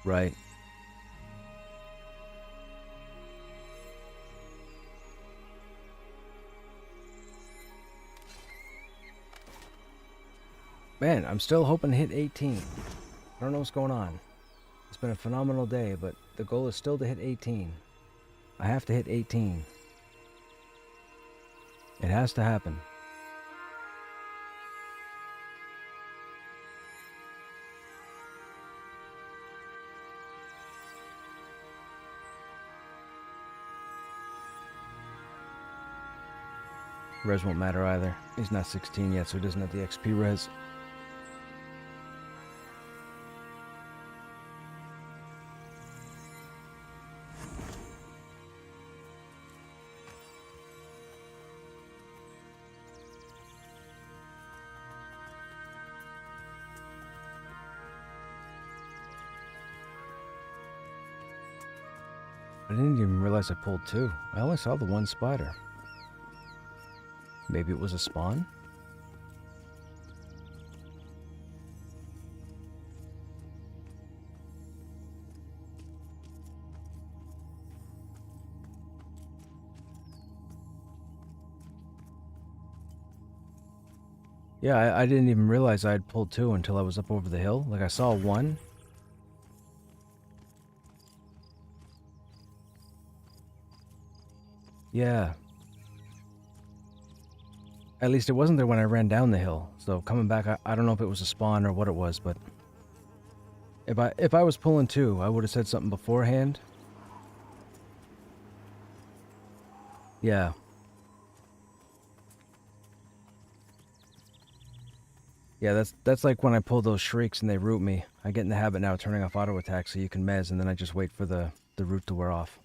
Right. Man, I'm still hoping to hit 18. I don't know what's going on. It's been a phenomenal day, but the goal is still to hit 18. I have to hit 18. It has to happen. Res won't matter either. He's not 16 yet, so he doesn't have the XP res. I didn't even realize I pulled 2. I only saw the 1 spider. Maybe it was a spawn? Yeah, I didn't even realize I had pulled 2 until I was up over the hill. Like, I saw 1. Yeah. At least it wasn't there when I ran down the hill. So coming back, I don't know if it was a spawn or what it was, but... If I was pulling 2, I would have said something beforehand. Yeah. Yeah, that's like when I pull those shrieks and they root me. I get in the habit now of turning off auto attack so you can mez, and then I just wait for the root to wear off.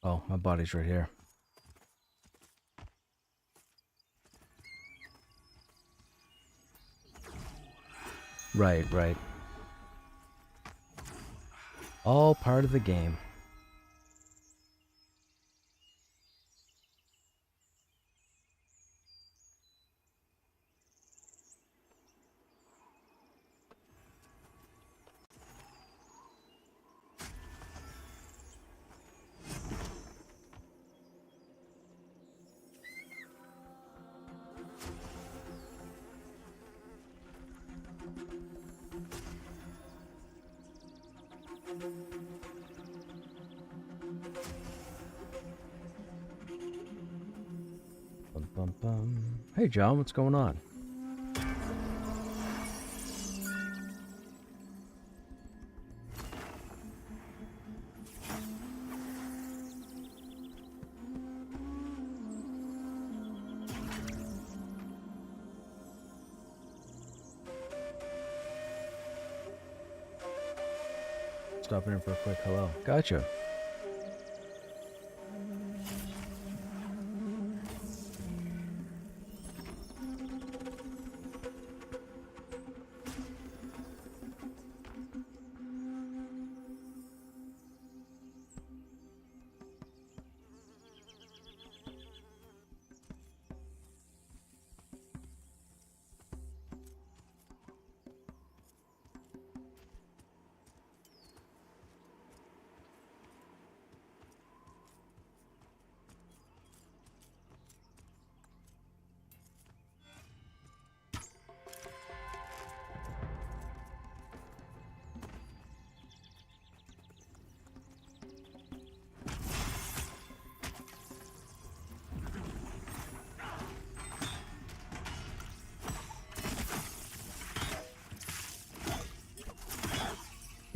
Oh, my body's right here. Right, right. All part of the game. Bum, bum, bum. Hey, John, what's going on? Stopping in for a quick hello. Gotcha.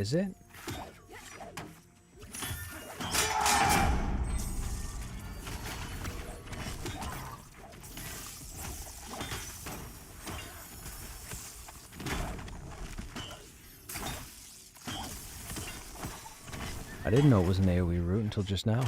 Is it? I didn't know it was an AoE route until just now.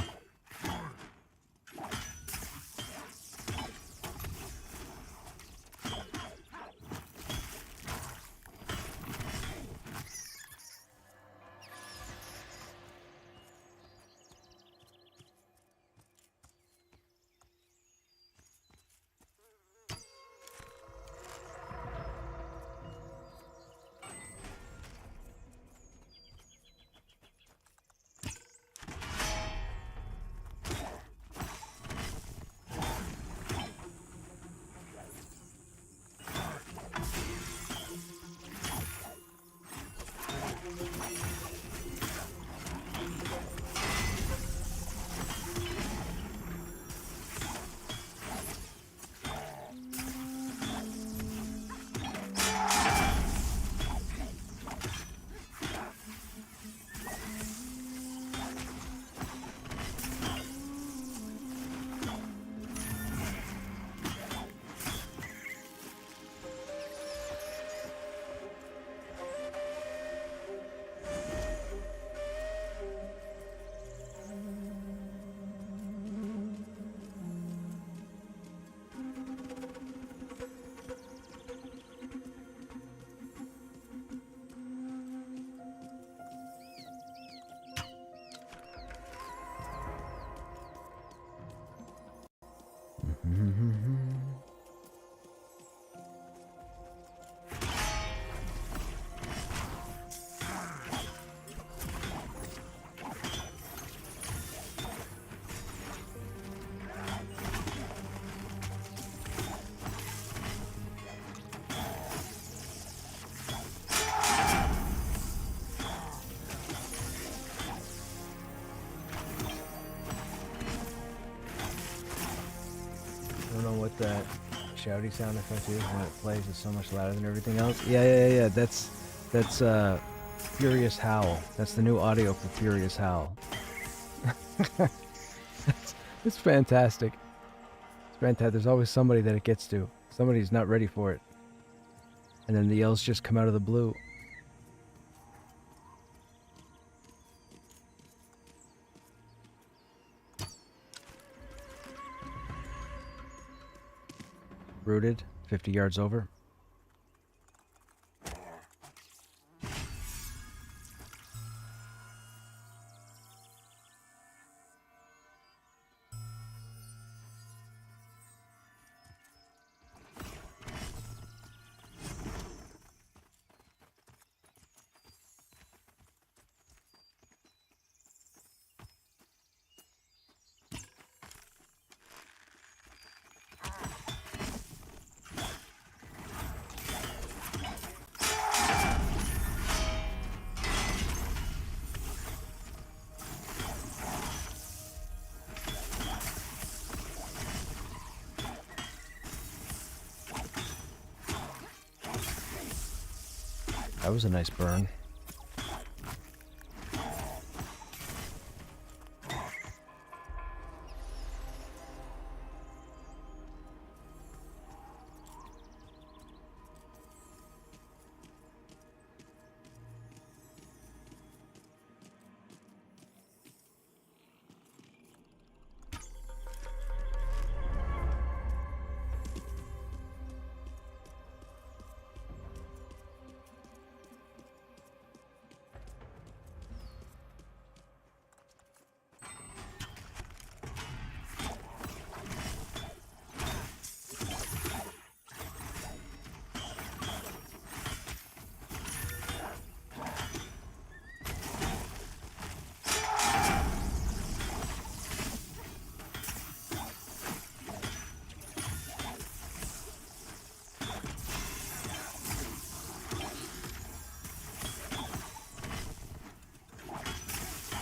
I don't know what that shouty sound effect is when it plays. It's so much louder than everything else. Yeah. That's Furious Howl. That's the new audio for Furious Howl. It's fantastic. It's fantastic. There's always somebody that it gets to. Somebody's not ready for it. And then the yells just come out of the blue. Rooted, 50 yards over. That was a nice burn.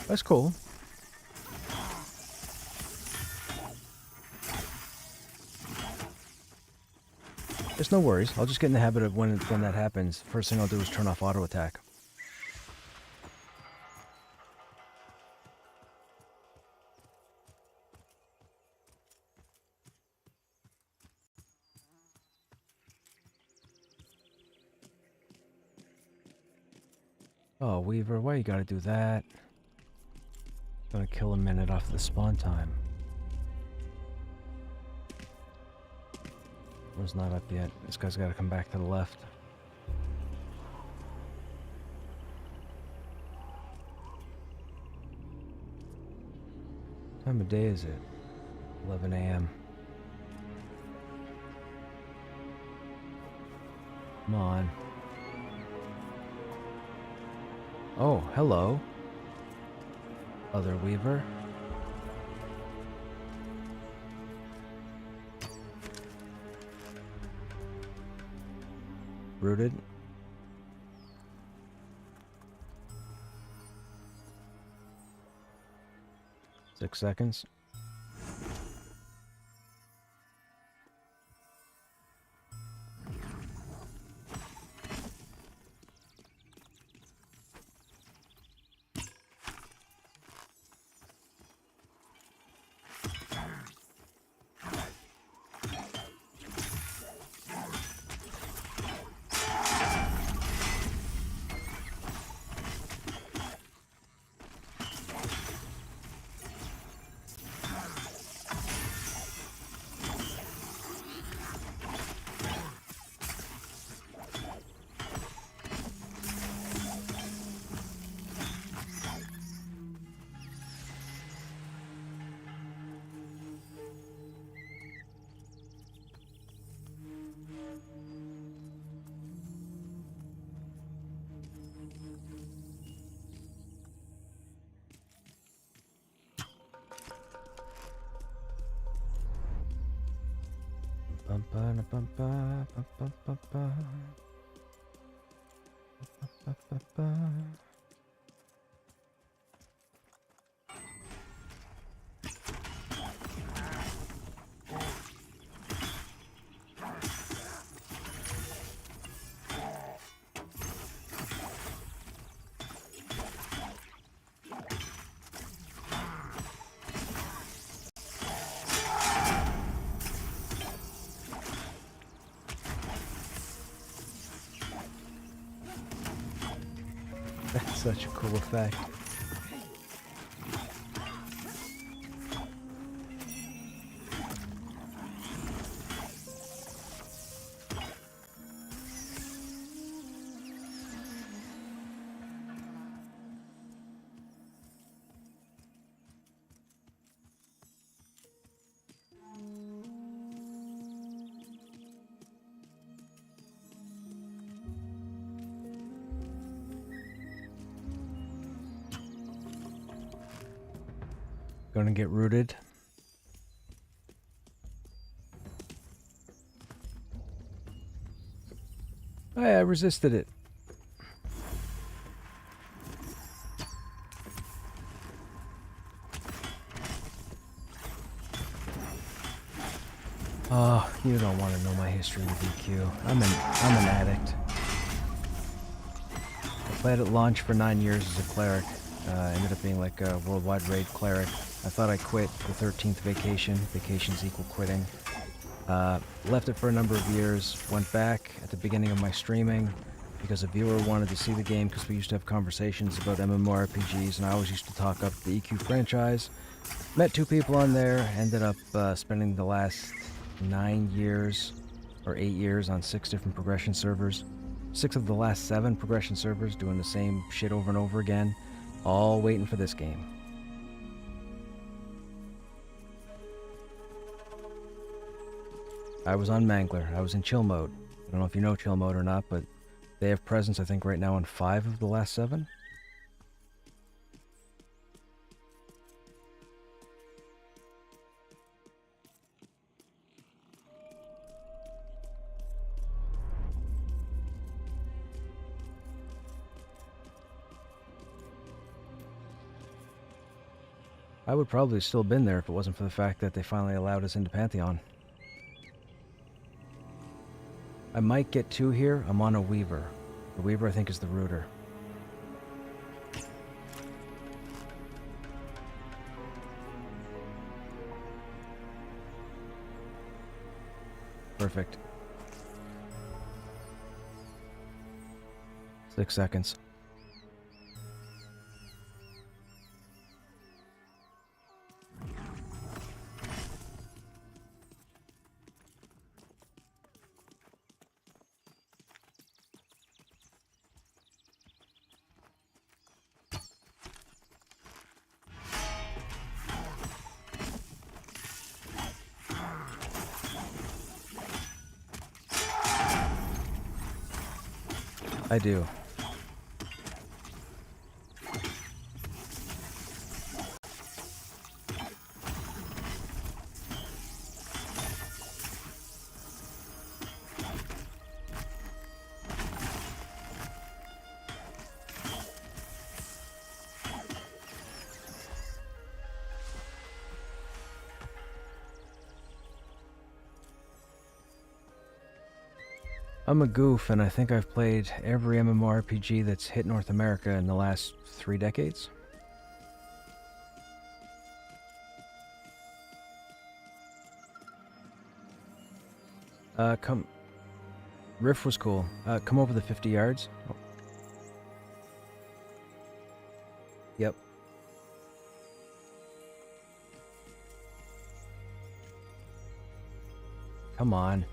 That's cool. There's no worries. I'll just get in the habit of when that happens, first thing I'll do is turn off auto attack. Oh, Weaver, why you gotta do that? Gonna kill a minute off the spawn time. Was not up yet. This guy's gotta come back to the left. What time of day is it? 11 a.m. Come on. Oh, hello. Other Weaver. Rooted. Six seconds. That's such a cool effect. Gonna get rooted. Hey, I resisted it. Oh, you don't want to know my history with EQ. I'm an addict. I played at launch for 9 years as a cleric. Ended up being like a worldwide raid cleric. I thought I quit the 13th vacation. Vacations equal quitting. Left it for a number of years. Went back at the beginning of my streaming because a viewer wanted to see the game because we used to have conversations about MMORPGs and I always used to talk up the EQ franchise. Met 2 people on there. Ended up spending the last 9 years or 8 years on 6 different progression servers. 6 of the last 7 progression servers doing the same shit over and over again. All waiting for this game. I was on Mangler. I was in chill mode. I don't know if you know chill mode or not, but they have presence, I think, right now on 5 of the last 7. I would probably still been there if it wasn't for the fact that they finally allowed us into Pantheon. I might get 2 here. I'm on a Weaver. The Weaver, I think, is the rooter. Perfect. 6 seconds. I do. I'm a goof, and I think I've played every MMORPG that's hit North America in the last 3 decades. Come... Riff was cool. Come over the 50 yards. Oh. Yep. Come on.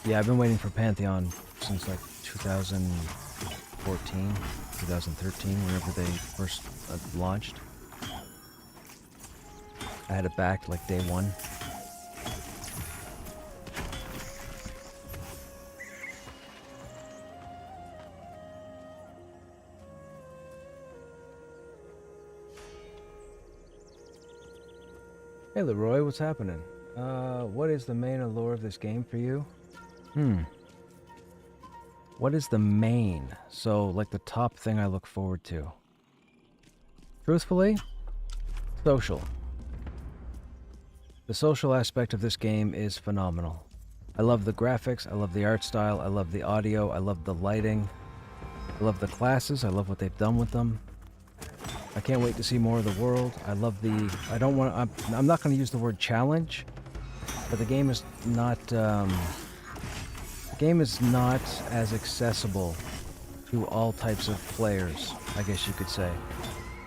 Yeah, I've been waiting for Pantheon since like 2014, 2013, whenever they first launched. I had it back like day one. Hey Leroy, what's happening? What is the main allure of this game for you? What is the main? So, like the top thing I look forward to. Truthfully, social. The social aspect of this game is phenomenal. I love the graphics, I love the art style, I love the audio, I love the lighting, I love the classes, I love what they've done with them. I can't wait to see more of the world. I love the... I'm not going to use the word challenge, but the game is not... The game is not as accessible to all types of players, I guess you could say.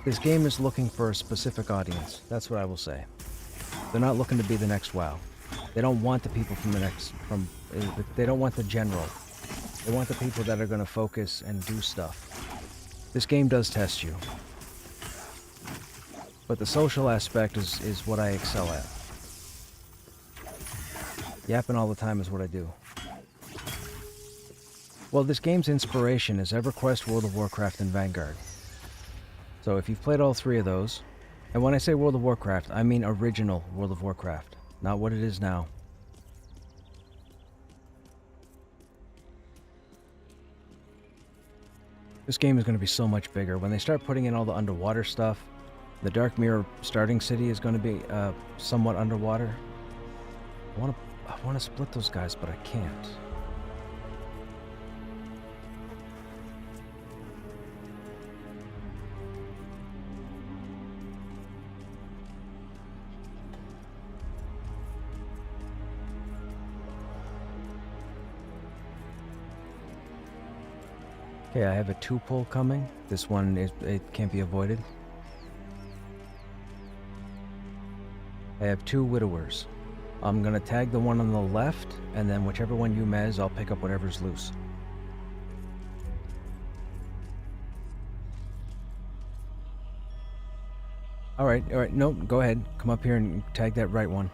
This game is looking for a specific audience. That's what I will say. They're not looking to be the next WoW. They don't want the people from the next... They don't want the general. They want the people that are going to focus and do stuff. This game does test you. But the social aspect is what I excel at. Yapping all the time is what I do. Well, this game's inspiration is EverQuest, World of Warcraft, and Vanguard. So if you've played all 3 of those, and when I say World of Warcraft, I mean original World of Warcraft, not what it is now. This game is going to be so much bigger. When they start putting in all the underwater stuff, the Dark Mirror starting city is going to be somewhat underwater. I want to split those guys, but I can't. Okay, I have a 2-pull coming. This one, it can't be avoided. I have 2 Widowers. I'm gonna tag the one on the left, and then whichever one you mez, I'll pick up whatever's loose. Alright, no, go ahead. Come up here and tag that right one.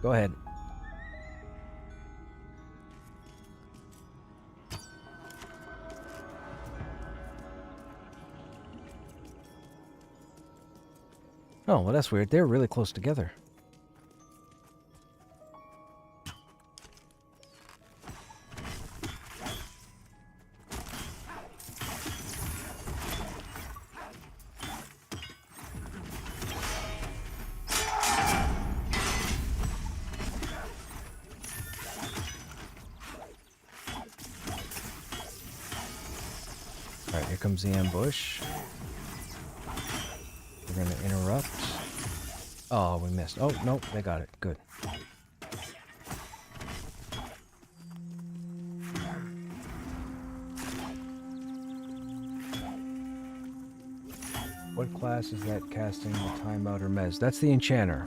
Go ahead. Oh, well that's weird. They're really close together. Alright, here comes the ambush. We're gonna interrupt. Oh, we missed. Oh, no, they got it. Good. What class is that casting the timeout or mez? That's the enchanter.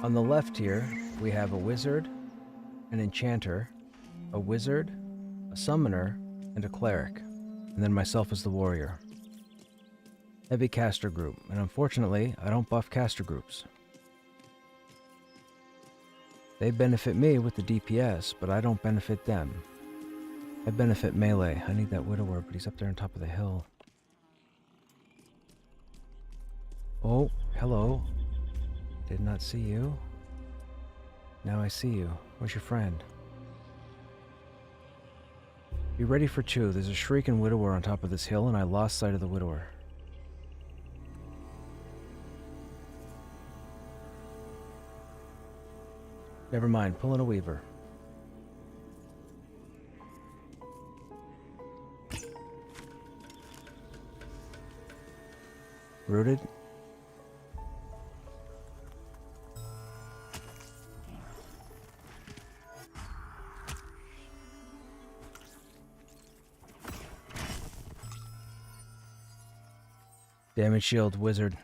On the left here, we have a wizard, an enchanter, a wizard, a summoner, and a cleric, and then myself as the warrior. Heavy caster group, and unfortunately, I don't buff caster groups. They benefit me with the DPS, but I don't benefit them. I benefit melee. I need that widower, but he's up there on top of the hill. Oh, hello. Did not see you. Now I see you. Where's your friend? Be ready for 2. There's a shrieking widower on top of this hill, and I lost sight of the widower. Never mind, pulling a weaver. Rooted. Damage shield, wizard.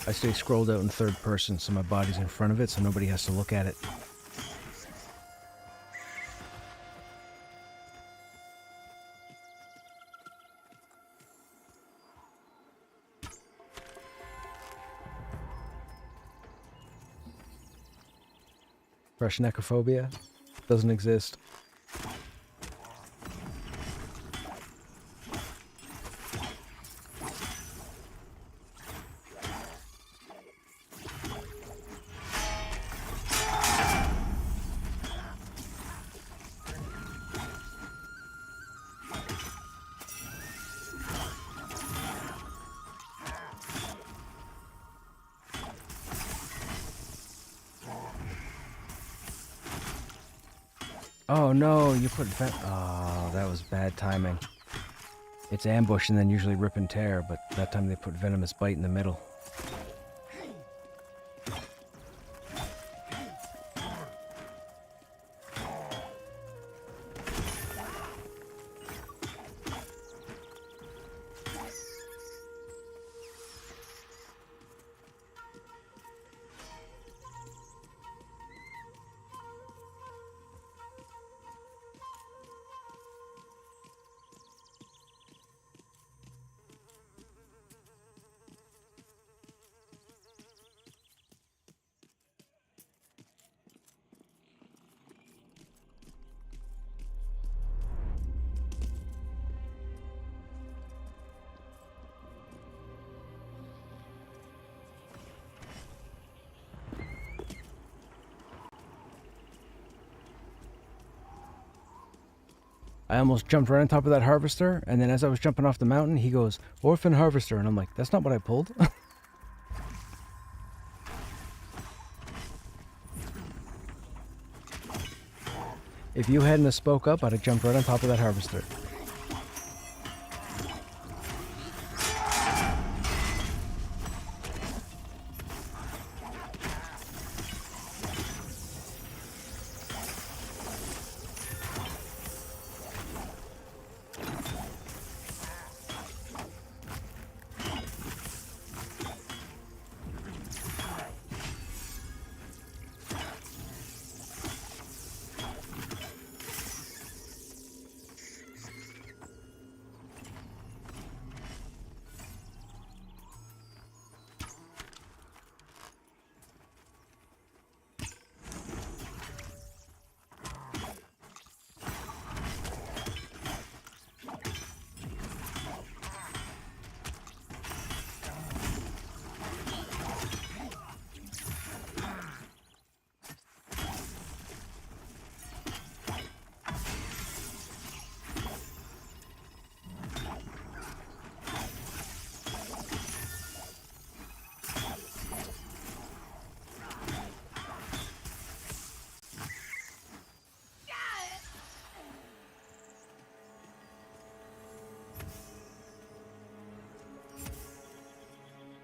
I stay scrolled out in third person so my body's in front of it so nobody has to look at it. Krushnekophobia doesn't exist. Oh no, you put oh, that was bad timing. It's ambush and then usually rip and tear, but that time they put venomous bite in the middle. I almost jumped right on top of that harvester, and then as I was jumping off the mountain, he goes, "Orphan harvester," and I'm like, that's not what I pulled. If you hadn't have spoke up, I'd have jumped right on top of that harvester.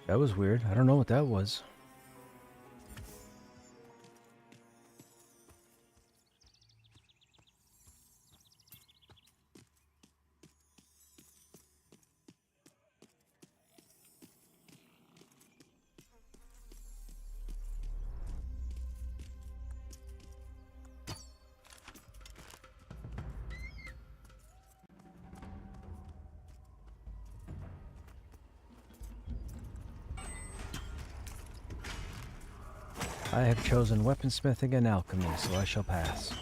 That was weird. I don't know what that was. I have chosen weaponsmithing and alchemy, so I shall pass.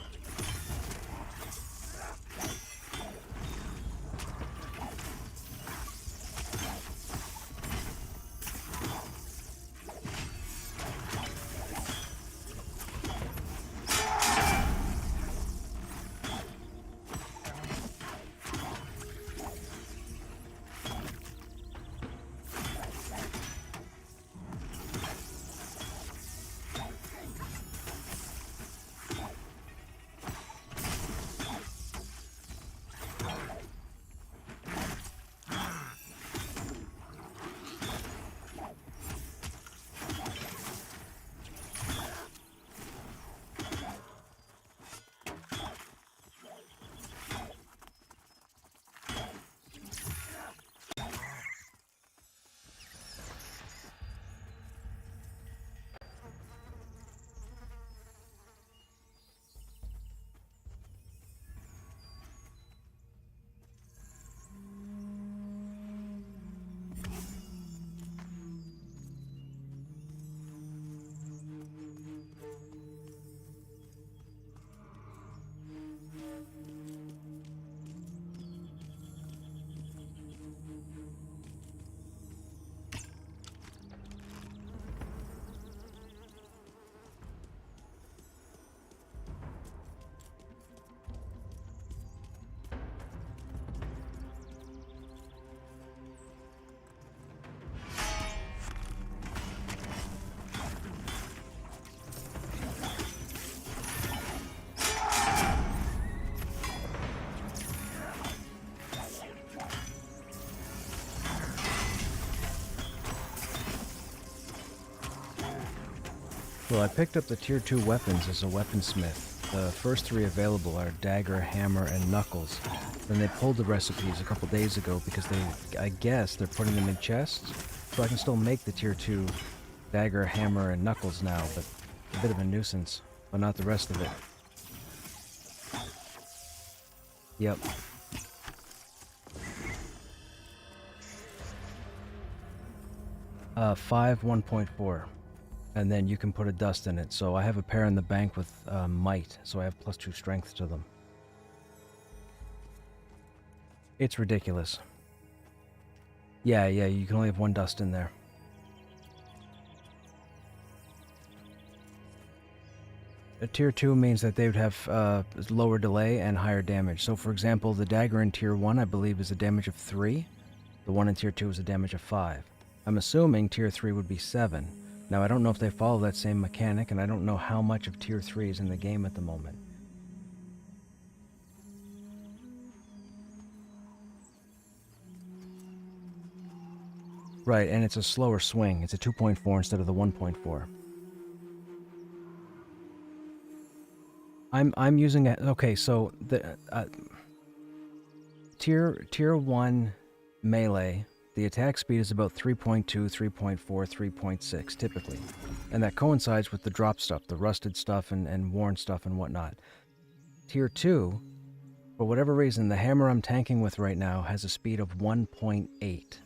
Well, I picked up the tier 2 weapons as a weaponsmith. The first 3 available are dagger, hammer, and knuckles. Then they pulled the recipes a couple days ago because I guess they're putting them in chests. So I can still make the tier 2 dagger, hammer, and knuckles now, but a bit of a nuisance. But not the rest of it. Yep. Five 1.4. And then you can put a dust in it. So I have a pair in the bank with might, so I have +2 strength to them. It's ridiculous. Yeah, you can only have 1 dust in there. A tier 2 means that they would have lower delay and higher damage. So for example, the dagger in tier 1 I believe is a damage of 3. The one in tier 2 is a damage of 5. I'm assuming tier 3 would be 7. Now I don't know if they follow that same mechanic, and I don't know how much of tier 3 is in the game at the moment. Right, and it's a slower swing. It's a 2.4 instead of the 1.4. I'm using a, okay, so the tier 1 melee, the attack speed is about 3.2, 3.4, 3.6 typically. And that coincides with the drop stuff, the rusted stuff and worn stuff and whatnot. Tier 2, for whatever reason, the hammer I'm tanking with right now has a speed of 1.8.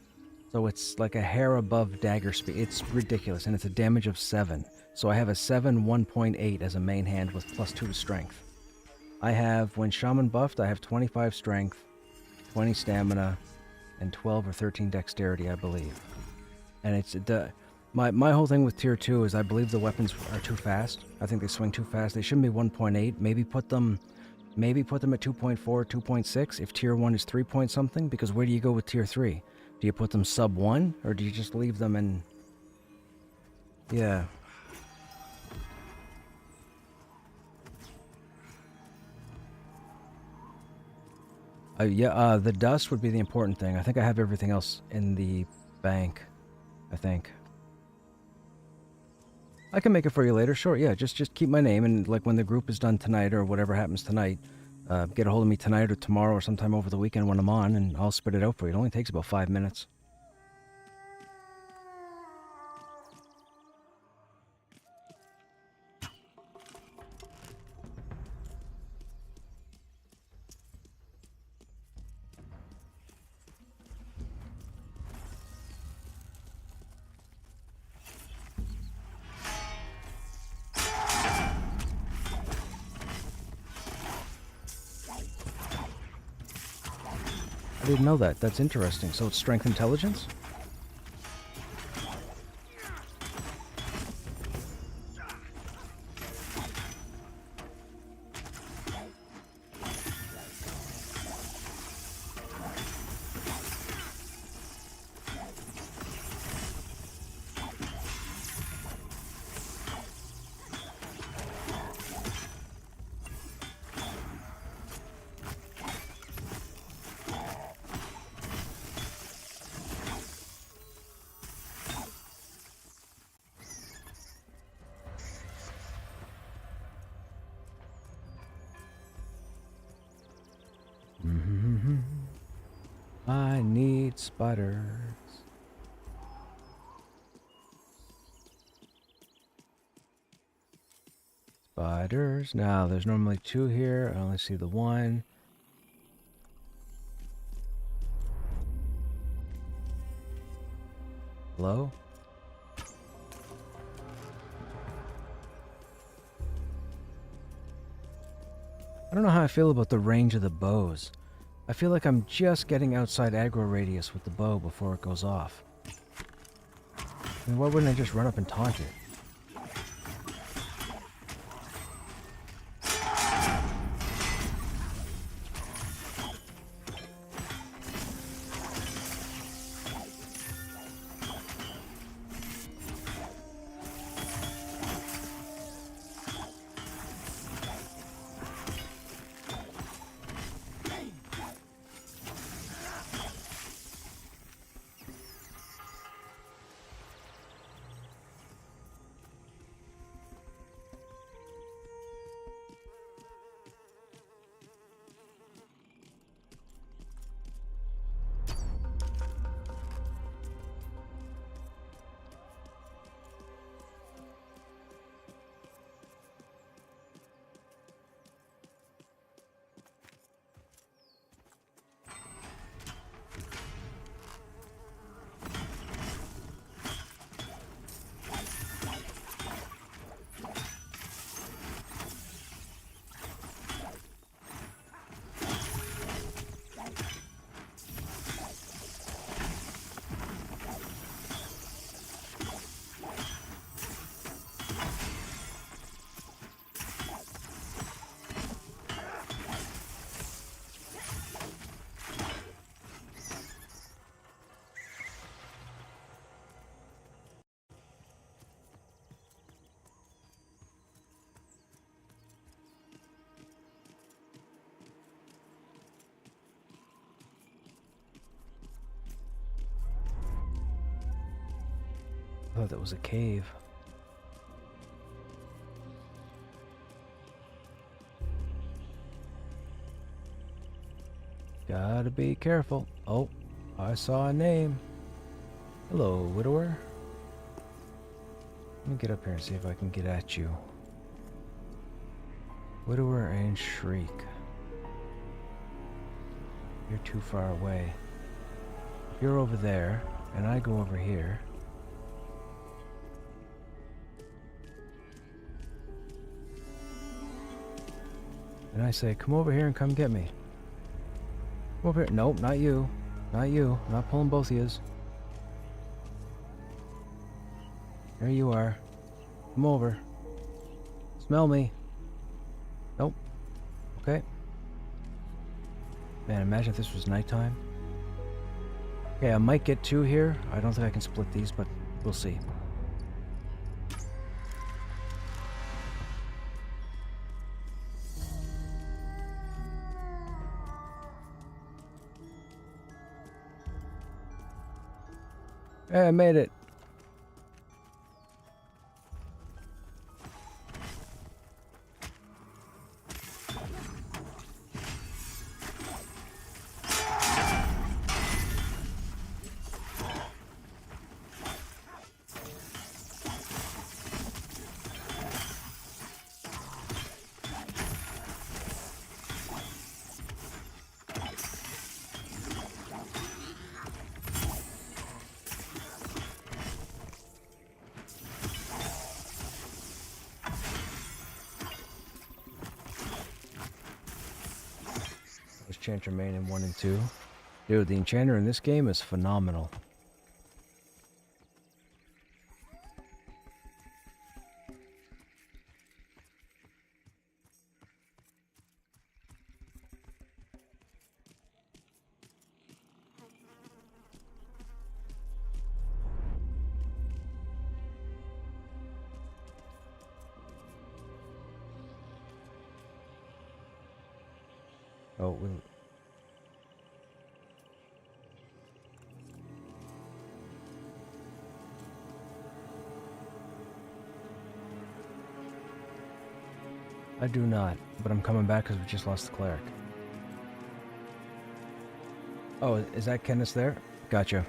So it's like a hair above dagger speed. It's ridiculous, and it's a damage of 7. So I have a 7 1.8 as a main hand with +2 to strength. I have, when shaman buffed, I have 25 strength, 20 stamina, and 12 or 13 dexterity, I believe. And it's my whole thing with tier 2 is I believe the weapons are too fast. I think they swing too fast. They shouldn't be 1.8. Maybe put them at 2.4, 2.6 if tier 1 is 3 point something, because where do you go with tier 3? Do you put them sub 1, or do you just leave them in... Yeah. The dust would be the important thing. I think I have everything else in the bank, I think. I can make it for you later, sure, yeah, just keep my name, and like when the group is done tonight, or whatever happens tonight, get a hold of me tonight or tomorrow or sometime over the weekend when I'm on, and I'll spit it out for you. It only takes about 5 minutes. I didn't know that. That's interesting. So it's strength intelligence? I need spiders. Spiders. Now, there's normally 2 here. I only see the 1. Hello? I don't know how I feel about the range of the bows. I feel like I'm just getting outside aggro radius with the bow before it goes off. I mean, why wouldn't I just run up and taunt it? I thought that was a cave. Gotta be careful. Oh, I saw a name. Hello, widower. Let me get up here and see if I can get at you. Widower and Shriek. You're too far away. If you're over there, and I go over here. And I say, come over here and come get me. Come over here. Nope, not you. Not you. I'm not pulling both of yous. There you are. Come over. Smell me. Nope. Okay. Man, imagine if this was nighttime. Okay, I might get two here. I don't think I can split these, but we'll see. Hey, I made it. Enchanter main in 1 and 2. Dude, the enchanter in this game is phenomenal. Oh, I do not, but I'm coming back because we just lost the cleric. Oh, is that Kenneth there? Gotcha.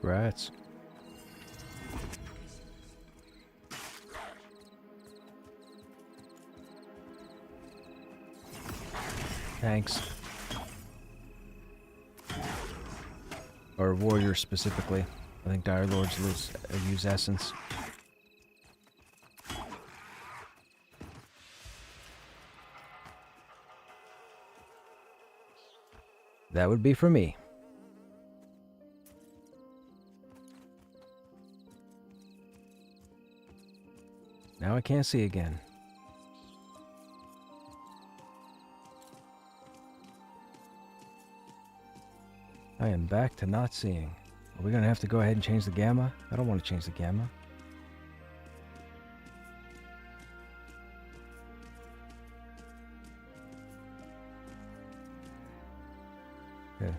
Congrats. Thanks. Or warriors specifically. I think Dire Lords use essence. That would be for me. Now I can't see again. I am back to not seeing. Are we gonna have to go ahead and change the gamma? I don't want to change the gamma. Okay.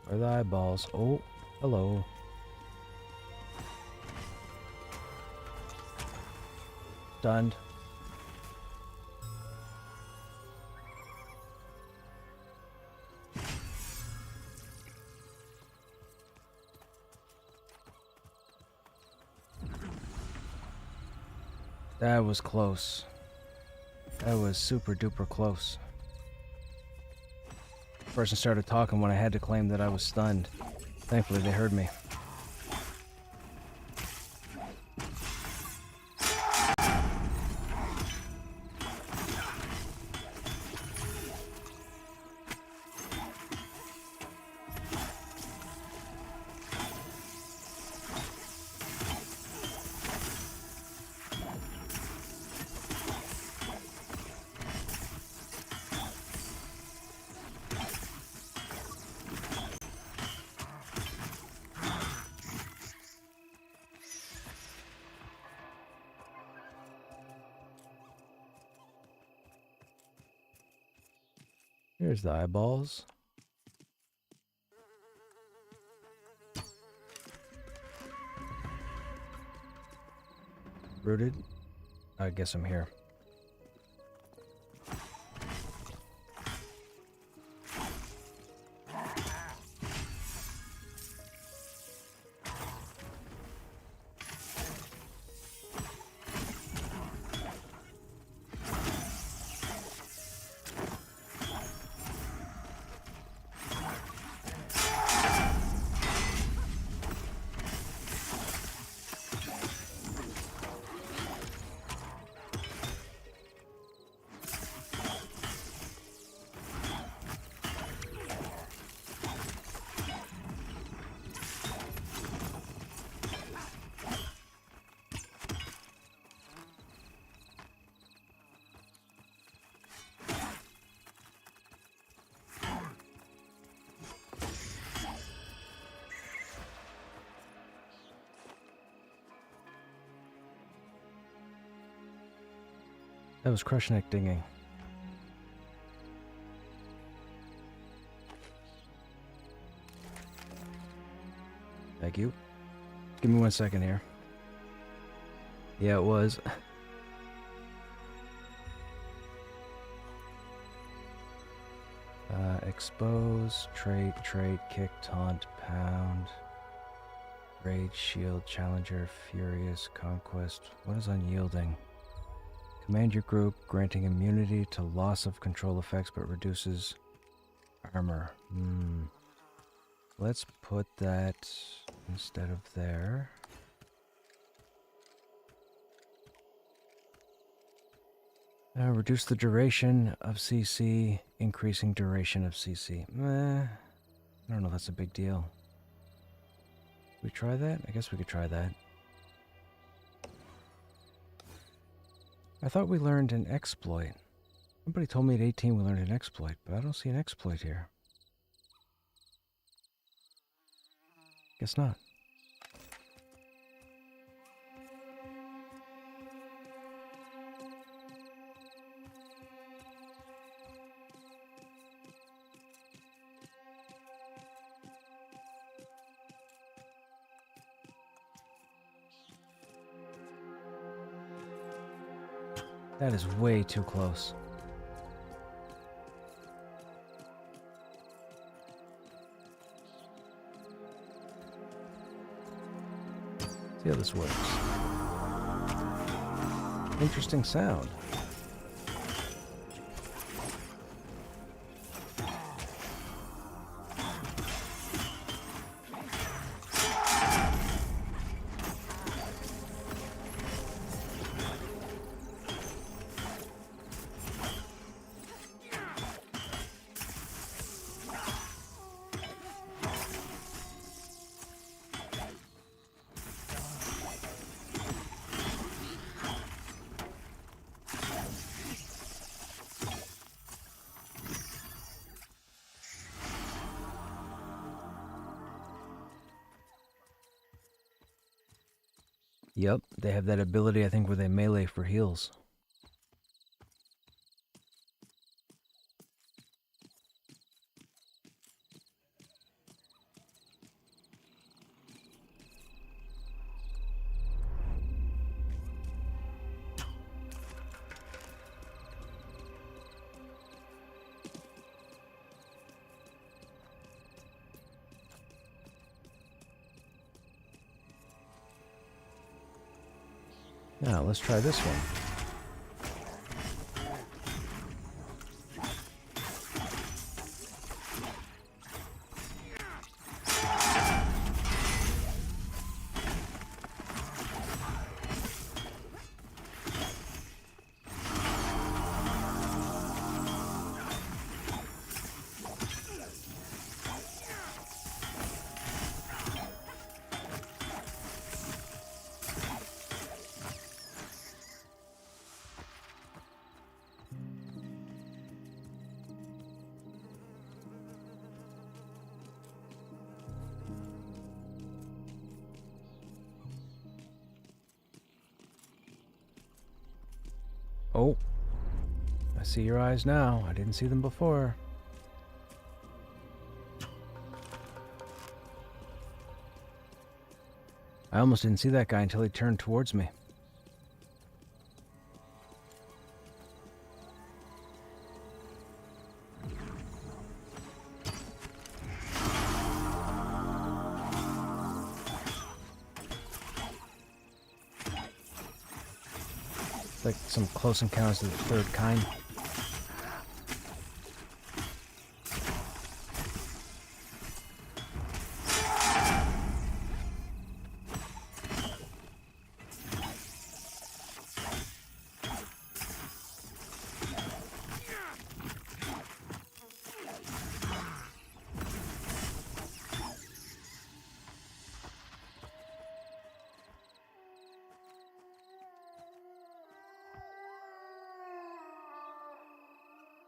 Where are the eyeballs? Oh, hello. Stunned. That was close. That was super duper close. The person started talking when I had to claim that I was stunned. Thankfully they heard me. Here's the eyeballs. Rooted? I guess I'm here. That was Krushnek dinging. Thank you. Give me 1 second here. Yeah, it was. Expose, trait, kick, taunt, pound, rage, shield, challenger, furious, conquest. What is unyielding? Command your group, granting immunity to loss of control effects but reduces armor. Let's put that instead of there. Reduce the duration of CC, increasing duration of CC. I don't know if that's a big deal. We try that? I guess we could try that. I thought we learned an exploit. Somebody told me at 18 we learned an exploit, but I don't see an exploit here. Guess not. That is way too close. See how this works. Interesting sound. Yep, they have that ability, I think, where they melee for heals. Now, let's try this one. Oh, I see your eyes now. I didn't see them before. I almost didn't see that guy until he turned towards me. Like some close encounters of the third kind.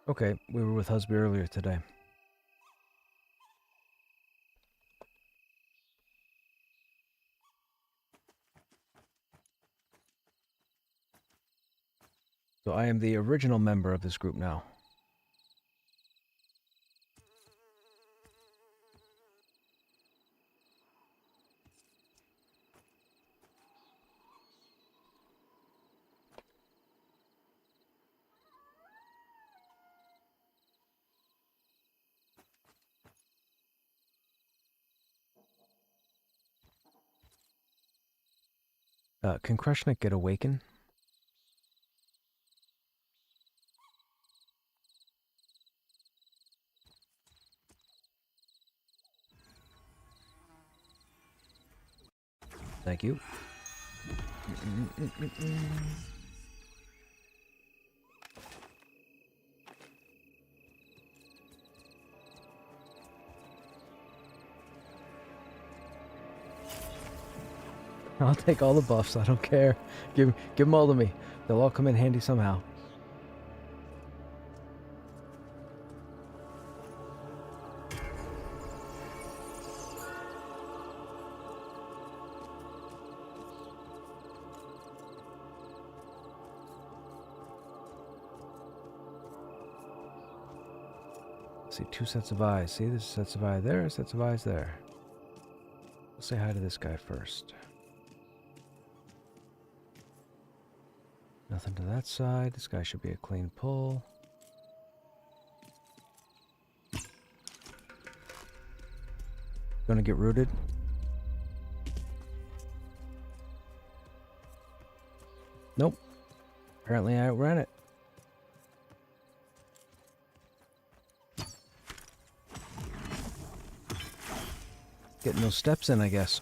Okay, we were with Husby earlier today. So I am the original member of this group now. Can Krushnek get awakened? Thank you. I'll take all the buffs, I don't care. Give them all to me. They'll all come in handy somehow. See, 2 sets of eyes. See, there's sets of eyes there, sets of eyes there. We'll say hi to this guy first. Nothing to that side. This guy should be a clean pull. Gonna get rooted. Nope. Apparently I outran it. Getting those steps in, I guess.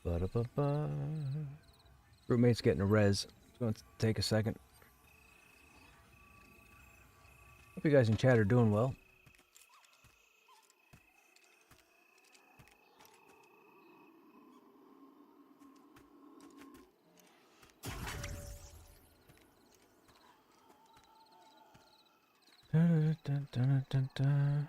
Ba-da-ba-ba. Roommate's getting a res. It's going to take a second. Hope you guys in chat are doing well. Dun, dun, dun, dun, dun.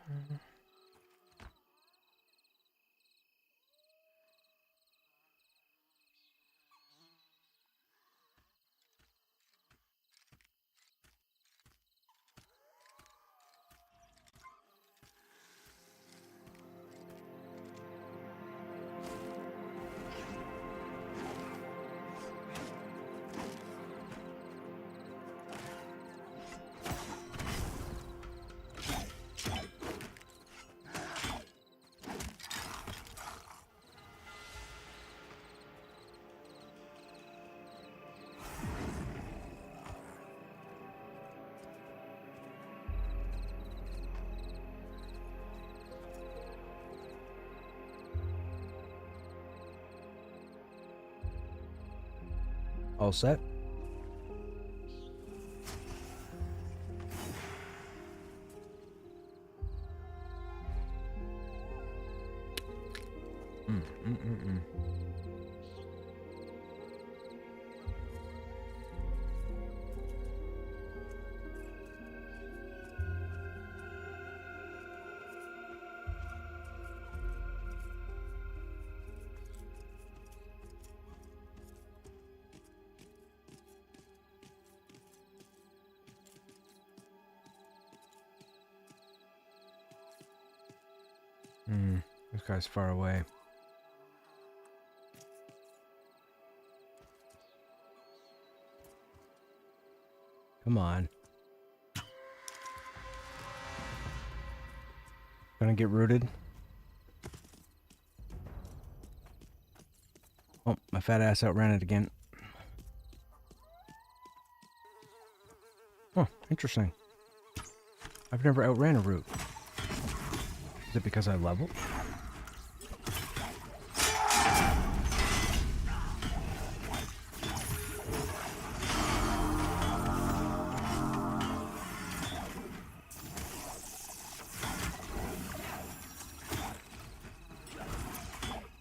All set? This guy's far away. Come on. Gonna get rooted. Oh, my fat ass outran it again. Oh, interesting. I've never outran a root. Is it because I leveled?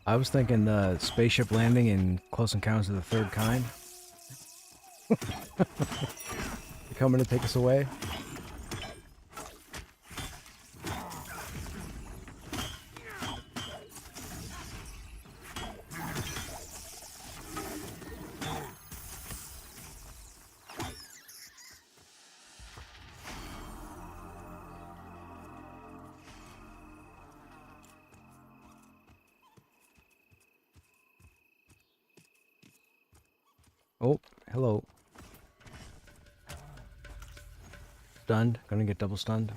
I was thinking the spaceship landing in Close Encounters of the Third Kind. They're coming to take us away. Oh, hello. Stunned. Gonna get double stunned.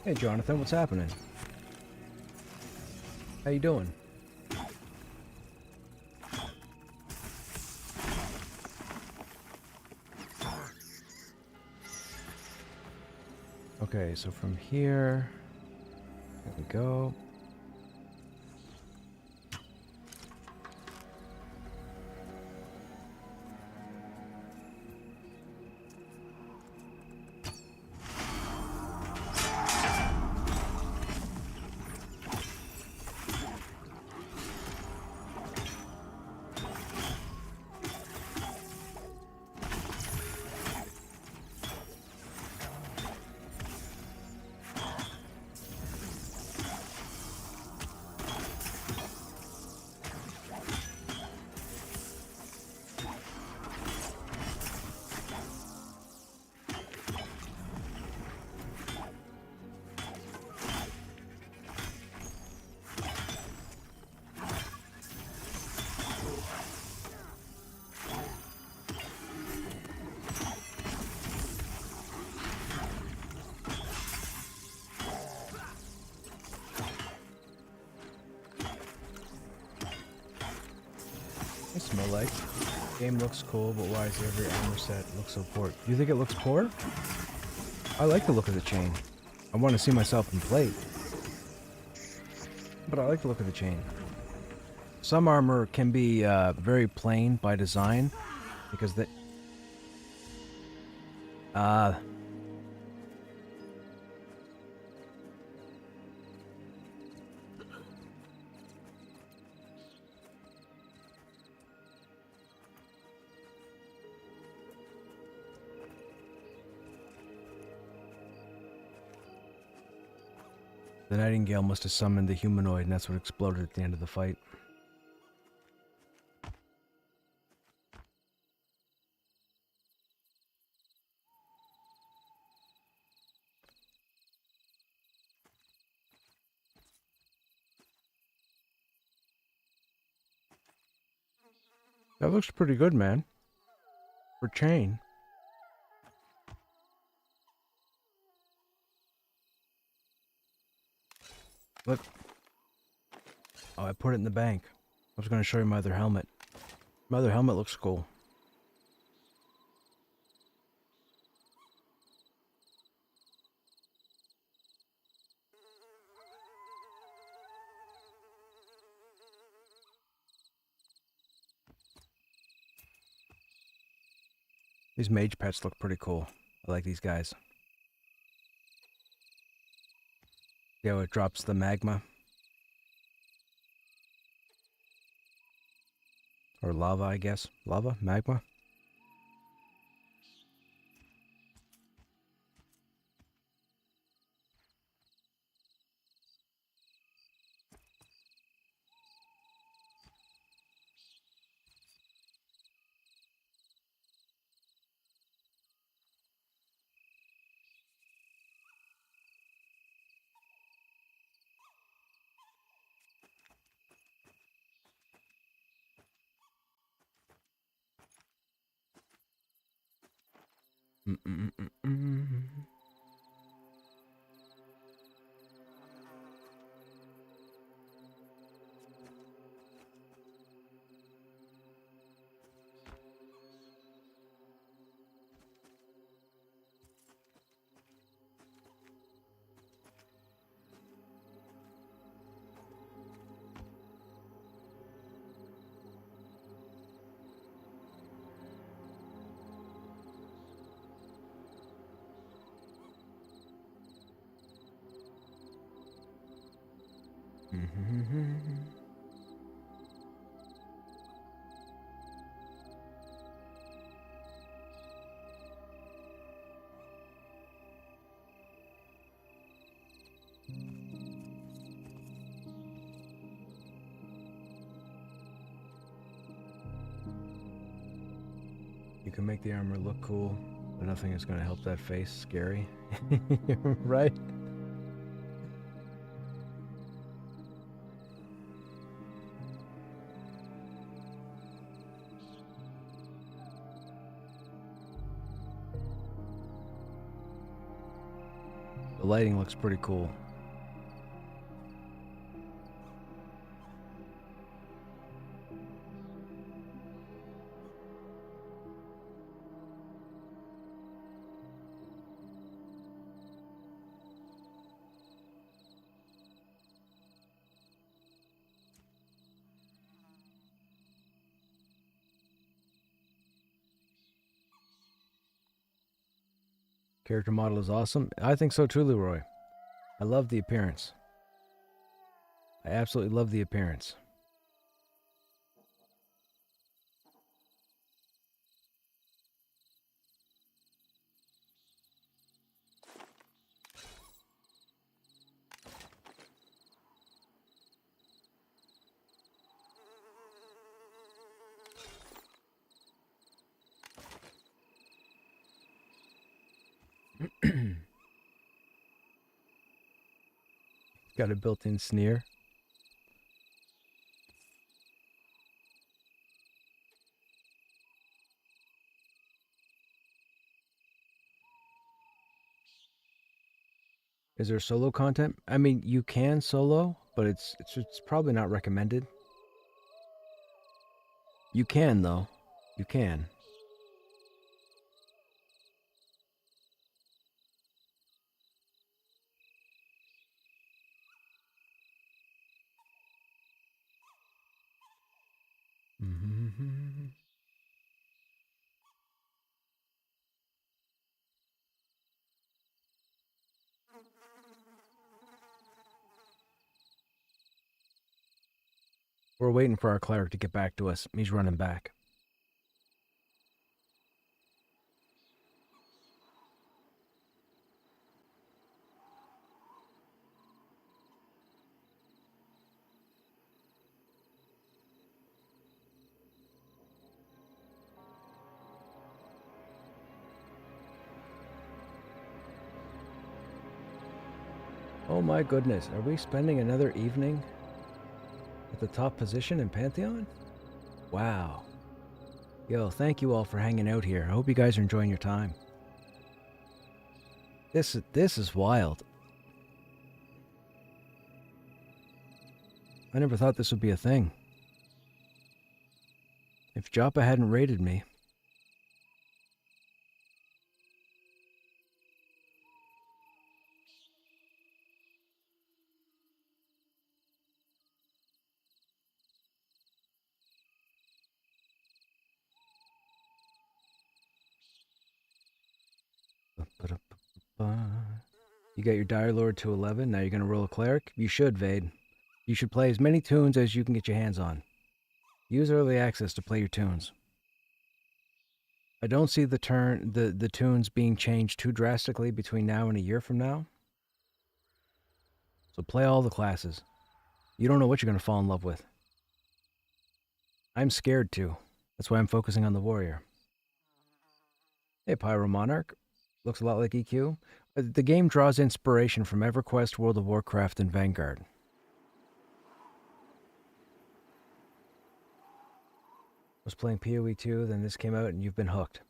Hey, Jonathan, what's happening? How you doing? Okay, so from here, there we go. I smell like. Game looks cool, but why is every armor set look so poor? Do you think it looks poor? I like the look of the chain. I want to see myself in plate. But I like the look of the chain. Some armor can be very plain by design, because they... The Nightingale must have summoned the humanoid, and that's what exploded at the end of the fight. That looks pretty good, man. For chain. Look. Oh, I put it in the bank. I was going to show you my other helmet. My other helmet looks cool. These mage pets look pretty cool. I like these guys. Yeah, it drops the magma. Or lava, I guess. Lava? Magma? Mm-mm-mm-mm. You can make the armor look cool, but nothing is going to help that face scary. Right? The lighting looks pretty cool. Character model is awesome. I think so too, Leroy. I love the appearance. I absolutely love the appearance. Got a built-in sneer. Is there solo content? I mean, you can solo, but it's probably not recommended. You can though. You can. Mm-hmm. We're waiting for our cleric to get back to us. He's running back. Oh my goodness, are we spending another evening at the top position in Pantheon? Wow. Yo, thank you all for hanging out here. I hope you guys are enjoying your time. This is wild. I never thought this would be a thing. If Joppa hadn't raided me... You got your Dire Lord to 11, now you're going to roll a Cleric? You should, Vade. You should play as many tunes as you can get your hands on. Use early access to play your tunes. I don't see the tunes being changed too drastically between now and a year from now. So play all the classes. You don't know what you're going to fall in love with. I'm scared too. That's why I'm focusing on the warrior. Hey, Pyro Monarch. Looks a lot like EQ. The game draws inspiration from EverQuest, World of Warcraft, and Vanguard. Was playing PoE 2, then this came out, and you've been hooked.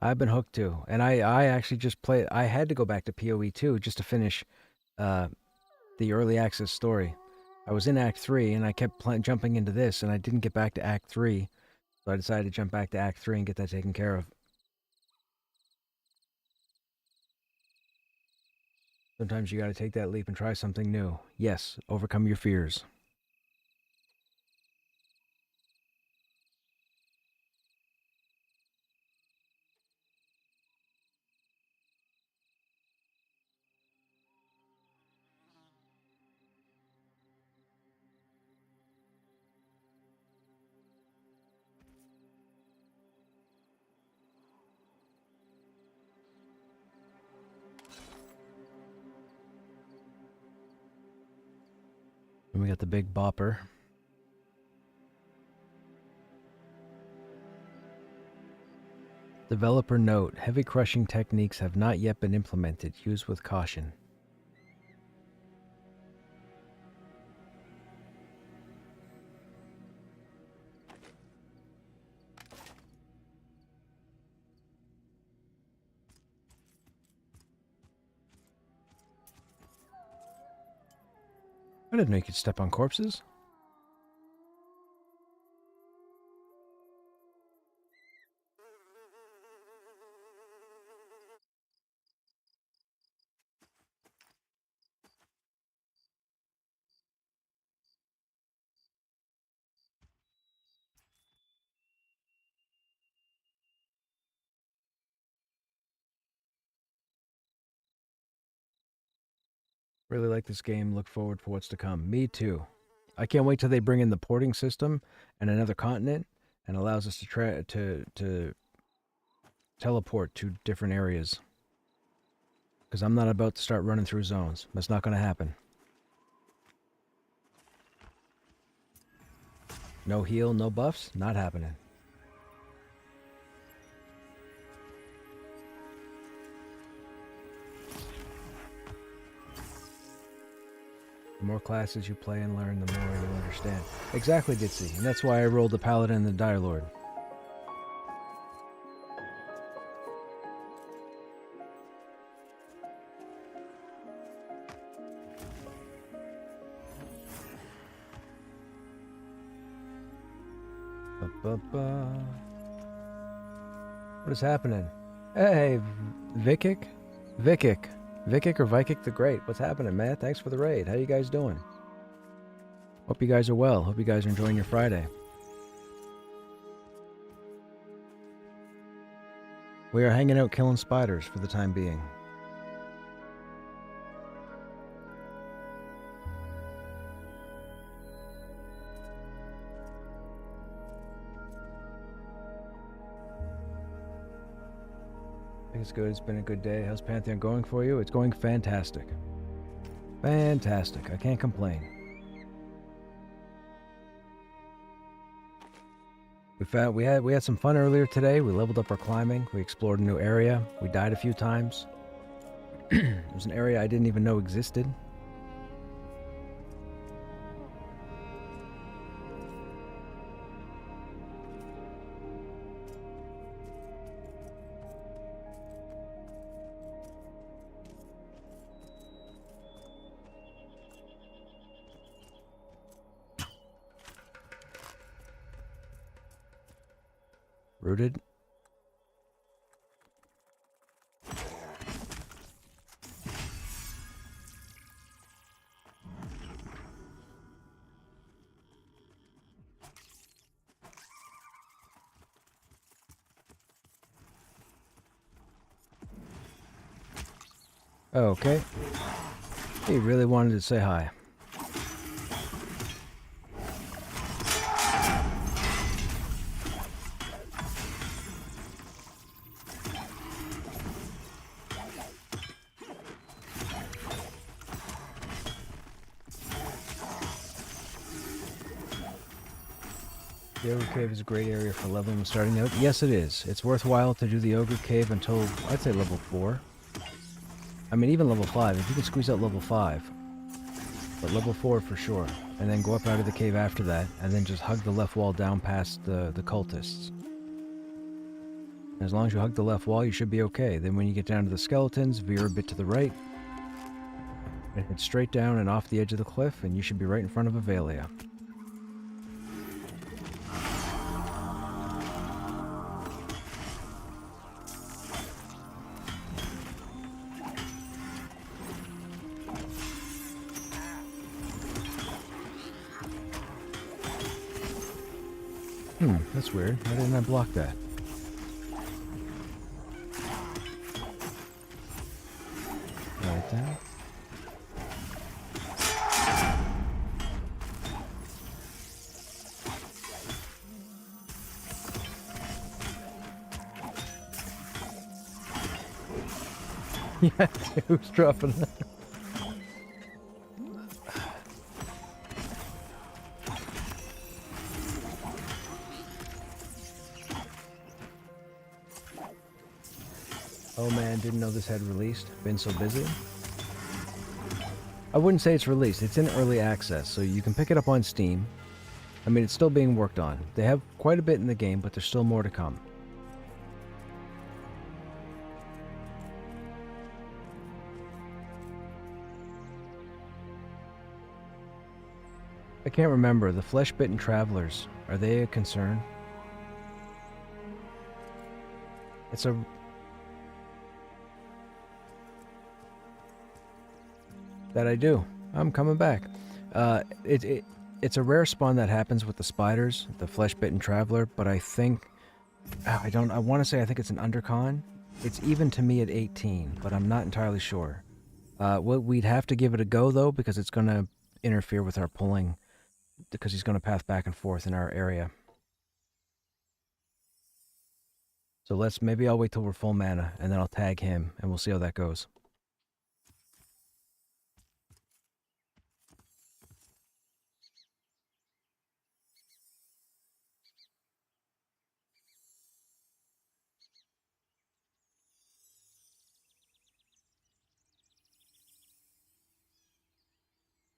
I've been hooked too. And I actually just played... I had to go back to PoE 2 just to finish the early access story. I was in Act 3, and I kept jumping into this, and I didn't get back to Act 3. So I decided to jump back to Act 3 and get that taken care of. Sometimes you gotta take that leap and try something new. Yes, overcome your fears. And we got the big bopper. Developer note, heavy crushing techniques have not yet been implemented. Use with caution. I didn't know you could step on corpses. Really like this game. Look forward for what's to come. Me too. I can't wait till they bring in the porting system and another continent and allows us to teleport to different areas. Because I'm not about to start running through zones. That's not going to happen. No heal, no buffs, not happening. The more classes you play and learn, the more you'll understand. Exactly, Ditsy. And that's why I rolled the Paladin and the Dire Lord. What is happening? Hey, Vikic? Vikic or Vikic the Great. What's happening, man? Thanks for the raid. How you guys doing? Hope you guys are well. Hope you guys are enjoying your Friday. We are hanging out killing spiders for the time being. It's good. It's been a good day. How's Pantheon going for you? It's going fantastic. Fantastic. I can't complain. We had some fun earlier today. We leveled up our climbing. We explored a new area. We died a few times. It was an area I didn't even know existed. Rooted. Okay. He really wanted to say hi. The Ogre Cave is a great area for leveling and starting out. Yes, it is. It's worthwhile to do the Ogre Cave until, I'd say, level 4. I mean, even level 5, if you can squeeze out level 5. But level 4 for sure. And then go up out of the cave after that, and then just hug the left wall down past the cultists. And as long as you hug the left wall, you should be okay. Then when you get down to the skeletons, veer a bit to the right, and head straight down and off the edge of the cliff, and you should be right in front of Avelia. That's weird. Why didn't I block that? Right there. Yeah, who's dropping that? Oh man, didn't know this had released. Been so busy. I wouldn't say it's released. It's in early access, so you can pick it up on Steam. I mean, it's still being worked on. They have quite a bit in the game, but there's still more to come. I can't remember. The flesh-bitten travelers, are they a concern? It's a... That I do. I'm coming back. It's a rare spawn that happens with the spiders, the flesh-bitten traveler, but I think... I want to say I think it's an undercon. It's even to me at 18, but I'm not entirely sure. We'd have to give it a go, though, because it's going to interfere with our pulling, because he's going to path back and forth in our area. So maybe I'll wait till we're full mana, and then I'll tag him, and we'll see how that goes.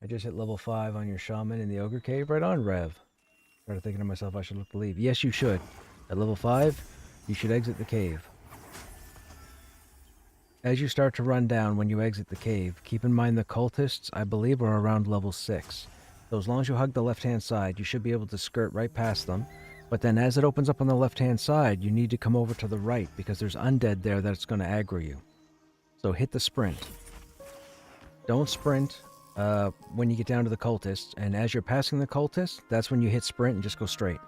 I just hit level 5 on your shaman in the ogre cave. Right on, Rev. Started thinking to myself I should look to leave. Yes, you should. At level 5, you should exit the cave. As you start to run down when you exit the cave, keep in mind the cultists, I believe, are around level 6. So as long as you hug the left-hand side, you should be able to skirt right past them. But then as it opens up on the left-hand side, you need to come over to the right, because there's undead there that's going to aggro you. So hit the sprint. Don't sprint when you get down to the cultists, and as you're passing the cultists, that's when you hit sprint and just go straight.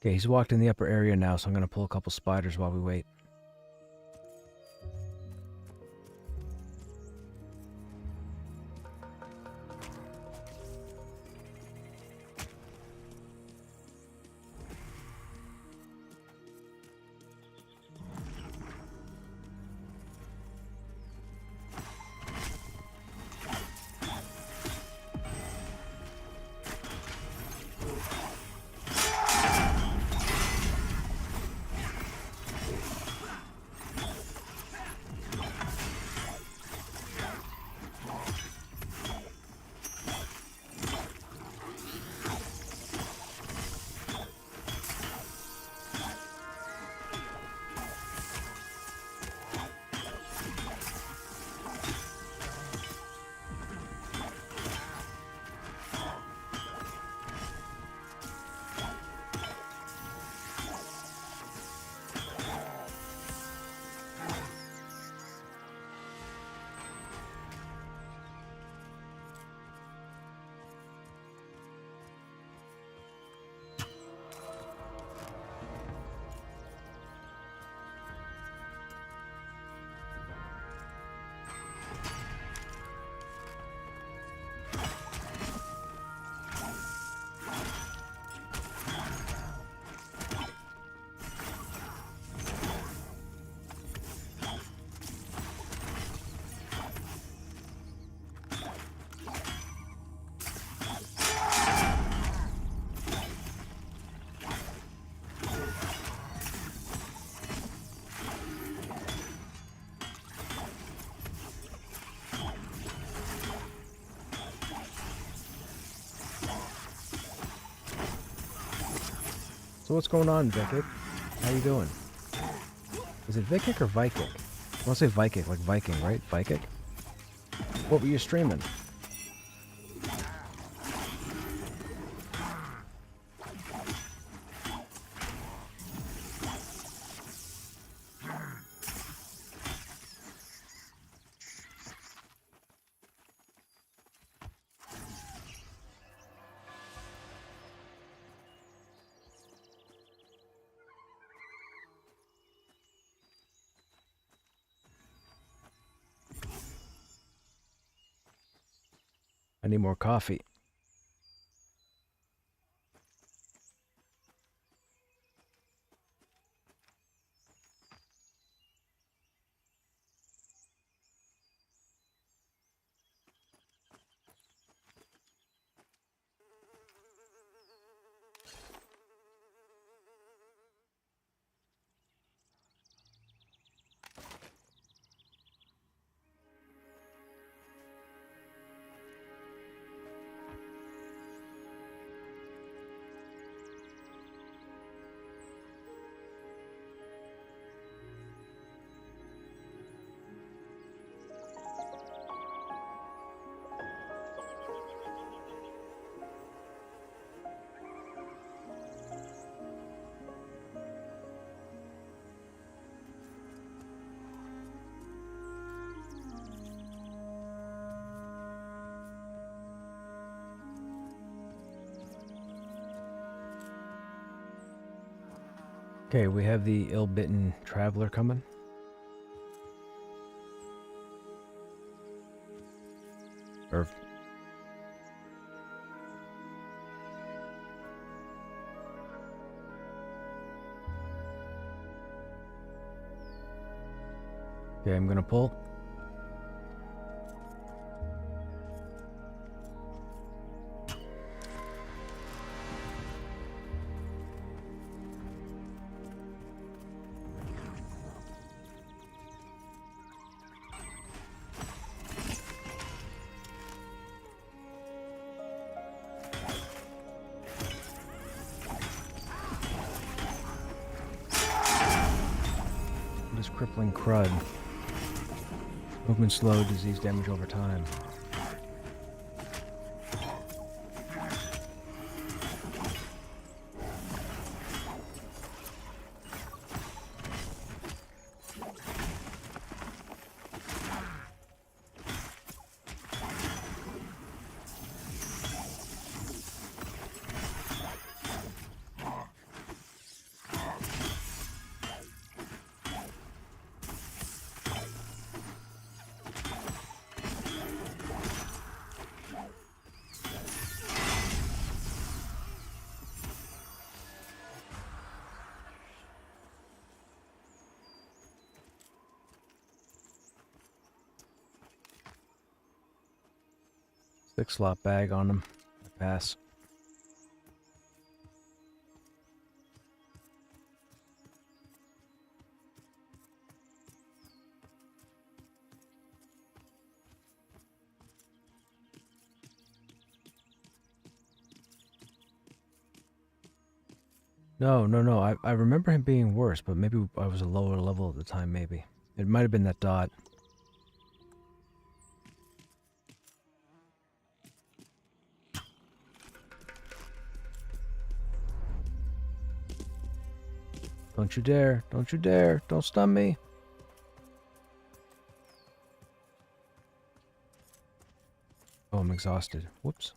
Okay, he's walked in the upper area now, so I'm going to pull a couple spiders while we wait. So what's going on, Vikic? How you doing? Is it Vikic or Vikic? I want to say Vikic, like Viking, right? Vikic? What were you streaming? I need more coffee. Okay, we have the ill-bitten traveler coming. Or... Okay, I'm gonna pull. What is crippling crud? Movement slow, disease damage over time. Six slot bag on him. I pass. No. I remember him being worse, but maybe I was a lower level at the time, maybe. It might have been that dot. Don't you dare. Don't you dare. Don't stun me. Oh, I'm exhausted. Whoops.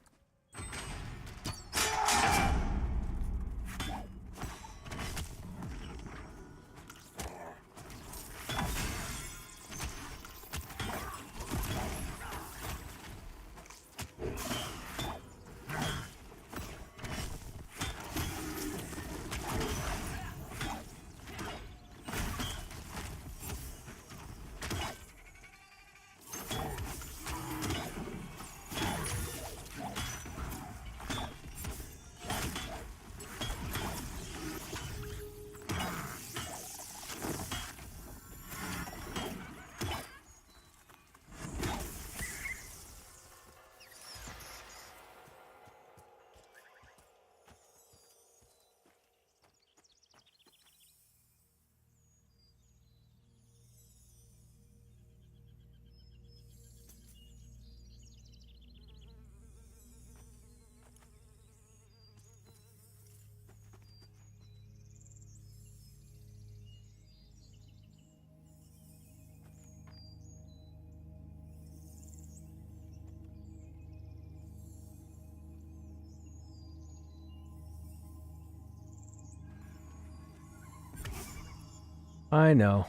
I know.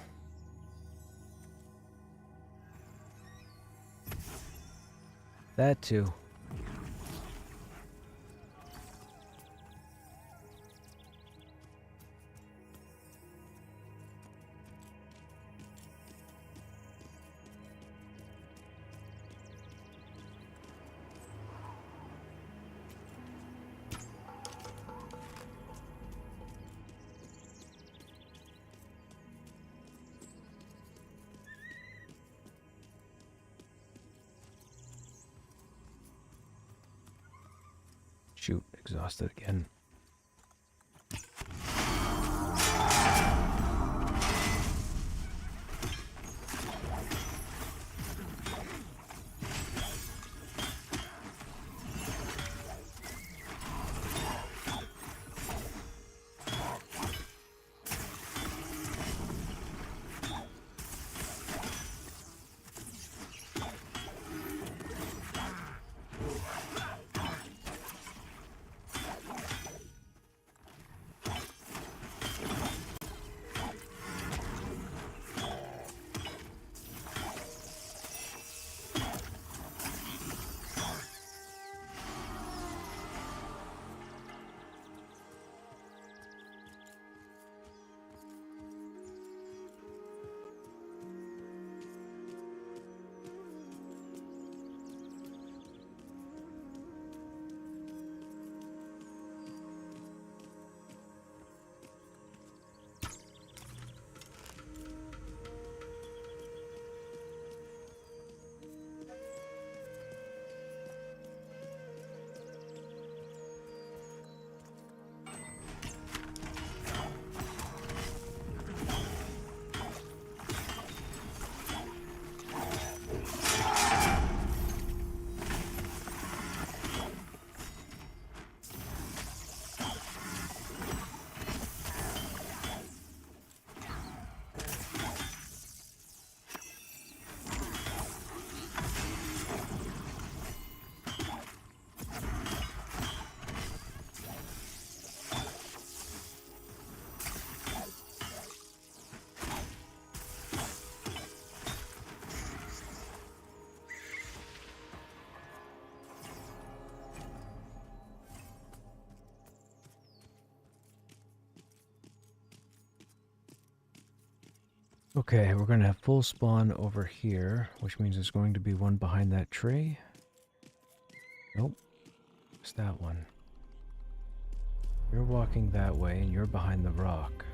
That too. Shoot, exhausted again. Okay, we're going to have full spawn over here, which means there's going to be one behind that tree. Nope. It's that one. You're walking that way, and you're behind the rock.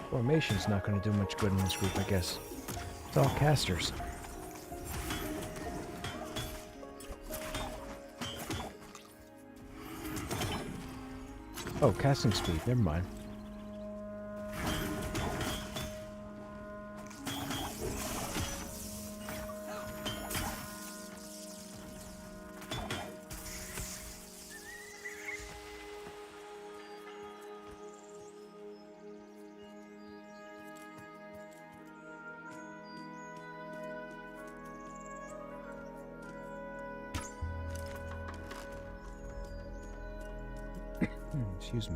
Formation's not going to do much good in this group, I guess. It's all casters. Oh, casting speed. Never mind. Excuse me.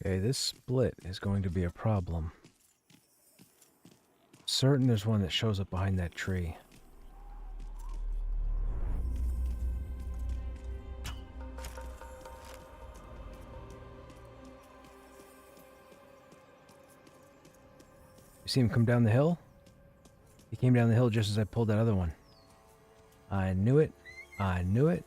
Okay, this split is going to be a problem. Certain there's one that shows up behind that tree. You see him come down the hill? He came down the hill just as I pulled that other one. I knew it. I knew it.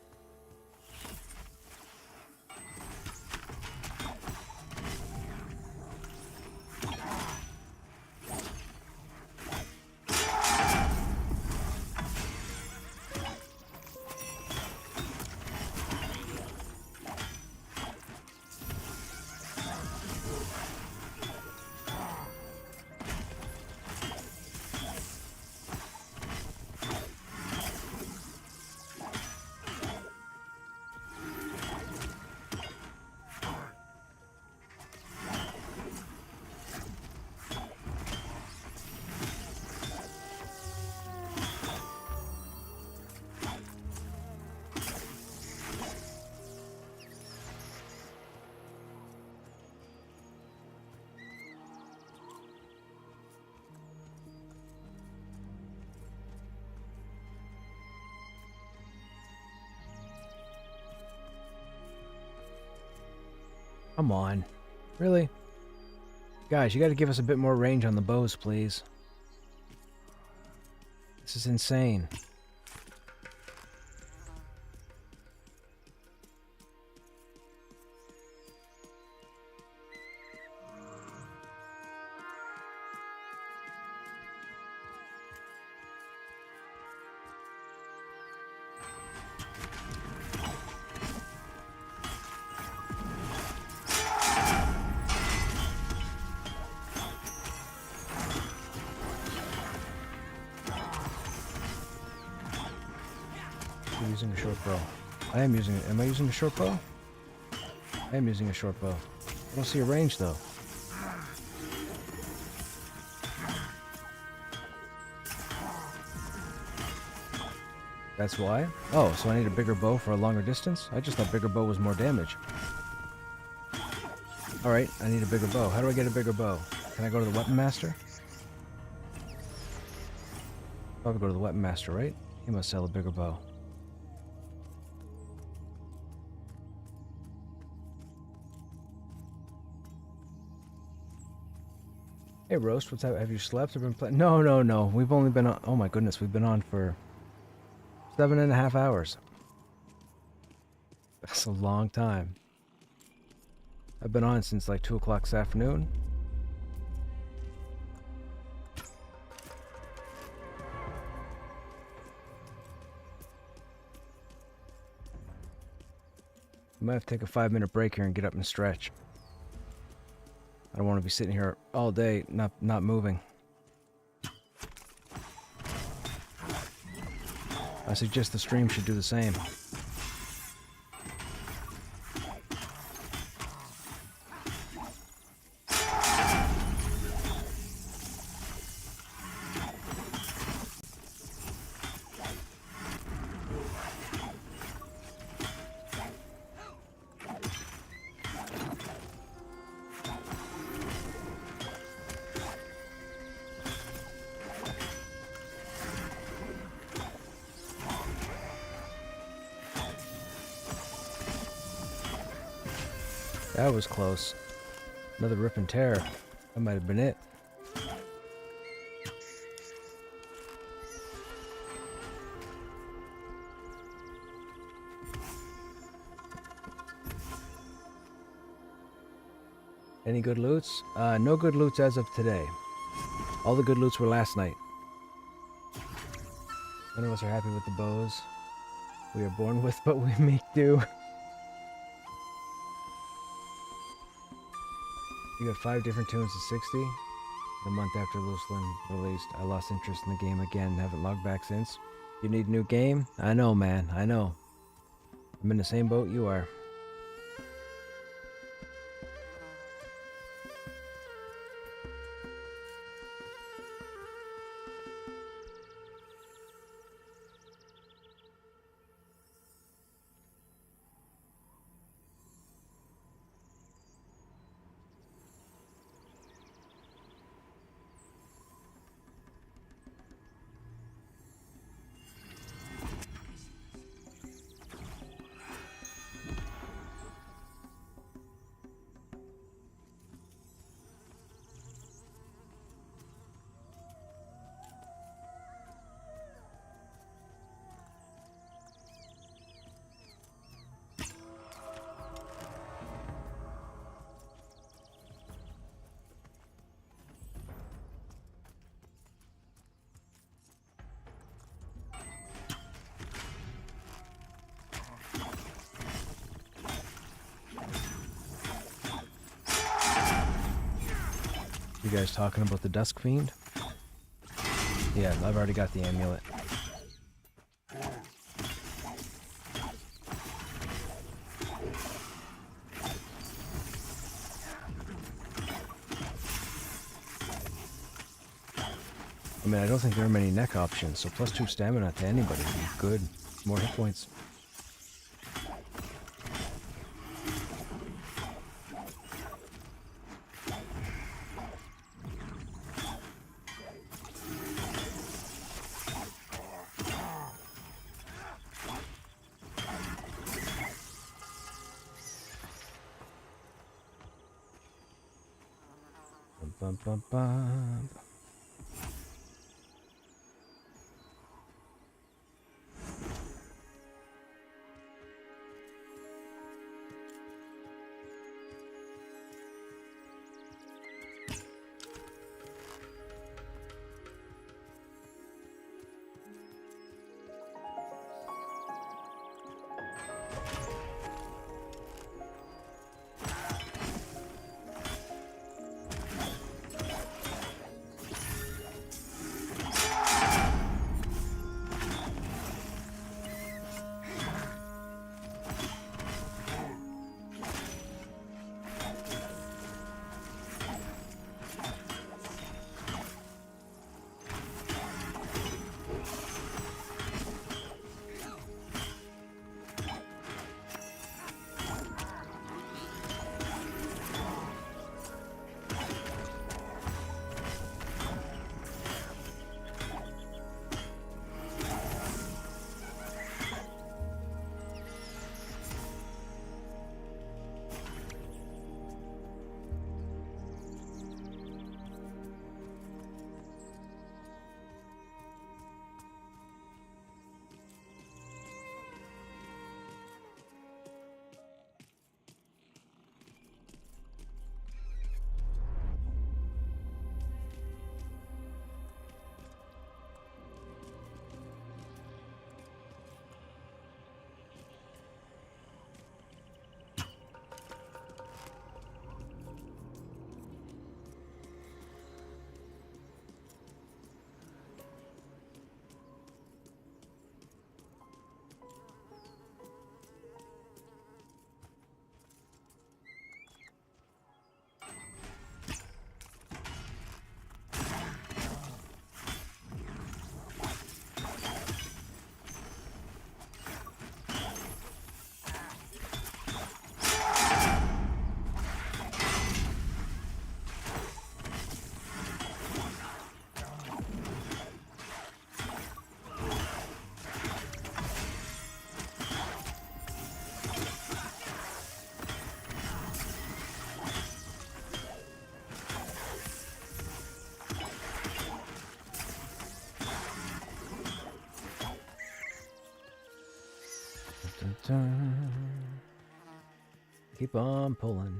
Come on. Really? Guys, you gotta give us a bit more range on the bows, please. This is insane. I'm using a short bow. I am using it. Am I using a short bow? I am using a short bow. I don't see a range though. That's why? Oh, so I need a bigger bow for a longer distance? I just thought bigger bow was more damage. Alright, I need a bigger bow. How do I get a bigger bow? Can I go to the weapon master? Probably go to the weapon master, right? He must sell a bigger bow. Hey Roast, what's up? Have you slept or been playing? No, no, no. We've only been on. Oh my goodness, we've been on for 7.5 hours. That's a long time. I've been on since like 2 o'clock this afternoon. I might have to take a 5-minute break here and get up and stretch. I don't want to be sitting here all day, not moving. I suggest the stream should do the same. That was close. Another rip and tear. That might have been it. Any good loots? No good loots as of today. All the good loots were last night. None of us are happy with the bows we are born with, but we make do. You got 5 different tunes to 60. The month after Wishlist released, I lost interest in the game again. Haven't logged back since. You need a new game? I know, man. I know. I'm in the same boat you are. You guys talking about the Dusk Fiend? Yeah, I've already got the amulet. I mean, I don't think there are many neck options, so +2 stamina to anybody would be good. More hit points. Bum, bum, bum. dun, dun. Keep on pulling.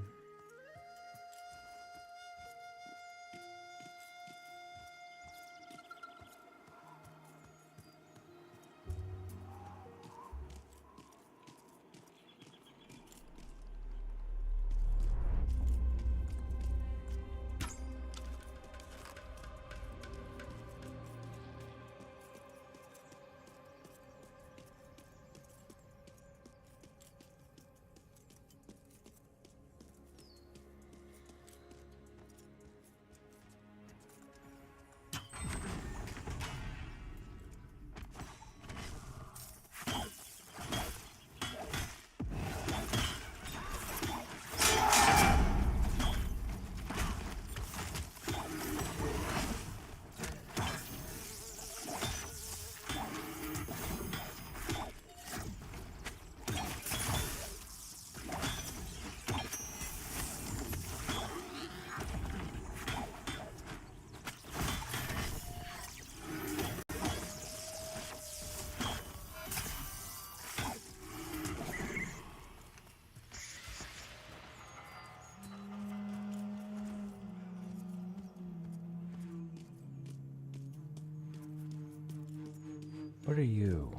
What are you?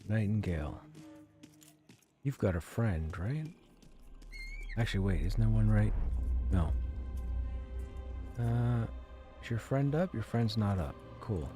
Nightingale. You've got a friend, right? Actually, wait, isn't there one right? No. Is your friend up? Your friend's not up. Cool.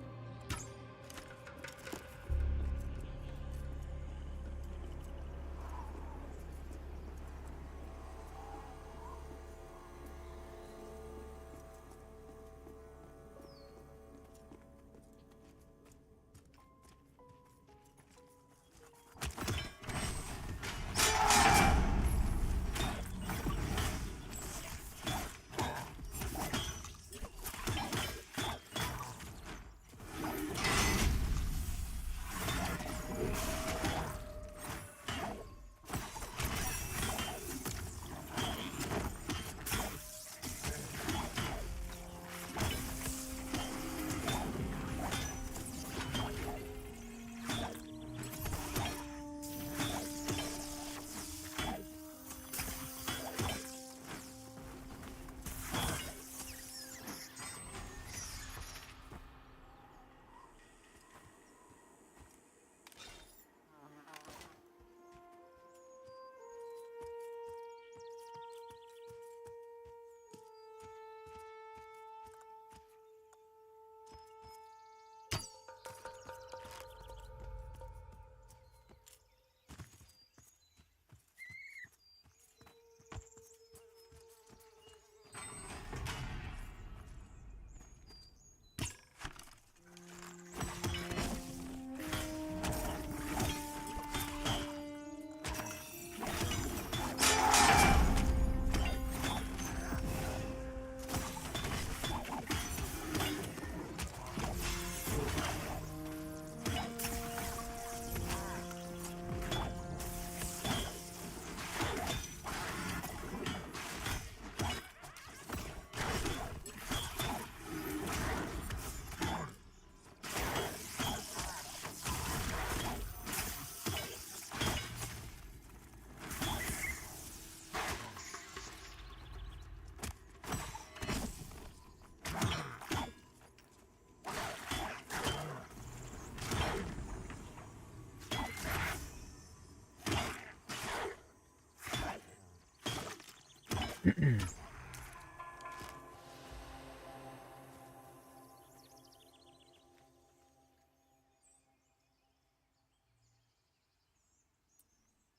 I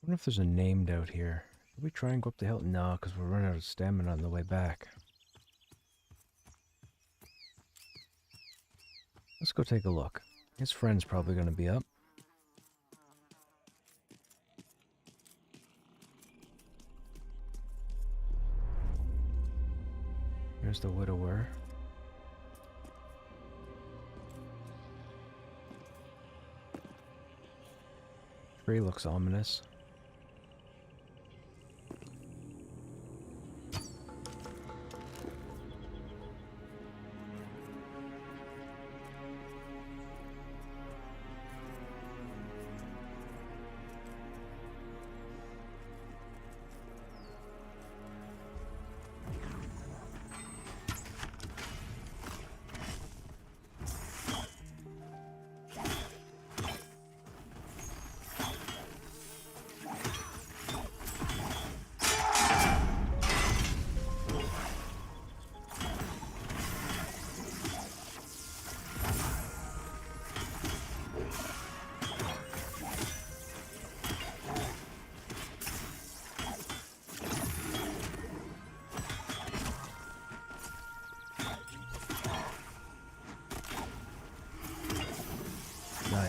wonder if there's a named out here. Did we try and go up the hill? No, because we're running out of stamina on the way back. Let's go take a look. His friend's probably going to be up. There's the widower. Tree looks ominous.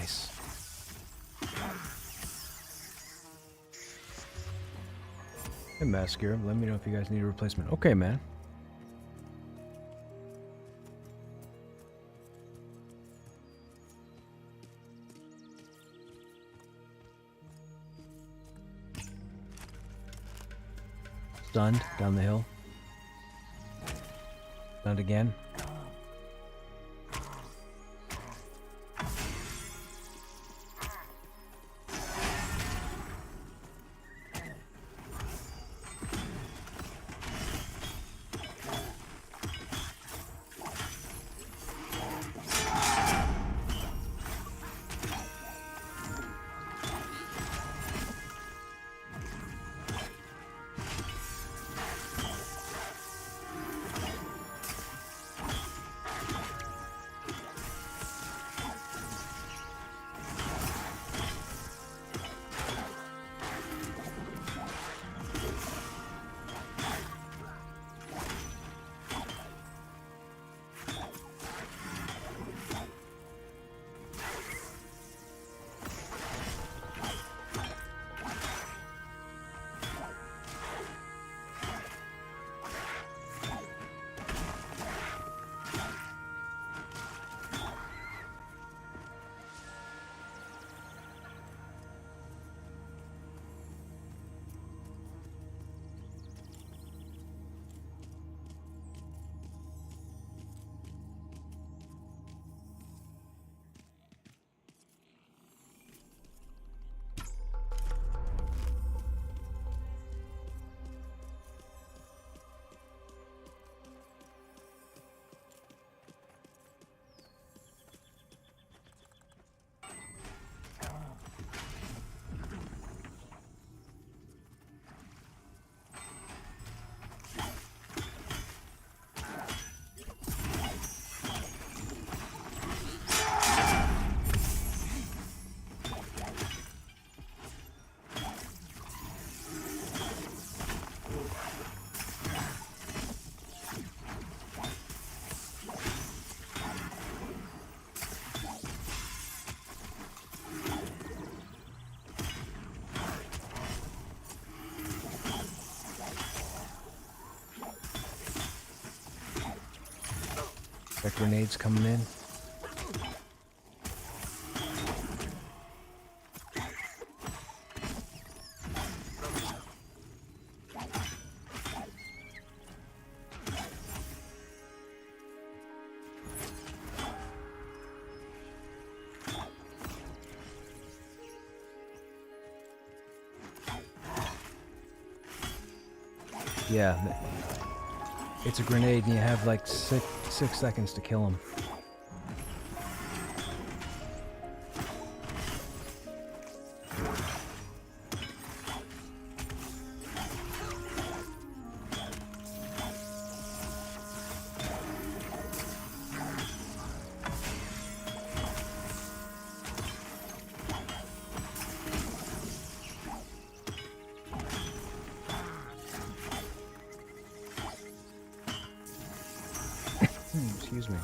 Nice. Hey, Mascara, let me know if you guys need a replacement. Okay, man. Stunned down the hill. Stunned again. Got grenades coming in. Yeah, it's a grenade and you have like six seconds to kill him. Excuse me.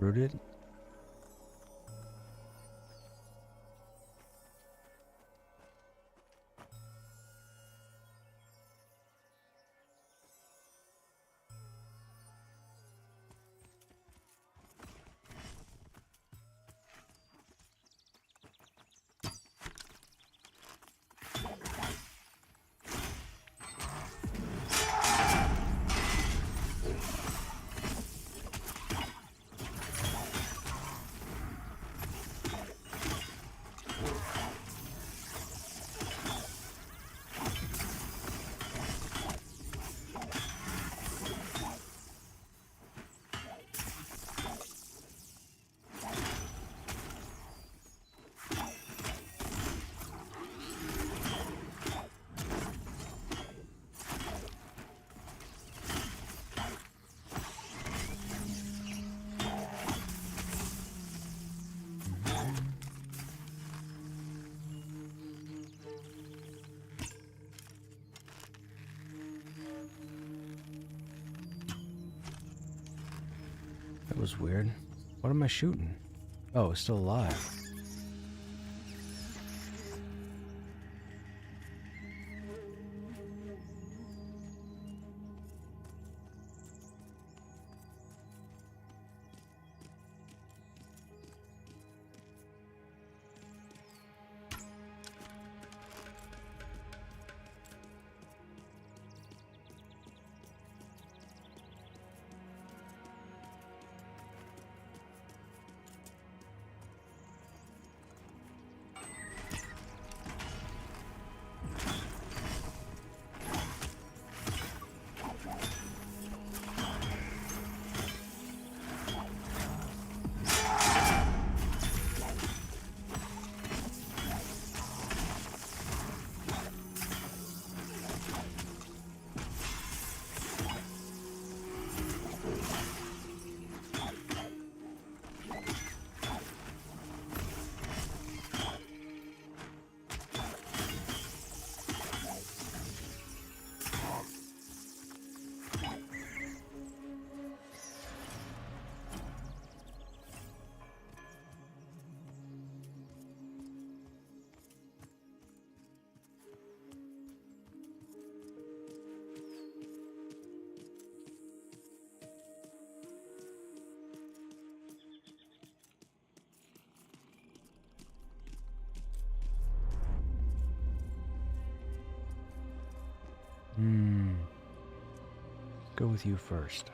Rooted? That was weird. What am I shooting? Oh, it's still alive. Go with you first.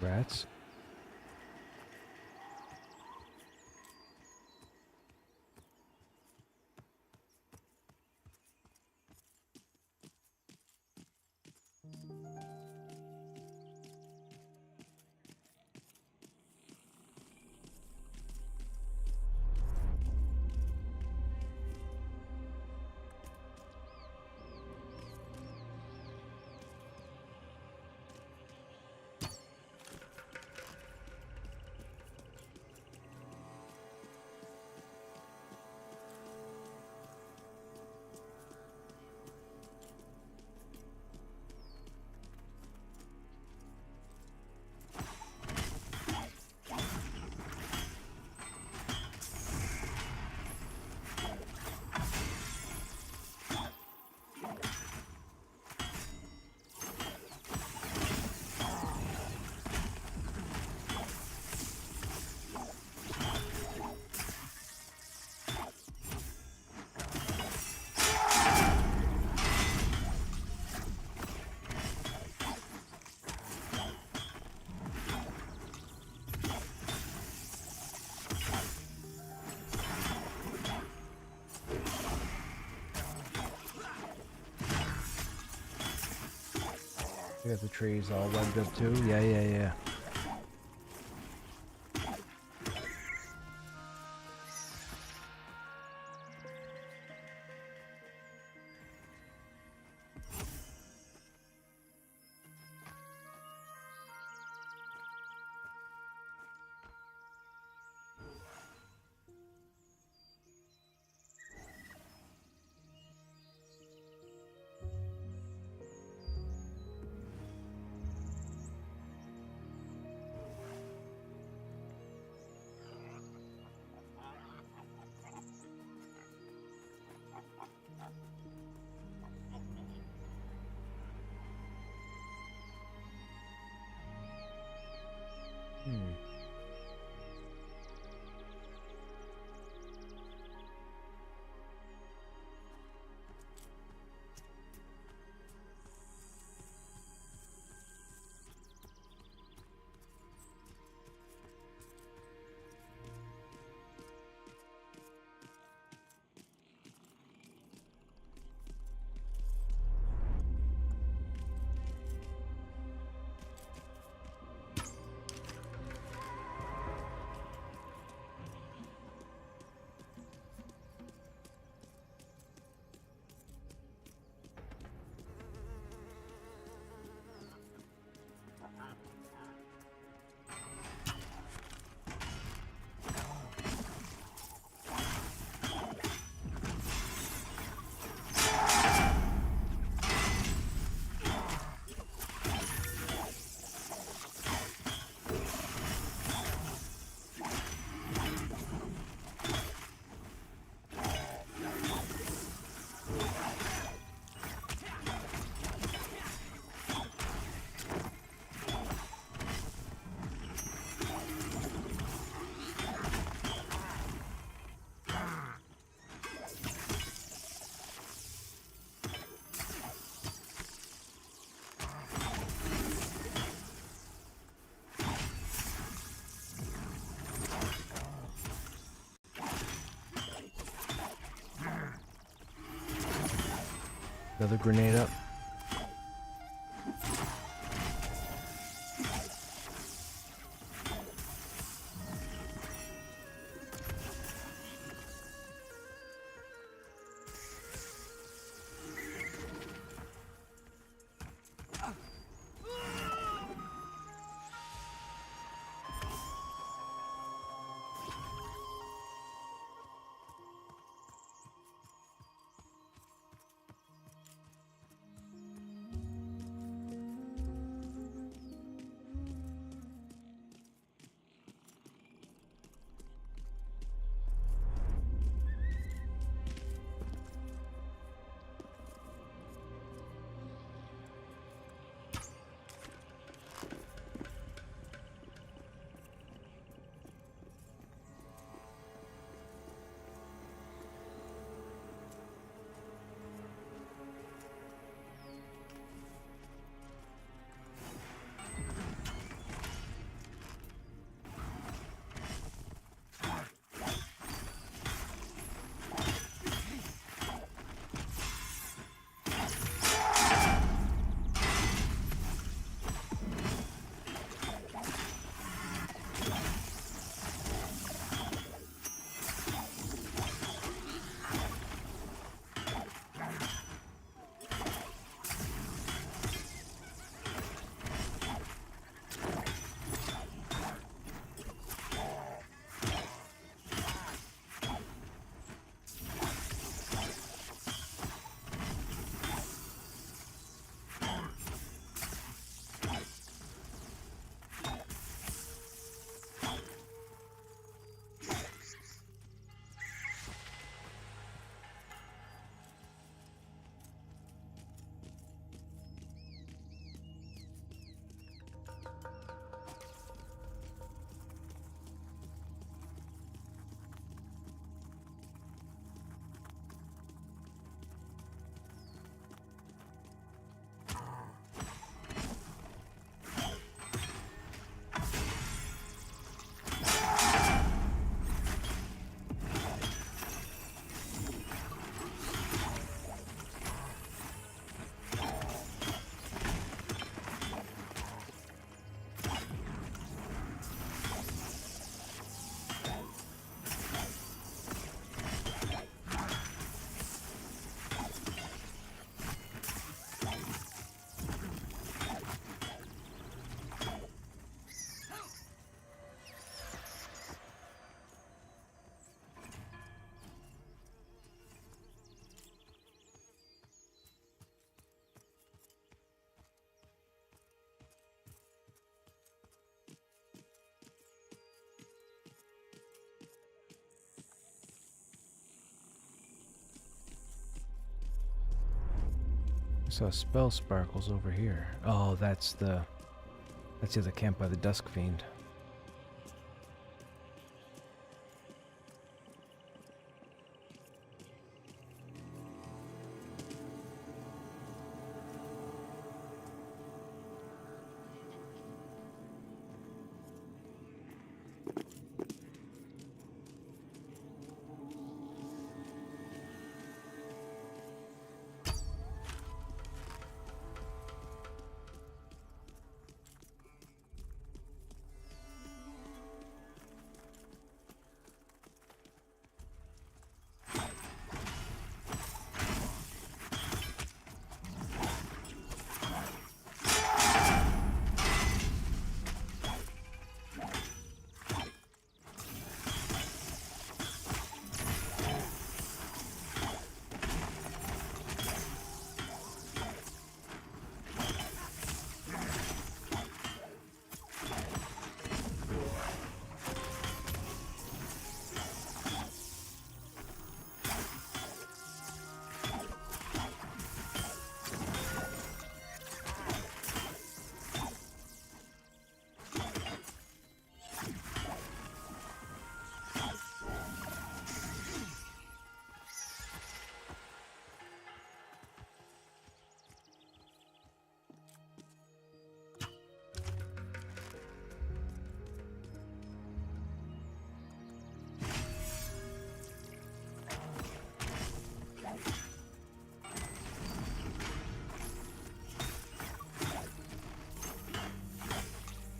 Rats. We got the trees all webbed up too. Yeah. Another grenade up. saw spell sparkles over here. Oh, that's the other camp by the Dusk Fiend.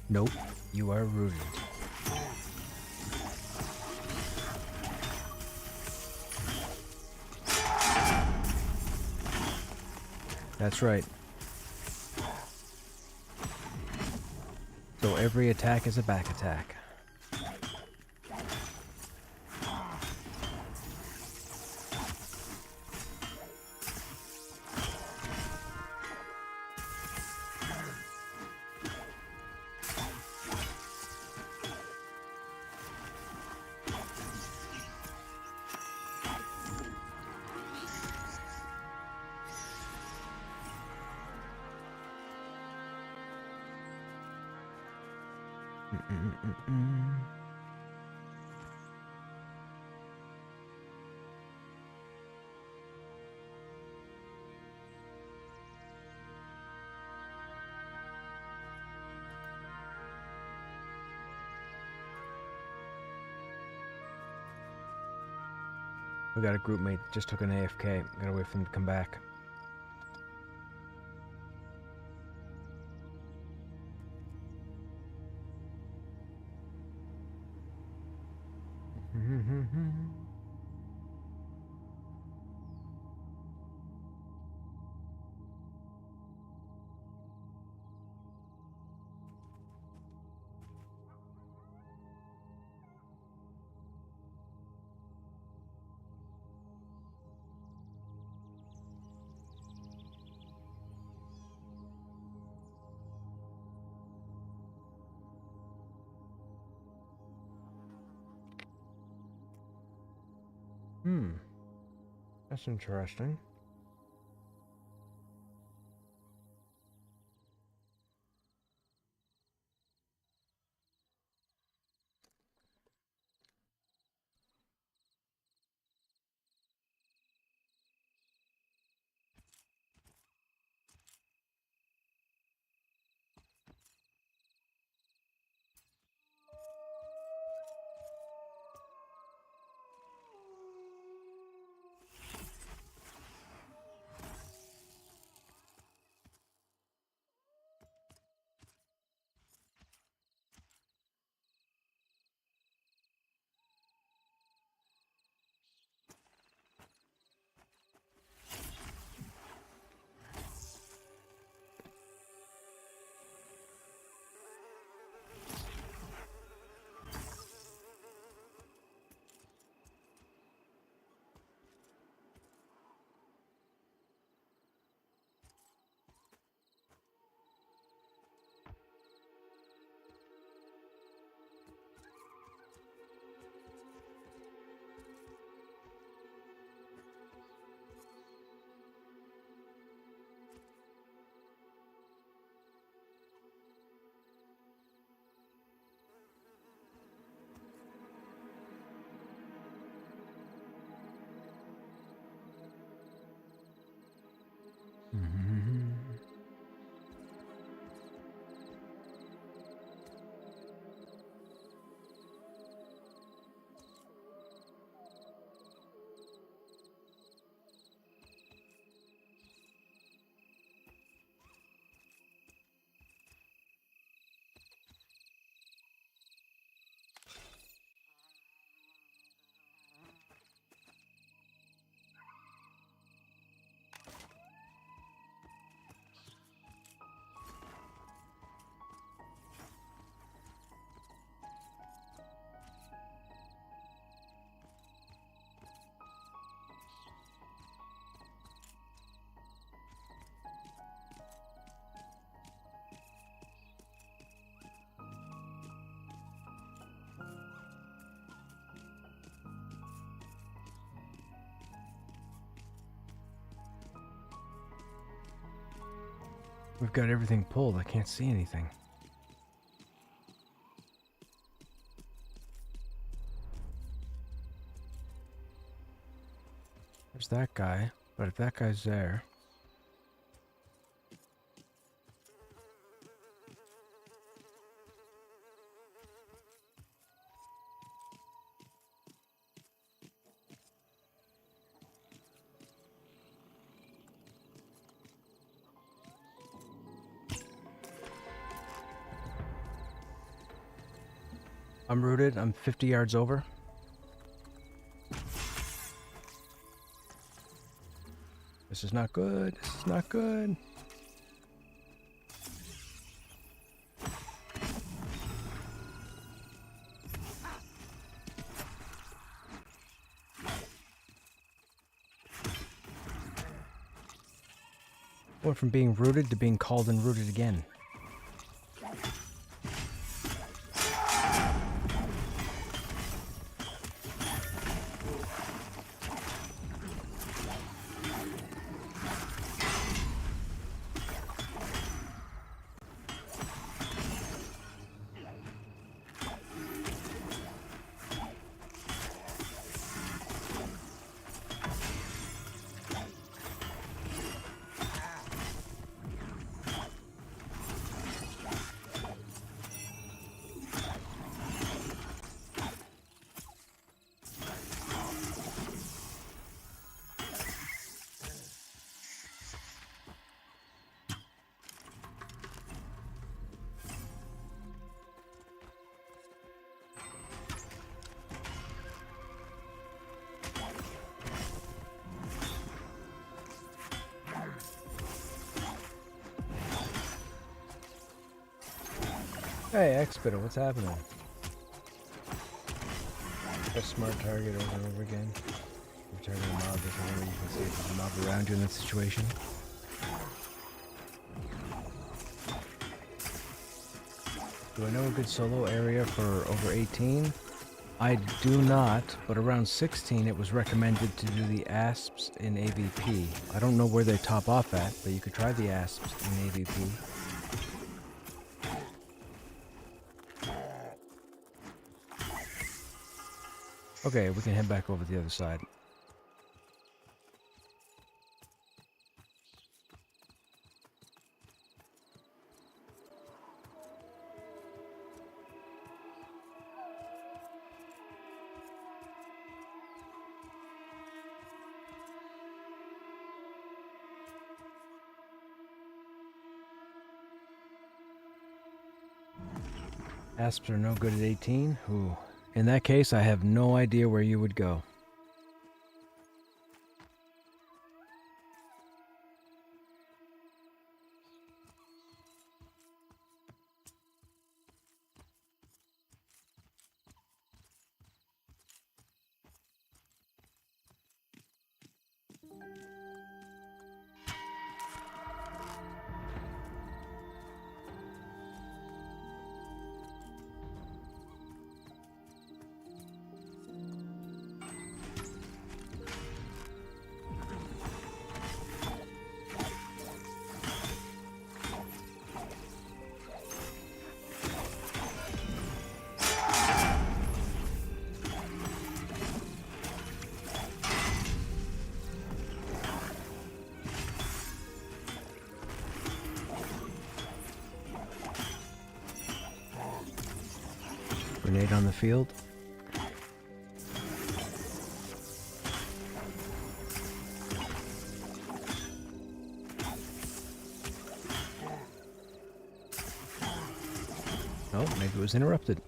Nope, you are rooted. That's right. So every attack is a back attack. We got a group mate that just took an AFK. Gotta wait for them to come back. That's interesting. We've got everything pulled. I can't see anything. There's that guy, but if that guy's there... I'm rooted. I'm 50 yards over. This is not good. This is not good. Went from being rooted to being called and rooted again. Hey, Expediter, what's happening? Press smart target over and over again. You're targeting a mob or something, you can see if there's a mob around you in that situation. Do I know a good solo area for over 18? I do not, but around 16 it was recommended to do the ASPs in AVP. I don't know where they top off at, but you could try the ASPs in AVP. Okay, we can head back over to the other side. Asps are no good at 18? Ooh. In that case, I have no idea where you would go. Grenade on the field. Oh, maybe it was interrupted.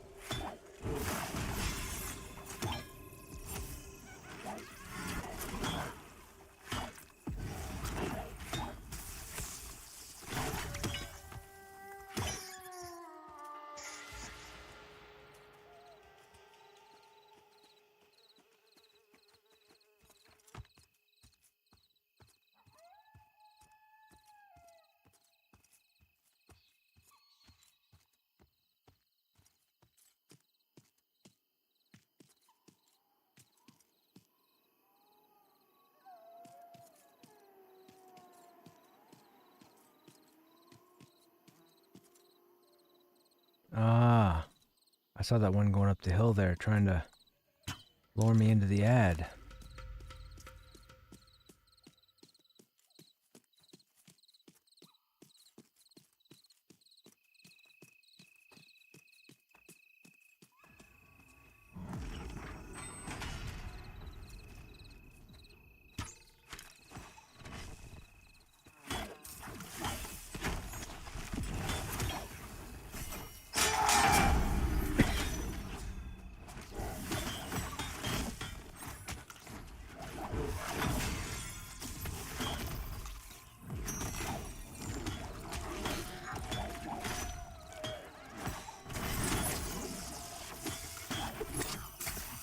Ah, I saw that one going up the hill there, trying to lure me into the ad.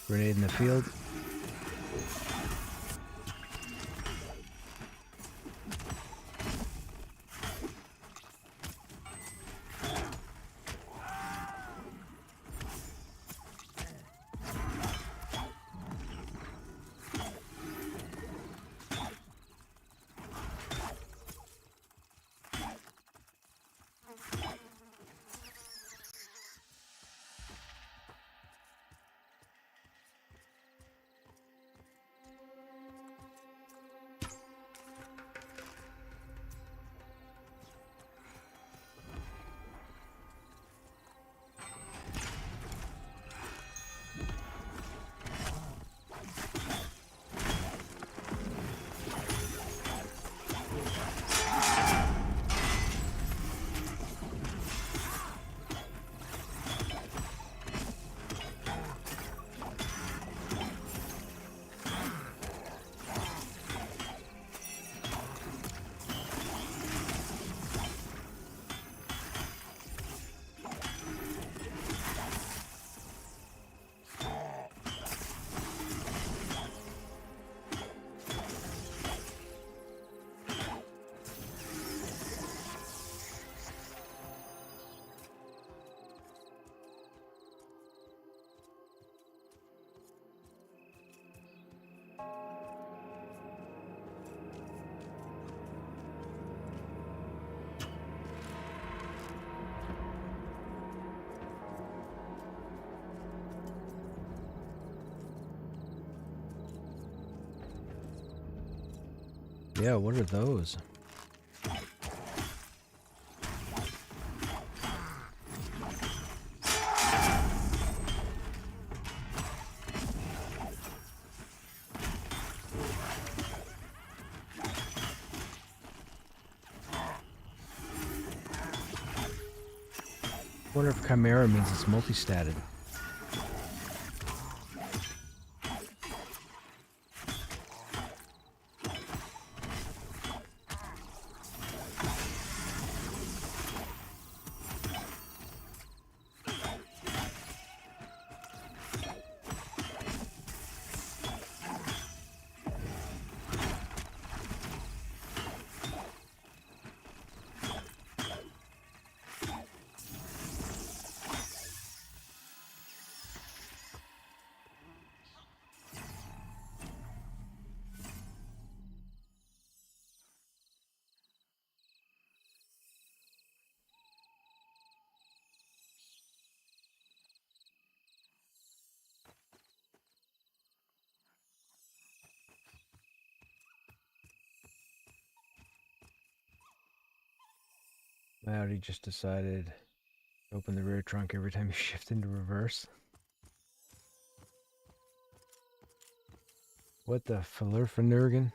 Grenade in the field. Yeah, what are those? I wonder if Chimera means it's multi-statted. My Audi just decided to open the rear trunk every time you shift into reverse. What the Falurfanurgan?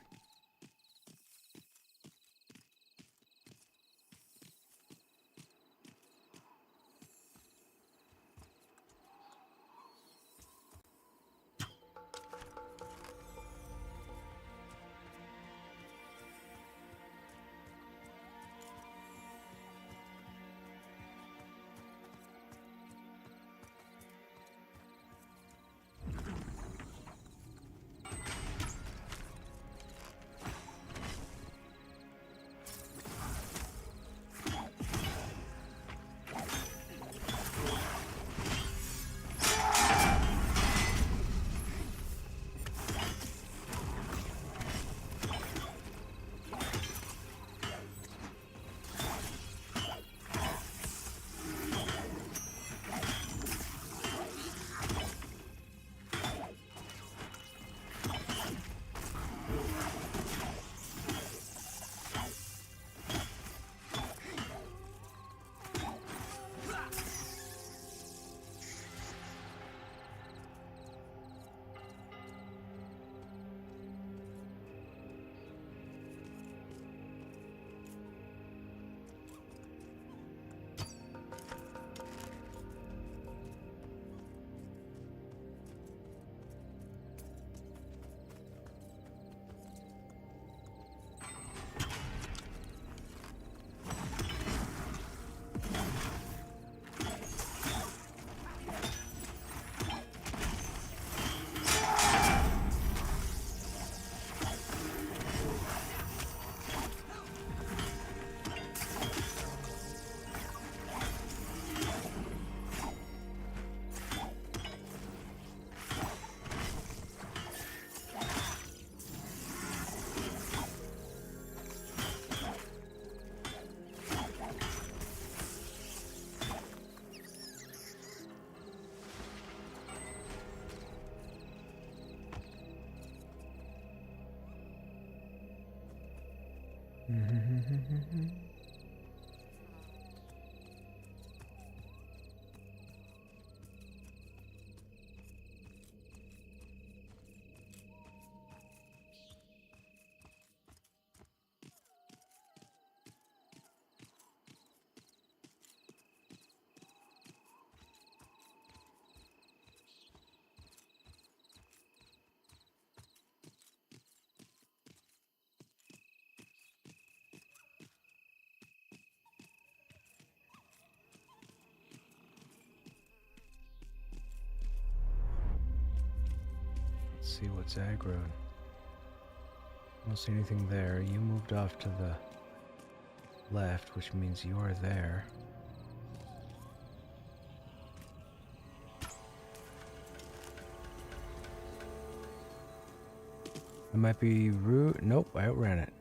Let's see what's aggroed. I don't see anything there. You moved off to the left, which means you're there. It might be root. Nope, I outran it.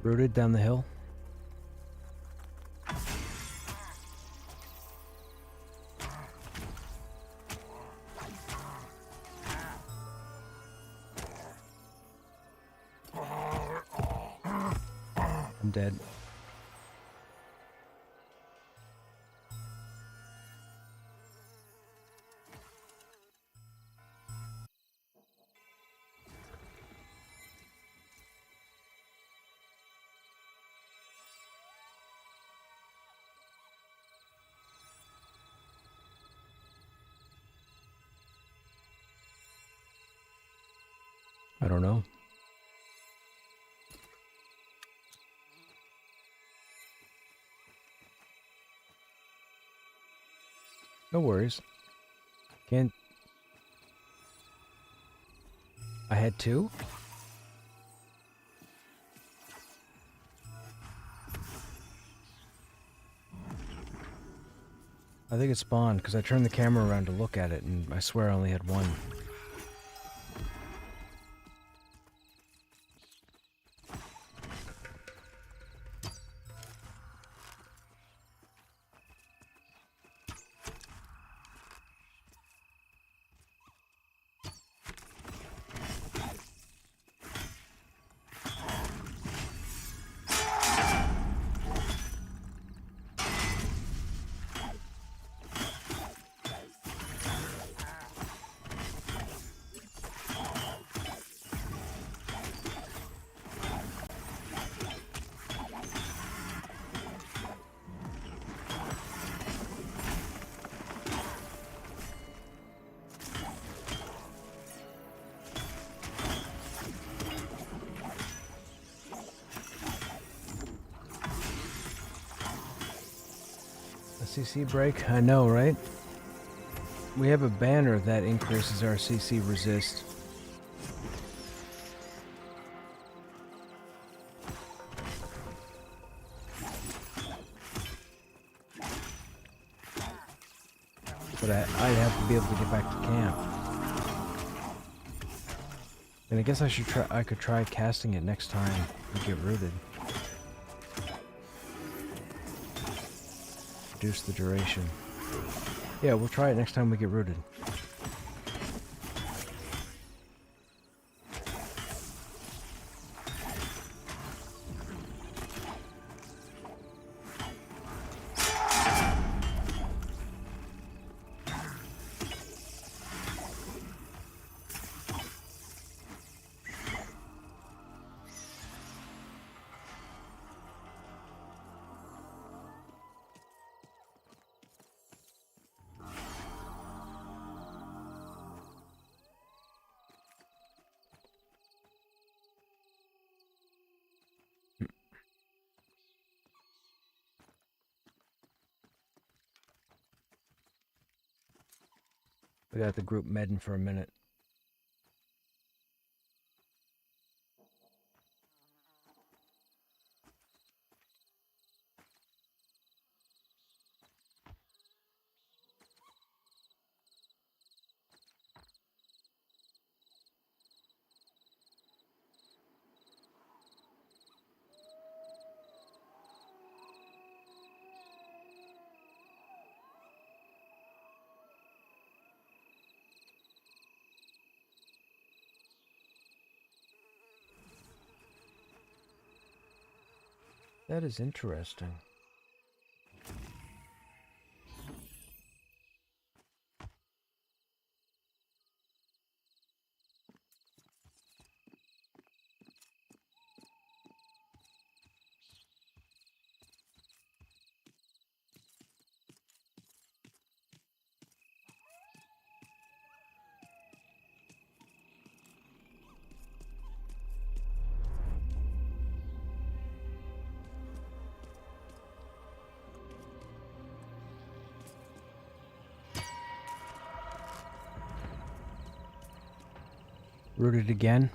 Rooted down the hill. I'm dead. I don't know. No worries. Can't... I had two? I think it spawned because I turned the camera around to look at it and I swear I only had one. CC break? I know, right? We have a banner that increases our CC resist. But I'd have to be able to get back to camp. And I guess I could try casting it next time we get rooted. Reduce the duration. Yeah, we'll try it next time we get rooted. We got the group medding for a minute. That is interesting. Rooted again.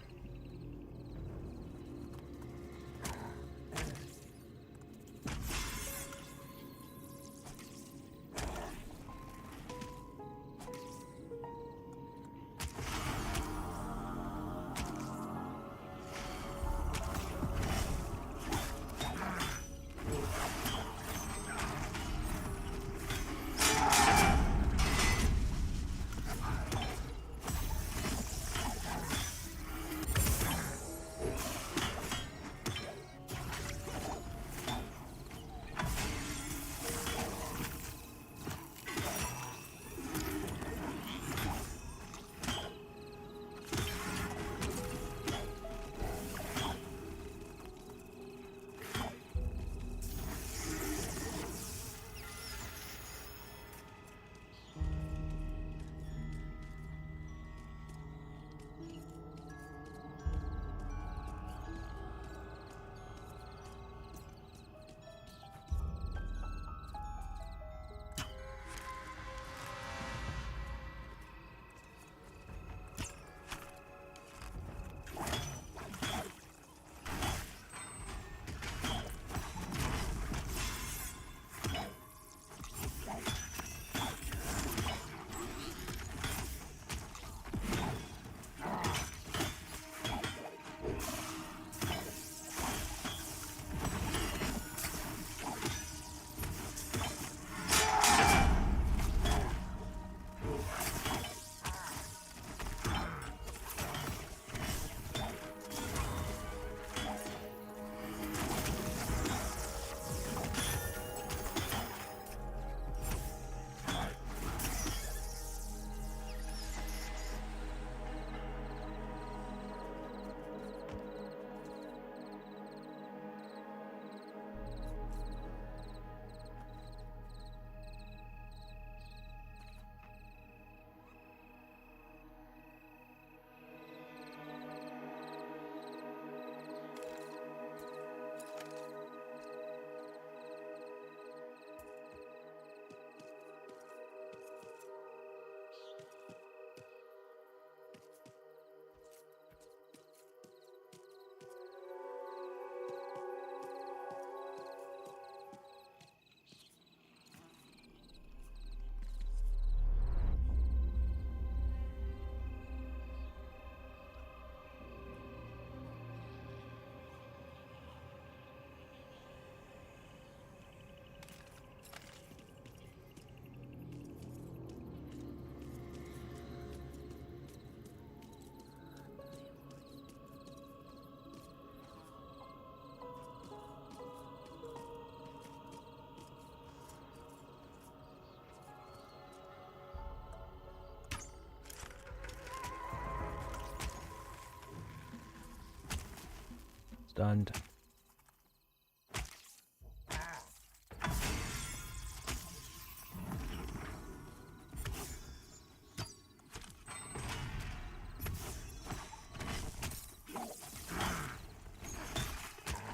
Stunned.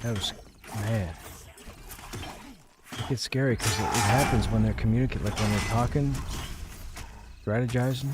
That was, man. It gets scary because it happens when they're communicating, like when they're talking, strategizing.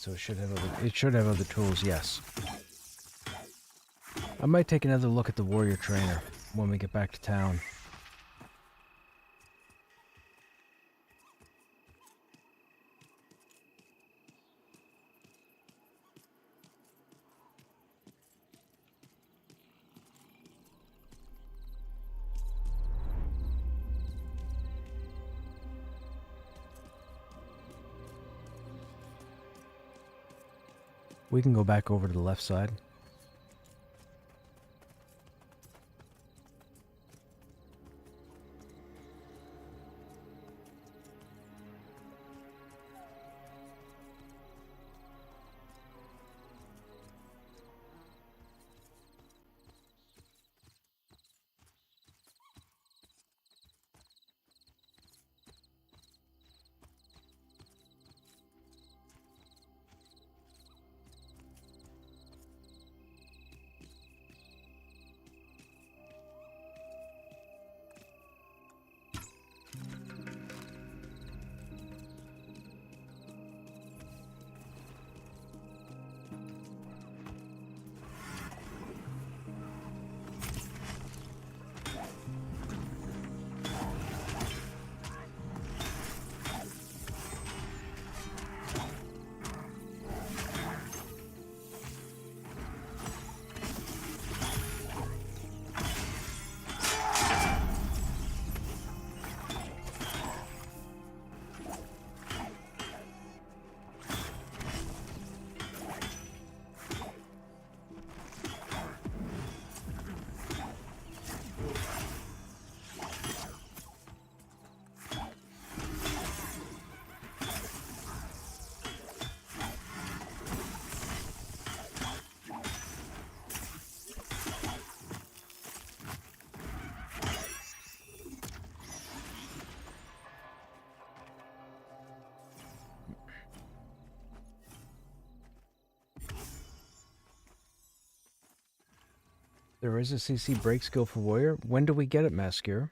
so it should have other tools, yes. I might take another look at the warrior trainer when we get back to town. We can go back over to the left side. There is a CC break skill for warrior. When do we get it, Mascure?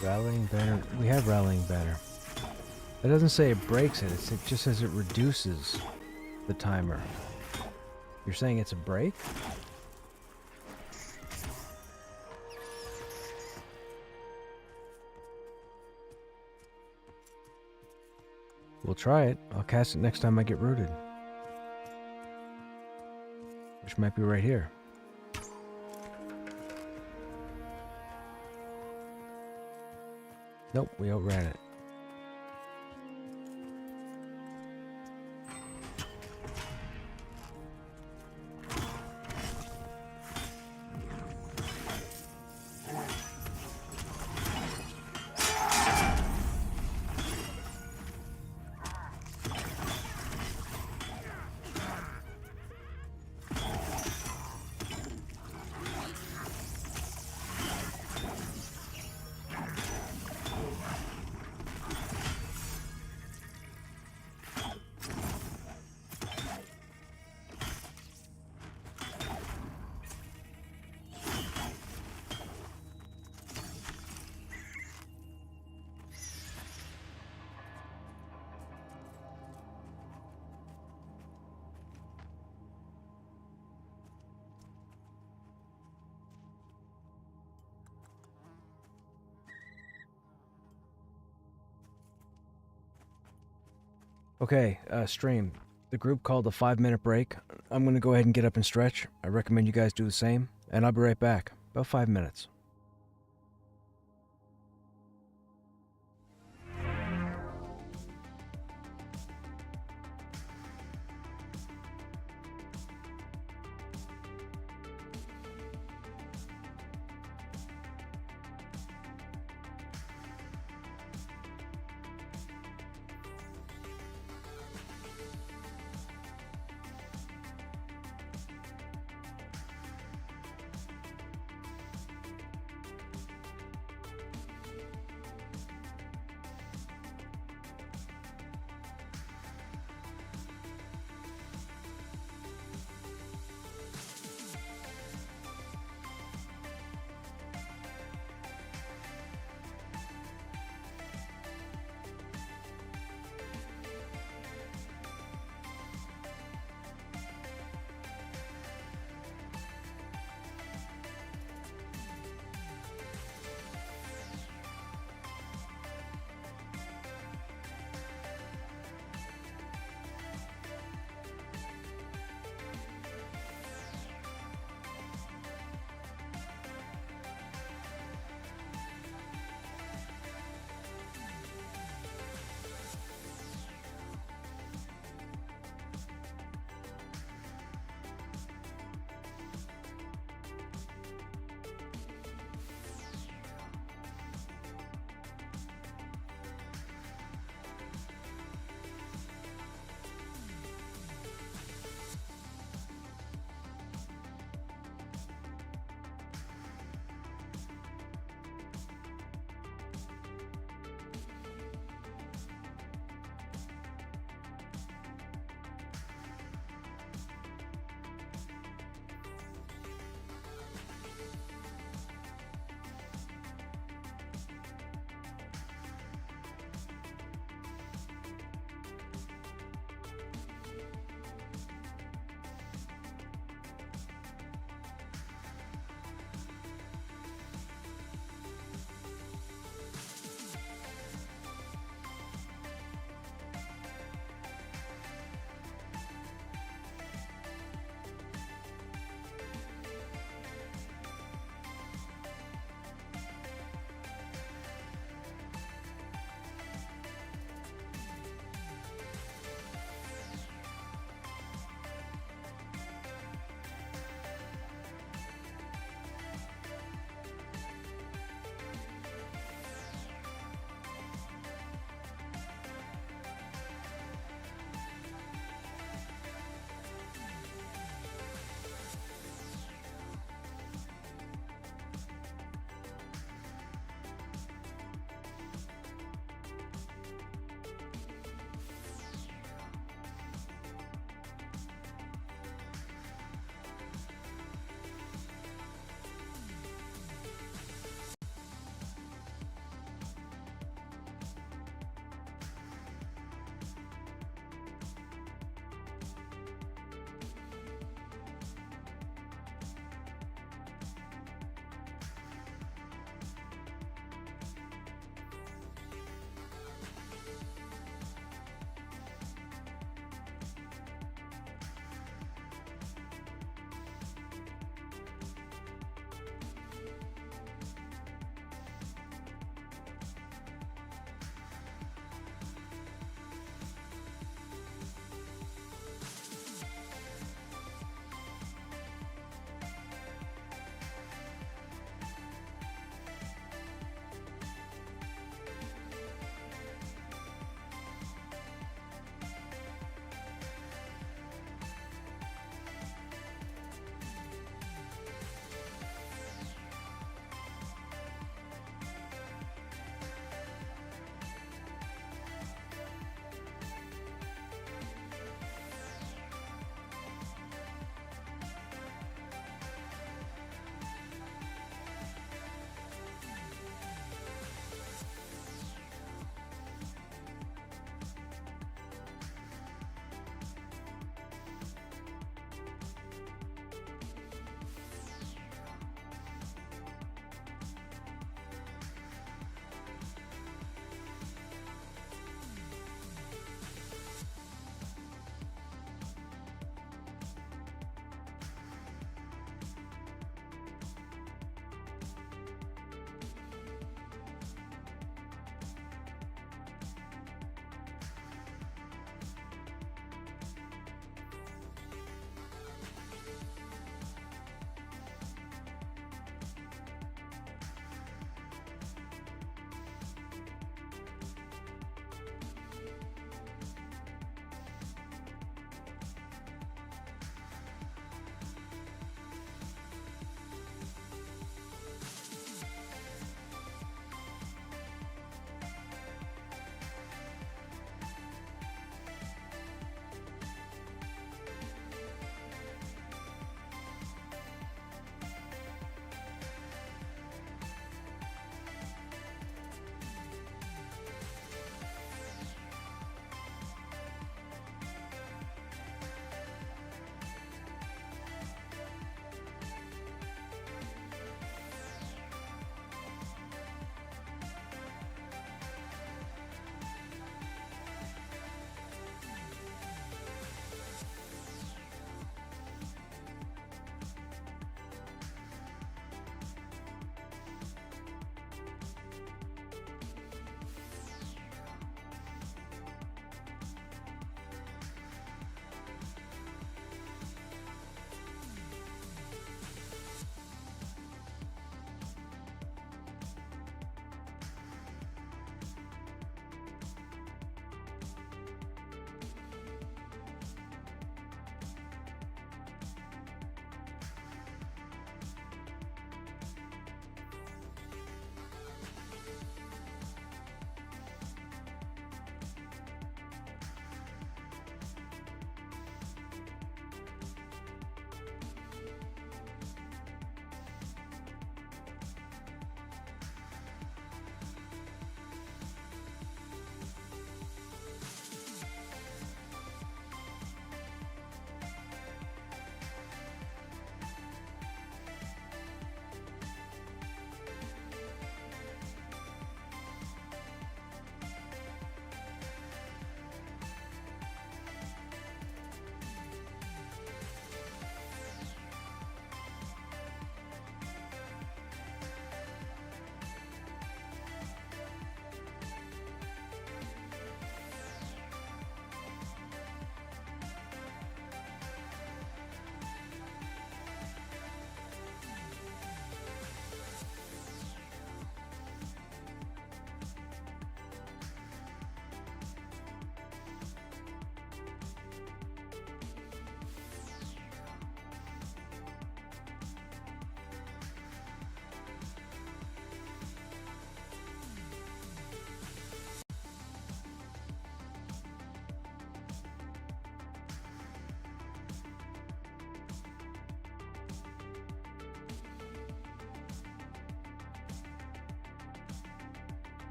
Rallying banner. We have rallying banner. It doesn't say it breaks it. It just says it reduces the timer. You're saying it's a break? We'll try it. I'll cast it next time I get rooted. Which might be right here. Nope, we outran it. Okay, stream. The group called a 5-minute break. I'm gonna go ahead and get up and stretch. I recommend you guys do the same, and I'll be right back. About 5 minutes.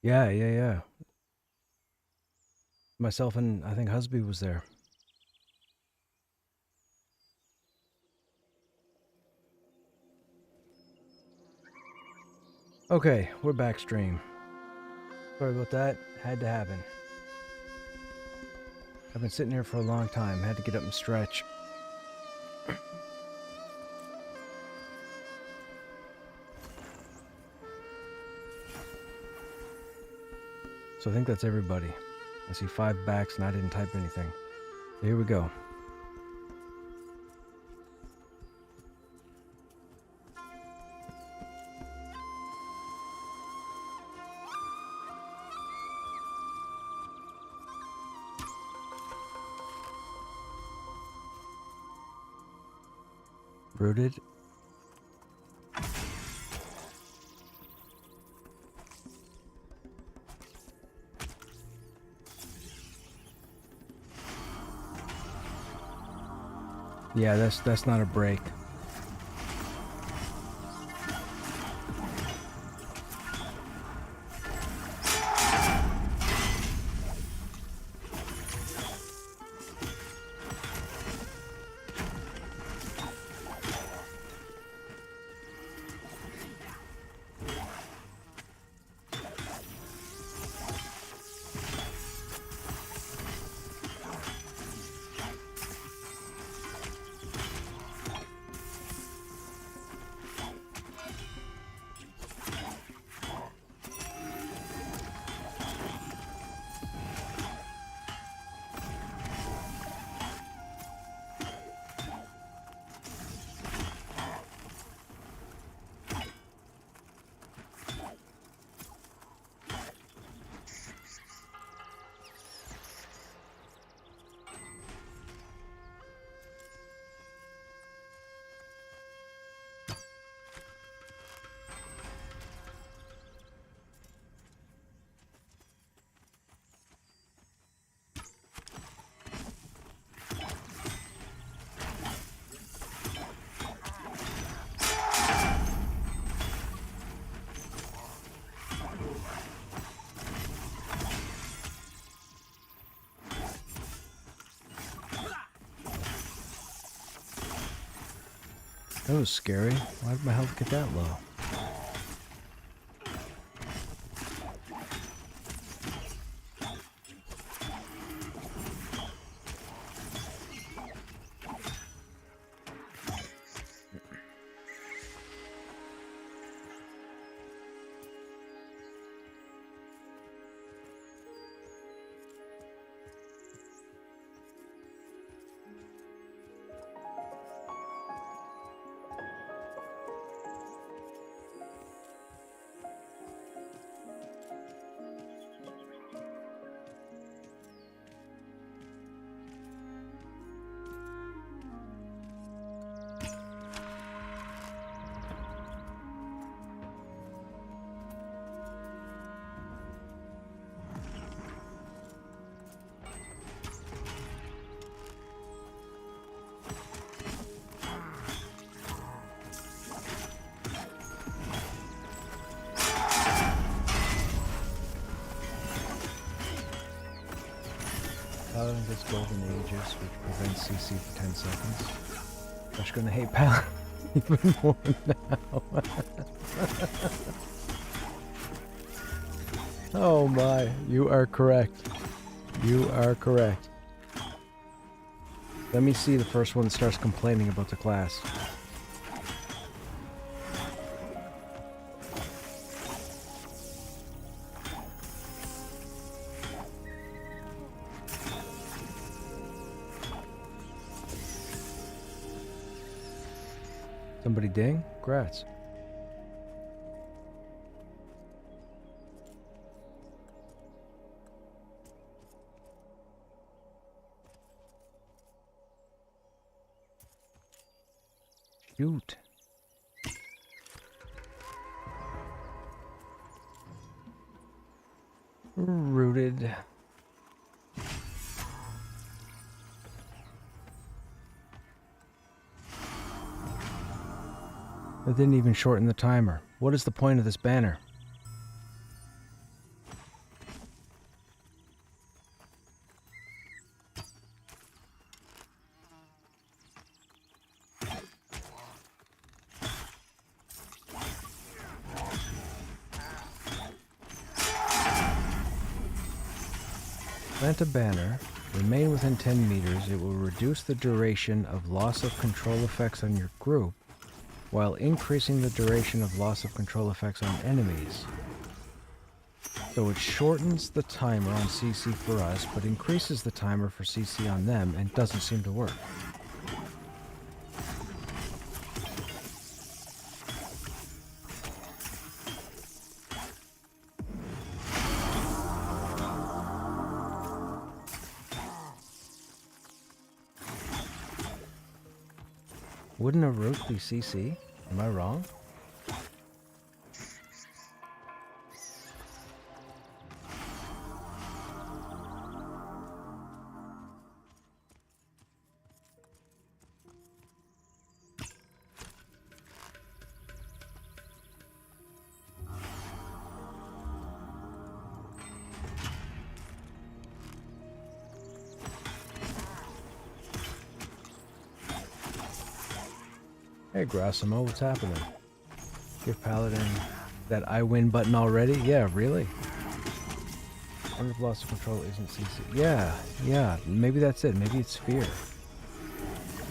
Yeah. Myself and I think Husby was there. Okay, we're back stream. Sorry about that. Had to happen. I've been sitting here for a long time. Had to get up and stretch. So I think that's everybody. I see 5 backs and I didn't type anything. So here we go. Rooted. Yeah, that's not a break. That was scary. Why did my health get that low? Paladin gets golden aegis, which prevents CC for 10 seconds. Josh gonna hate Paladin even more now. Oh my, you are correct. You are correct. Let me see the first one that starts complaining about the class. Somebody ding? Grats. Shoot. Rooted. It didn't even shorten the timer. What is the point of this banner? Plant a banner. Remain within 10 meters. It will reduce the duration of loss of control effects on your group, while increasing the duration of loss of control effects on enemies. So it shortens the timer on CC for us, but increases the timer for CC on them, and doesn't seem to work. Wouldn't a root be CC? Am I wrong? Hey Grassimo, what's happening? Give Paladin that I win button already? Yeah, really? End of loss of control isn't CC. Yeah, maybe that's it. Maybe it's fear.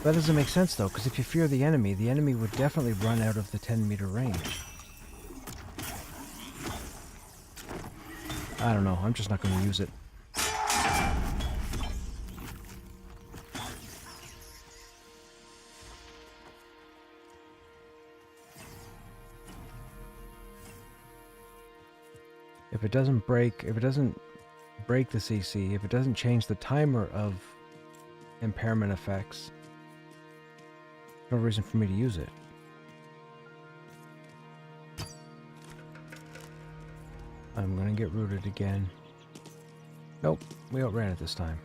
That doesn't make sense though, because if you fear the enemy would definitely run out of the 10-meter range. I don't know, I'm just not going to use it. If it doesn't break the CC, if it doesn't change the timer of impairment effects, no reason for me to use it. I'm gonna get rooted again. Nope, we outran it this time.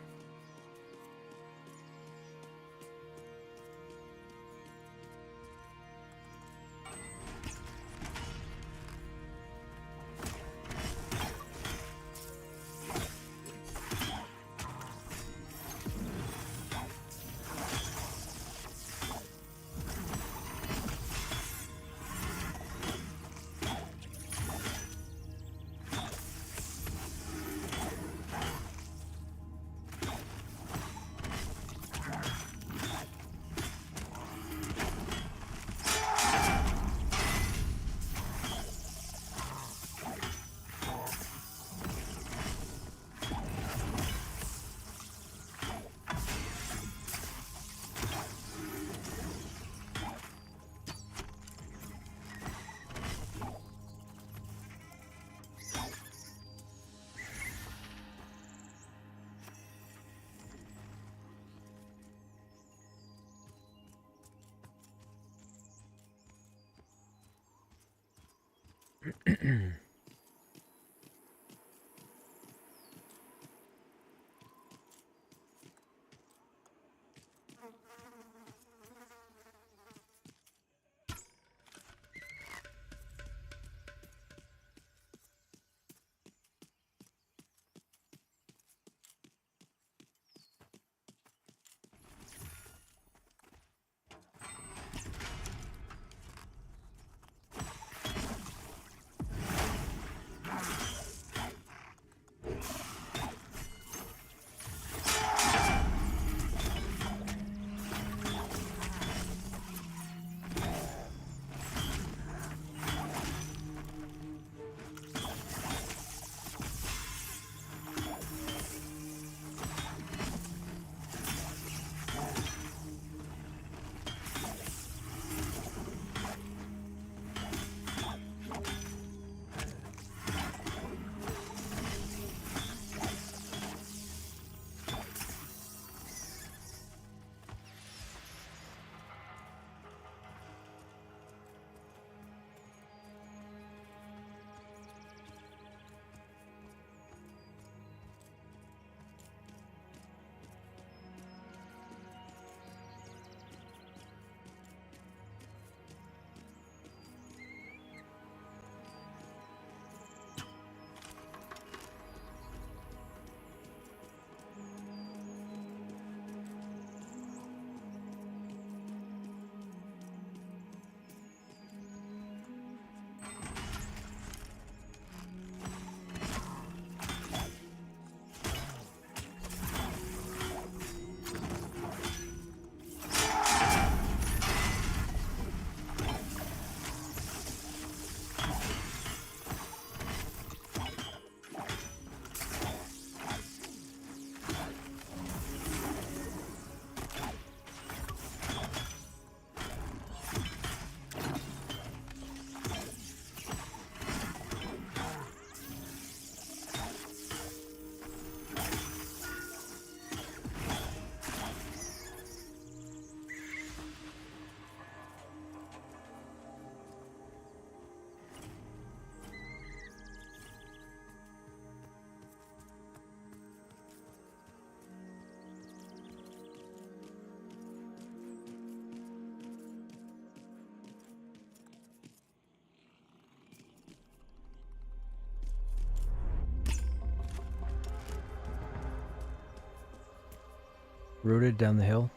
Rooted down the hill.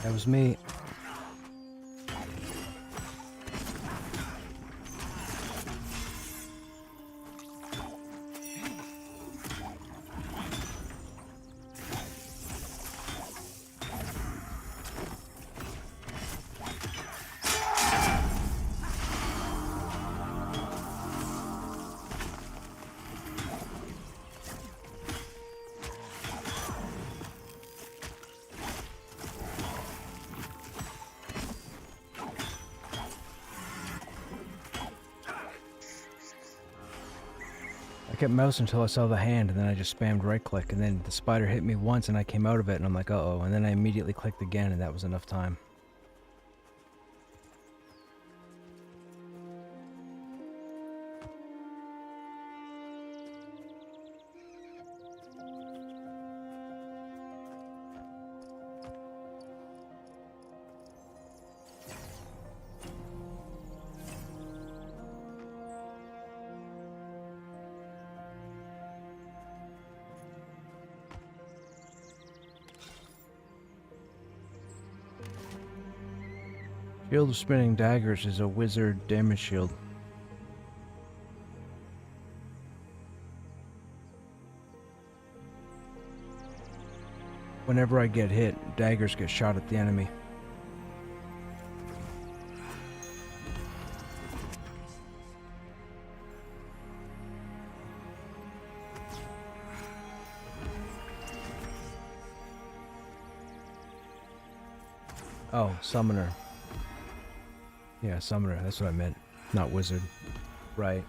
That was me. I kept mouse until I saw the hand, and then I just spammed right click, and then the spider hit me once and I came out of it and I'm like, uh-oh, and then I immediately clicked again and that was enough time. Shield of Spinning Daggers is a wizard damage shield. Whenever I get hit, daggers get shot at the enemy. Oh, summoner. Yeah, summoner, that's what I meant. Not wizard. Right.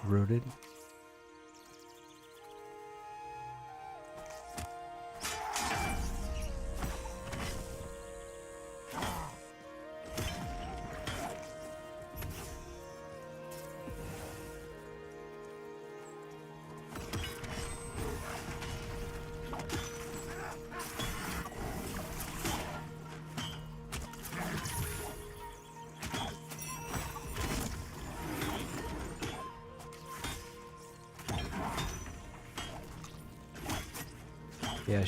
Rooted. Yeah.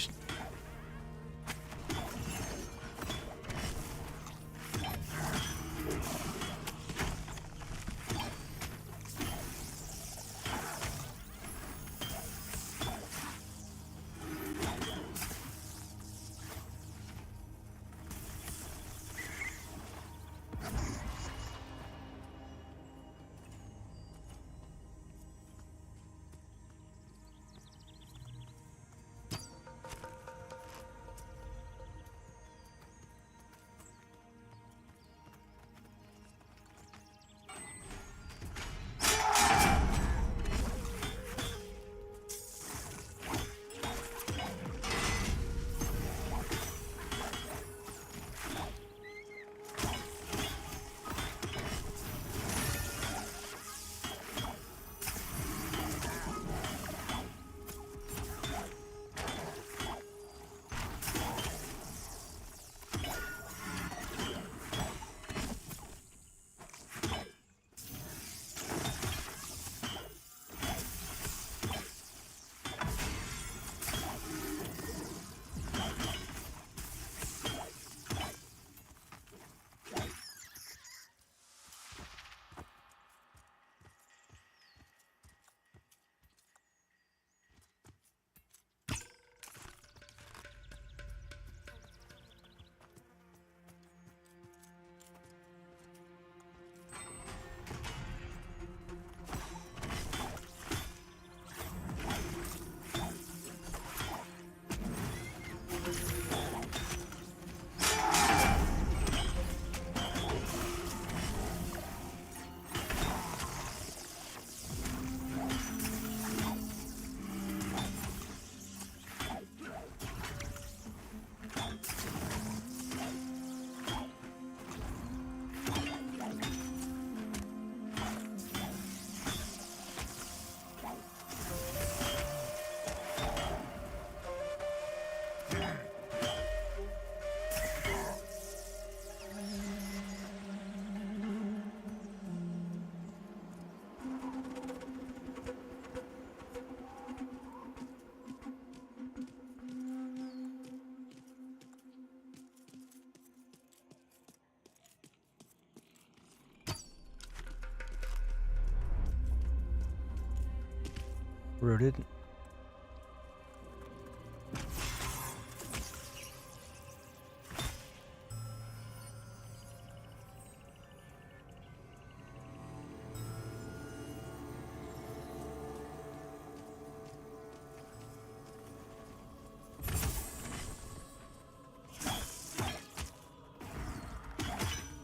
Rooted.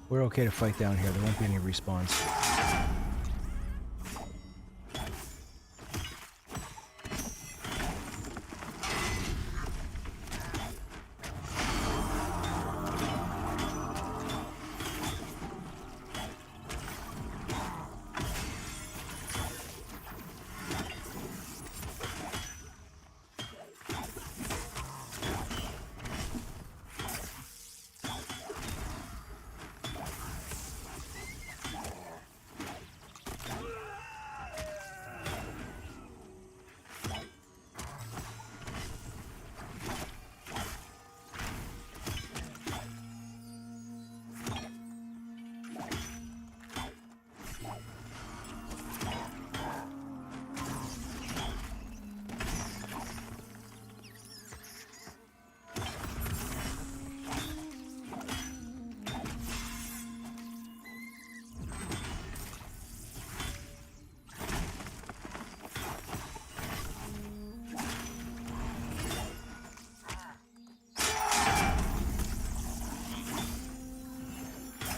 We're okay to fight down here. There won't be any respawns.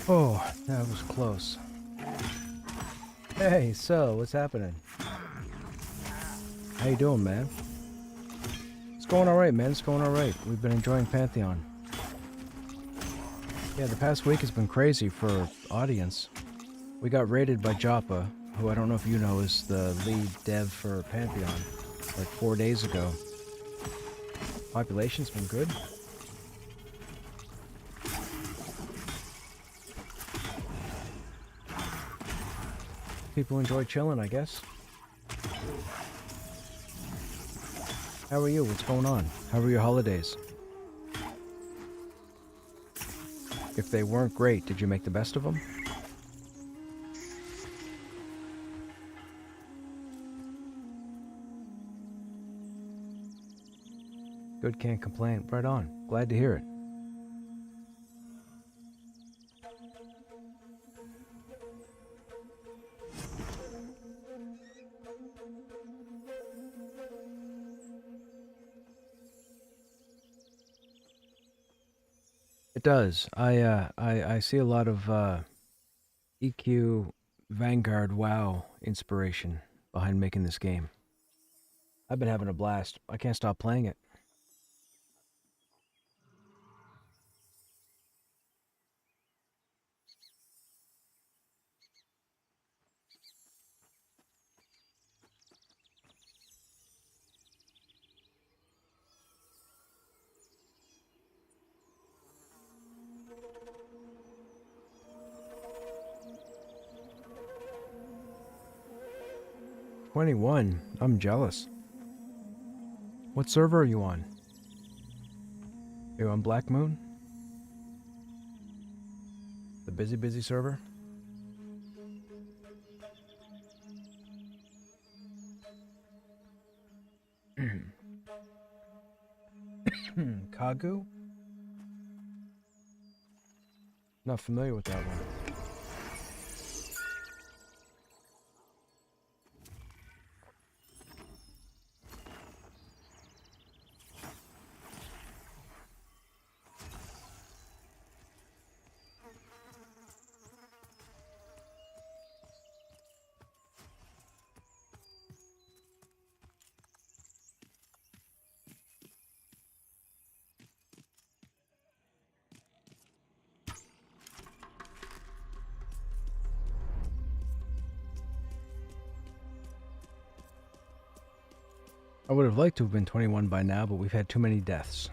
Oh, that was close. Hey, so what's happening? How you doing, man? It's going all right, man. It's going all right. We've been enjoying Pantheon. Yeah, the past week has been crazy for audience. We got raided by Joppa, who I don't know if you know is the lead dev for Pantheon, like 4 days ago. Population's been good. People enjoy chilling, I guess. How are you? What's going on? How were your holidays? If they weren't great, did you make the best of them? Good, can't complain. Right on. Glad to hear it. It does. I see a lot of EQ, Vanguard, WoW inspiration behind making this game. I've been having a blast. I can't stop playing it. '21. I'm jealous. What server are you on? Are you on Black Moon? The busy server? Kagu? Not familiar with that one. I would have liked to have been 21 by now, but we've had too many deaths.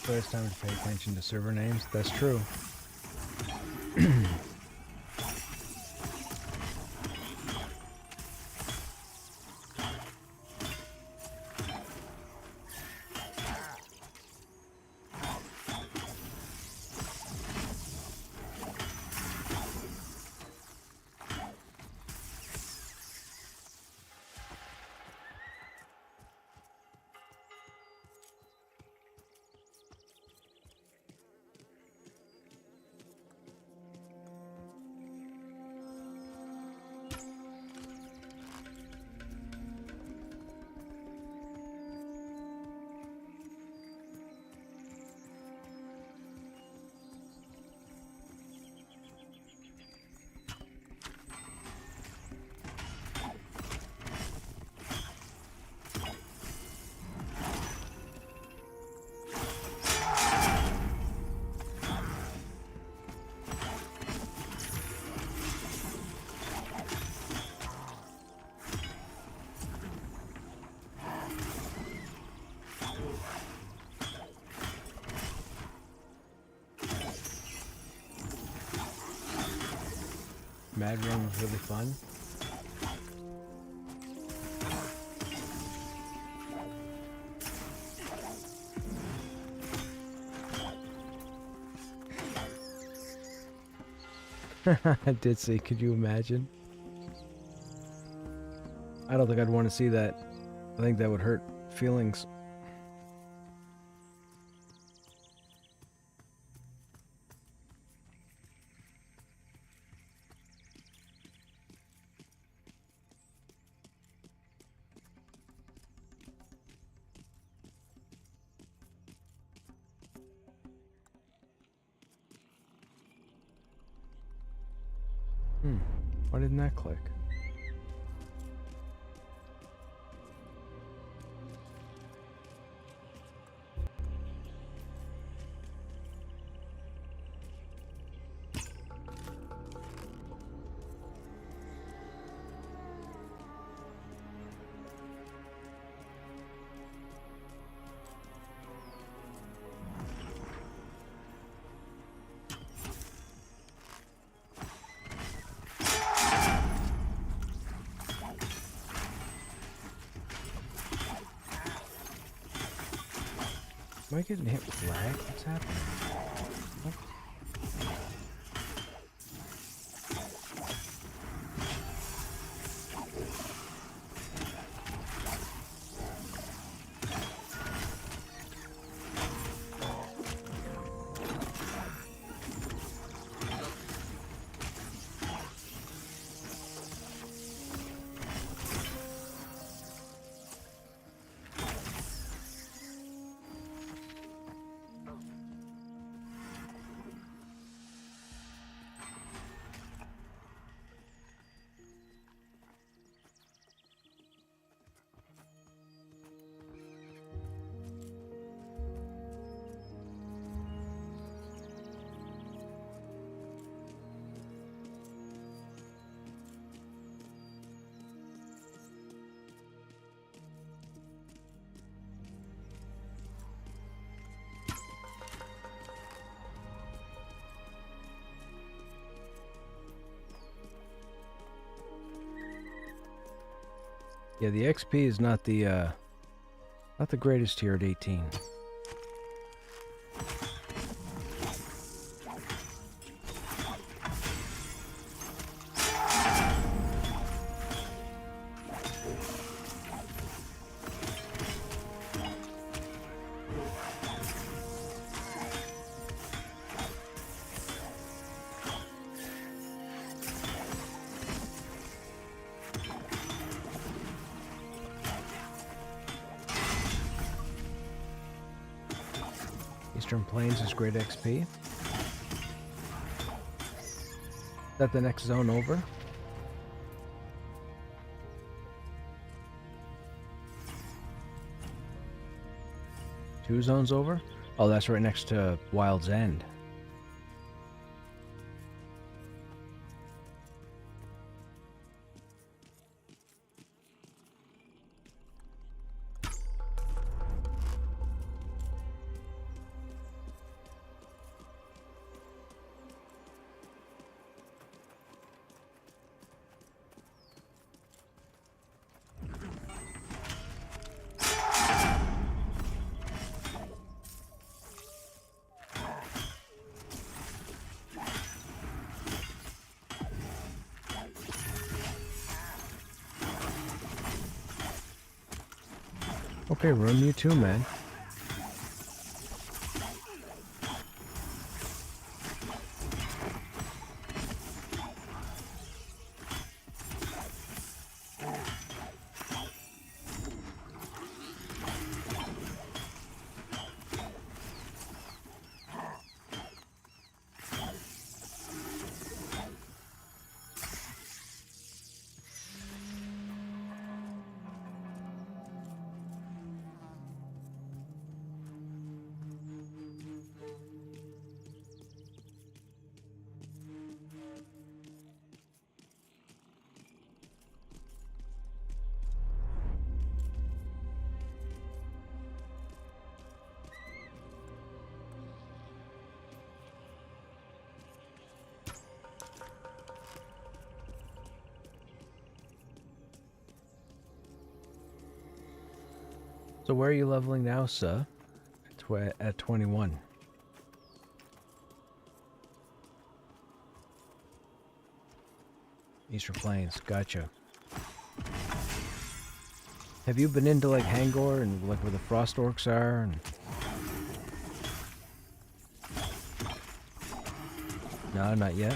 First time to pay attention to server names. That's true. Mad Run was really fun. I did see, could you imagine? I don't think I'd want to see that. I think that would hurt feelings. Why didn't that click? Am I getting hit with lag? What's happening? What? Yeah, the XP is not the greatest here at 18. Eastern Plains is great XP. Is that the next zone over? Two zones over? Oh, that's right next to Wild's End. Okay, Room, you too, man. So where are you leveling now, sir? At 21. Eastern Plains, gotcha. Have you been into like Hangor and like where the Frost Orcs are? And... No, not yet.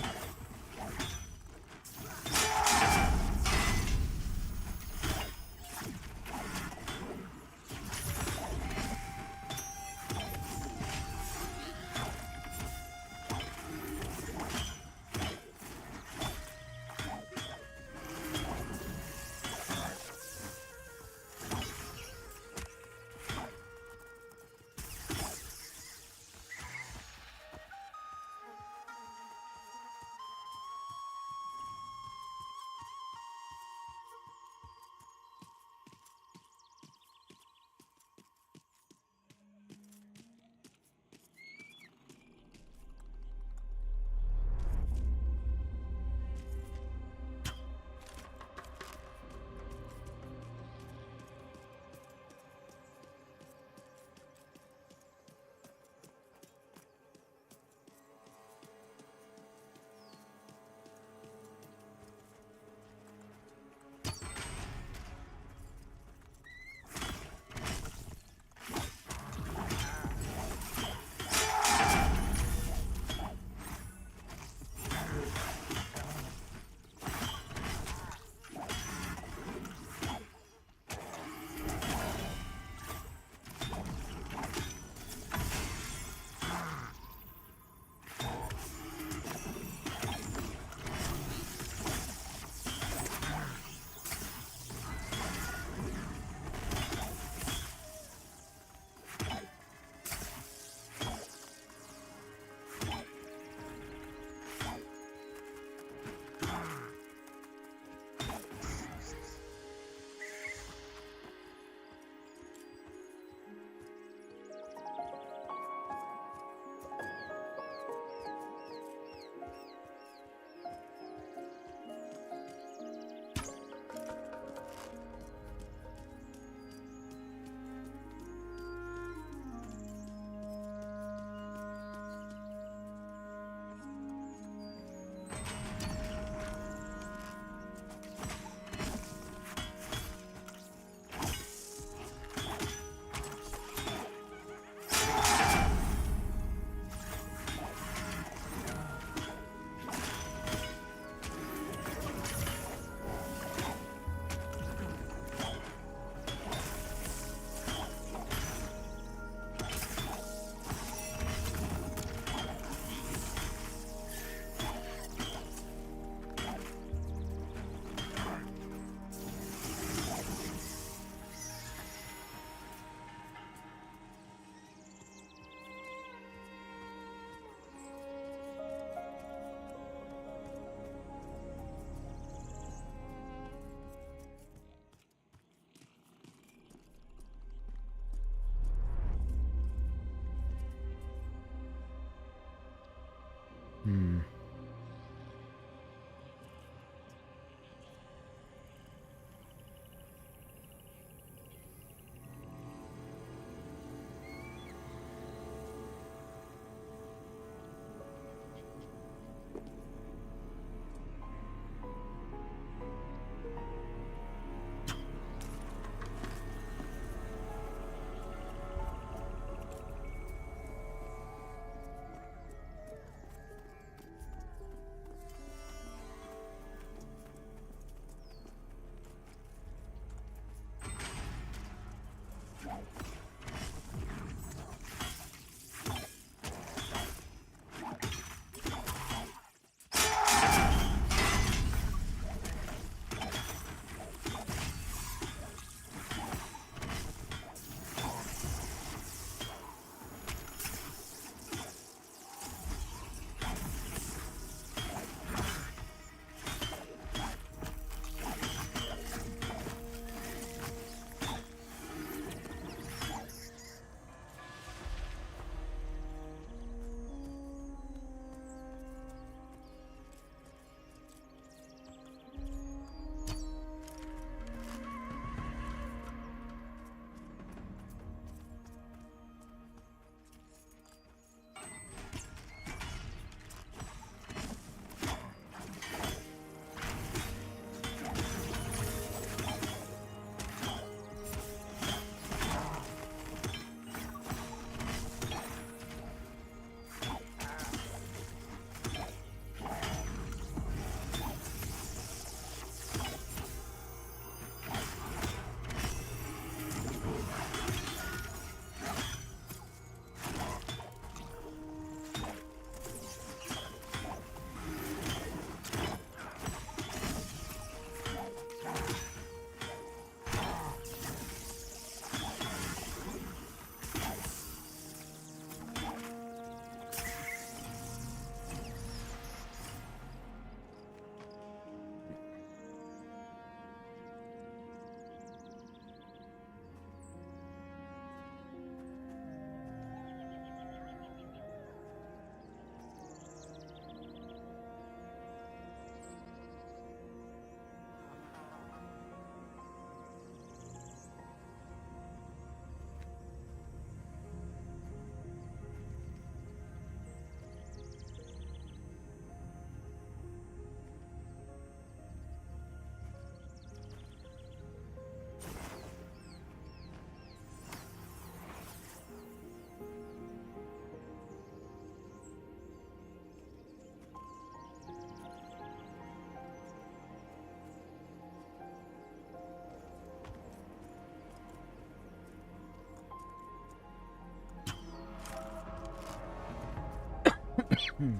Hmm.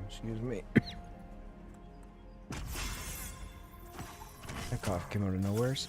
Excuse me. That cough came out of nowheres.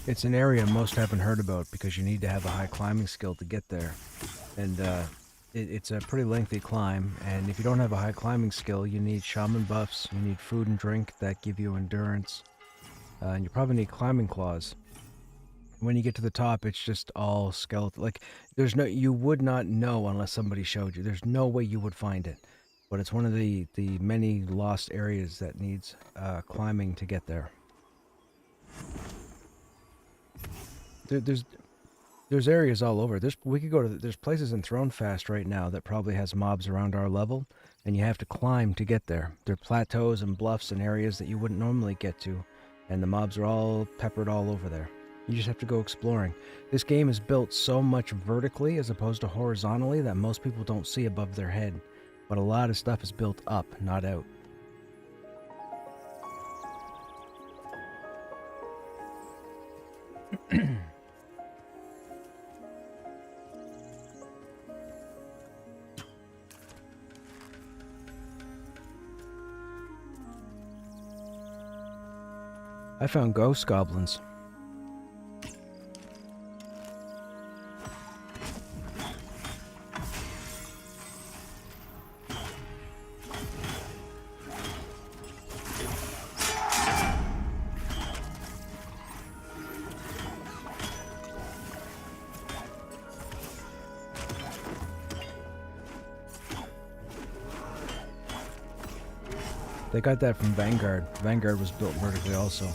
It's an area most haven't heard about because you need to have a high climbing skill to get there. And it's a pretty lengthy climb, and if you don't have a high climbing skill, you need shaman buffs, you need food and drink that give you endurance, and you probably need climbing claws. When you get to the top, it's just all skeleton. Like, you would not know unless somebody showed you. There's no way you would find it. But it's one of the many lost areas that needs climbing to get there. There's areas all over. We could go to. There's places in Thronefast right now that probably has mobs around our level, and you have to climb to get there. There are plateaus and bluffs and areas that you wouldn't normally get to, and the mobs are all peppered all over there. You just have to go exploring. This game is built so much vertically as opposed to horizontally that most people don't see above their head. But a lot of stuff is built up, not out. I found ghost goblins. They got that from Vanguard. Vanguard was built vertically also.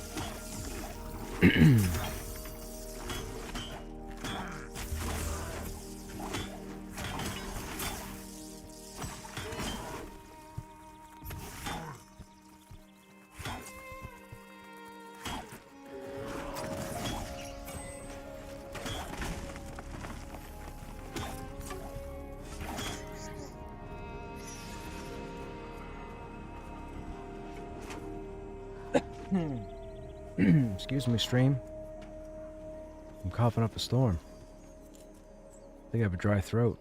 Excuse me, stream. I'm coughing up a storm. I think I have a dry throat.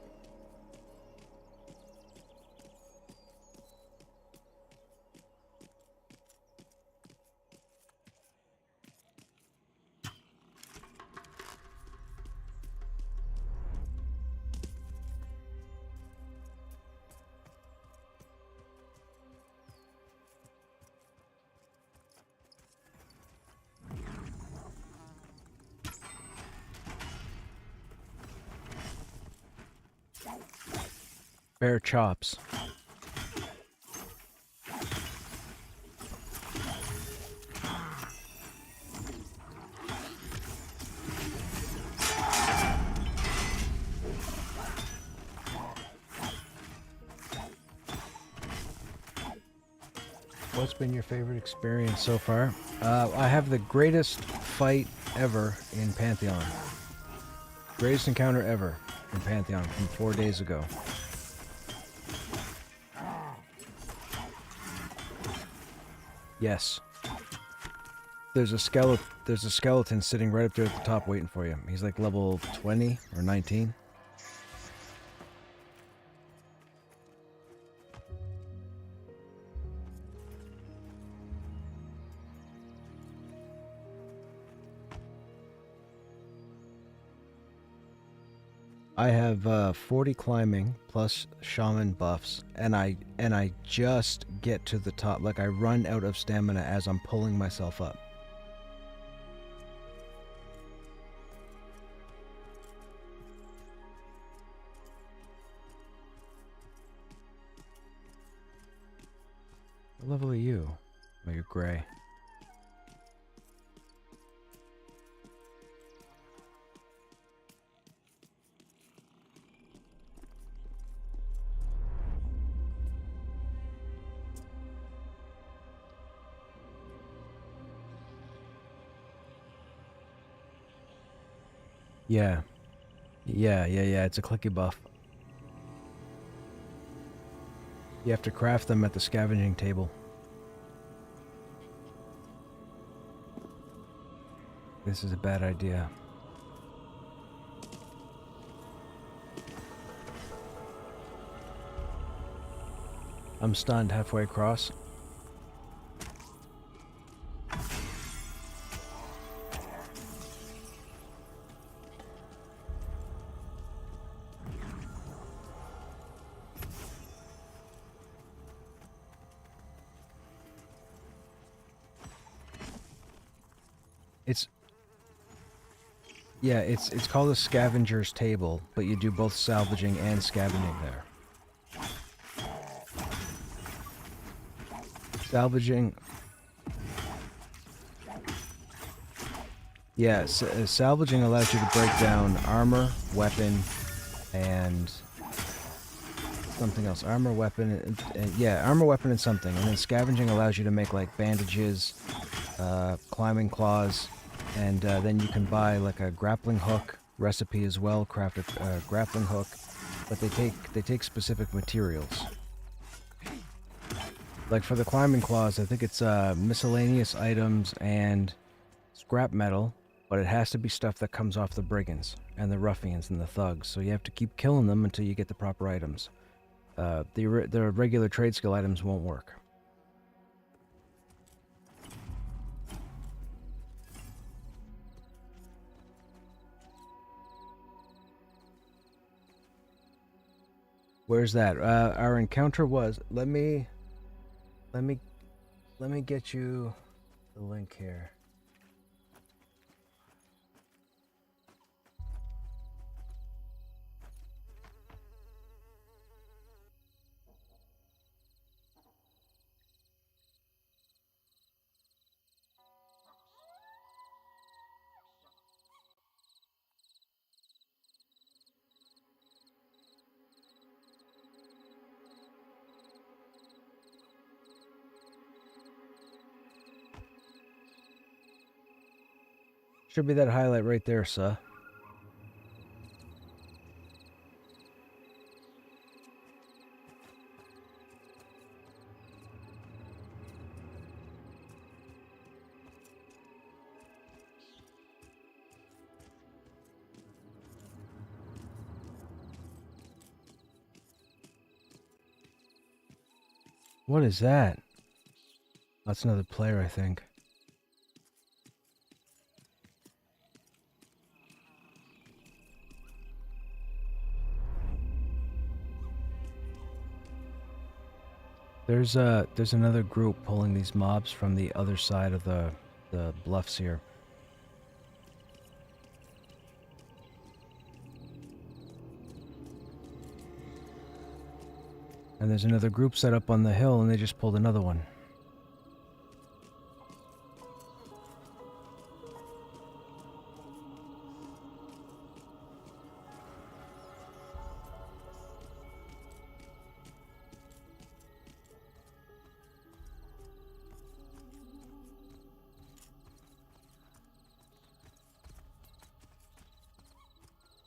Bear chops. What's been your favorite experience so far? I have the greatest fight ever in Pantheon. Greatest encounter ever in Pantheon from 4 days ago. Yes. There's a skeleton sitting right up there at the top waiting for you. He's like level 20 or 19. I have 40 climbing plus shaman buffs, and I just get to the top. Like I run out of stamina as I'm pulling myself up. What level are you? Oh, you're gray. Yeah. It's a clicky buff. You have to craft them at the scavenging table. This is a bad idea. I'm stunned halfway across. It's called a scavenger's table, but you do both salvaging and scavenging there. Salvaging. Yeah, salvaging allows you to break down armor, weapon, and something else. Armor, weapon, and armor, weapon, and something. And then scavenging allows you to make like bandages, climbing claws, And then you can buy like a grappling hook recipe as well, craft a grappling hook, but they take specific materials. Like for the climbing claws, I think it's miscellaneous items and scrap metal, but it has to be stuff that comes off the brigands and the ruffians and the thugs. So you have to keep killing them until you get the proper items. The regular trade skill items won't work. Where's that? Our encounter was. Let me get you the link here. Should be that highlight right there, sir. What is that? That's another player, I think. There's another group pulling these mobs from the other side of the bluffs here. And there's another group set up on the hill, and they just pulled another one.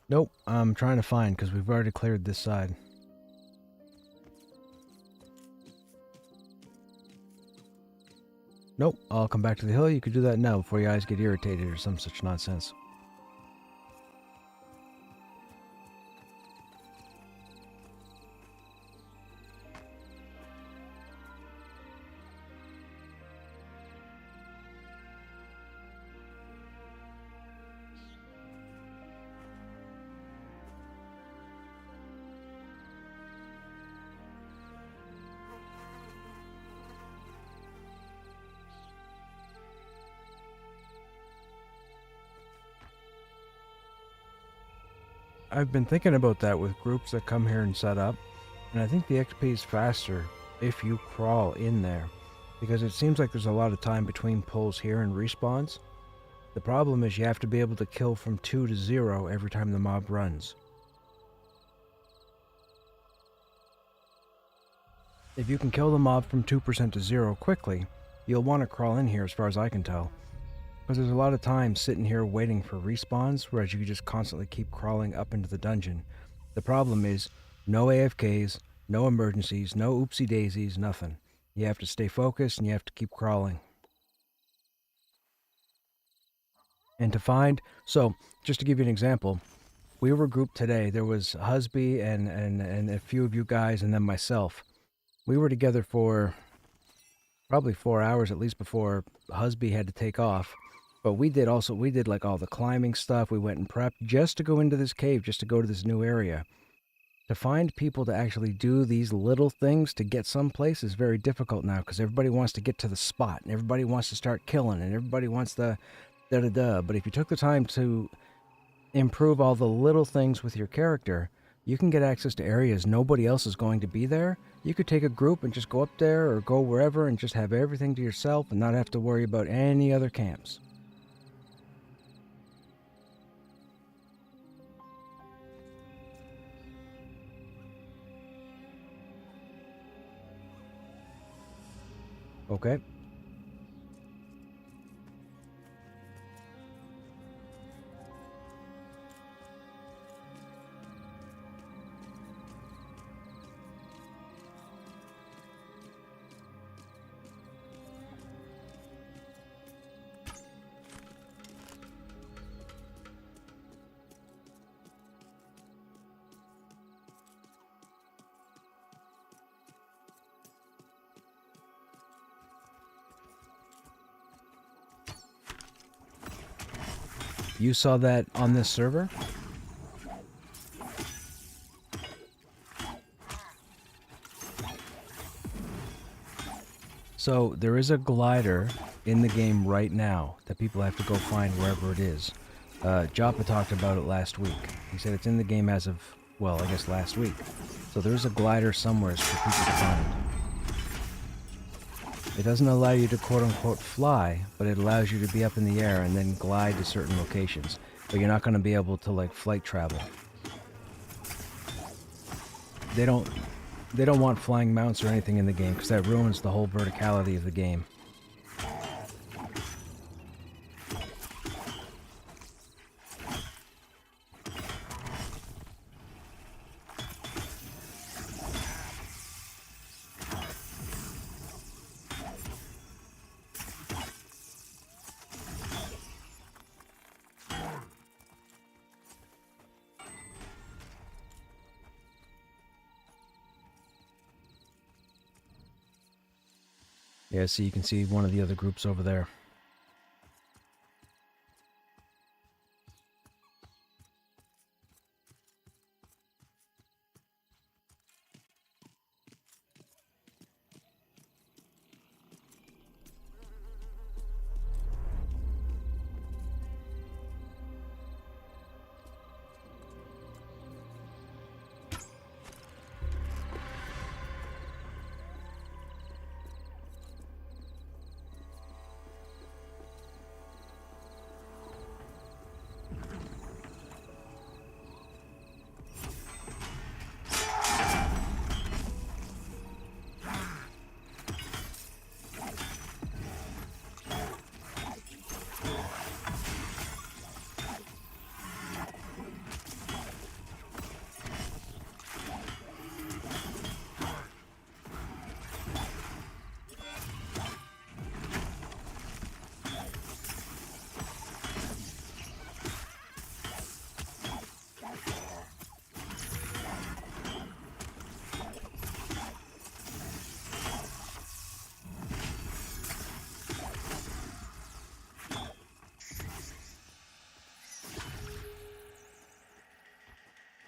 Nope, I'm trying to find, because we've already cleared this side. Nope, I'll come back to the hill. You could do that now before your eyes get irritated or some such nonsense. I've been thinking about that with groups that come here and set up, and I think the XP is faster if you crawl in there, because it seems like there's a lot of time between pulls here and respawns. The problem is you have to be able to kill from 2 to 0 every time the mob runs. If you can kill the mob from 2% to 0 quickly, you'll want to crawl in here as far as I can tell. Because there's a lot of time sitting here waiting for respawns, whereas you just constantly keep crawling up into the dungeon. The problem is, no AFKs, no emergencies, no oopsie daisies, nothing. You have to stay focused and you have to keep crawling. And to find, so, just to give you an example, we were grouped today. There was Husby and a few of you guys and then myself. We were together for probably 4 hours at least before Husby had to take off. But we did like all the climbing stuff. We went and prepped just to go into this cave, just to go to this new area. To find people to actually do these little things to get someplace is very difficult now, because everybody wants to get to the spot, and everybody wants to start killing, and everybody wants the da-da-da. But if you took the time to improve all the little things with your character, you can get access to areas nobody else is going to be there. You could take a group and just go up there or go wherever and just have everything to yourself and not have to worry about any other camps. Okay. You saw that on this server? So there is a glider in the game right now that people have to go find wherever it is. Joppa talked about it last week. He said it's in the game as of, well, I guess last week. So there's a glider somewhere for people to find. It doesn't allow you to quote-unquote fly, but it allows you to be up in the air and then glide to certain locations. But you're not going to be able to, like, flight travel. They don't want flying mounts or anything in the game because that ruins the whole verticality of the game. Yeah, so you can see one of the other groups over there.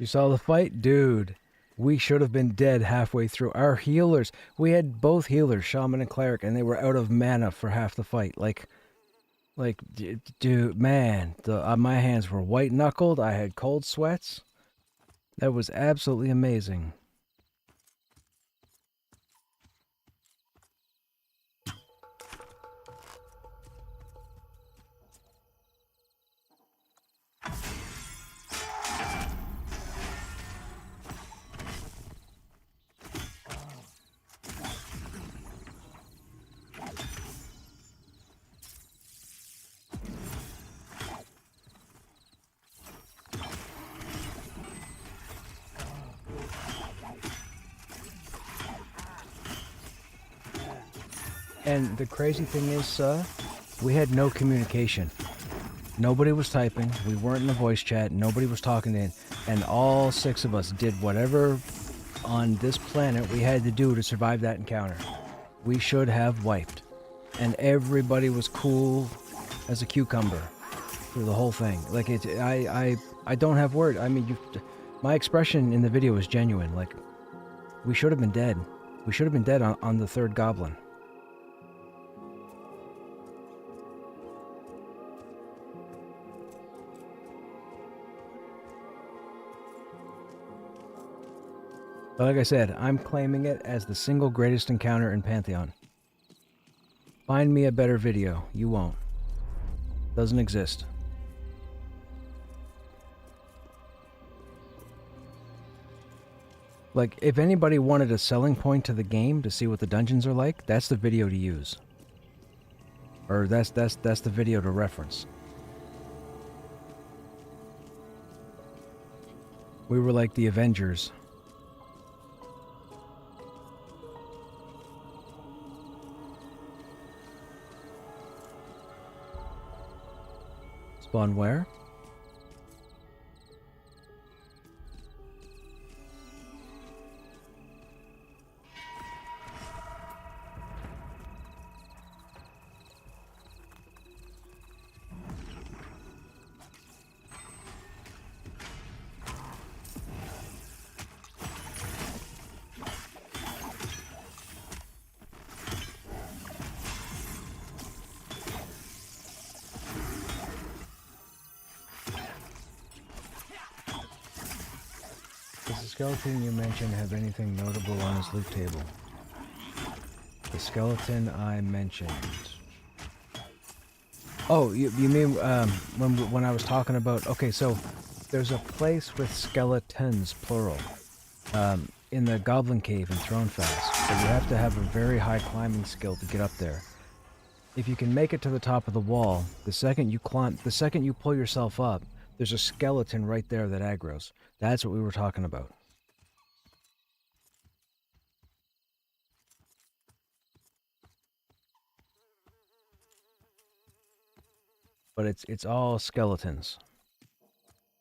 You saw the fight? Dude, we should have been dead halfway through. Our healers, we had both healers, Shaman and Cleric, and they were out of mana for half the fight. Dude, man, my hands were white-knuckled. I had cold sweats. That was absolutely amazing. And the crazy thing is, we had no communication. Nobody was typing. We weren't in a voice chat. Nobody was talking in. And all 6 of us did whatever on this planet we had to do to survive that encounter. We should have wiped. And everybody was cool as a cucumber through the whole thing. Like, I don't have words. I mean, my expression in the video was genuine. Like, we should have been dead. We should have been dead on the 3rd goblin. But like I said, I'm claiming it as the single greatest encounter in Pantheon. Find me a better video. You won't. Doesn't exist. Like, if anybody wanted a selling point to the game to see what the dungeons are like, that's the video to use. Or that's the video to reference. We were like the Avengers. Spawn where? skeleton you mentioned have anything notable on his loot table? The skeleton I mentioned. Oh, you mean when I was talking about... Okay, so there's a place with skeletons, plural, in the Goblin Cave in Thronefast, but you have to have a very high climbing skill to get up there. If you can make it to the top of the wall, the second you pull yourself up, there's a skeleton right there that aggroes. That's what we were talking about. But it's all skeletons.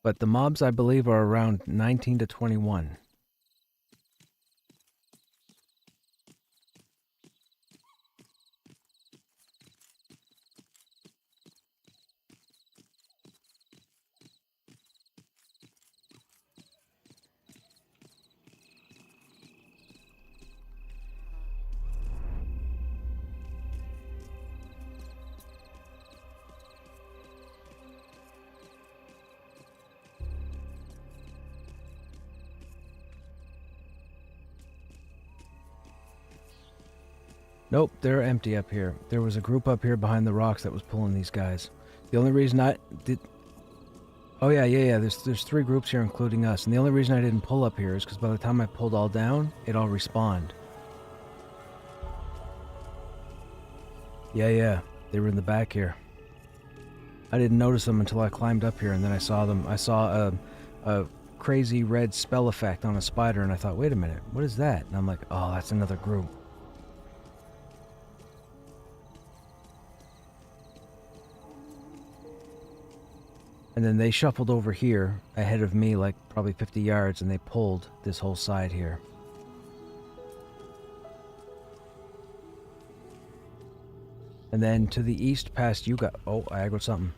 But the mobs, I believe, are around 19 to 21. Nope, they're empty up here. There was a group up here behind the rocks that was pulling these guys. The only reason I did... Oh yeah. There's 3 groups here, including us. And the only reason I didn't pull up here is because by the time I pulled all down, it all respawned. Yeah. They were in the back here. I didn't notice them until I climbed up here, and then I saw them. I saw a crazy red spell effect on a spider, and I thought, wait a minute, what is that? And I'm like, oh, that's another group. And then they shuffled over here ahead of me like probably 50 yards, and they pulled this whole side here. And then to the east past you got... Oh, I aggroed something.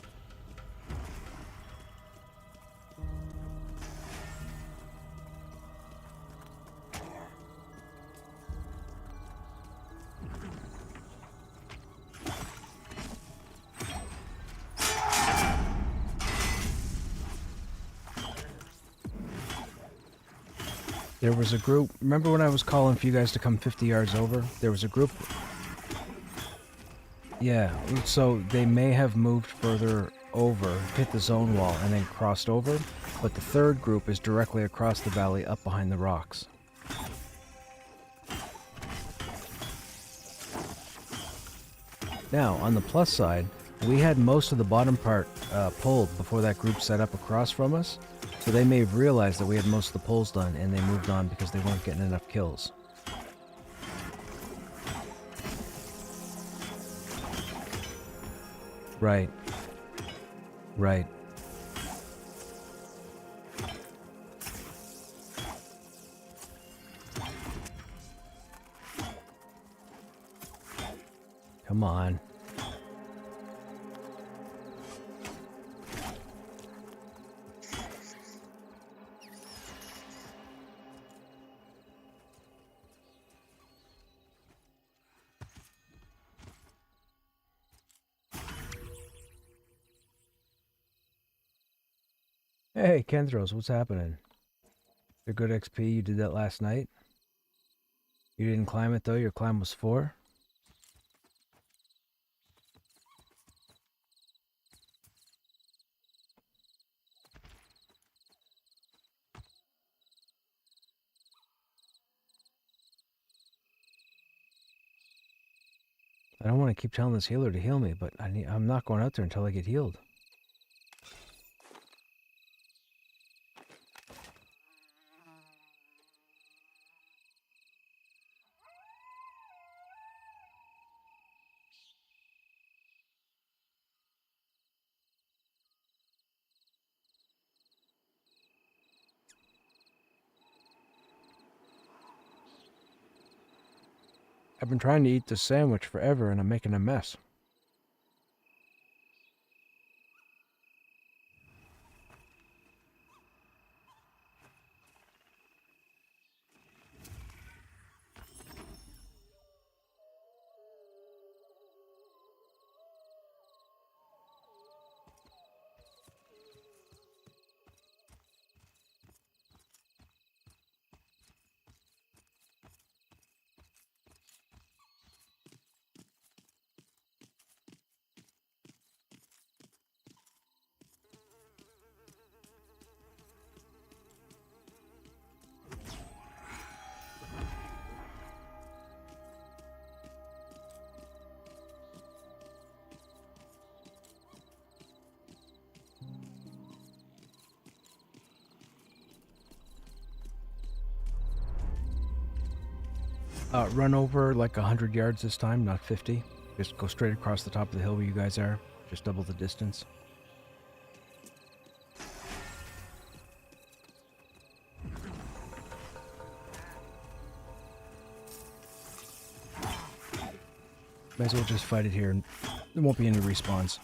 There was a group... Remember when I was calling for you guys to come 50 yards over? There was a group... Yeah, so they may have moved further over, hit the zone wall, and then crossed over, but the third group is directly across the valley up behind the rocks. Now, on the plus side, we had most of the bottom part pulled before that group set up across from us, so they may have realized that we had most of the pulls done, and they moved on because they weren't getting enough kills. Right. Come on. Hey, Kenthros, what's happening? Your good XP, you did that last night? You didn't climb it though, your climb was 4? I don't want to keep telling this healer to heal me, but I'm not going out there until I get healed. I've been trying to eat this sandwich forever and I'm making a mess. Run over like 100 yards this time, not 50. Just go straight across the top of the hill where you guys are. Just double the distance. Might as well just fight it here. There won't be any respawns.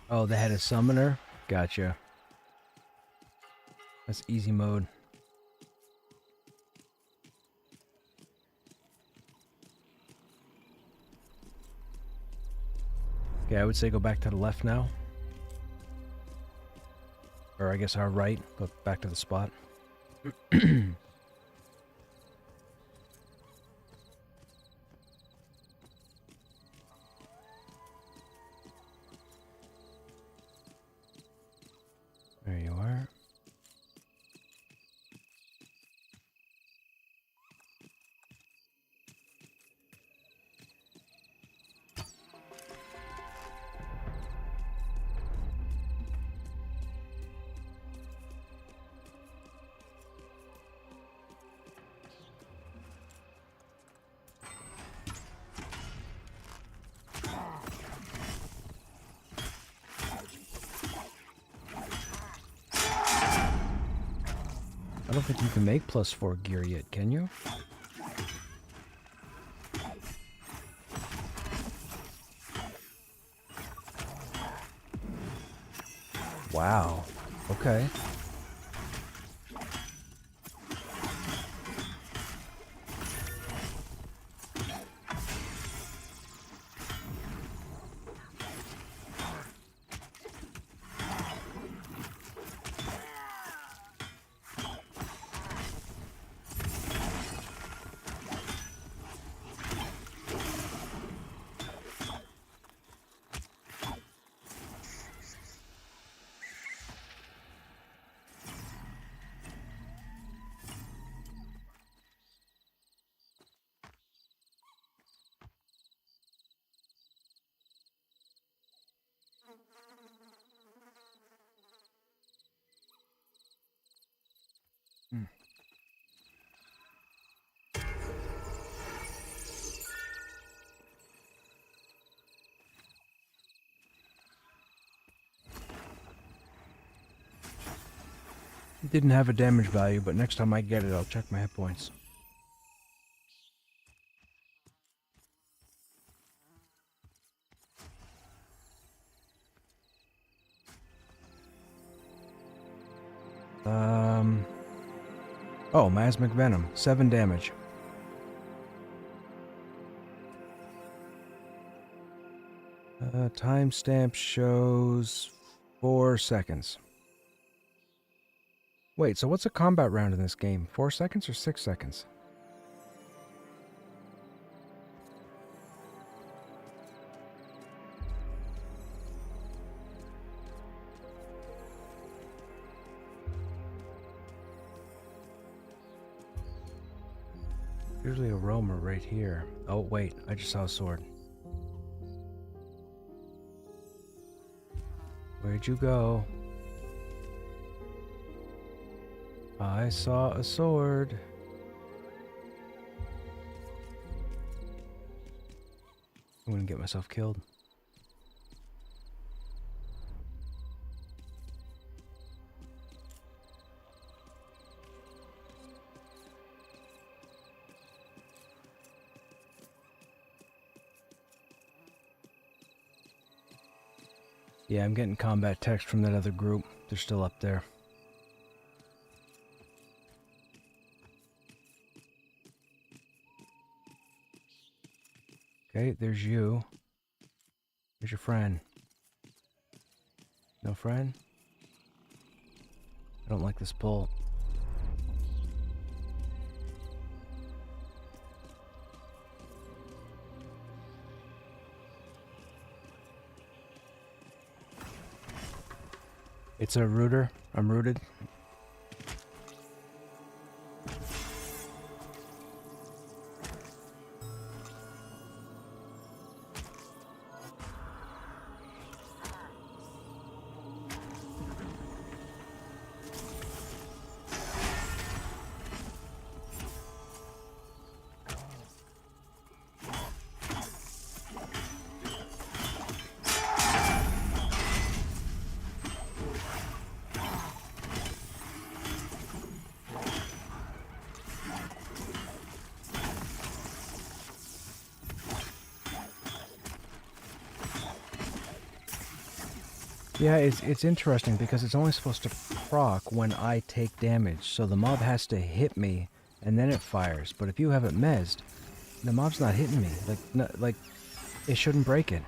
Oh, they had a summoner? Gotcha. That's easy mode. Okay, I would say go back to the left now. Or I guess our right, but back to the spot. There you are. I don't think you can make +4 gear yet, can you? Wow. Okay. It didn't have a damage value, but next time I get it, I'll check my hit points. Oh, Miasmic Venom. 7 damage. Timestamp shows 4 seconds. Wait, so what's a combat round in this game? 4 seconds or 6 seconds? Usually a roamer right here. Oh, wait, I just saw a sword. Where'd you go? I saw a sword. I'm gonna get myself killed. Yeah, I'm getting combat text from that other group. They're still up there. Okay, there's you. There's your friend. No friend? I don't like this pull. It's a rooter. I'm rooted. Yeah, it's interesting because it's only supposed to proc when I take damage, so the mob has to hit me and then it fires. But if you have it mezzed, the mob's not hitting me. Like it shouldn't break it.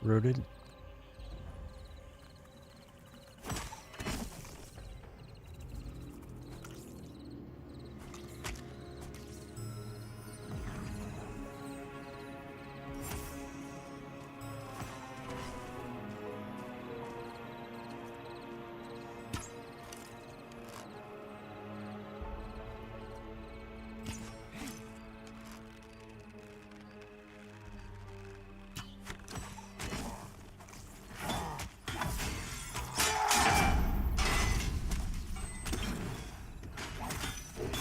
Rooted.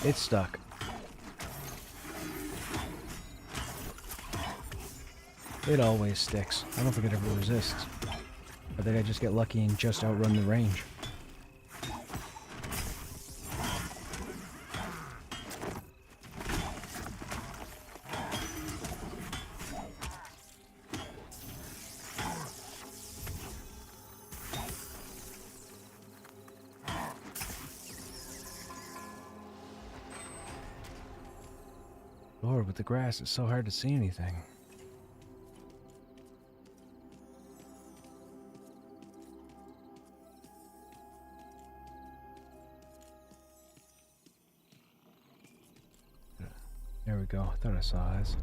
It's stuck. It always sticks. I don't think it ever resists. I think I just get lucky and just outrun the range. Lord, with the grass, it's so hard to see anything. There we go. I thought I saw eyes.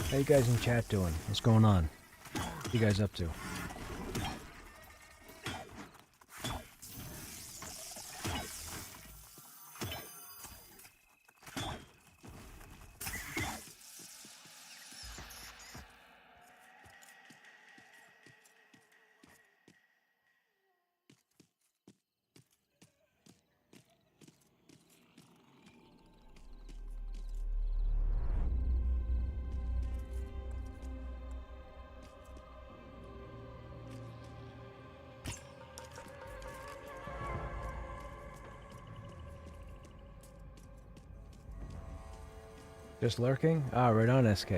How you guys in chat doing? What's going on? What you guys up to? Just lurking? Ah, right on, SK.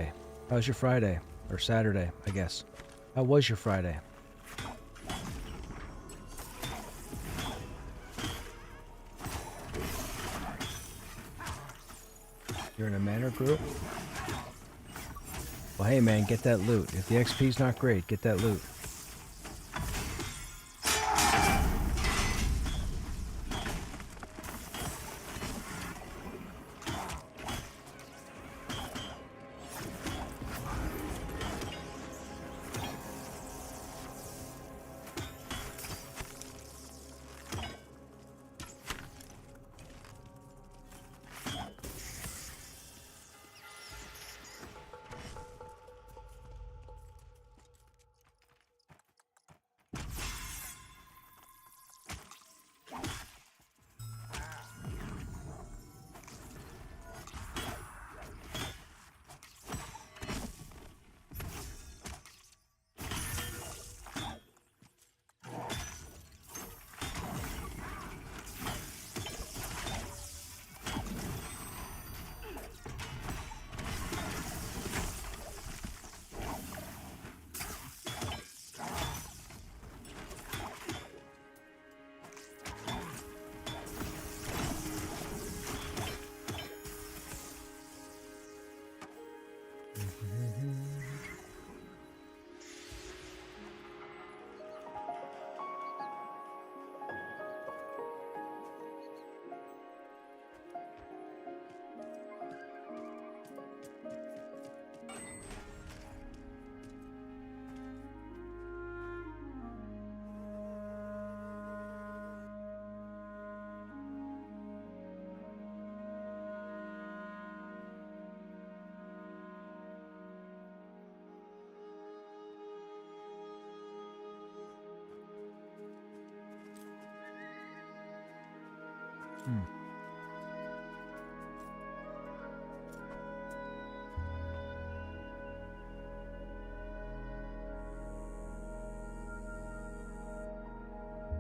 How's your Friday? Or Saturday, I guess. How was your Friday? You're in a manor group? Well, hey man, get that loot. If the XP's not great, get that loot.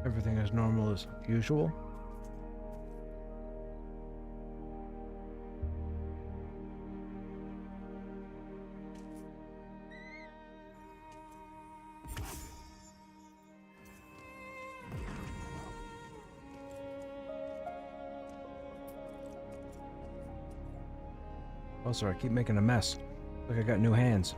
Everything as normal as usual? Oh, sorry, I keep making a mess. Like I got new hands.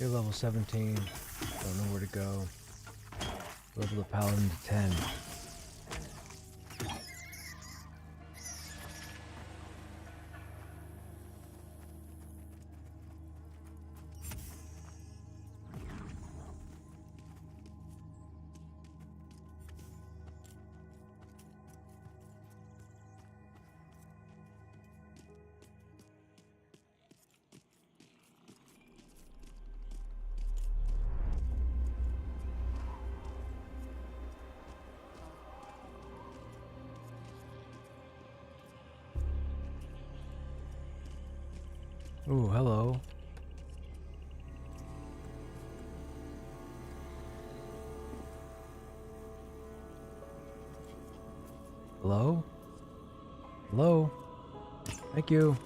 You're level 17. Don't know where to go. Level the paladin to 10. Ooh, hello. Hello? Hello? Thank you.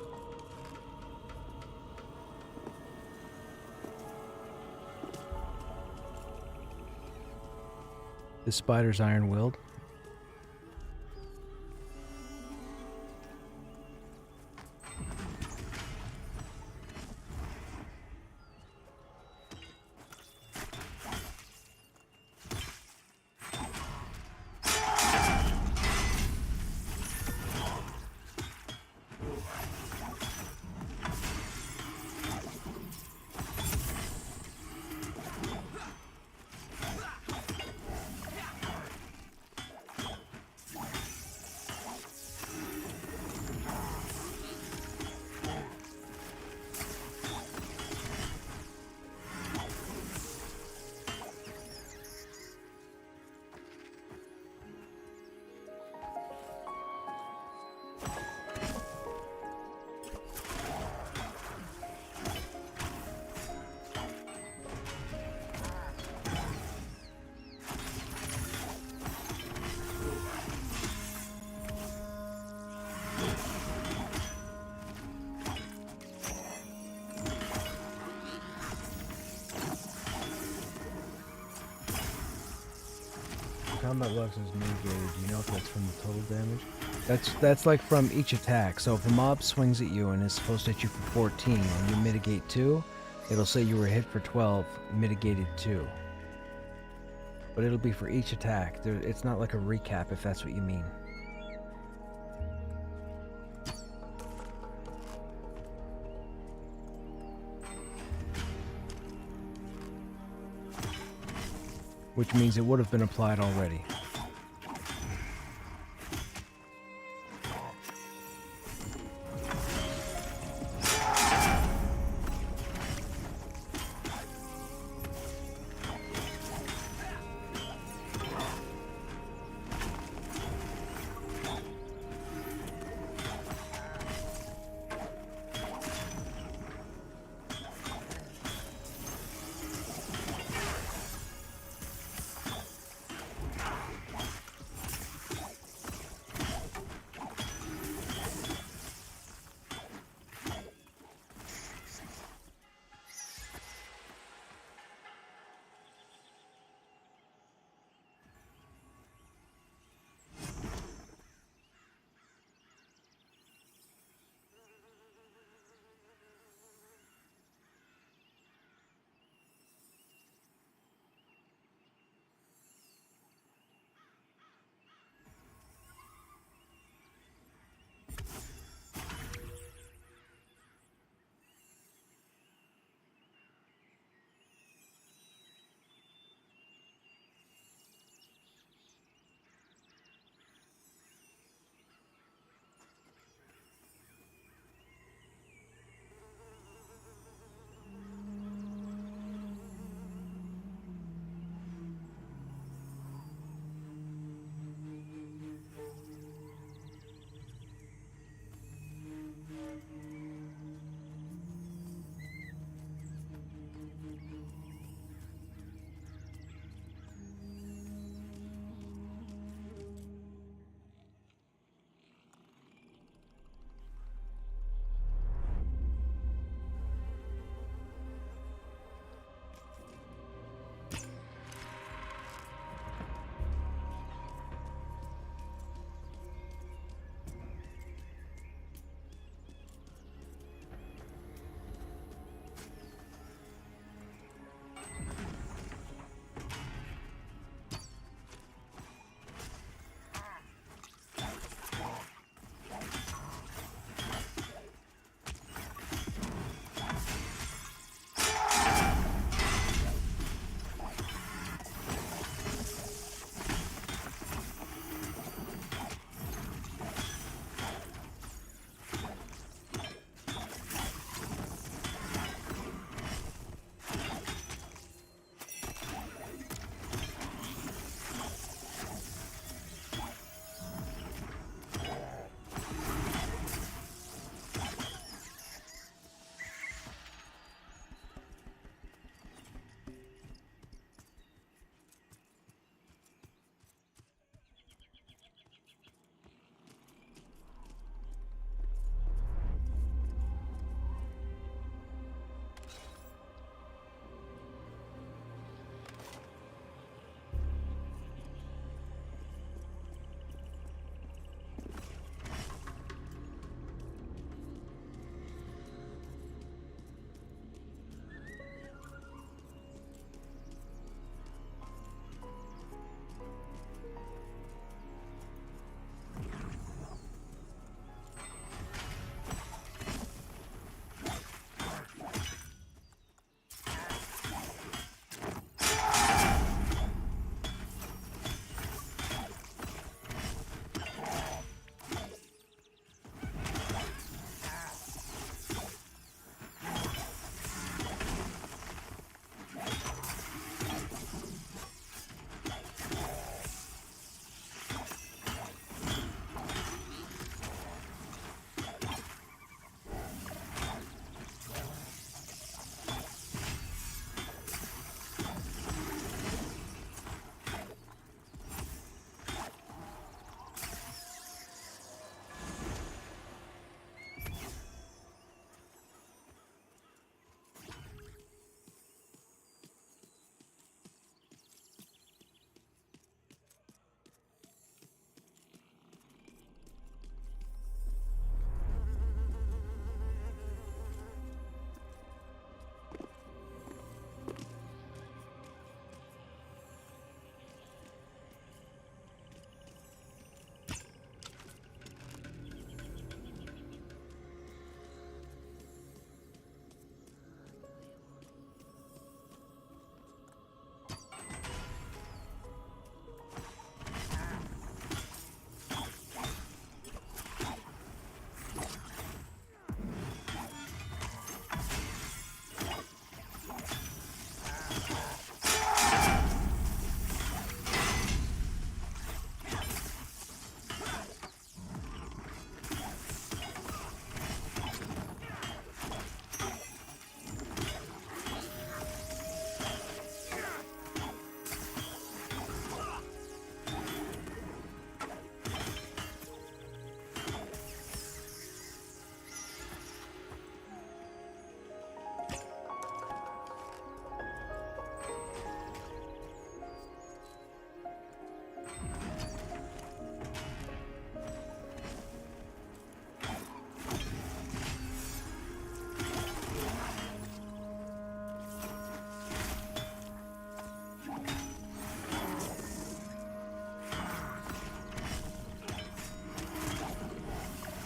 This spider's iron-willed. Combat Lux is mitigated. Do you know if that's from the total damage? That's like from each attack. So if a mob swings at you and is supposed to hit you for 14 and you mitigate 2, it'll say you were hit for 12, mitigated 2. But it'll be for each attack. It's not like a recap if that's what you mean. Which means it would have been applied already.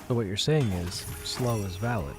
So what you're saying is, slow is valid.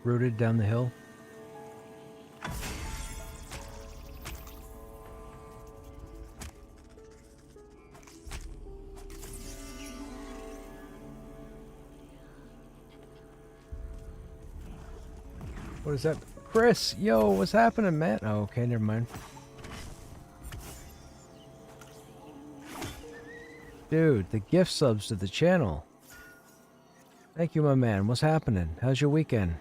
Rooted down the hill. What is that? Chris, yo, what's happening, man? Oh, okay, never mind. Dude, the gift subs to the channel. Thank you, my man. What's happening? How's your weekend?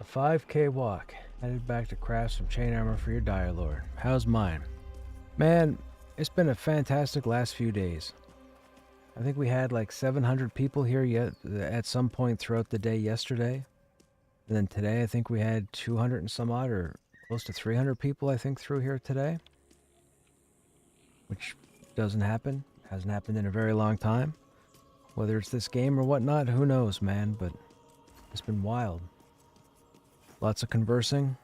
A 5K walk. Headed back to craft some chain armor for your Dire Lord. How's mine? Man, it's been a fantastic last few days. I think we had like 700 people here yet at some point throughout the day yesterday. And then today I think we had 200 and some odd, or close to 300 people I think through here today. Which doesn't happen. Hasn't happened in a very long time. Whether it's this game or whatnot, who knows, man, but it's been wild. Lots of conversing.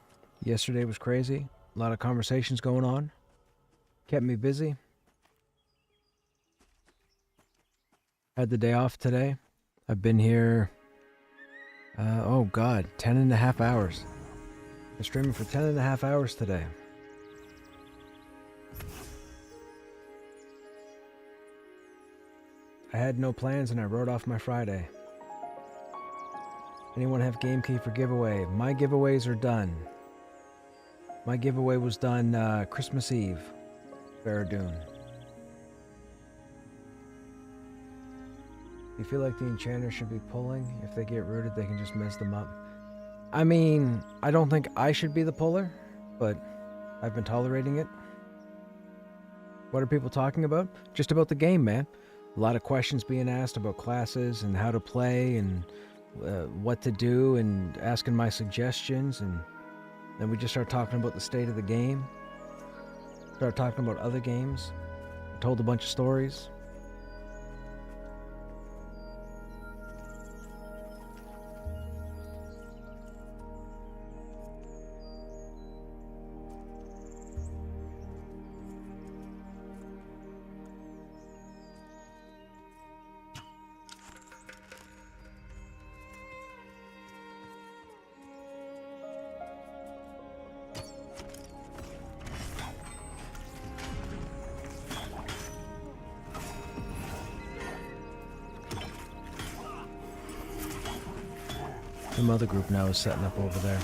Yesterday was crazy. A lot of conversations going on. Kept me busy. Had the day off today. I've been here, oh god, 10 and a half hours. Been streaming for 10 and a half hours today. I had no plans and I wrote off my Friday. Anyone have game key for giveaway? My giveaways are done. My giveaway was done Christmas Eve. Baradoon. You feel like the enchanters should be pulling? If they get rooted, they can just mess them up. I mean, I don't think I should be the puller, but I've been tolerating it. What are people talking about? Just about the game, man. A lot of questions being asked about classes and how to play and what to do, and asking my suggestions, and then we just start talking about the state of the game. Start talking about other games. Told a bunch of stories. The mother group now is setting up over there.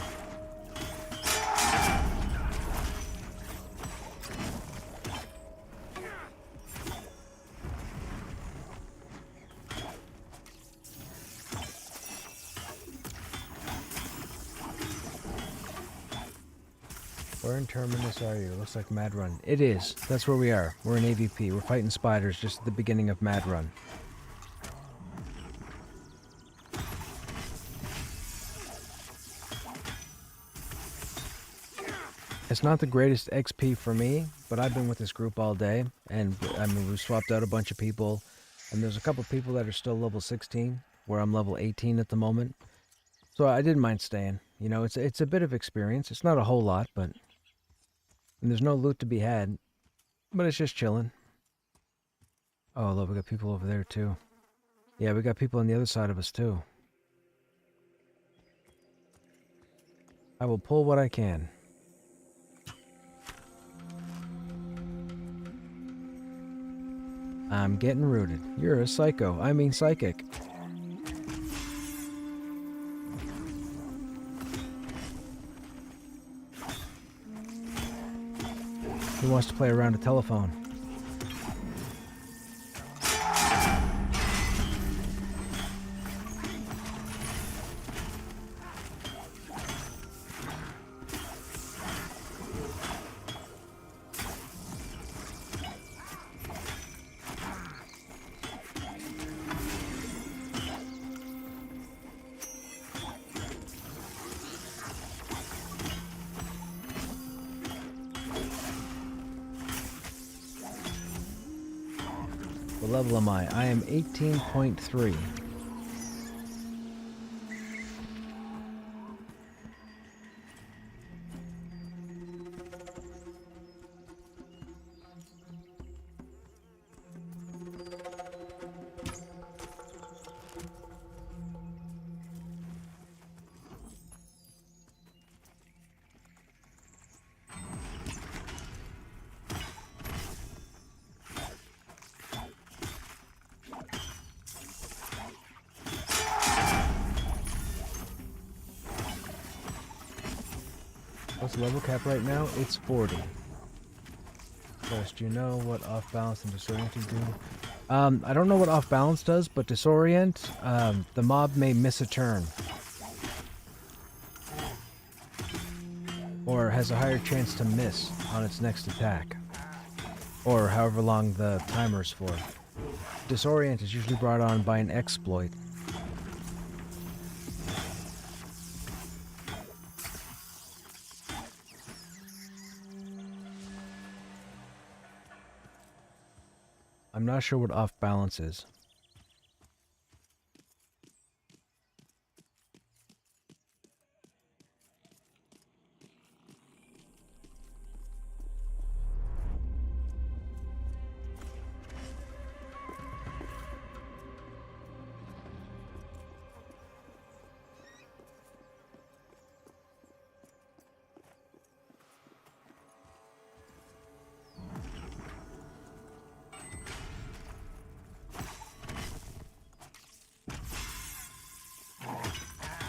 Where in Terminus are you? Looks like Mad Run. It is. That's where we are. We're in AVP. We're fighting spiders just at the beginning of Mad Run. It's not the greatest XP for me, but I've been with this group all day, and I mean, we've swapped out a bunch of people, and there's a couple people that are still level 16, where I'm level 18 at the moment. So I didn't mind staying. You know, it's a bit of experience. It's not a whole lot, but and there's no loot to be had, but it's just chilling. Oh, look, we got people over there too. Yeah, we got people on the other side of us too. I will pull what I can. I'm getting rooted. You're a psycho. I mean psychic. Who wants to play around a telephone? What level am I? I am 18.3. What's the level cap right now? It's 40. First, do you know what off balance and disorienting do? I don't know what off balance does, but disorient, the mob may miss a turn. Or has a higher chance to miss on its next attack. Or however long the timer's for. Disorient is usually brought on by an exploit. I'm not sure what off balance is.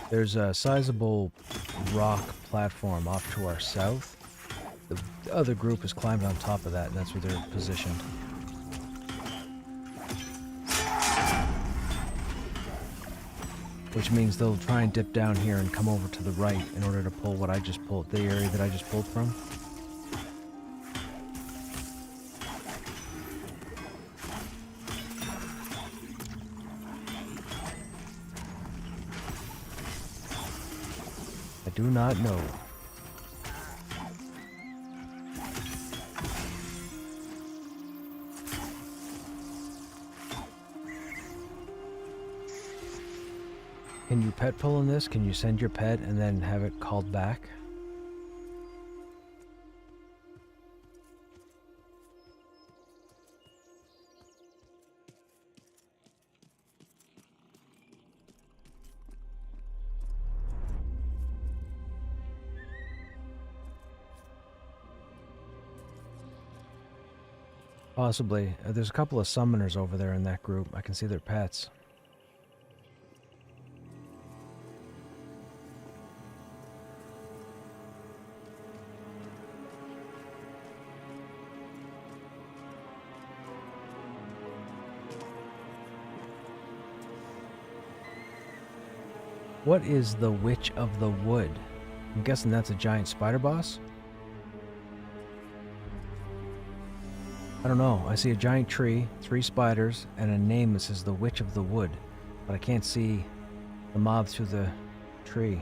There's a sizable rock platform off to our south. The other group has climbed on top of that, and that's where they're positioned. Which means they'll try and dip down here and come over to the right in order to pull what I just pulled, the area that I just pulled from. do not know. Can you pet pull in this? Can you send your pet and then have it called back? Possibly. There's a couple of summoners over there in that group. I can see their pets. What is the Witch of the Wood? I'm guessing that's a giant spider boss? I don't know. I see a giant tree, 3 spiders, and a name that says the Witch of the Wood. But I can't see the mob through the tree.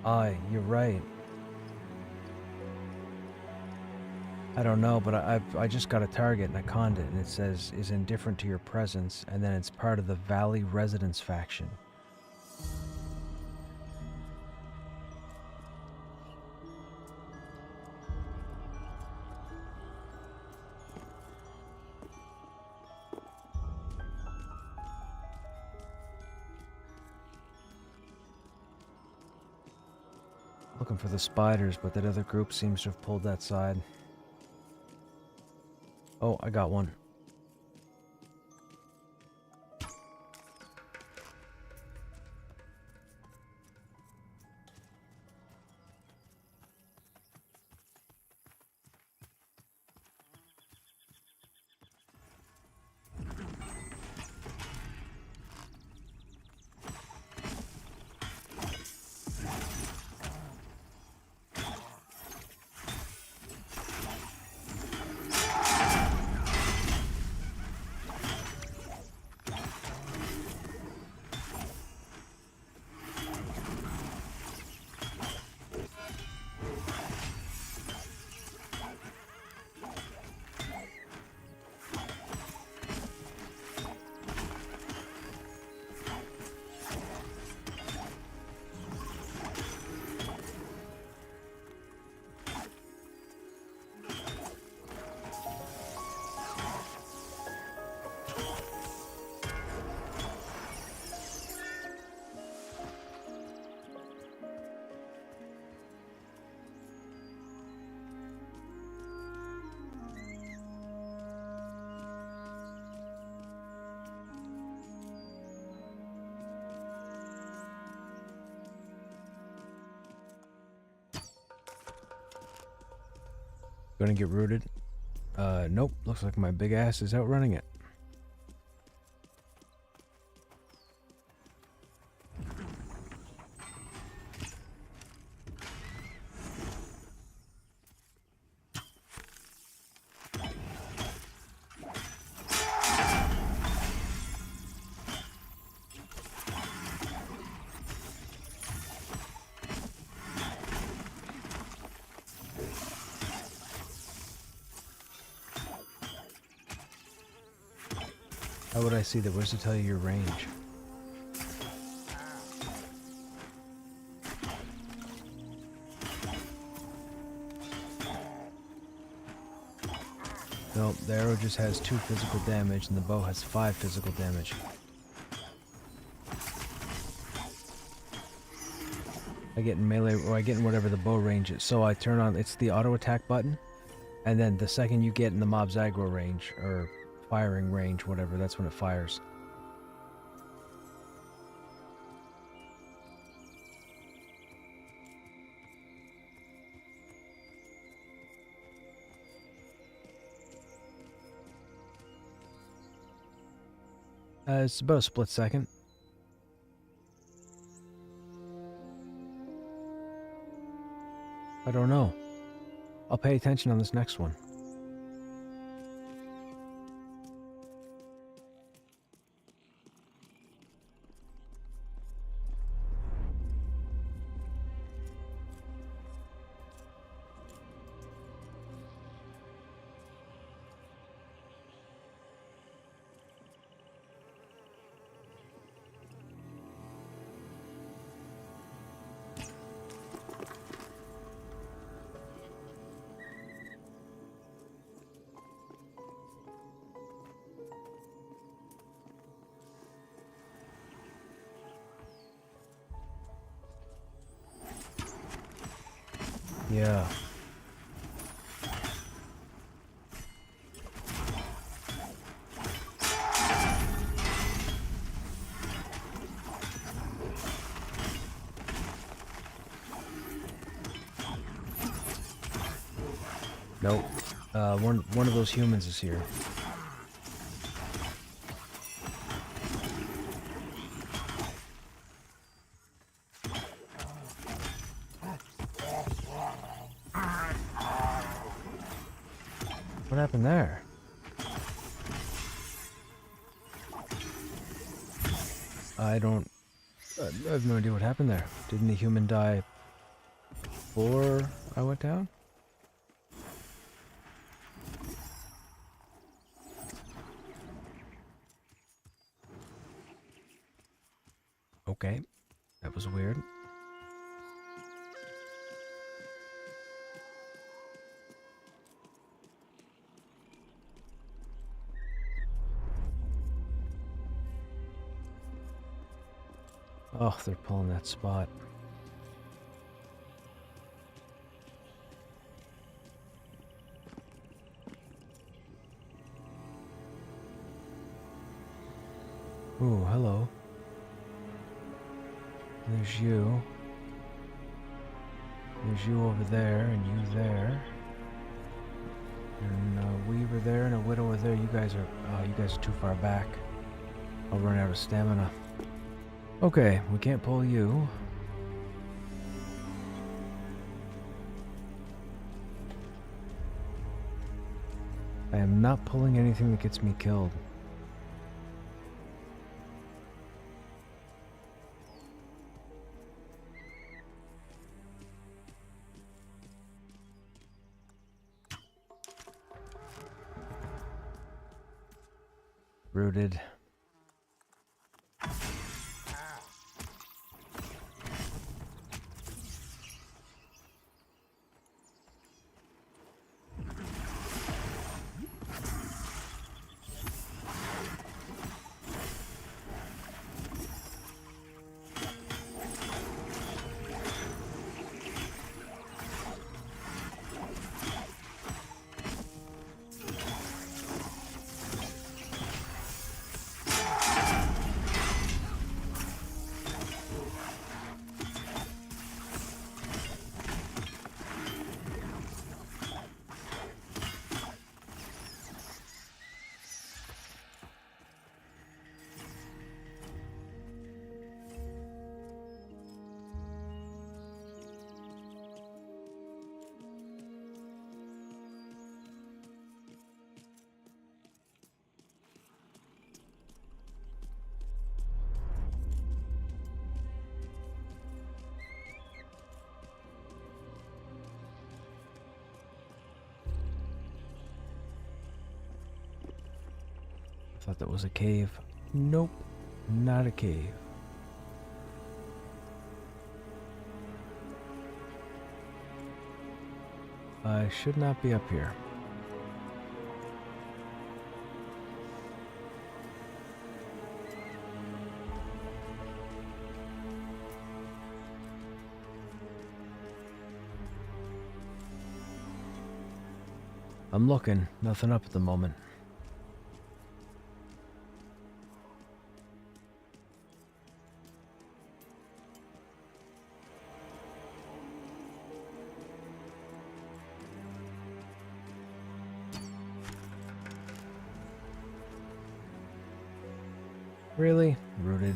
Aye, you're right. I don't know, but I just got a target and I conned it, and it says, is indifferent to your presence, and then it's part of the Valley Residence faction. Looking for the spiders, but that other group seems to have pulled that side. Oh, I got one. Gonna get rooted? Nope. Looks like my big ass is outrunning it. How would I see that? Where's to tell you your range? Nope, the arrow just has 2 physical damage and the bow has 5 physical damage. I get in melee, or I get in whatever the bow range is. So I turn on, it's the auto attack button, and then the second you get in the mob's aggro range, or firing range, whatever, that's when it fires. It's about a split second. I don't know. I'll pay attention on this next one. Yeah. Nope. One of those humans is here. What happened there? I have no idea what happened there. Didn't the human die before I went down? Okay, that was weird. Oh, they're pulling that spot. Ooh, hello. There's you. There's you over there, and you there. And a Weaver there, and a Widower there. You guys are too far back. I'll run out of stamina. Okay, we can't pull you. I am not pulling anything that gets me killed. Rooted. Thought that was a cave. Nope, not a cave. I should not be up here. I'm looking, nothing up at the moment. Really? Rooted.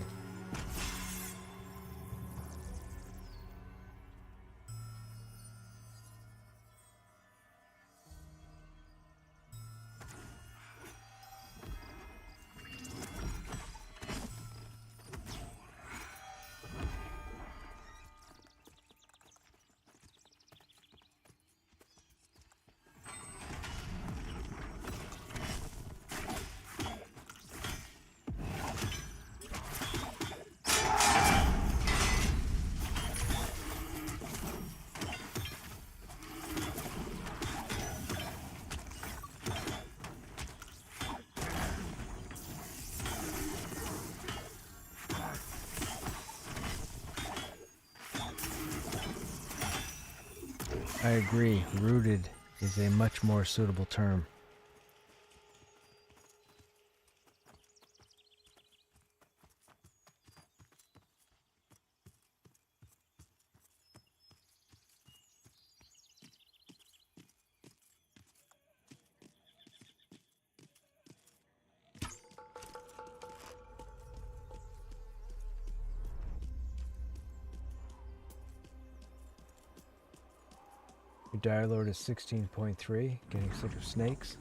I agree. Rooted is a much more suitable term. Your Dire Lord is 16.3, getting sick of snakes.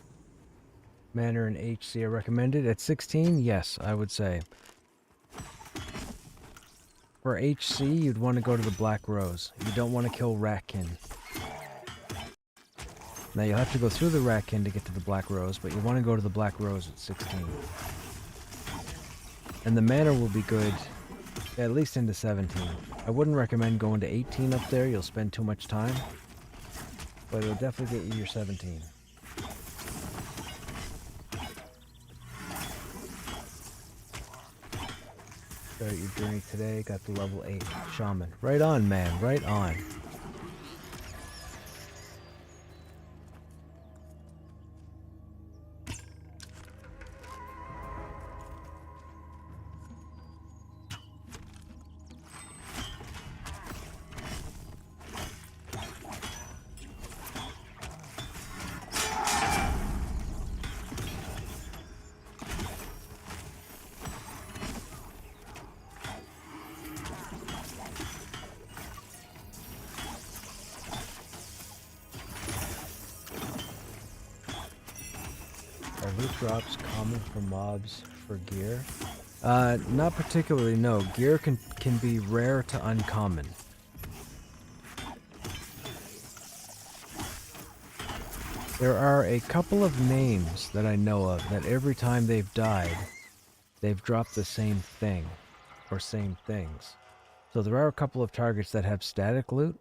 Manor and HC are recommended. At 16, yes, I would say. For HC, you'd want to go to the Black Rose. You don't want to kill Ratkin. Now, you'll have to go through the Ratkin to get to the Black Rose, but you want to go to the Black Rose at 16. And the Manor will be good at least into 17. I wouldn't recommend going to 18 up there. You'll spend too much time. But it'll definitely get you your 17. Start your journey today. Got the level 8 Shaman. Right on, man. Right on. Are loot drops common for mobs for gear? Not particularly, no. Gear can be rare to uncommon. There are a couple of names that I know of that every time they've died, they've dropped the same thing, or same things. So there are a couple of targets that have static loot.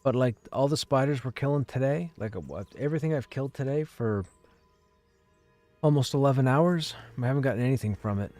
But like all the spiders we're killing today, like everything I've killed today for almost 11 hours, I haven't gotten anything from it.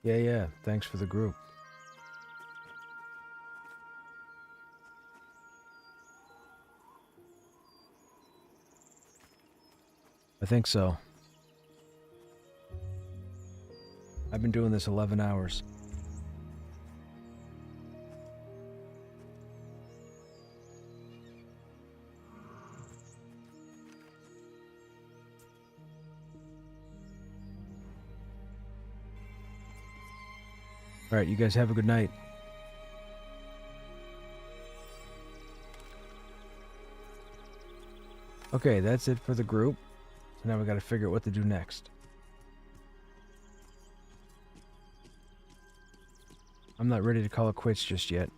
Yeah, thanks for the group. I think so. I've been doing this 11 hours. All right, you guys have a good night. Okay, that's it for the group. So now we got to figure out what to do next. I'm not ready to call it quits just yet.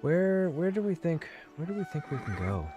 Where do we think we can go?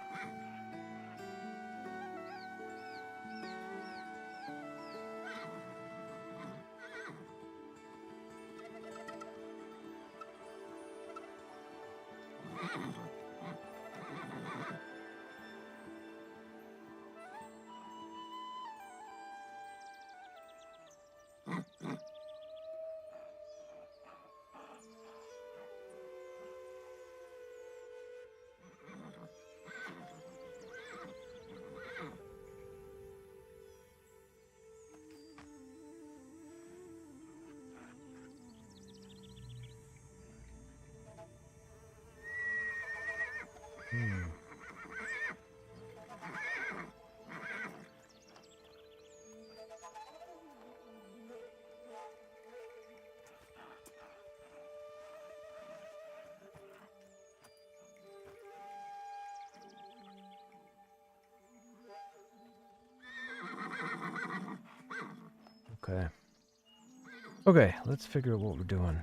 Okay. Okay, let's figure out what we're doing.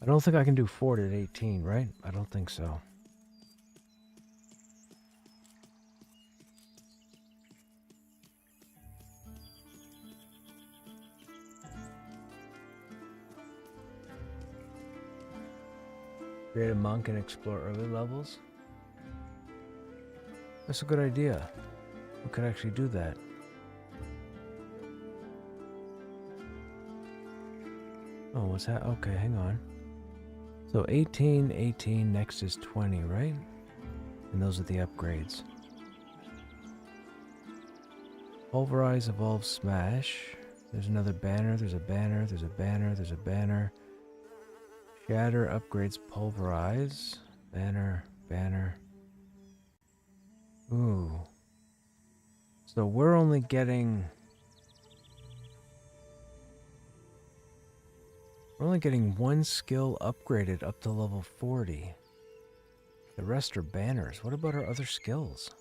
I don't think I can do fort at 18, right? I don't think so. Create a monk and explore early levels. That's a good idea. We could actually do that. Oh, what's that? Okay, hang on. So 18, 18, next is 20, right? And those are the upgrades. Pulverize, evolve, smash. There's another banner, there's a banner, there's a banner, there's a banner. Shatter, upgrades, pulverize. Banner, banner. Ooh. So we're only getting... We're only getting one skill upgraded up to level 40. The rest are banners. What about our other skills?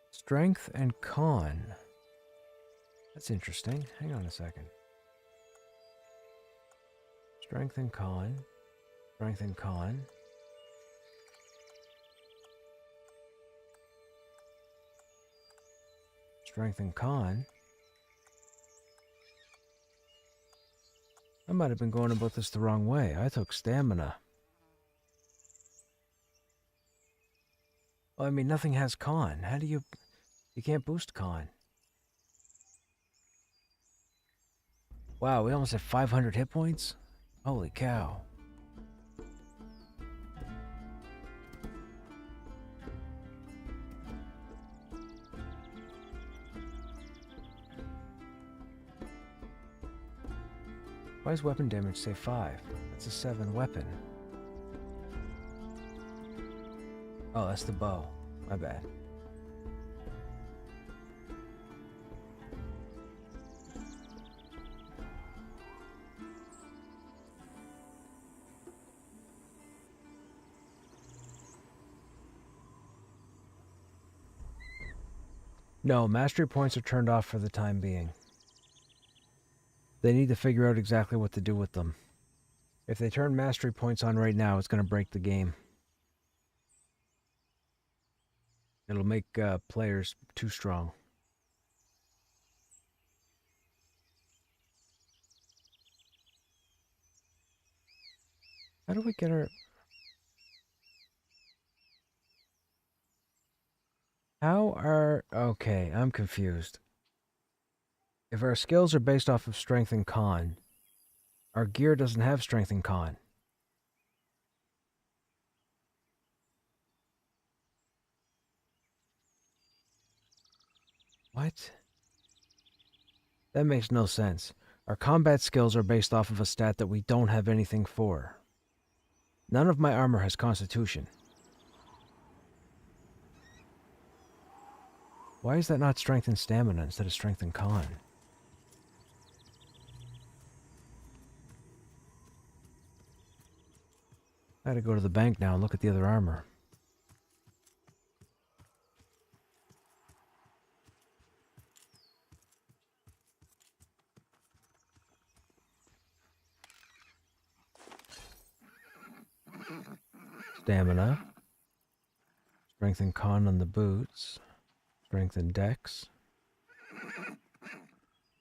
Strength and con. That's interesting. Hang on a second. Strength and con. Strength and con. Strength and con. I might have been going about this the wrong way. I took stamina. Well, I mean, nothing has con. How do you... You can't boost con. Wow, we almost have 500 hit points? Holy cow. Why does weapon damage say 5? That's a 7 weapon. Oh, that's the bow. My bad. No, mastery points are turned off for the time being. They need to figure out exactly what to do with them. If they turn mastery points on right now, it's going to break the game. It'll make players too strong. How do we get our... How are... Okay, I'm confused. If our skills are based off of strength and con, our gear doesn't have strength and con. What? That makes no sense. Our combat skills are based off of a stat that we don't have anything for. None of my armor has constitution. Why is that not strength and stamina instead of strength and con? I gotta go to the bank now and look at the other armor. Stamina. Strength and con on the boots. Strength and dex.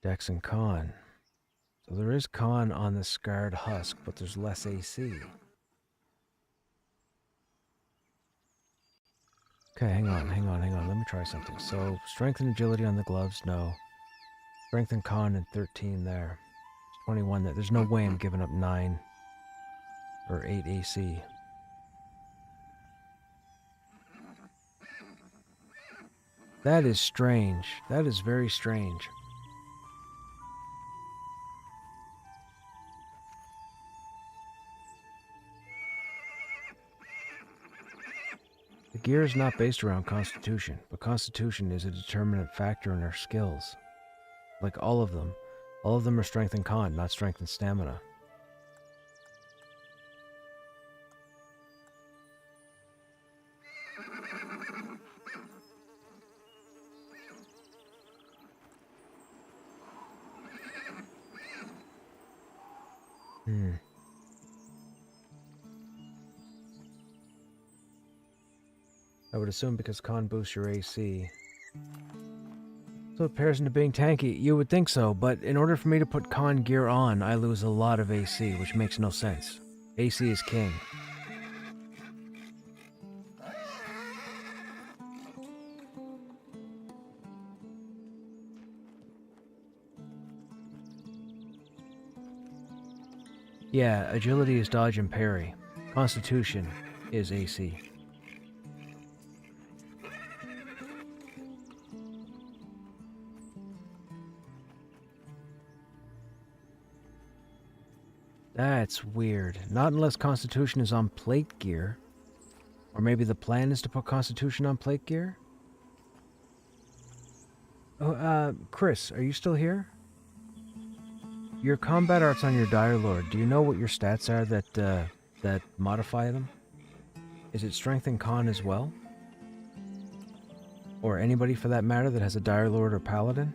Dex and con. So there is con on the scarred husk, but there's less AC. Okay, hang on. Let me try something. So, strength and agility on the gloves, no. Strength and con and 13 there. 21 there. There's no way I'm giving up 9 or 8 AC. That is strange. That is very strange. The gear is not based around Constitution, but Constitution is a determinant factor in our skills. Like all of them. All of them are strength and con, not strength and stamina. I would assume because con boosts your AC. So it pairs into being tanky. You would think so, but in order for me to put con gear on, I lose a lot of AC, which makes no sense. AC is king. Yeah, agility is dodge and parry. Constitution is AC. That's weird. Not unless Constitution is on plate gear. Or maybe the plan is to put Constitution on plate gear? Oh, Chris, are you still here? Your combat art's on your Dire Lord. Do you know what your stats are that modify them? Is it strength and con as well? Or anybody for that matter that has a Dire Lord or Paladin?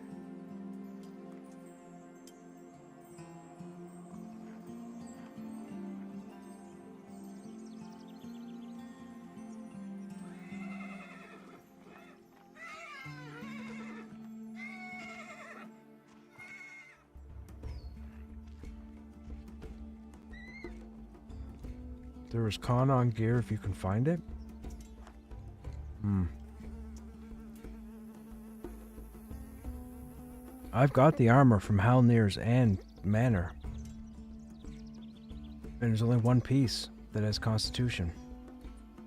There is con on gear if you can find it? I've got the armor from Halnir's and Manor. And there's only one piece that has Constitution.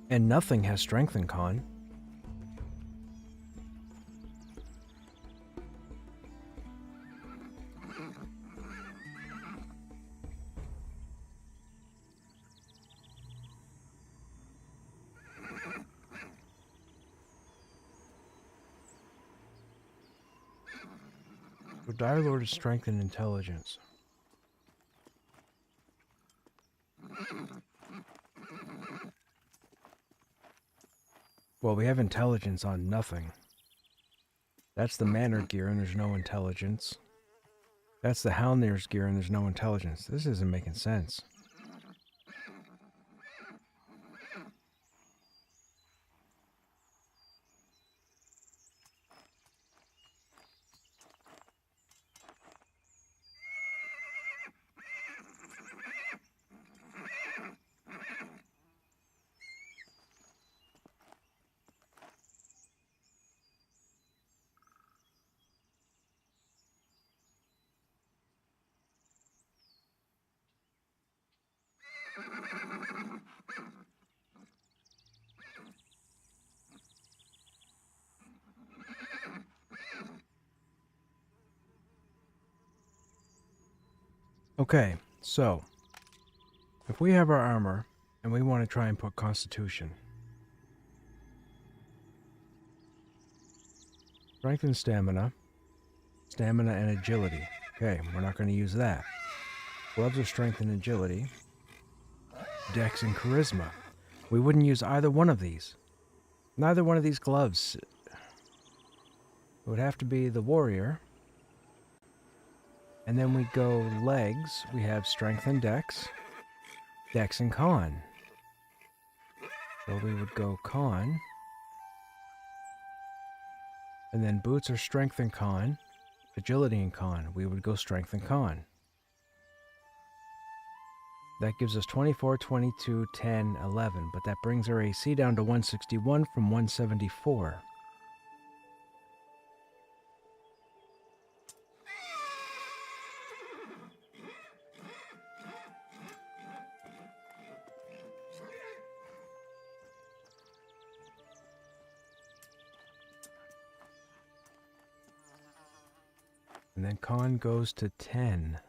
And nothing has Strength and Con. The Dire Lord is strength and intelligence. Well, we have intelligence on nothing. That's the Manor gear and there's no intelligence. That's the Halnir's gear and there's no intelligence. This isn't making sense. Okay, so if we have our armor and we want to try and put Constitution, strength and stamina, stamina and agility. Okay, we're not going to use that. Gloves are strength and agility, dex and charisma. We wouldn't use either one of these. Neither one of these gloves. It would have to be the warrior. And then we go legs. We have strength and dex. Dex and con. So we would go con. And then boots are strength and con. Agility and con. We would go strength and con. That gives us 24, 22, 10, 11. But that brings our AC down to 161 from 174. And then con goes to 10.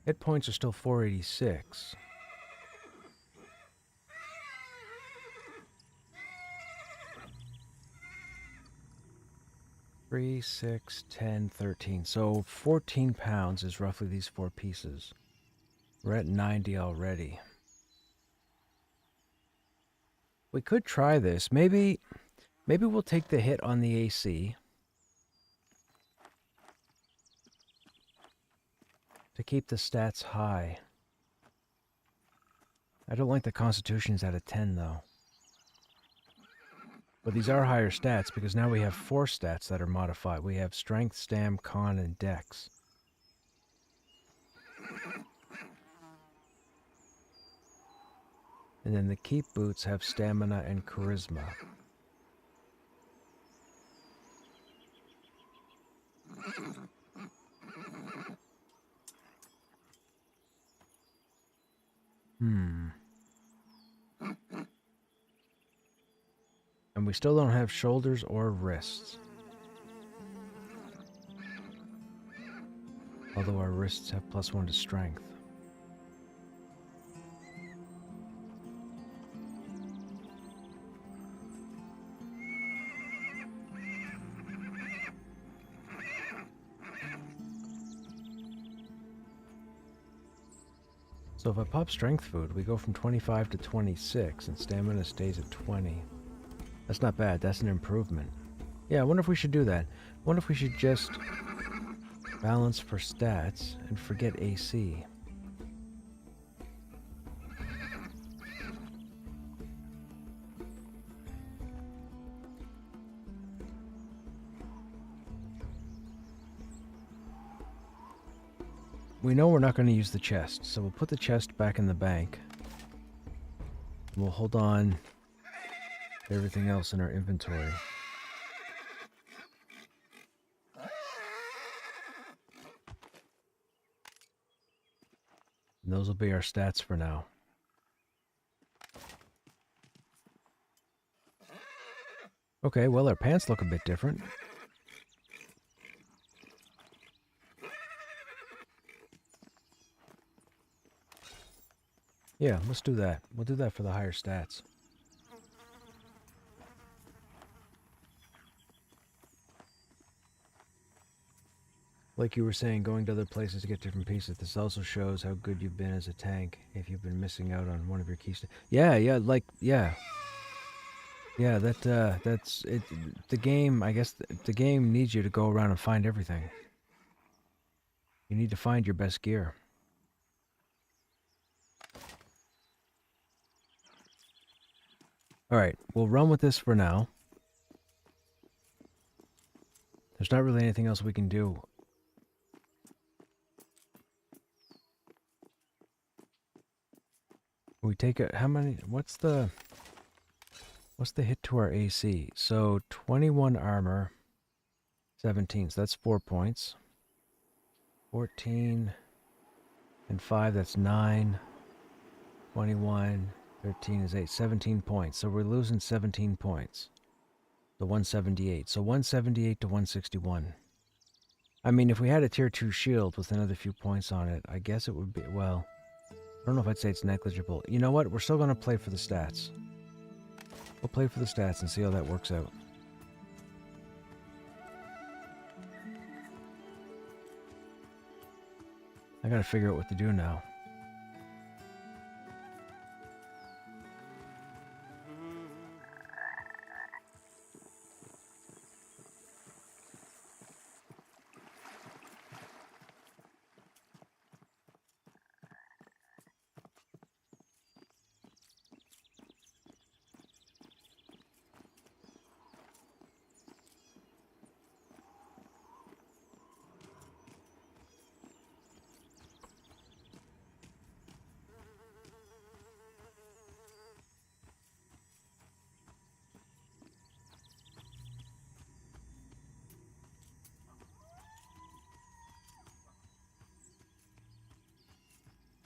Hit points are still 486. Three, 6, 10, 13. So 14 pounds is roughly these 4 pieces. We're at 90 already. We could try this. Maybe we'll take the hit on the AC to keep the stats high. I don't like the constitutions at a 10 though. But these are higher stats because now we have 4 stats that are modified. We have strength, stam, con, and dex. And then the keep boots have stamina and charisma. And we still don't have shoulders or wrists. Although our wrists have +1 to strength. So if I pop strength food, we go from 25 to 26, and stamina stays at 20. That's not bad, that's an improvement. Yeah, I wonder if we should do that. I wonder if we should just balance for stats and forget AC. We know we're not going to use the chest, so we'll put the chest back in the bank. We'll hold on to everything else in our inventory. And those will be our stats for now. Okay, well, our pants look a bit different. Yeah, let's do that. We'll do that for the higher stats. Like you were saying, going to other places to get different pieces. This also shows how good you've been as a tank if you've been missing out on one of your keys. Yeah, yeah. Yeah, that's it. The game, I guess, the game needs you to go around and find everything. You need to find your best gear. Alright, we'll run with this for now. There's not really anything else we can do. We take a, how many, what's the hit to our AC? So 21 armor, 17, so that's 4 points. 14 and 5, that's 9. 21, 13 is 8, 17 points. So we're losing 17 points. The 178. So 178 to 161. I mean, if we had a tier 2 shield with another few points on it, I guess it would be, well, I don't know if I'd say it's negligible. You know what? We're still going to play for the stats. We'll play for the stats and see how that works out. I gotta figure out what to do now.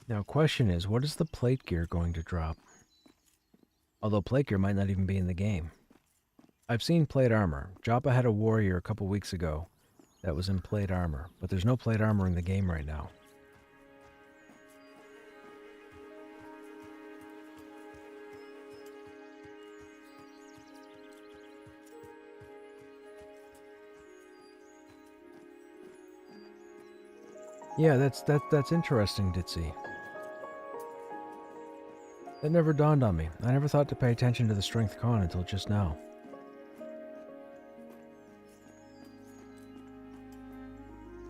Now, question is, what is the plate gear going to drop? Although plate gear might not even be in the game. I've seen plate armor. Joppa had a warrior a couple weeks ago that was in plate armor, but there's no plate armor in the game right now. Yeah, that's interesting, Ditzy. That never dawned on me. I never thought to pay attention to the strength con until just now.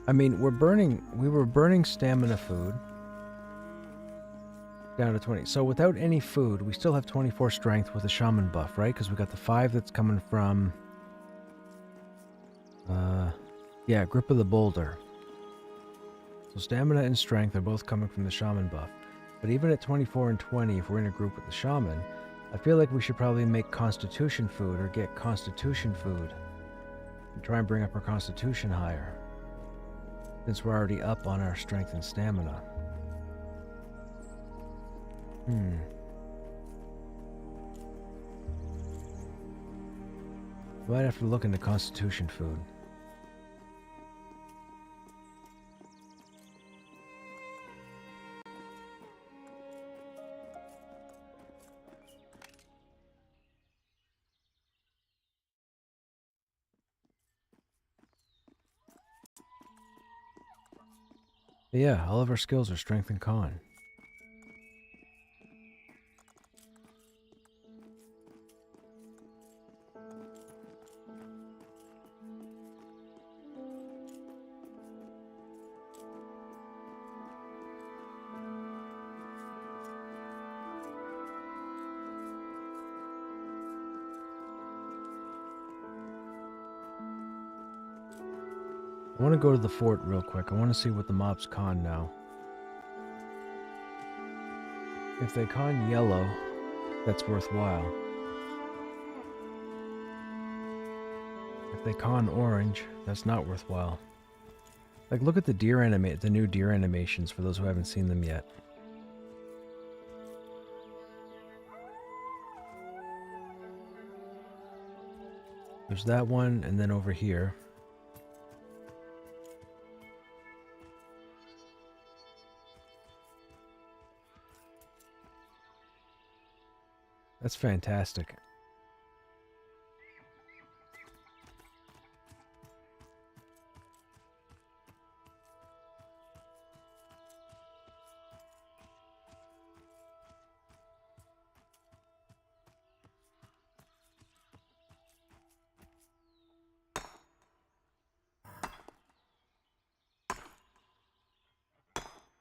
I mean, we were burning stamina food down to 20. So without any food, we still have 24 strength with a shaman buff, right? Because we got the 5 that's coming from, yeah, Grip of the Boulder. So stamina and strength are both coming from the shaman buff. But even at 24 and 20, if we're in a group with the shaman, I feel like we should probably make constitution food or get constitution food and try and bring up our constitution higher, since we're already up on our strength and stamina. Might have to look into constitution food. But yeah, all of our skills are strength and con. I want to go to the fort real quick. I want to see what the mobs con now. If they con yellow, that's worthwhile. If they con orange, that's not worthwhile. Like, look at the the new deer animations for those who haven't seen them yet. There's that one, and then over here. That's fantastic.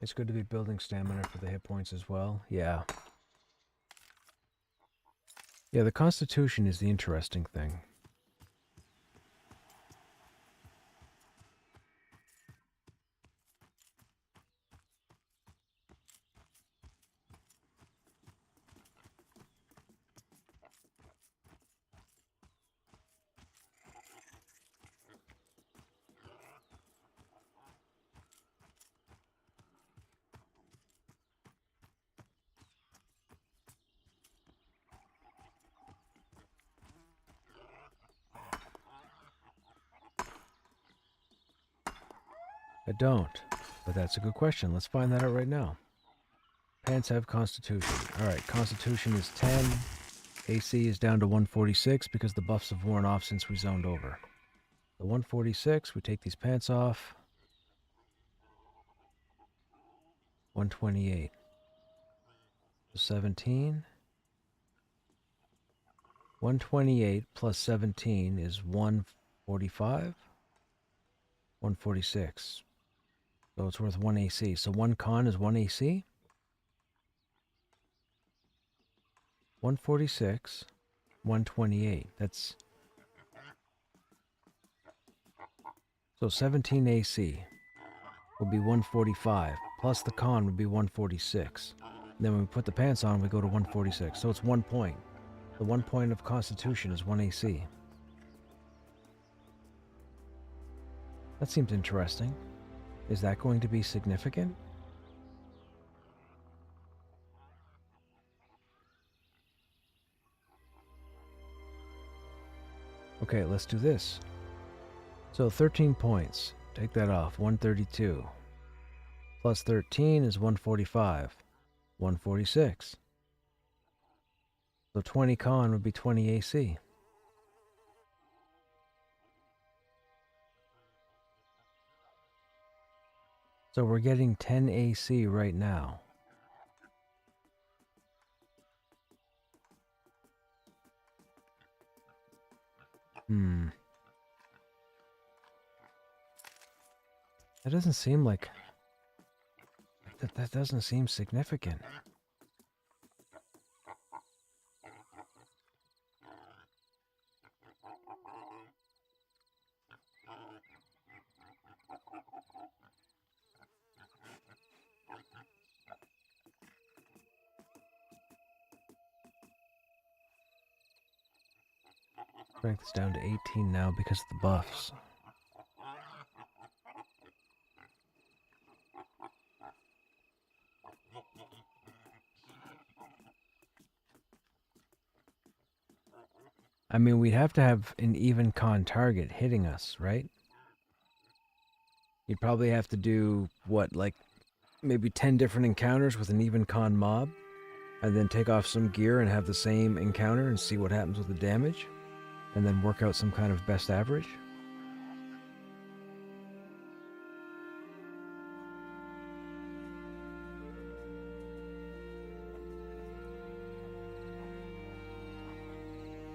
It's good to be building stamina for the hit points as well. Yeah. Yeah, the Constitution is the interesting thing. I don't, but that's a good question. Let's find that out right now. Pants have Constitution. Alright, Constitution is 10. AC is down to 146 because the buffs have worn off since we zoned over. The 146, we take these pants off. 128. So 17. 128 plus 17 is 145. 146. So it's worth 1 AC. So 1 con is 1 AC. 146, 128. That's... So 17 AC would be 145. Plus the con would be 146. And then when we put the pants on, we go to 146. So it's 1 point. The 1 point of Constitution is 1 AC. That seems interesting. Is that going to be significant? Okay, let's do this. So 13 points. Take that off. 132. Plus 13 is 145. 146. So 20 con would be 20 AC. So we're getting 10 AC right now. That doesn't seem like... That doesn't seem significant. Strength is down to 18 now because of the buffs. I mean, we'd have to have an even con target hitting us, right? You'd probably have to do, what, like maybe 10 different encounters with an even con mob, and then take off some gear and have the same encounter and see what happens with the damage, and then work out some kind of best average.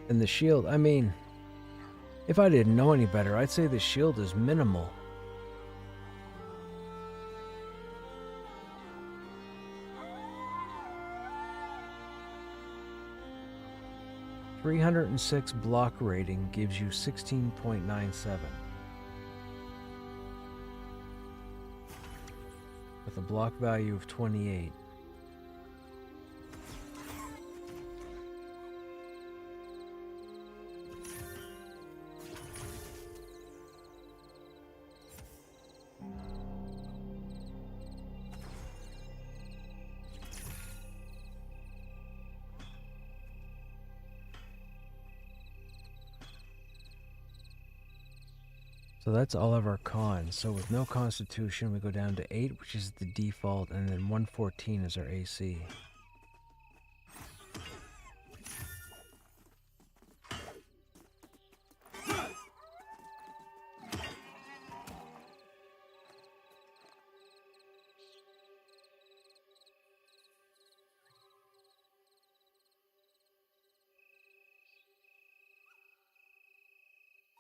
And the shield, I mean, if I didn't know any better, I'd say the shield is minimal. .306 block rating gives you 16.97. With a block value of 28. So that's all of our cons. So with no constitution, we go down to 8, which is the default, and then 114 is our AC.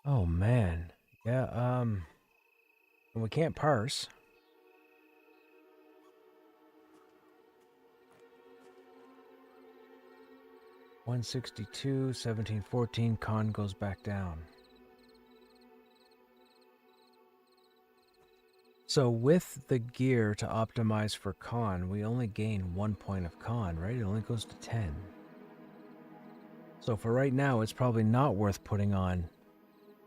Oh man. Yeah, and we can't parse. .162, 1714, con goes back down. So with the gear to optimize for con, we only gain 1 point of con, right? It only goes to 10. So for right now, it's probably not worth putting on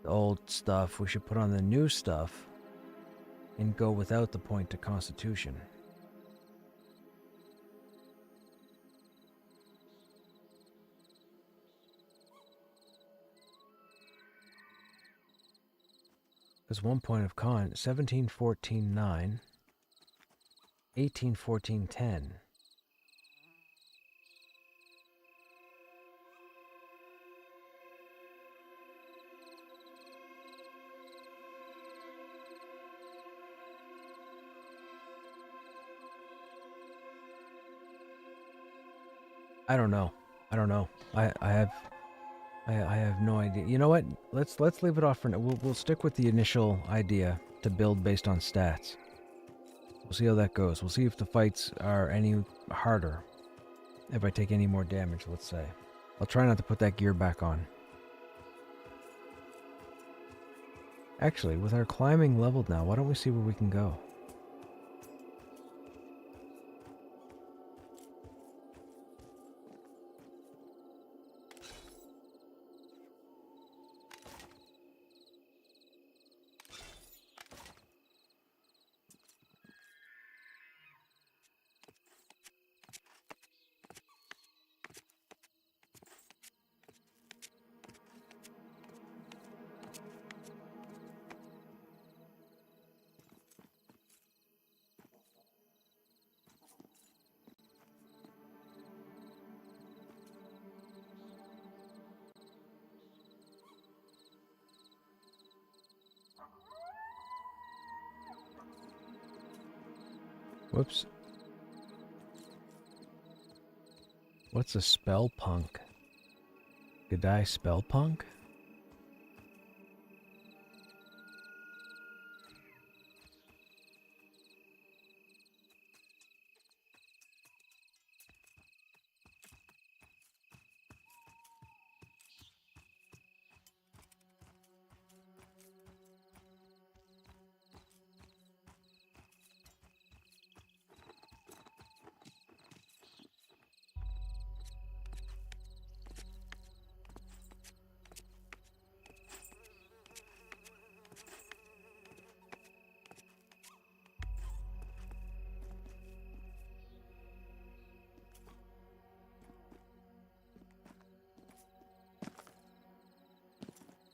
the old stuff. We should put on the new stuff and go without the point to constitution. Because 1 point of con, 17, 14, 9, 18, 14, 10. I don't know. I have no idea. You know what? Let's leave it off for now. We'll stick with the initial idea to build based on stats. We'll see how that goes. We'll see if the fights are any harder. If I take any more damage, let's say. I'll try not to put that gear back on. Actually, with our climbing leveled now, why don't we see where we can go? Whoops. What's a spell punk? Did I spell punk?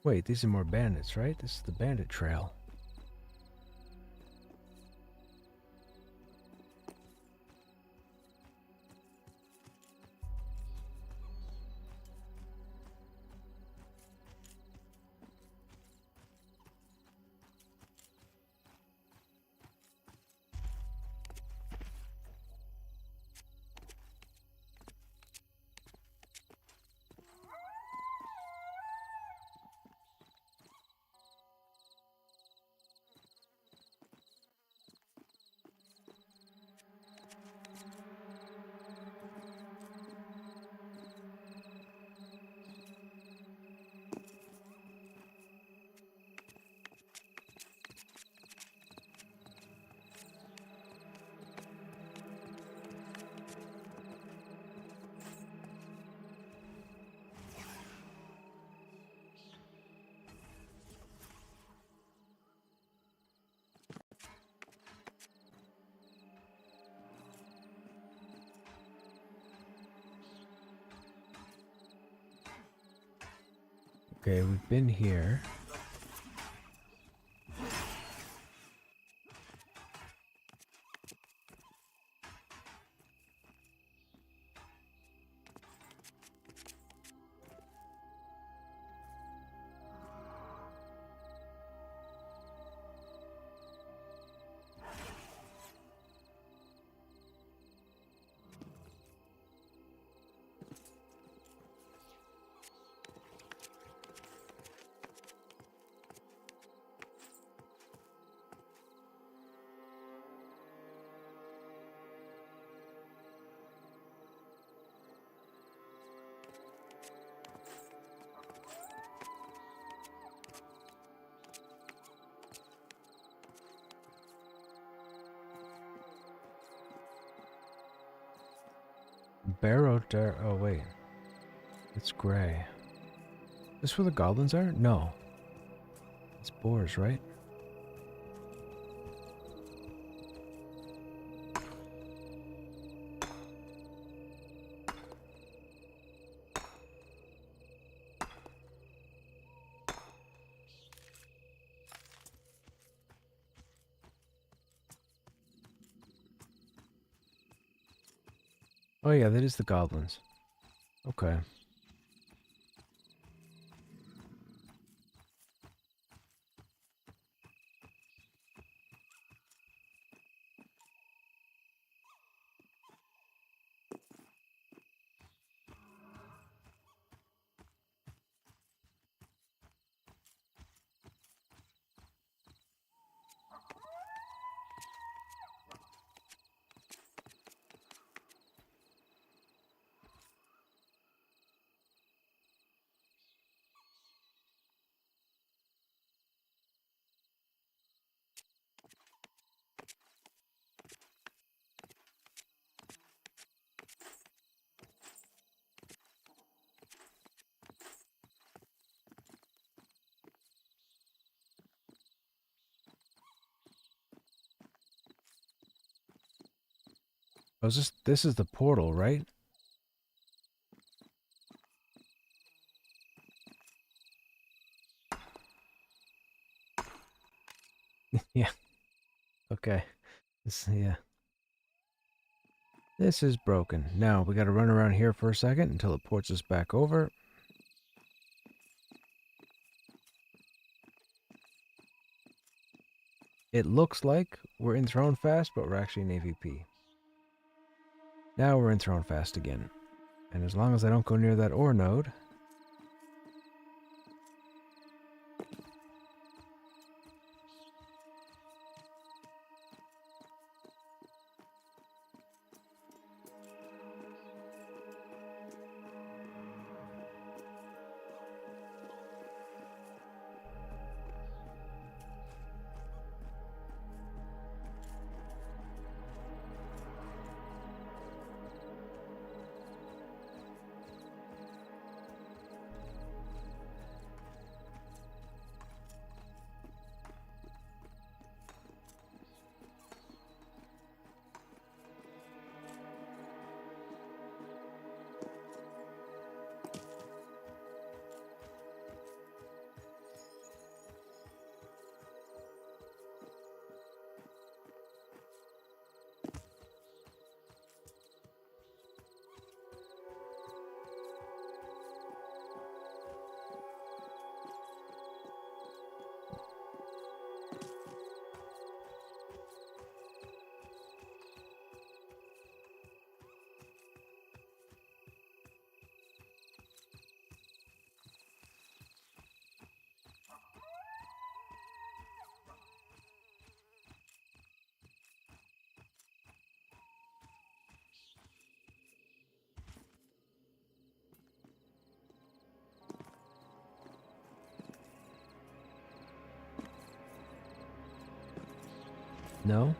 Wait, these are more bandits, right? This is the bandit trail. Okay, we've been here. Oh wait, it's gray. This where the goblins are? No, it's boars, right? Oh yeah, that is the goblins. Okay. Oh, this is the portal, right? Yeah. Okay. Yeah. This is broken. Now, we gotta run around here for a second until it ports us back over. It looks like we're in Throne Fast, but we're actually in AVP. Now we're in Throne Fast again. And as long as I don't go near that ore node... No?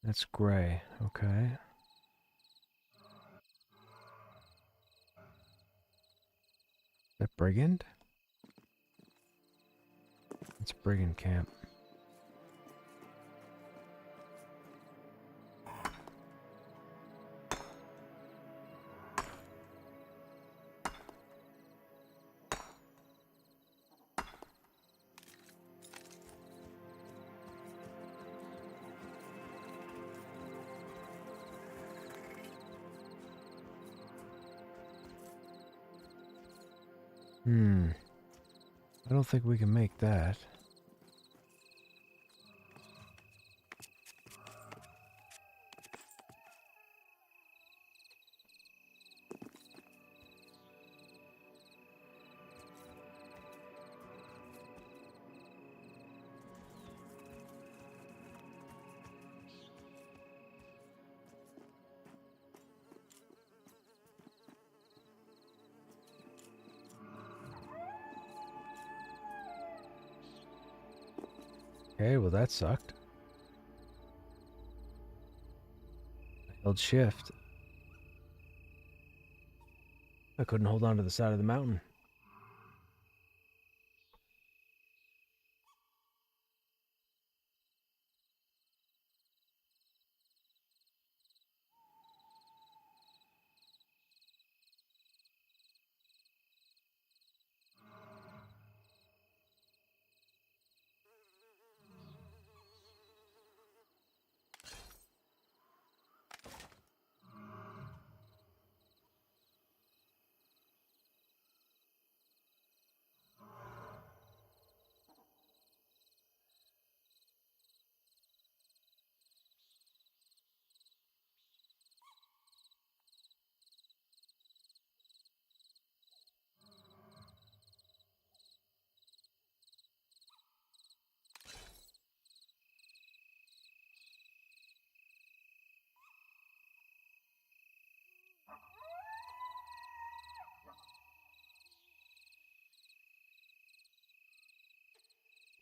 That's gray. Okay. That brigand? It's brigand camp. I don't think we can make that. Okay, well that sucked. I held shift. I couldn't hold on to the side of the mountain.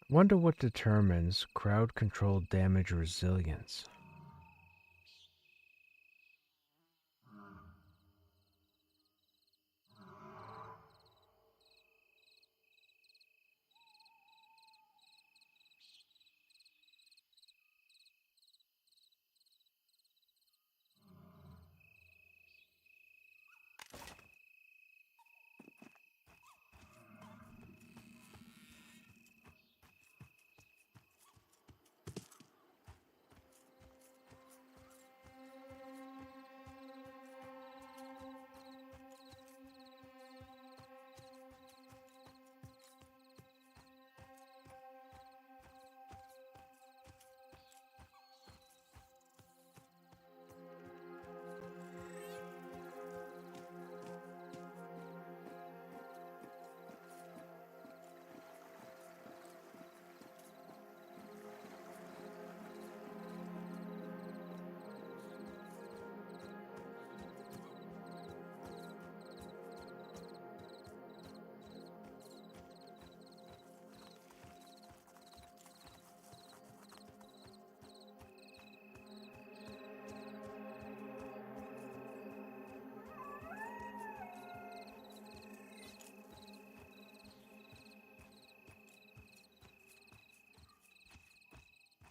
Wonder what determines crowd control damage resilience.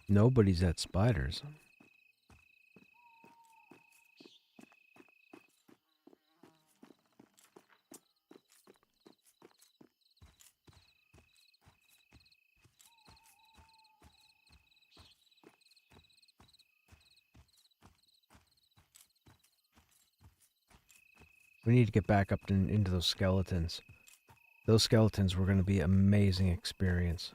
Nobody's at spiders. We need to get back up into those skeletons. Those skeletons were going to be an amazing experience.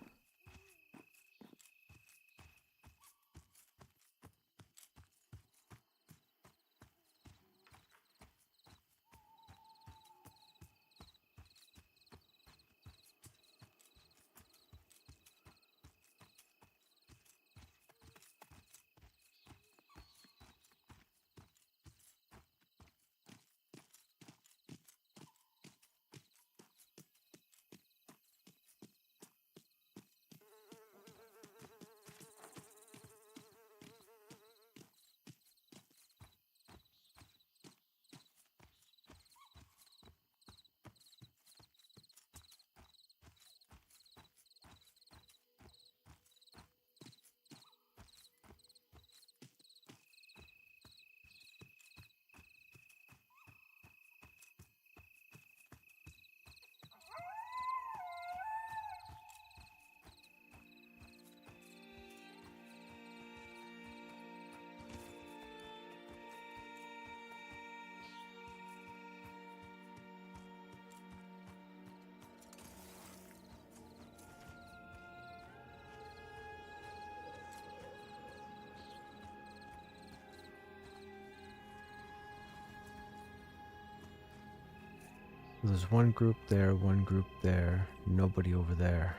There's one group there, nobody over there.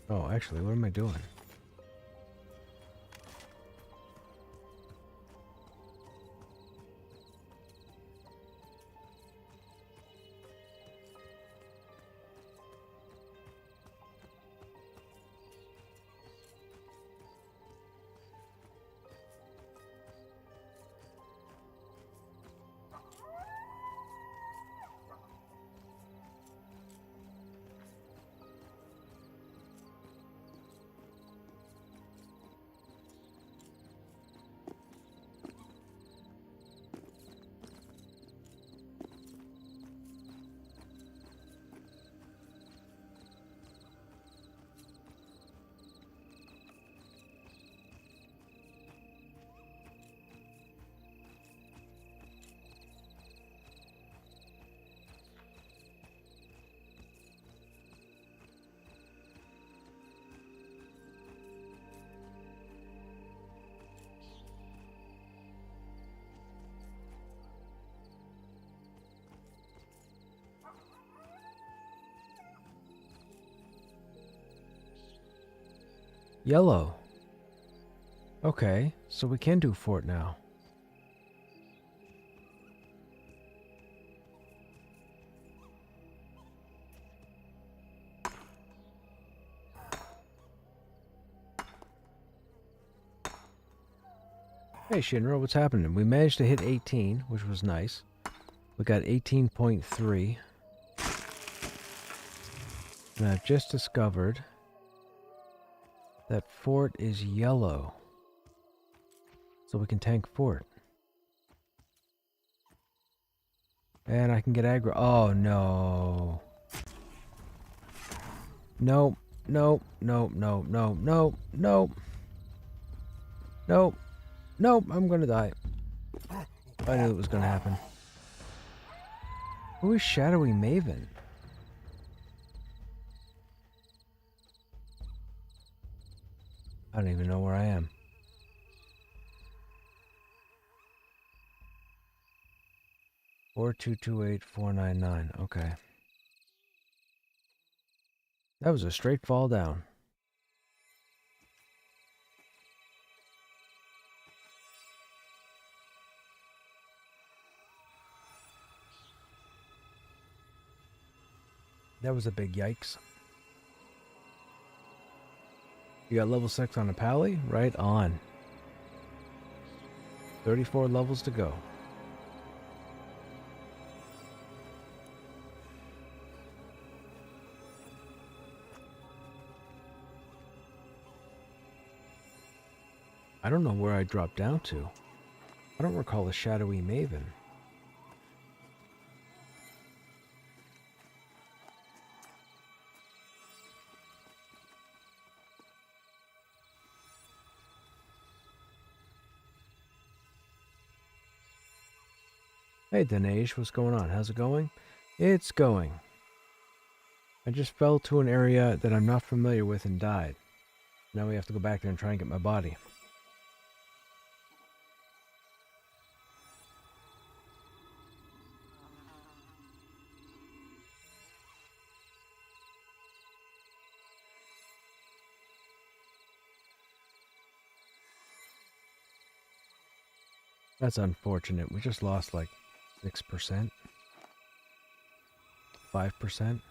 Oh, actually, what am I doing? Yellow. Okay, so we can do fort now. Hey Shinra, what's happening? We managed to hit 18, which was nice. We got 18.3. And I've just discovered that fort is yellow. So we can tank fort. And I can get aggro. Oh no. Nope. Nope. Nope. Nope. Nope. Nope. Nope. Nope. Nope. I'm gonna die. I knew it was gonna happen. Who is Shadowy Maven? I don't even know where I am. Four 228 499. Okay. That was a straight fall down. That was a big yikes. You got level 6 on a pally? Right on. 34 levels to go. I don't know where I dropped down to. I don't recall a Shadowy Maven. Hey Dinesh, what's going on? How's it going? It's going. I just fell to an area that I'm not familiar with and died. Now we have to go back there and try and get my body. That's unfortunate. We just lost like 6%. 5%.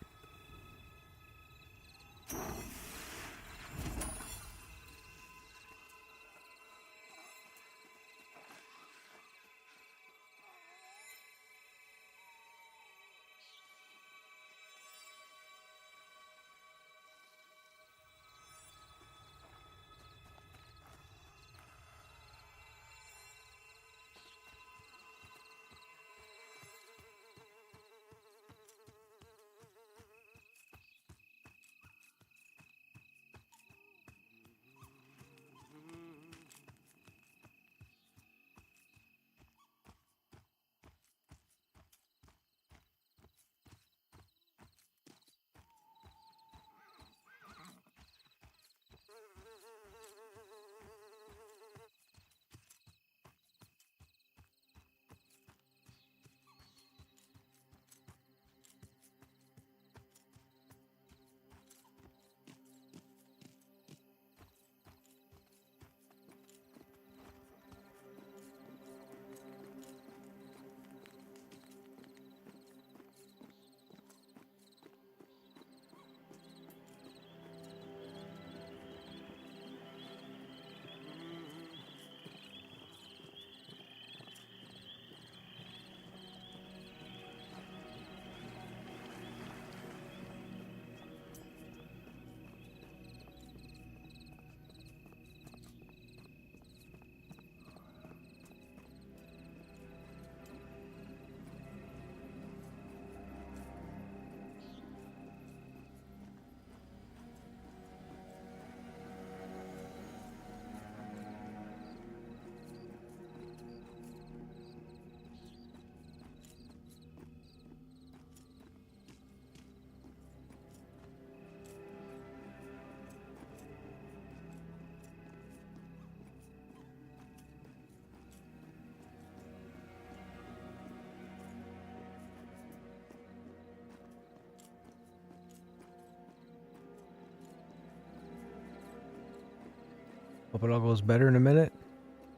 Hope it all goes better in a minute.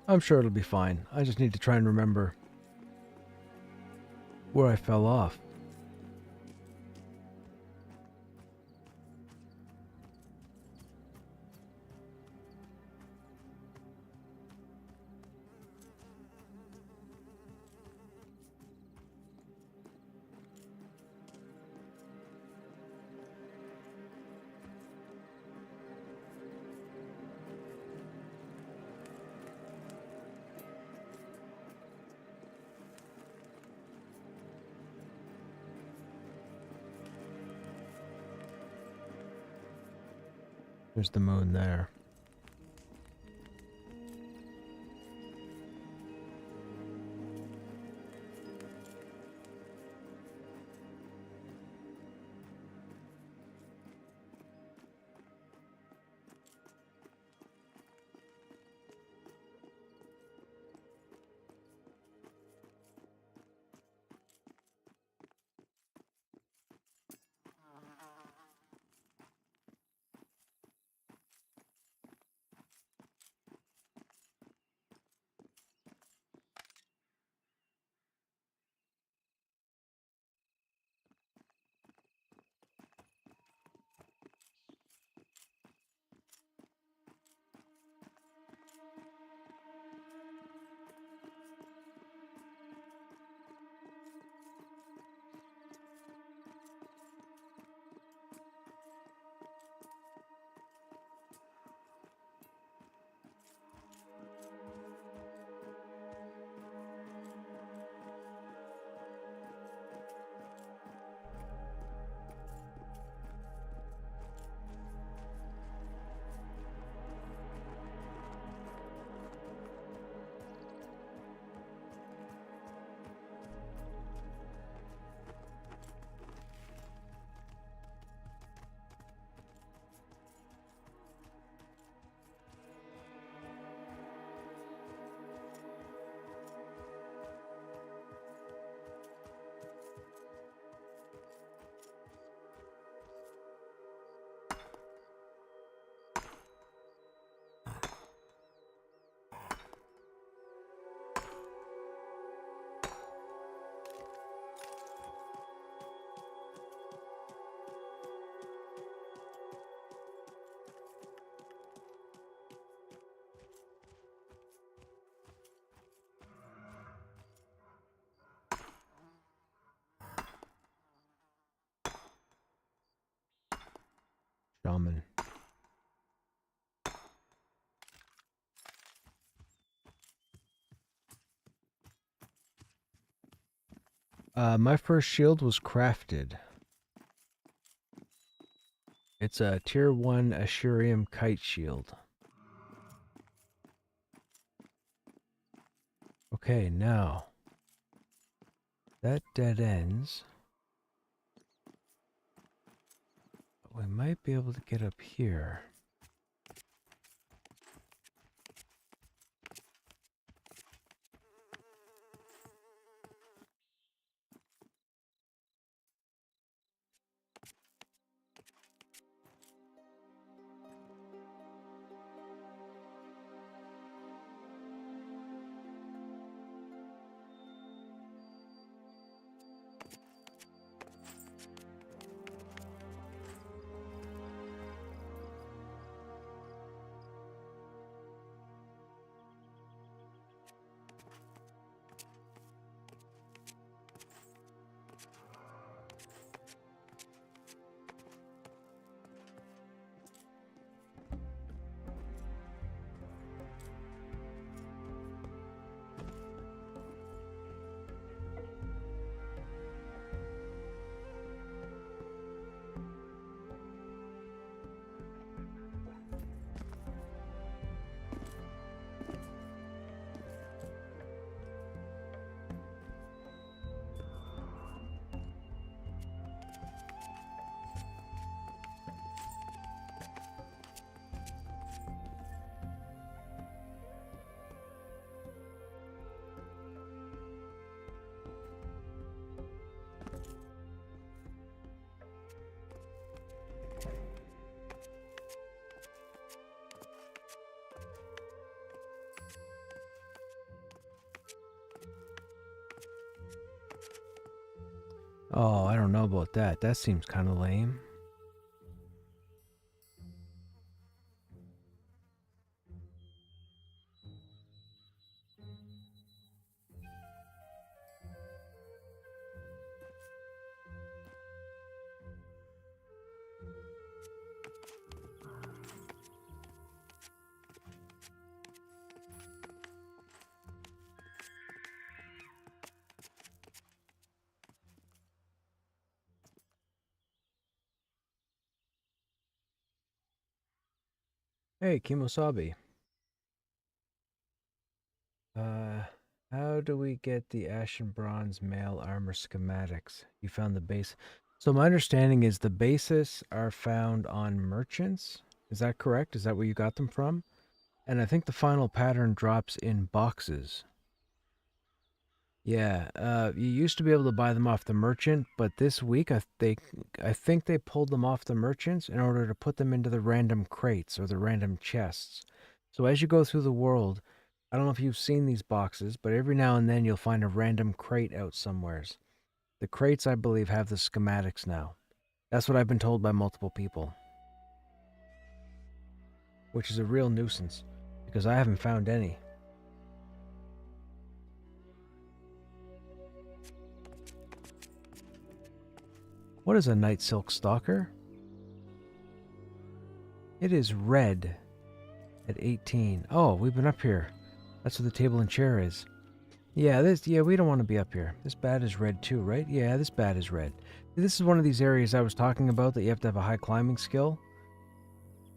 I'm sure it'll be fine. I just need to try and remember where I fell off. There's the moon there. Shaman. My first shield was crafted. It's a tier 1 Ashurium kite shield. Okay, now that dead ends. We might be able to get up here. Oh, I don't know about that. That seems kind of lame. Hey, Kimosabi. How do we get the Ashen Bronze mail armor schematics? You found the base. So my understanding is the bases are found on merchants. Is that correct? Is that where you got them from? And I think the final pattern drops in boxes. Yeah, you used to be able to buy them off the merchant, but this week I think they pulled them off the merchants in order to put them into the random crates or the random chests. So as you go through the world, I don't know if you've seen these boxes, but every now and then you'll find a random crate out somewheres. The crates, I believe, have the schematics now. That's what I've been told by multiple people. Which is a real nuisance, because I haven't found any. What is a night silk stalker? It is red at 18. Oh, we've been up here. That's where the table and chair is. Yeah, we don't want to be up here. This bat is red too, right? Yeah, this bat is red. This is one of these areas I was talking about that you have to have a high climbing skill.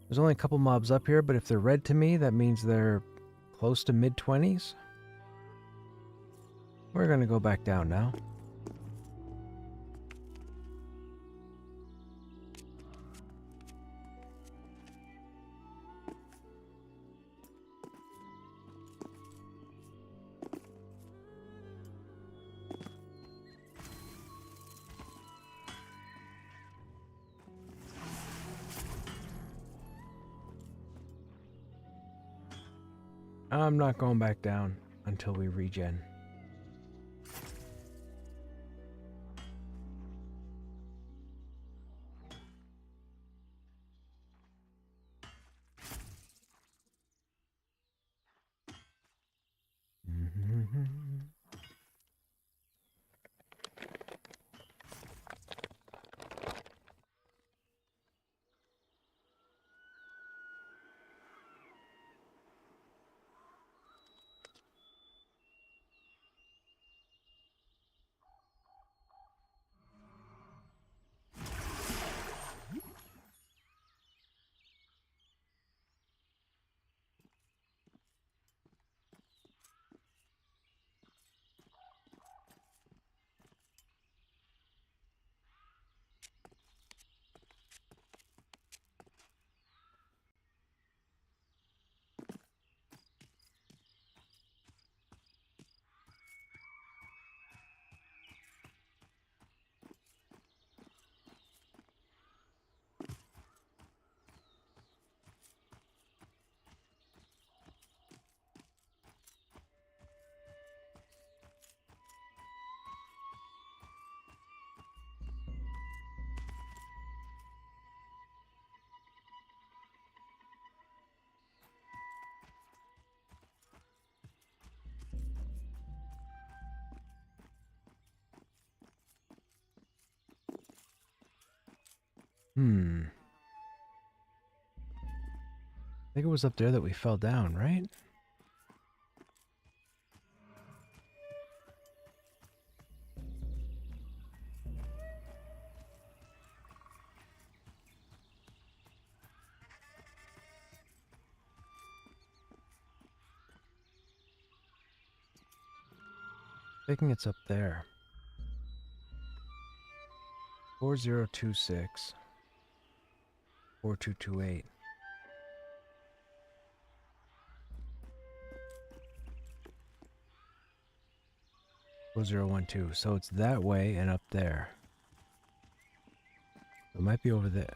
There's only a couple mobs up here, but if they're red to me, that means they're close to mid-20s. We're gonna go back down now. I'm not going back down until we regen. I think it was up there that we fell down, right? Thinking it's up there. 4026 4228. 4012. So it's that way and up there. It might be over there.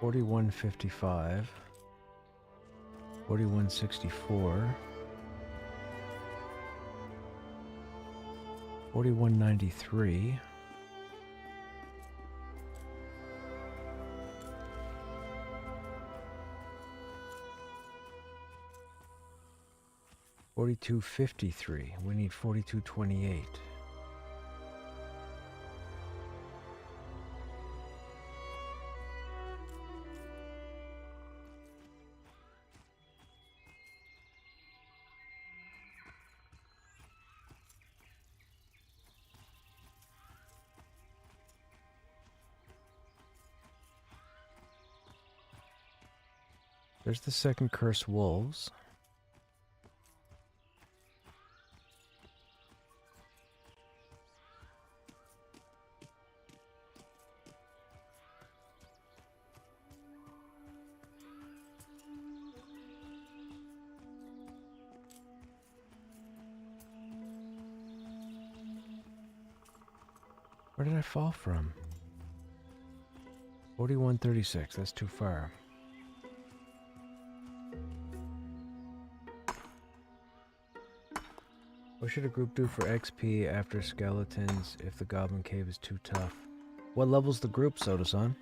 4155. 4164. 4193. 4253. We need 4228. There's the second Curse Wolves. Where did I fall from? 4136, that's too far. What should a group do for XP after skeletons if the Goblin Cave is too tough? What level's the group, Soda-san?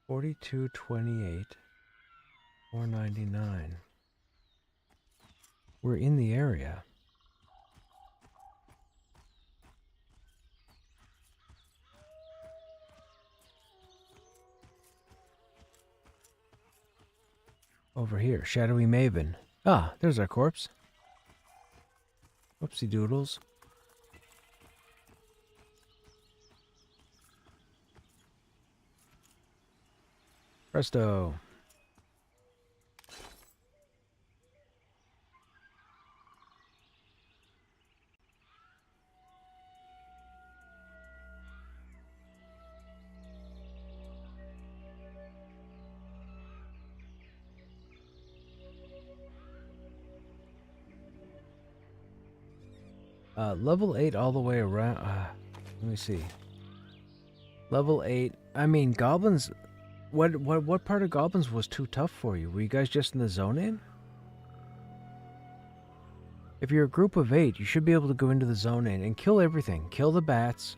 $42.28, $4.99. We're in the area. Over here, Shadowy Maven. Ah, there's our corpse. Whoopsie doodles. Presto. Level 8 all the way around. Let me see. Level 8. I mean, goblins. What part of goblins was too tough for you? Were you guys just in the zone in? If you're a group of 8, you should be able to go into the zone in and kill everything. Kill the bats,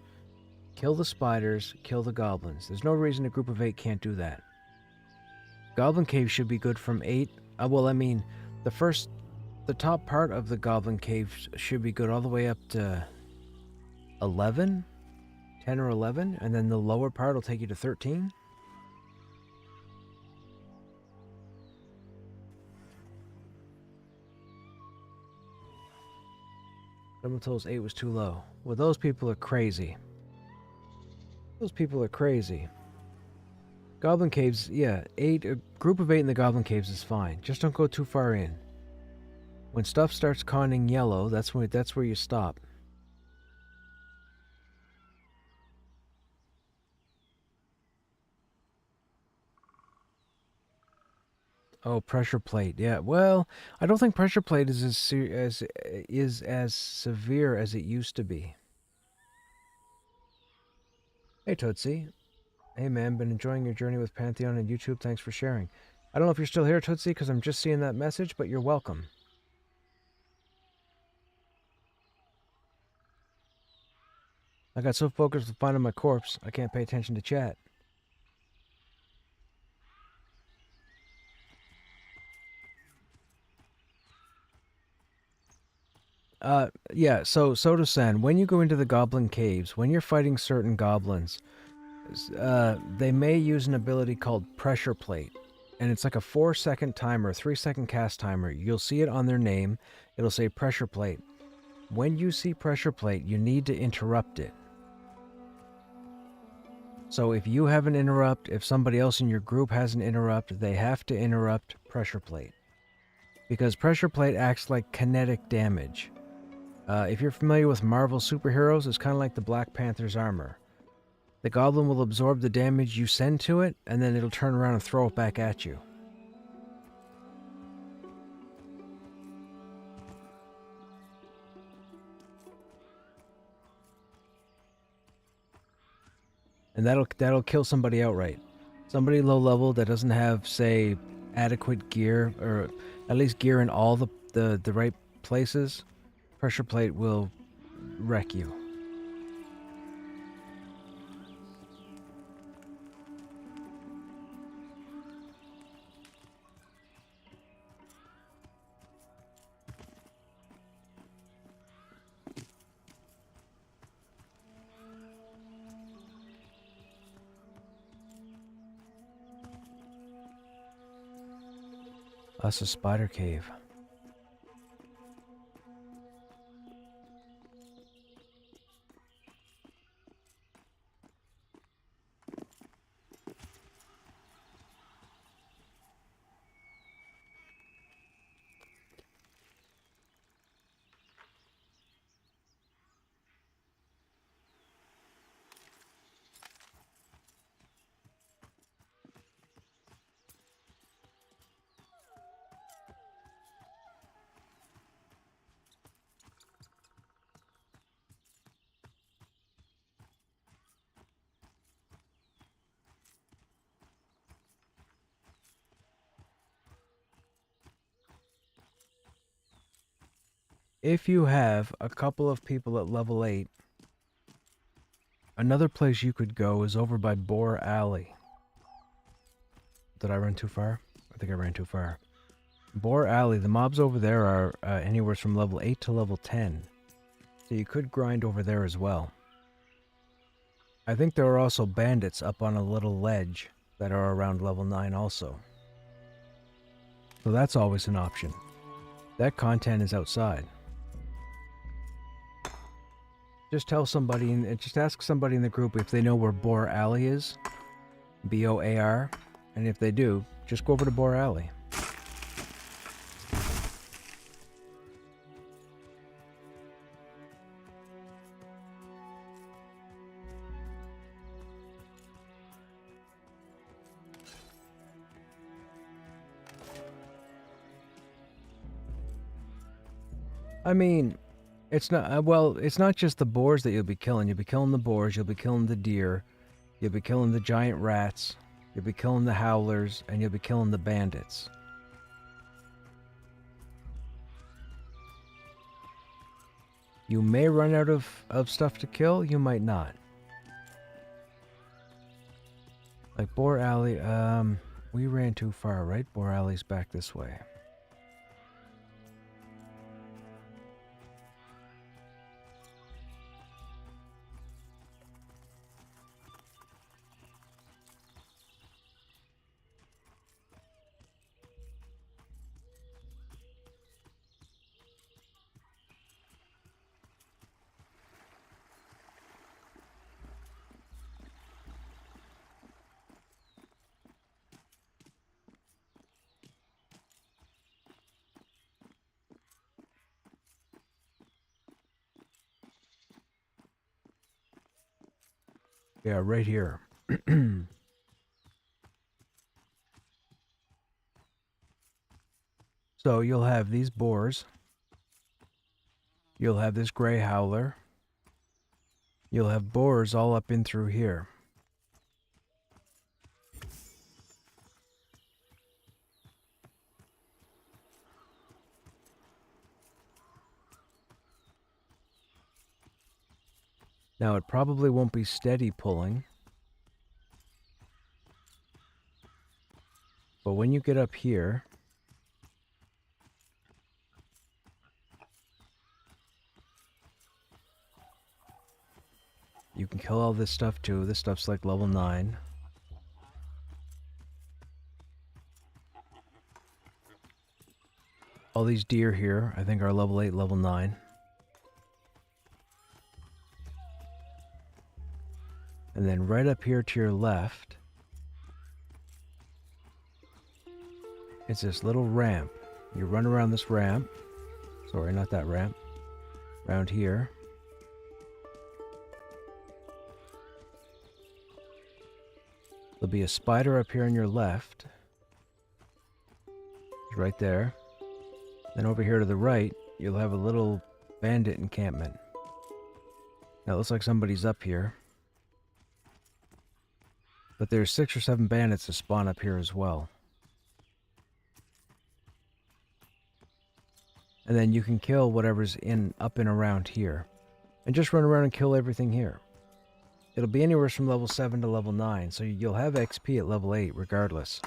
kill the spiders, kill the goblins. There's no reason a group of 8 can't do that. Goblin Cave should be good from 8. Well, I mean, the top part of the Goblin Cave should be good all the way up to 11, 10 or 11, and then the lower part will take you to 13. Someone told us 8 was too low. Well, those people are crazy. Those people are crazy. Goblin Caves, yeah, 8, a group of 8 in the Goblin Caves is fine. Just don't go too far in. When stuff starts conning yellow, that's where you stop. Oh, pressure plate. Yeah, well, I don't think pressure plate is as severe as it used to be. Hey, Tootsie. Hey, man, been enjoying your journey with Pantheon and YouTube. Thanks for sharing. I don't know if you're still here, Tootsie, because I'm just seeing that message, but you're welcome. I got so focused on finding my corpse, I can't pay attention to chat. Yeah, so Soda-san, when you go into the Goblin Caves, when you're fighting certain goblins, they may use an ability called Pressure Plate. And it's like a 4-second timer, 3-second cast timer. You'll see it on their name. It'll say Pressure Plate. When you see Pressure Plate, you need to interrupt it. So if you have an interrupt, if somebody else in your group has an interrupt, they have to interrupt pressure plate. Because pressure plate acts like kinetic damage. If you're familiar with Marvel superheroes, it's kind of like the Black Panther's armor. The goblin will absorb the damage you send to it, and then it'll turn around and throw it back at you. And that'll kill somebody outright. Somebody low level that doesn't have, say, adequate gear, or at least gear in all the right places, pressure plate will wreck you. That's a spider cave. If you have a couple of people at level 8, another place you could go is over by Boar Alley. Did I run too far? I think I ran too far. Boar Alley, the mobs over there are anywhere from level 8 to level 10. So you could grind over there as well. I think there are also bandits up on a little ledge that are around level 9 also. So that's always an option. That content is outside. Just tell somebody, just ask somebody in the group if they know where Boar Alley is. B-O-A-R. And if they do, just go over to Boar Alley. I mean, it's not, well, it's not just the boars that you'll be killing. You'll be killing the boars, you'll be killing the deer, you'll be killing the giant rats, you'll be killing the howlers, and you'll be killing the bandits. You may run out of stuff to kill, you might not. Like Boar Alley, we ran too far, right? Boar Alley's back this way. Yeah, right here. So you'll have these boars. You'll have this gray howler. You'll have boars all up in through here. Now it probably won't be steady pulling. But when you get up here, you can kill all this stuff too. This stuff's like level 9. All these deer here, I think, are level 8, level 9. And then right up here to your left It's this little ramp. You run around this ramp. Sorry, not that ramp. Around here. There'll be a spider up here on your left. It's right there. Then over here to the right, you'll have a little bandit encampment. Now it looks like somebody's up here. But there's 6 or 7 bandits that spawn up here as well. And then you can kill whatever's up and around here. And just run around and kill everything here. It'll be anywhere from level 7 to level 9, so you'll have XP at level 8 regardless.